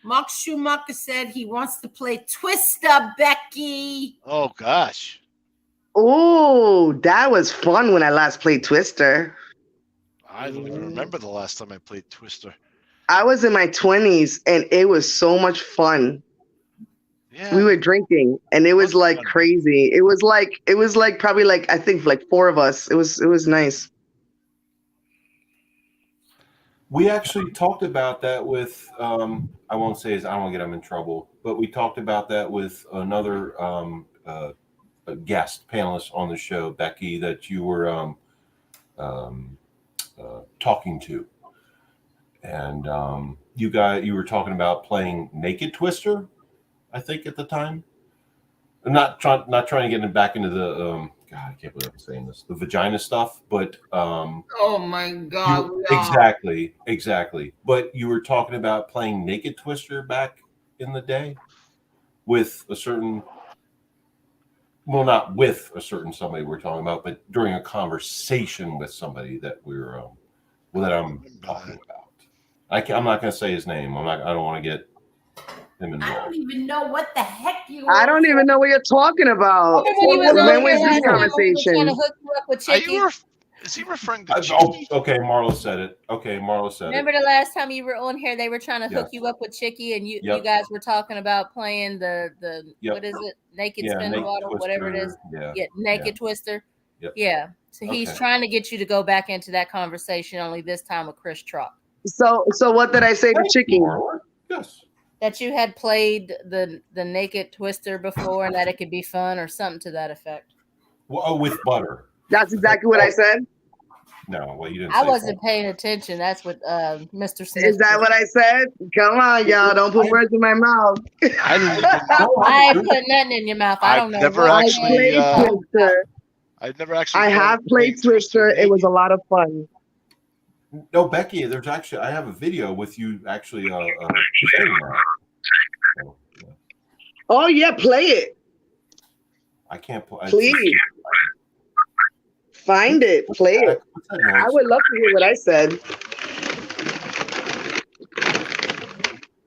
Mark Schumacher said he wants to play Twister, Becky. Oh gosh. Oh, that was fun when I last played Twister. I don't even remember the last time I played Twister. I was in my 20s and it was so much fun. Yeah. We were drinking and it was like fun. crazy. It was like probably like I think like 4 of us. It was nice. We actually talked about that with I won't say his, I don't want to get him in trouble, but we talked about that with another a guest panelist on the show, Becky, that you were talking to, and you were talking about playing Naked Twister, I think at the time. I'm not trying to get back into the God, I can't believe I'm saying this, the vagina stuff, but Oh my God! exactly. But you were talking about playing Naked Twister back in the day with a certain, well, not with a certain somebody we're talking about, but during a conversation with somebody that we're that I'm talking about. I'm not going to say his name. I don't want to get him I involved. don't even know what the heck you. I don't even know what you're talking about. When was this conversation? Trying to hook you up with Chicky. Is he referring to Oh, Chicky? okay, Marla said it. Remember the last time you were on here, they were trying to hook you up with Chicky, and you guys were talking about playing the what is it, naked spin bottle, Twister, whatever it is. Naked Twister. Yep. Yeah. So he's trying to get you to go back into that conversation, only this time with Chris Truck. So what did I say to Chicky? Yes. That you had played the Naked Twister before, and that it could be fun or something to that effect. Well, with butter. That's exactly what I said. No, well, you didn't. I wasn't paying attention. That's what Mr. Smith. Is that what I said? Come on, y'all! Don't put words in my mouth. I ain't putting nothing in your mouth. I don't know. I have played Twister. It was a lot of fun. No, Becky, there's actually, I have a video with you actually saying that. So, yeah. Oh yeah, play it. I can't play. Please. Find it. Play it. I would love to hear what I said.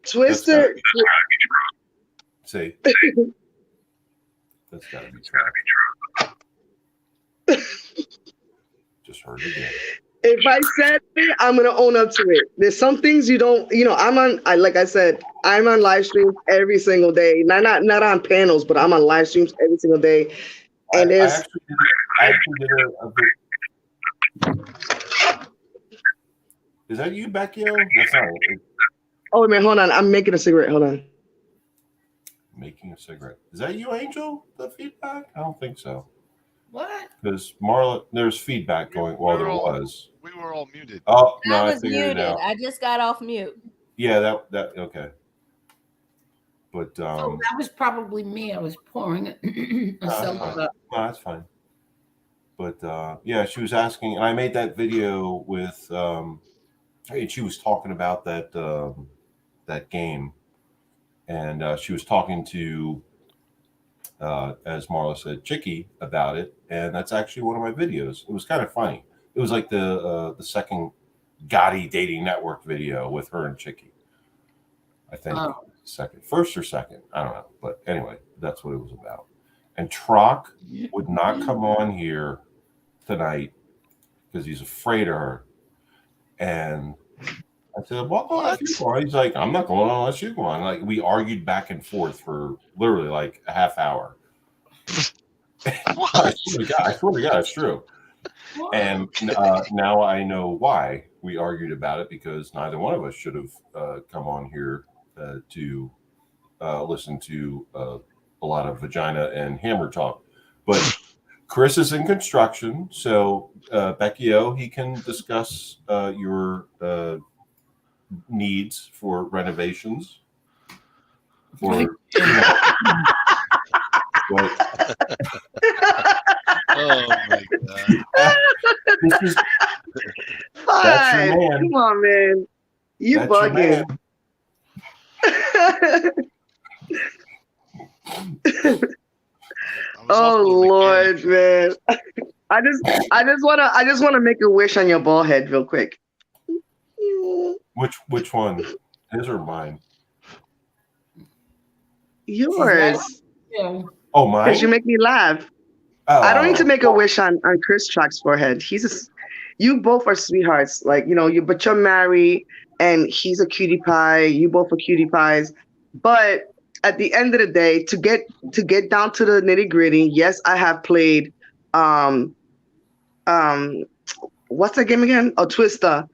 Twister. See. That's gotta be true. Just heard it again. If I said it, I'm gonna own up to it. There's some things you don't, like I said, I'm on live streams every single day. Not on panels, but I'm on live streams every single day. And I actually did a Is that you, Becky? That's not it. Oh wait a minute, hold on. I'm making a cigarette. Hold on. Making a cigarette. Is that you, Angel? The feedback? I don't think so. What? Because Marla, there's feedback going. Well, there was. We were all muted. Oh no, I I was figured muted. it out. I just got off mute. Yeah, that okay. But So that was probably me. I was pouring myself up. No, that's fine. But yeah, she was asking, and I made that video with. And she was talking about that that game, and she was talking to, as Marla said, Chicky about it, and that's actually one of my videos. It was kind of funny. It was like the second Gotti dating network video with her and Chicky. I think first or second, I don't know, but anyway, that's what it was about. And Trock would not come on here tonight because he's afraid of her. And I said, well, unless you go on. He's like, I'm not going on unless you go on. Like, we argued back and forth for literally like a half hour. I swear to God, it's true. And now I know why we argued about it, because neither one of us should have come on here to listen to a lot of vagina and hammer talk. But Chris is in construction, so Becky O, he can discuss your needs for renovations. For Oh my god. This is that's your 5. man. Come on, man. You That's your man. bugging. Oh Lord, man. I just wanna make a wish on your ball head real quick. Which one? His or mine? Yours. Yeah. Oh, mine. Because you make me laugh. Oh. I don't need to make a wish on Chris Trock's forehead. You both are sweethearts. Like, but you're married and he's a cutie pie. You both are cutie pies. But at the end of the day, to get down to the nitty gritty, yes, I have played what's that game again? Oh, Twister.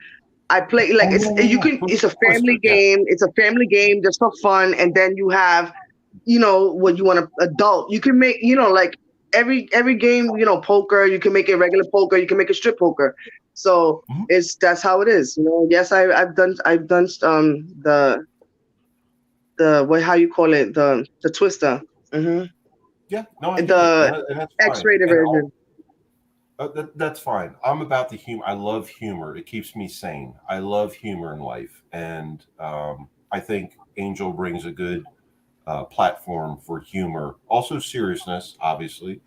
I play like it's a family game. It's a family game just for fun. And then you have, what you want to adult. You can make, like every game, poker, you can make it regular poker, you can make it strip poker. So that's how it is. Yes, I've done the how you call it, the Twister. Mm-hmm. Yeah, no, the X-rated version. That's fine. I'm about the humor. I love humor. It keeps me sane. I love humor in life, and I think Angel brings a good platform for humor. Also seriousness, obviously,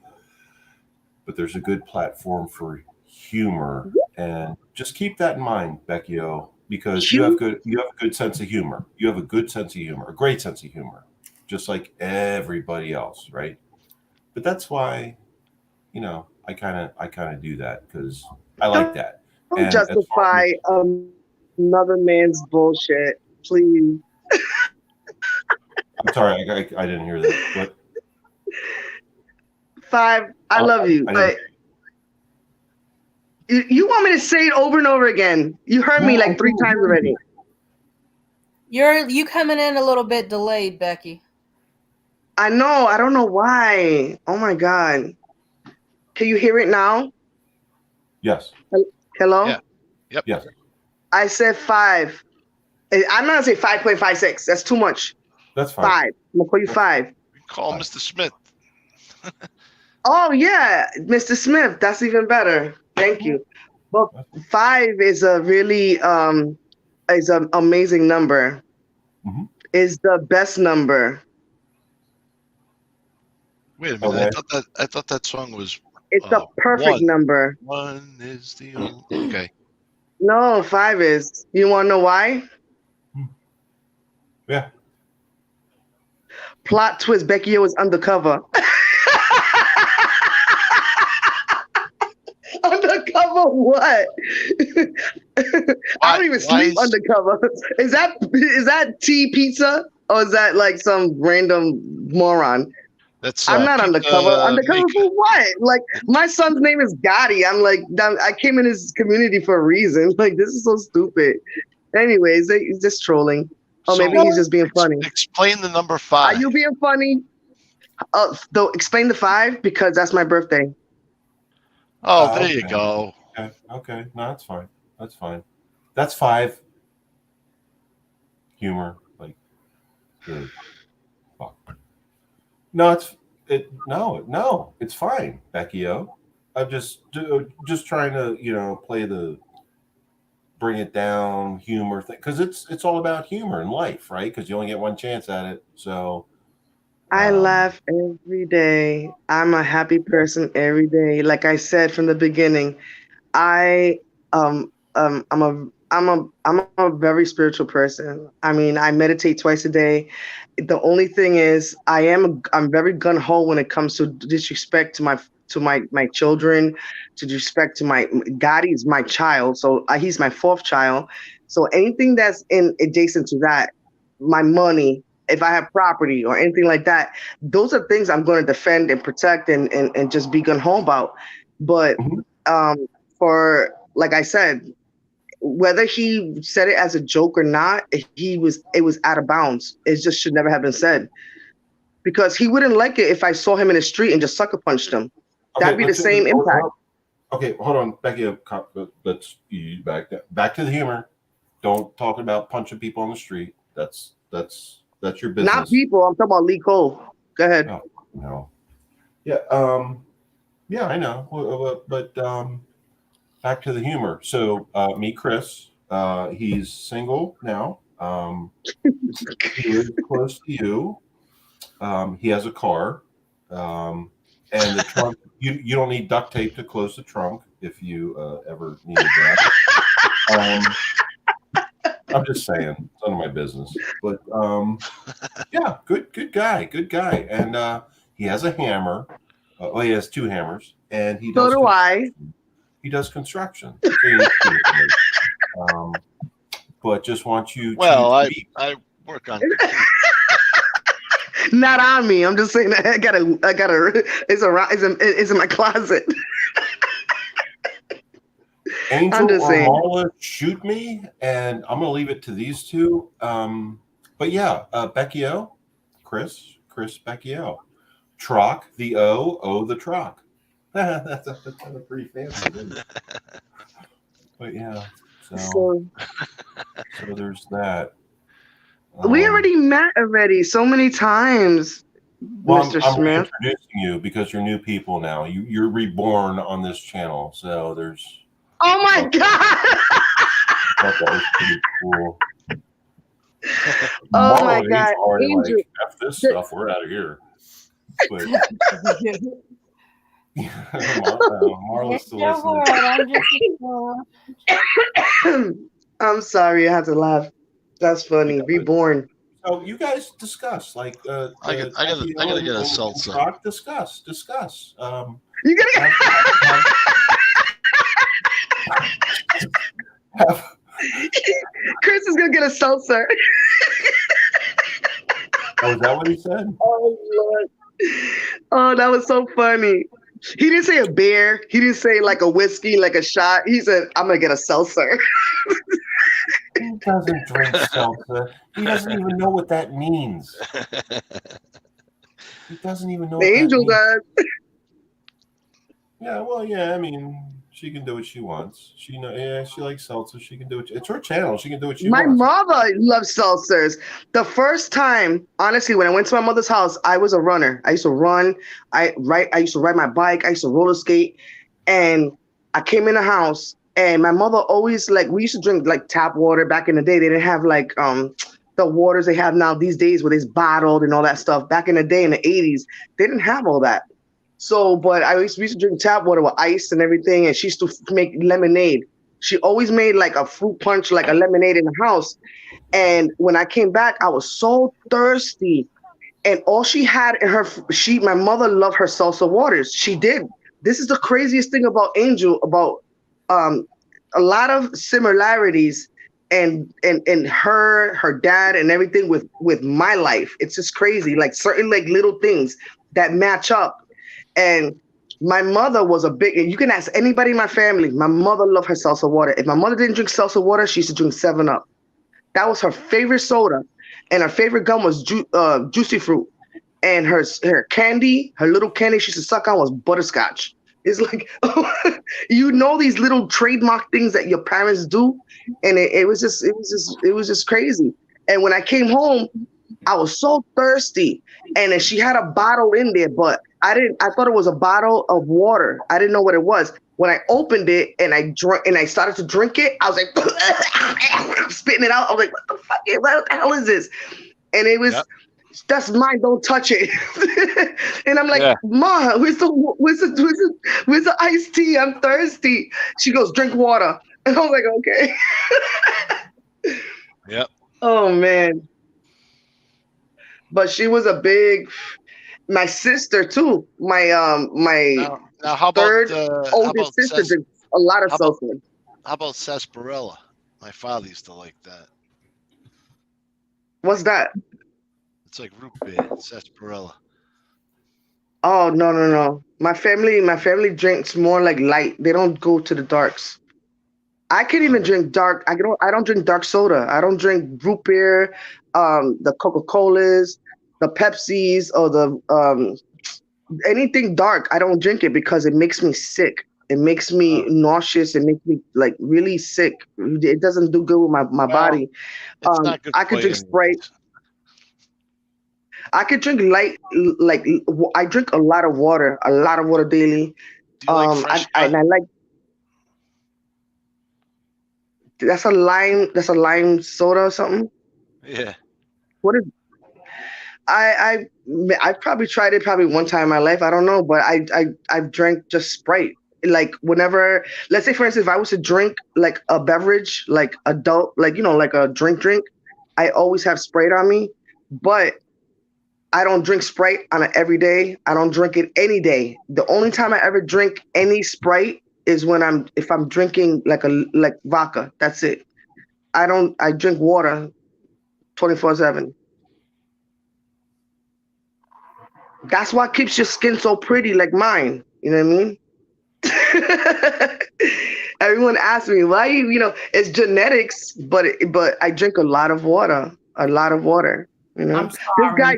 but there's a good platform for humor, and just keep that in mind, Becky O, because you have a good sense of humor. You have a good sense of humor, a great sense of humor, just like everybody else, right? But that's why, I kind of do that because I like that. Don't justify another man's bullshit, please. I'm sorry, I didn't hear that. What? 5, I love you, but you want me to say it over and over again. You heard me like 3 times already. You coming in a little bit delayed, Becky. I know. I don't know why. Oh my God. Can you hear it now? Yes. Hello? Yeah. Yep. Yes. I said 5. I'm not going to say 5.56. That's too much. That's fine. 5. I'm going to call you 5. Call Mr. Smith. Oh, yeah. Mr. Smith. That's even better. Thank you. But 5 is a really is an amazing number. Mm-hmm. Is the best number. Wait a minute. Okay. I thought that song was. It's the perfect number. 1 is the only. Okay. No, 5 is. You want to know why? Yeah. Plot twist: Becky O is undercover. Undercover what? I don't even sleep undercover. Is that T Pizza or is that like some random moron? I'm not undercover. Undercover for what? Like, my son's name is Gotti. I'm like, I came in his community for a reason. Like, this is so stupid. Anyways, he's just trolling. Or maybe he's just being funny. Explain the number 5. Are you being funny? Though, explain the 5 because that's my birthday. Oh, there you go. Okay. No, that's fine. That's fine. That's 5. Humor, like, good. Fuck. No, it's fine, Becky O. I'm just trying to, bring it down, humor thing, because it's all about humor in life, right? Because you only get one chance at it. So I laugh every day. I'm a happy person every day. Like I said from the beginning, I'm a very spiritual person. I mean, I meditate twice a day. The only thing is I'm very gung-ho when it comes to disrespect to my children, to disrespect to Gotti is my child. So he's my 4th child. So anything that's adjacent to that, my money, if I have property or anything like that, those are things I'm going to defend and protect and just be gung-ho about. But for, like I said, whether he said it as a joke or not, it was out of bounds. It just should never have been said. Because he wouldn't like it if I saw him in the street and just sucker punched him. That'd be the same impact. Okay, hold on, Becky. Let's back to the humor. Don't talk about punching people on the street. That's your business. Not people. I'm talking about Lee Cole. Go ahead. No. Yeah. Yeah, I know. But back to the humor. So meet Chris. He's single now. He lives close to you. He has a car. And the trunk, you don't need duct tape to close the trunk if you ever needed that. I'm just saying, it's none of my business. But yeah, good guy, and he has a hammer. Well, he has 2 hammers, and he does. So do I. He does construction. So but just want you. Well, I work on. Not on me. I'm just saying that I got a. It's in my closet. Angel or Marla shoot me, and I'm gonna leave it to these two. But yeah, Becky O, Chris Becky O, Trock the O the Trock. that's pretty fancy, isn't it? But yeah, so there's that. We already met so many times, well, Mr. I'm Smith. introducing you because you're new people now. You're reborn on this channel, so there's. Oh my God! That was pretty cool. Oh my God! Angel, like, F this stuff. We're out of here. But Marla's still listening. I'm sorry, I had to laugh. That's funny. Reborn. So you guys discuss, like, I gotta get a seltzer. Discuss. You gotta. Chris is gonna get a seltzer. Oh, is that what he said? Oh Lord! Oh, that was so funny. He didn't say a beer. He didn't say like a whiskey, like a shot. He said, "I'm gonna get a seltzer." He doesn't drink seltzer. He doesn't even know what that means. He doesn't even know. The Angel does. Yeah, well, yeah. I mean, she can do what she wants. She likes seltzer. She can do it. It's her channel. She can do what she wants. My mother loves seltzers. The first time, honestly, when I went to my mother's house, I was a runner. I used to run. I used to ride my bike. I used to roller skate. And I came in the house, and my mother always, like, we used to drink like tap water back in the day. They didn't have like the waters they have now these days where it's bottled and all that stuff. Back in the day in the 80s, they didn't have all that. So, but we used to drink tap water with ice and everything, and she used to make lemonade. She always made like a fruit punch, like a lemonade in the house. And when I came back, I was so thirsty. And all she had in my mother loved her salsa waters. She did. This is the craziest thing about Angel, about a lot of similarities and her dad and everything with my life. It's just crazy. Like certain like little things that match up. And my mother was and you can ask anybody in my family, my mother loved her salsa water. If my mother didn't drink salsa water, she used to drink 7-Up. That was her favorite soda. And her favorite gum was Juicy Fruit. And her candy, her little candy she used to suck on was butterscotch. It's like, you know, these little trademark things that your parents do. And it was just crazy. And when I came home, I was so thirsty. And then she had a bottle in there, but I thought it was a bottle of water. I didn't know what it was. When I opened it and I started to drink it, I was like spitting it out. I was like, what the hell is this? And it was, that's mine, don't touch it. And I'm like, Ma, where's the iced tea? I'm thirsty. She goes, drink water. And I was like, okay. Yep. Oh man. But she was my sister too. My now how third about oldest sister drinks a lot of salsa. How about sarsaparilla? My father used to like that. What's that? It's like root beer, sarsaparilla. Oh no. My family drinks more like light. They don't go to the darks. I can't even drink dark. I don't drink dark soda. I don't drink root beer, the Coca-Colas, the Pepsis, or the anything dark. I don't drink it because it makes me sick. It makes me nauseous. It makes me like really sick. It doesn't do good with my body. It's not good I could drink anyways. Sprite. I could drink light, like I drink a lot of water daily. Do you like fresh I like that's a lime soda or something. Yeah. What is I've probably tried it probably one time in my life. I don't know, but I've drank just Sprite. Like whenever, let's say for instance, if I was to drink like a beverage, like adult, like like a drink, I always have Sprite on me. But I don't drink Sprite on an everyday. I don't drink it any day. The only time I ever drink any Sprite is if I'm drinking like vodka. That's it. I drink water 24/7. That's what keeps your skin so pretty like mine. You know what I mean? Everyone asks me why it's genetics, but I drink a lot of water. A lot of water. I'm sorry.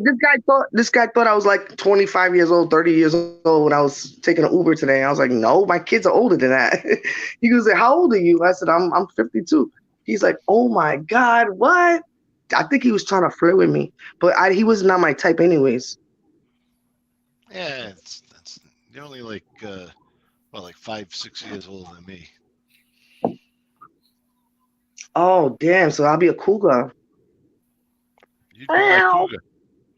This guy thought I was like 25 years old, 30 years old when I was taking an Uber today. I was like, no, my kids are older than that. He was like, how old are you? I said, I'm 52. He's like, oh my God, what? I think he was trying to flirt with me, but he was not my type anyways. Yeah, you're only like 5-6 years older than me. Oh damn! So I'll be a cougar. You'd be my cougar.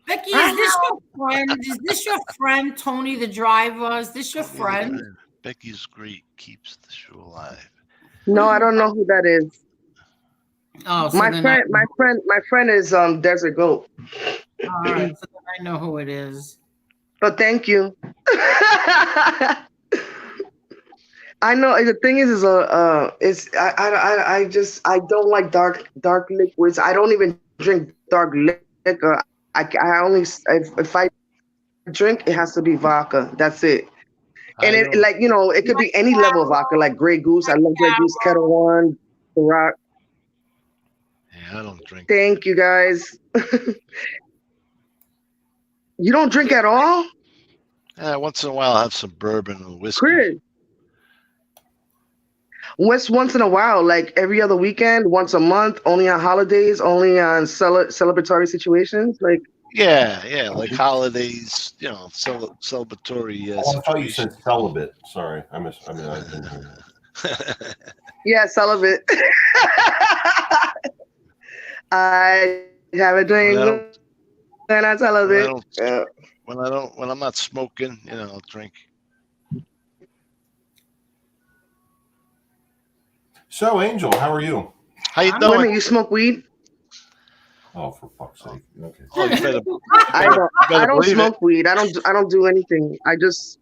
Becky, is this your friend? Is this your friend Tony the driver? Is this your friend? Becky's great, keeps the show alive. No, I don't know who that is. Oh, so my friend is Desert Goat. All right, so then I know who it is. But thank you. I know the thing is I don't like dark liquids. I don't even drink dark liquor. I only if I drink, it has to be vodka. That's it. And it could be any level of vodka, like Grey Goose. I love Grey Goose, Kettle One, The Rock. Yeah, I don't drink. Thank you guys. You don't drink at all? Once in a while, I'll have some bourbon or whiskey. Chris. What's once in a while? Like every other weekend, once a month, only on holidays, only on celebratory situations? Like yeah, like holidays, celebratory I thought you situations. said celibate. Sorry, I didn't hear. Yeah, celibate. I have a drink and I celibate. When I'm not smoking, I'll drink. So, Angel, how are you? How you doing? Women, you smoke weed? Oh, for fuck's sake! Okay. Oh, you better, I don't smoke weed. I don't do anything. I just.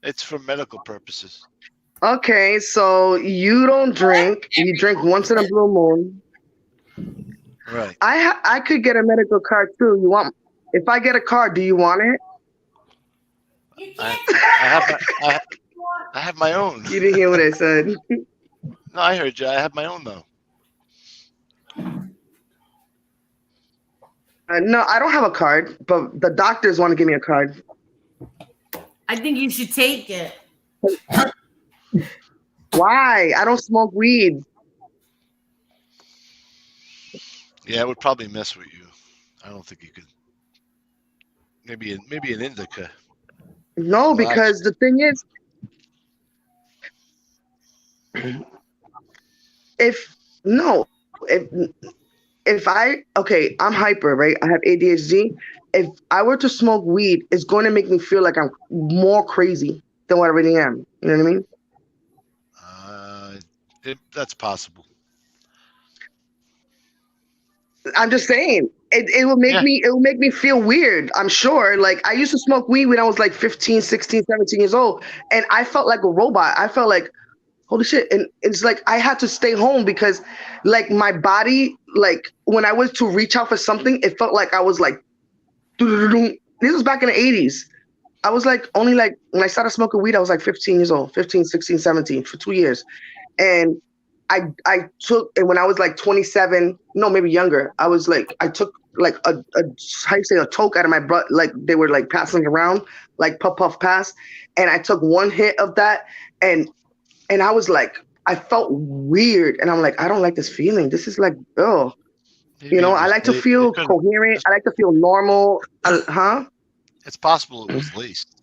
It's for medical purposes. Okay, so you don't drink. You drink once in a blue moon. Right. I could get a medical card too. You want? If I get a card, do you want it? I have my own. You didn't hear what I said. No, I heard you. I have my own though. No, I don't have a card, but the doctors want to give me a card. I think you should take it. Why? I don't smoke weed. Yeah, it would probably mess with you. I don't think you could. Maybe an indica. No, because the thing is, I'm hyper, right? I have ADHD. If I were to smoke weed, it's going to make me feel like I'm more crazy than what I really am. You know what I mean? That's possible. I'm just saying it will make me feel weird. I'm sure. Like I used to smoke weed when I was like 15, 16, 17 years old. And I felt like a robot. I felt like, holy shit. And it's like, I had to stay home because like my body, like when I was to reach out for something, it felt like I was like, this was back in the 80s. I was like, only like, when I started smoking weed, I was like 15 years old, 15, 16, 17 for 2 years. And I took, and when I was like 27, no, maybe younger, I was like, I took like a toke out of my butt, like they were like passing around, like puff pass. And I took one hit of that and I was like, I felt weird. And I'm like, I don't like this feeling. This is like, oh, I like to feel coherent. I like to feel normal. Huh? It's possible it was laced.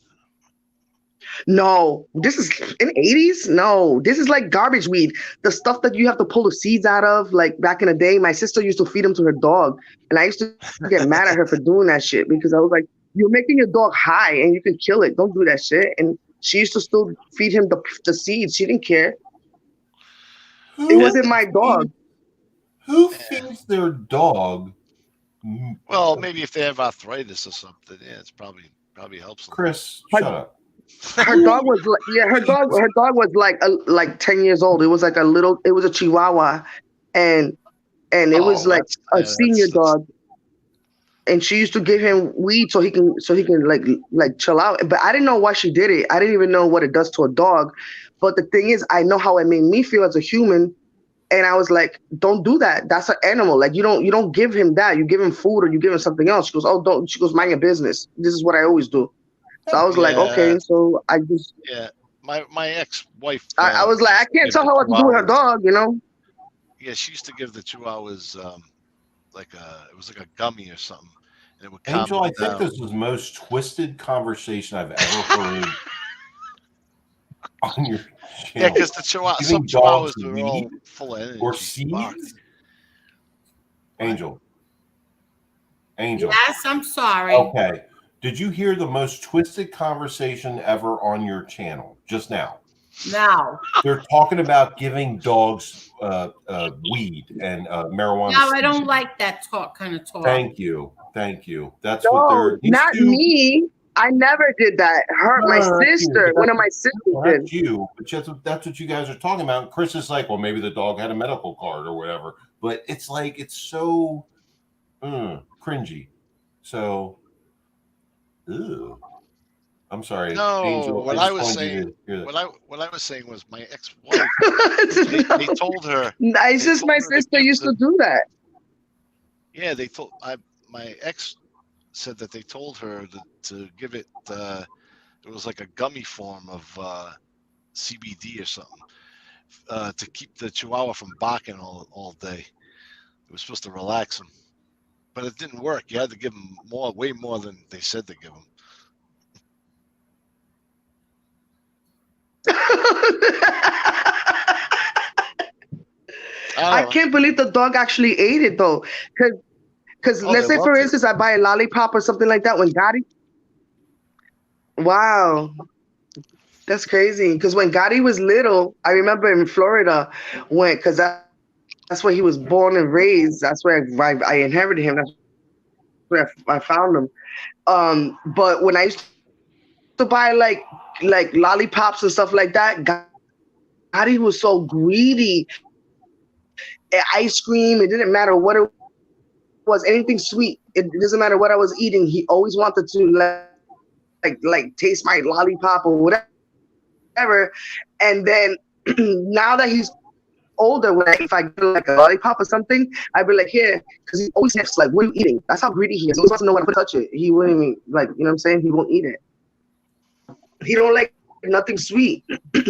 No, this is in the 80s. No, this is like garbage weed. The stuff that you have to pull the seeds out of. Like back in the day, my sister used to feed them to her dog, and I used to get mad at her for doing that shit because I was like, "You're making your dog high, and you can kill it. Don't do that shit." And she used to still feed him the seeds. She didn't care. It wasn't my dog. Who feeds their dog? Well, maybe if they have arthritis or something, yeah, it's probably helps them. Chris, shut up. Her dog was her dog was like 10 years old. It was like it was a Chihuahua, and it was like a senior dog. And she used to give him weed so he can like chill out. But I didn't know why she did it. I didn't even know what it does to a dog. But the thing is, I know how it made me feel as a human. And I was like, don't do that. That's an animal. Like you don't give him that. You give him food or you give him something else. She goes, oh, don't. She goes, mind your business. This is what I always do. So I was like, okay. So I just my ex-wife. I was like, I can't tell her what to do with her dog. Yeah, she used to give the Chihuahuas it was like a gummy or something. And it would Angel, I think this was the most twisted conversation I've ever heard on your channel. Yeah, because the some Chihuahuas were all full of energy. Or seeds? Angel. Yes, I'm sorry. Okay. Did you hear the most twisted conversation ever on your channel just now? No. They're talking about giving dogs weed and marijuana. No, I don't like that kind of talk. Thank you. That's no, what they're. Not me. I never did that. My sister, one of my sisters did. Not you, but that's what you guys are talking about. Chris is like, well, maybe the dog had a medical card or whatever. But it's like it's so cringy. So, ew. I'm sorry. No, Angel, what I was saying was my ex-wife. they told her. It's just my sister used to do that. Yeah, they told my ex said that they told her to give it. It was like a gummy form of CBD or something to keep the Chihuahua from barking all day. It was supposed to relax him, but it didn't work. You had to give him way more than they said to give him. I can't believe the dog actually ate it though, because let's say for instance I buy a lollipop or something like that when Gotti. Wow, that's crazy. Because when Gotti was little, I remember in Florida because that's where he was born and raised. That's where I inherited him. That's where I found him. But when I used to buy like lollipops and stuff like that, Gotti was so greedy. Ice cream, it didn't matter what it was, anything sweet, it doesn't matter what I was eating, he always wanted to like taste my lollipop or whatever. And then now that he's older, if I get like a lollipop or something, I'd be like, here, because he always asks like, what are you eating? That's how greedy he is. He always wants to know when to touch it. He wouldn't even you know what I'm saying? He won't eat it. He don't like nothing sweet.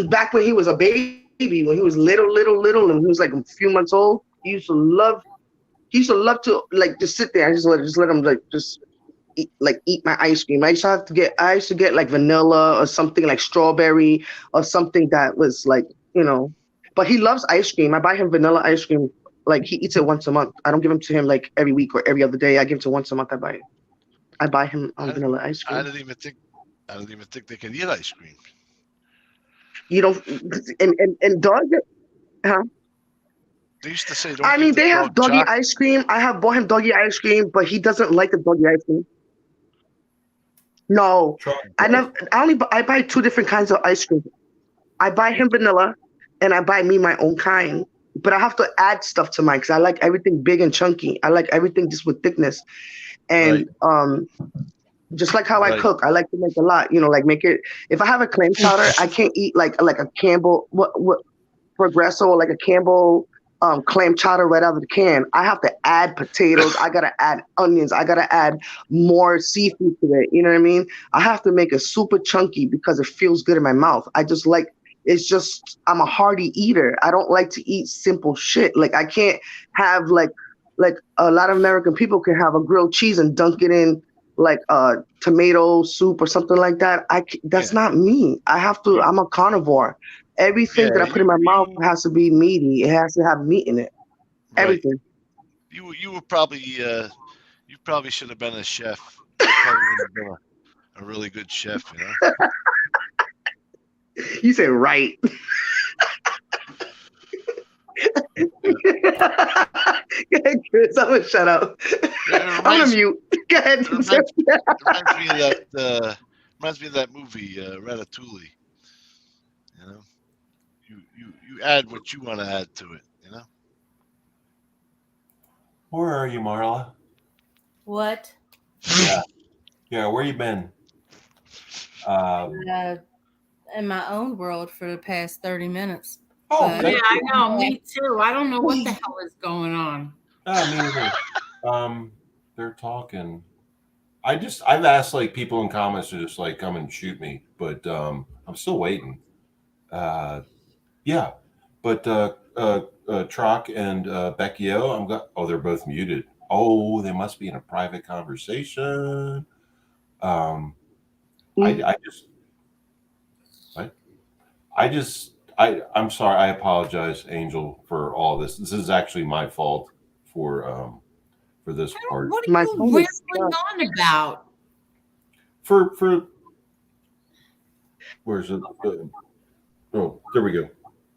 Back when he was a baby, when he was little, and he was like a few months old, he used to love to like just sit there and just let him like just eat my ice cream. I used to get like vanilla or something like strawberry or something that was like, but he loves ice cream. I buy him vanilla ice cream. Like he eats it once a month. I don't give him to him like every week or every other day. I give it to once a month. I buy him vanilla ice cream. I didn't even think they could eat ice cream. You don't, and dog, huh? They used to say, they have doggy ice cream. I have bought him doggy ice cream, but he doesn't like the doggy ice cream. No, I buy two different kinds of ice cream. I buy him vanilla, and I buy me my own kind. But I have to add stuff to mine because I like everything big and chunky. I like everything just with thickness, and just like how I cook, I like to make a lot. Like make it. If I have a clam chowder, I can't eat like a Campbell what Progresso or like a Campbell clam chowder right out of the can. I have to add potatoes. I gotta add onions. I gotta add more seafood to it. You know what I mean? I have to make it super chunky because it feels good in my mouth. I'm a hearty eater. I don't like to eat simple shit. Like I can't have like a lot of American people can have a grilled cheese and dunk it in like tomato soup or something like that, that's not me. I have to. I'm a carnivore. Everything that I put in my mouth has to be meaty. It has to have meat in it. Right. Everything. You were probably you probably should have been a chef. Probably would have been a really good chef, you know. You said right. Go ahead, Chris. I'm gonna shut up. I'm gonna mute. Go ahead. It reminds me of that movie, Ratatouille. You know, you add what you want to add to it. You know. Where are you, Marla? What? Yeah. Where you been? In my own world for the past 30 minutes. Oh, yeah, I know. Me too. I don't know what the hell is going on. Me neither. They're talking. I've asked like people in comments to just like come and shoot me, but I'm still waiting. Yeah, but Troc and Becky O, they're both muted. Oh, they must be in a private conversation. I'm sorry. I apologize, Angel, for all this. This is actually my fault for this part. What are you rambling on about? For where's it? Oh, there we go.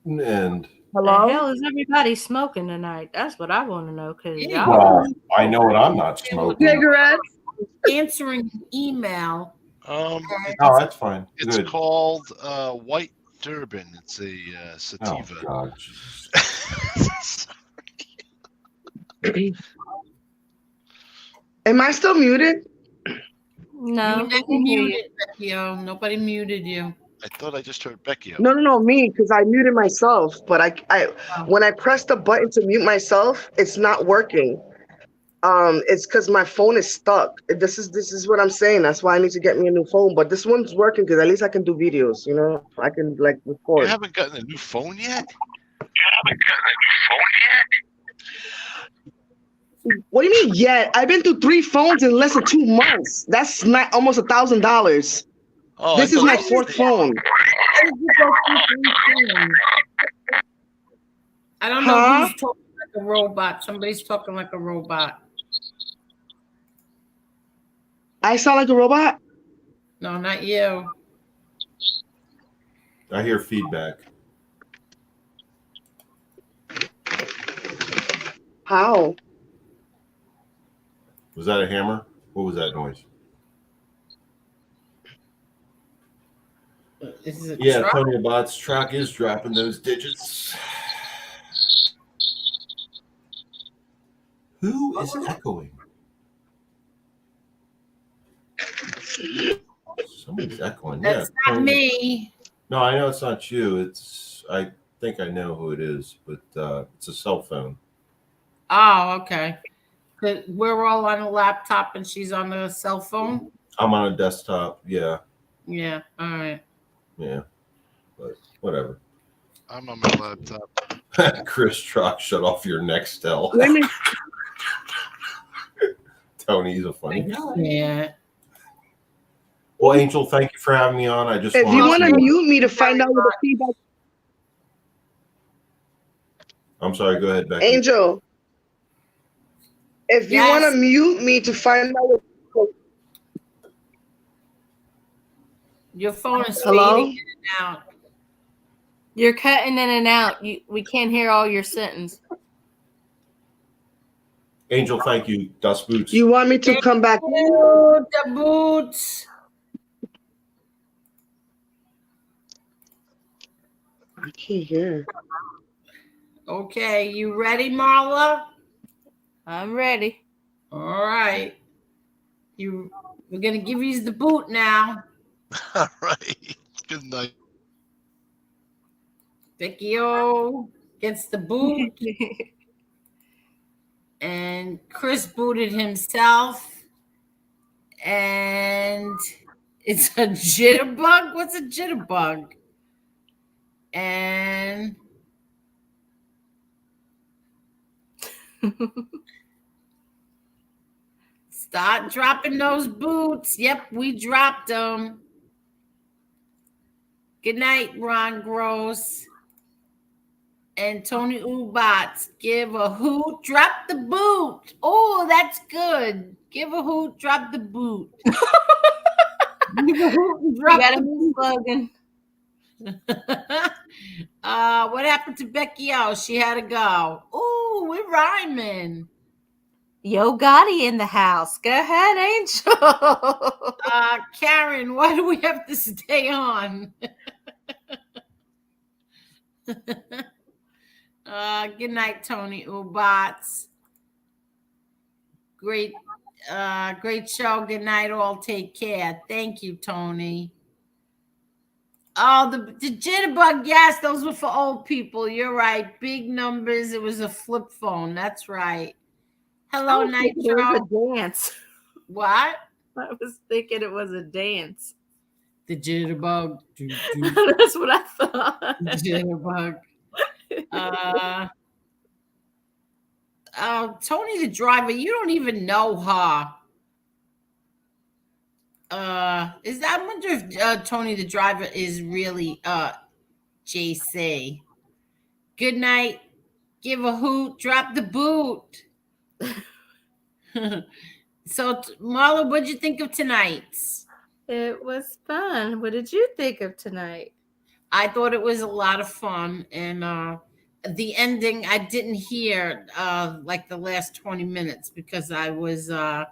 And hello? The hell is everybody smoking tonight? That's what I want to know. Because I know what I'm not smoking. Cigarettes. Answering an email. Oh, that's fine. It's Good. called White Durban. It's a sativa. Oh, God. Am I still muted? No. You never muted, Becky. Nobody muted you. I thought I just heard Becky. No, me, because I muted myself. But when I press the button to mute myself, it's not working. It's because my phone is stuck. This is what I'm saying. That's why I need to get me a new phone. But this one's working because at least I can do videos. You know, I can like record. You haven't gotten a new phone yet? What do you mean yet? I've been through 3 phones in less than 2 months. That's not almost $1,000. Oh, this is my 4th phone. I don't know who's talking like a robot. Somebody's talking like a robot. I sound like a robot? No, not you. I hear feedback. How? Was that a hammer? What was that noise? Yeah, Tony Bot's Troc is dropping those digits. Who is echoing? Somebody's echoing. That's not me. No, I know it's not you. I think I know who it is, but it's a cell phone. Oh, okay. We're all on a laptop and she's on a cell phone? I'm on a desktop, yeah. Yeah, all right. Yeah, but whatever. I'm on my laptop. Chris Troc, shut off your Nextel. Tony's a funny guy. Yeah. Well, Angel, thank you for having me on. If you want to mute me to find out what the feedback. I'm sorry, go ahead, Becky. Angel. If you want to mute me to find out what. Your phone is fading in and out. You're cutting in and out. We can't hear all your sentence. Angel, thank you. Das Boots. You want me to come back? Oh, the boots. I can't hear. Okay, you ready, Marla? I'm ready. All right. We're gonna give you the boot now. All right. Good night. Vicky O gets the boot. And Chris booted himself. And it's a jitterbug. What's a jitterbug? And Start dropping those boots. Yep, we dropped them. Good night, Ron Gross. And Tony Ubats. Give a hoot, drop the boot. Oh, that's good. Give a hoot, drop the boot. Give a hoot and drop got the a new slogan. What happened to Becky O? She had to go. Ooh, we're rhyming. Yo Gotti in the house. Go ahead, Angel. Karen, why do we have to stay on? Good night, Tony Ubats. Great show. Good night, all. Take care. Thank you, Tony. Oh, the jitterbug. Yes, those were for old people. You're right. Big numbers. It was a flip phone. That's right. Hello, Nitro. It was a dance. What? I was thinking it was a dance. The jitterbug. That's what I thought. Jitterbug. Tony the driver, you don't even know her. I wonder if Tony the driver is really JC. Good night. Give a hoot. Drop the boot. So, Marla, what'd you think of tonight's? It was fun. What did you think of tonight? I thought it was a lot of fun, and the ending I didn't hear like the last 20 minutes because I was I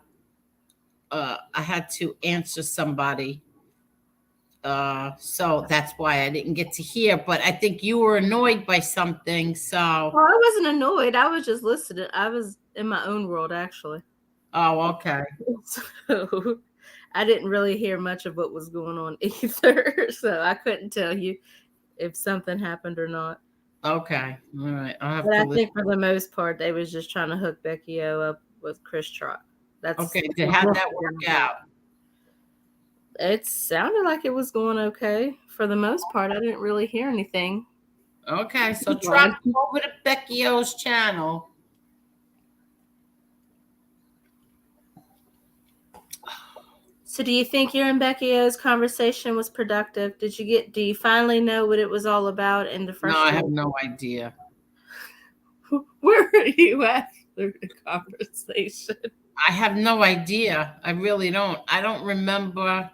had to answer somebody. So that's why I didn't get to hear, but I think you were annoyed by something. So well, I wasn't annoyed. I was just listening. I was in my own world, actually. Oh, okay. So I didn't really hear much of what was going on either. So I couldn't tell you if something happened or not. Okay. All right. But I think for the most part, they was just trying to hook Becky O up with Chris Trot. That's okay. How'd that work out? It sounded like it was going okay. For the most part, I didn't really hear anything. Okay. So Trot, go over to Becky O's channel. So do you think your and Becky O's conversation was productive? Do you finally know what it was all about in the first? No, I have no idea. Where were you at through the conversation? I have no idea. I really don't. I don't remember.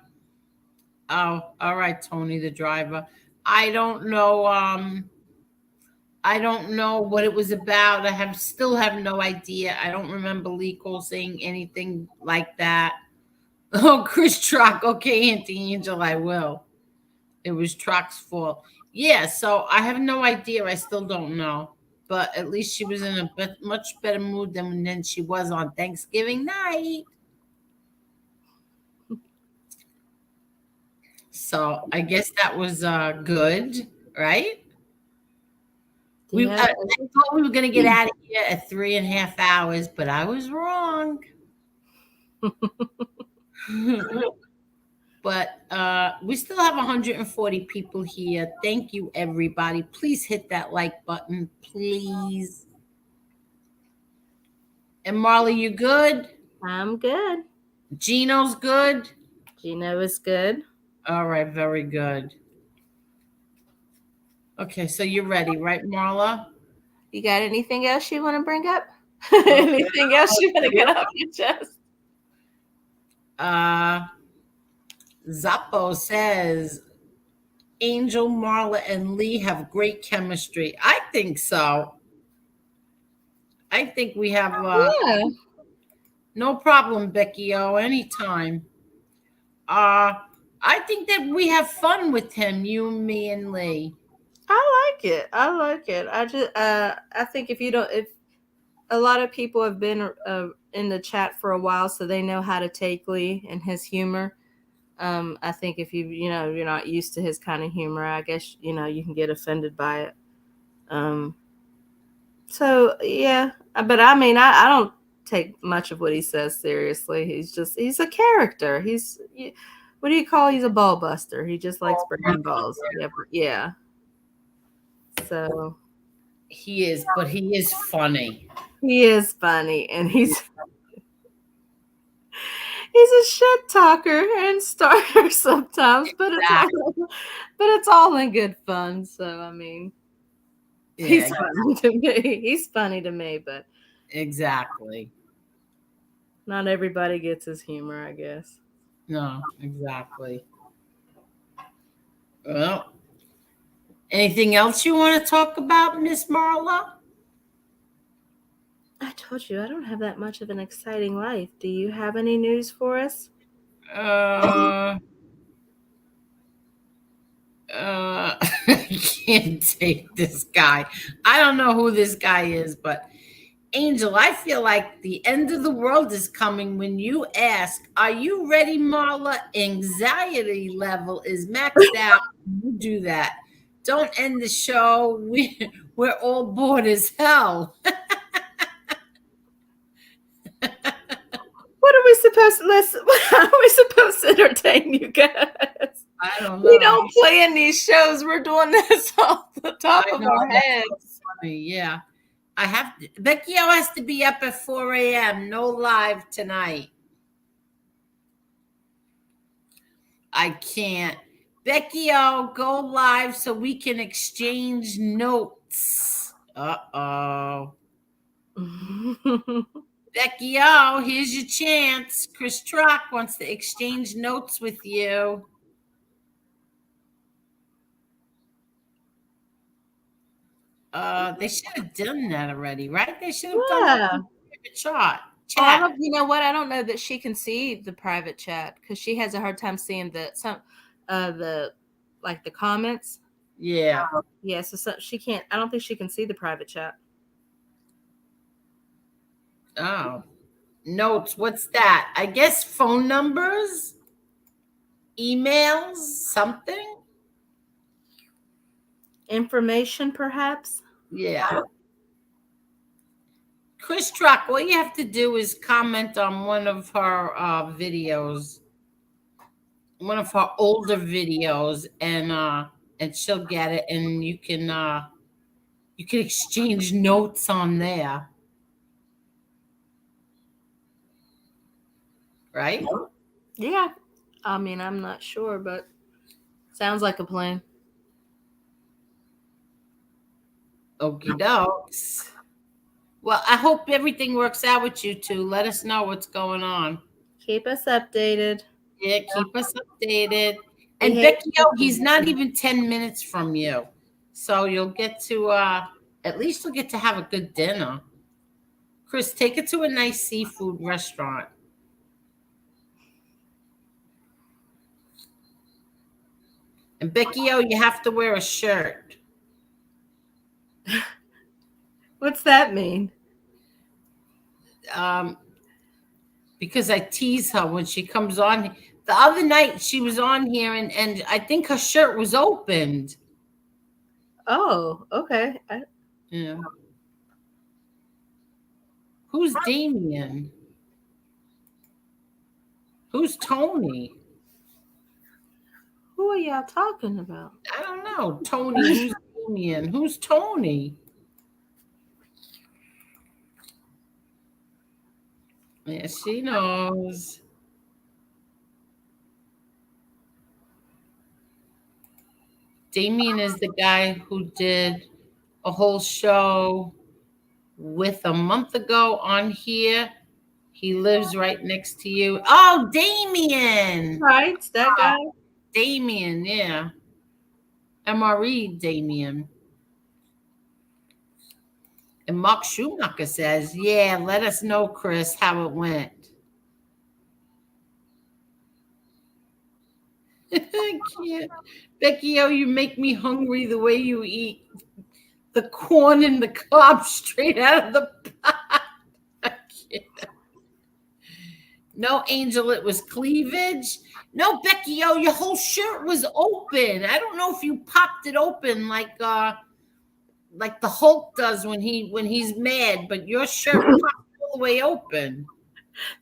Oh, all right, Tony the driver. I don't know. I don't know what it was about. I still have no idea. I don't remember Lee Cole saying anything like that. Oh, Chris Trock. Okay, Auntie Angel, I will. It was Trock's fault. Yeah, so I have no idea. I still don't know. But at least she was in a much better mood than she was on Thanksgiving night. So I guess that was good, right? Yeah. I thought we were going to get out of here at 3.5 hours, but I was wrong. But we still have 140 people here. Thank you, everybody. Please hit that like button, please. And Marley, you good? I'm good. Gino's good? Gino is good. All right, very good. Okay, so you're ready, right, Marla? You got anything else you want to bring up? Anything else you want to get off your chest? Zappo says Angel, Marla, and Lee have great chemistry. I think so. I think we have no problem, Becky O, anytime. I think that we have fun with him, you, me, and Lee. I like it. I think if a lot of people have been in the chat for a while, so they know how to take Lee and his humor. I think if you're not used to his kind of humor, I guess, you can get offended by it. So yeah, but I mean, I don't take much of what he says seriously. He's a character. What do you call? He's a ball buster. He just likes breaking balls. Yeah. So he is, but he is funny. He is funny, and he's He's a shit talker and starter sometimes, but it's all in good fun. So I mean, he's funny to me. He's funny to me, but exactly. not everybody gets his humor, I guess. No, exactly. Well, anything else you want to talk about, Miss Marla? I told you I don't have that much of an exciting life. Do you have any news for us? I can't take this guy. I don't know who this guy is, but Angel, I feel like the end of the world is coming when you ask, "Are you ready, Marla?" Anxiety level is maxed out. You do that. Don't end the show. We're all bored as hell. What are we supposed to listen? How are we supposed to entertain you guys? I don't know. We don't plan these shows. We're doing this off the top of our heads. Funny, yeah. I have to, Becky O has to be up at 4 a.m. No live tonight. I can't. Becky O, go live so we can exchange notes. Uh-oh. Becky O, here's your chance. Chris Trock wants to exchange notes with you. They should have done that already, right? They should have done the chat. You know what? I don't know that she can see the private chat because she has a hard time seeing the comments. Yeah. Yeah, so she can't. I don't think she can see the private chat. Oh. Notes, what's that? I guess phone numbers, emails, something. Information, perhaps. Yeah. Chris Truck, all you have to do is comment on one of her videos, one of her older videos, and she'll get it, and you can exchange notes on there. Right? Yeah. I mean, I'm not sure, but sounds like a plan. Okie dokes. Well, I hope everything works out with you two. Let us know what's going on. Keep us updated. Yeah, keep us updated. And Becky, he's not even 10 minutes from you. So you'll get to, at least you'll get to have a good dinner. Chris, take it to a nice seafood restaurant. And Becky, you have to wear a shirt. What's that mean? Because I tease her when she comes on. The other night she was on here and I think her shirt was opened. Oh, okay. Yeah. Who's Damien? Who's Tony? Who are y'all talking about? I don't know. Tony, who's Damien? Who's Tony? Yeah, she knows. Damien is the guy who did a whole show with a month ago on here. He lives right next to you. Oh, Damien. Right, that guy. Damien, yeah. MRE Damien. And Mark Schumacher says, yeah, let us know, Chris, how it went. I can't. Becky, you make me hungry the way you eat the corn and the cob straight out of the pot. I can't. No, Angel, it was cleavage. No, Becky, your whole shirt was open. I don't know if you popped it open like the Hulk does when he's mad, but your shirt popped all the way open.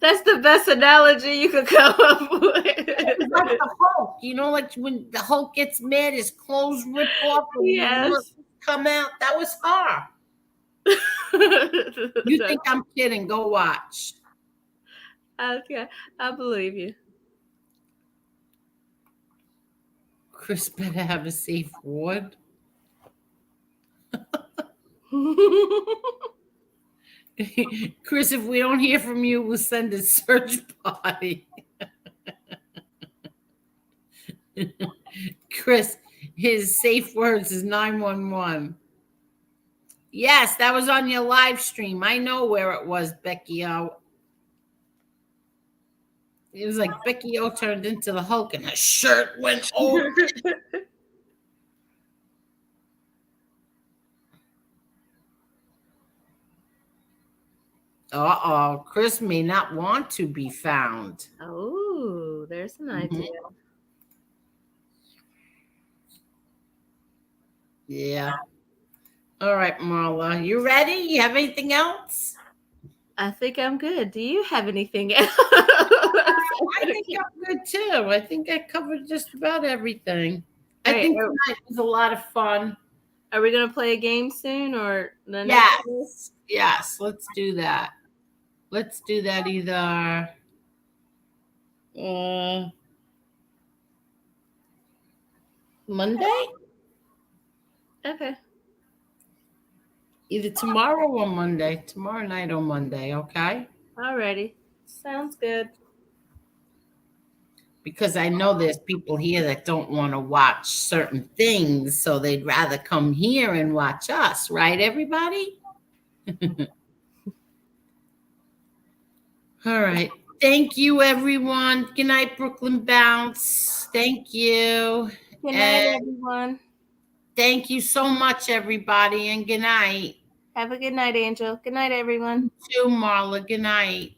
That's the best analogy you could come up with. Like the Hulk, like when the Hulk gets mad, his clothes rip off and come out. That was her. You think I'm kidding? Go watch. Okay, I believe you. Chris better have a safe word. Chris, if we don't hear from you, we'll send a search party. Chris, his safe words is 911. Yes, that was on your live stream. I know where it was, Becky O. It was like Becky O turned into the Hulk and her shirt went over. Uh-oh, Chris may not want to be found. Oh, there's an idea. Yeah. All right, Marla, you ready? You have anything else? I think I'm good. Do you have anything else? I think I'm good too. I think I covered just about everything. I think tonight was a lot of fun. Are we going to play a game soon or the next? Yes, let's do that. Let's do that either Monday? Okay. Either tomorrow or Monday. Tomorrow night or Monday, okay? Alrighty. Sounds good. Because I know there's people here that don't want to watch certain things, so they'd rather come here and watch us, right, everybody? All right. Thank you, everyone. Good night, Brooklyn Bounce. Thank you. Good night, everyone. Thank you so much, everybody, and good night. Have a good night, Angel. Good night, everyone. You too, Marla. Good night.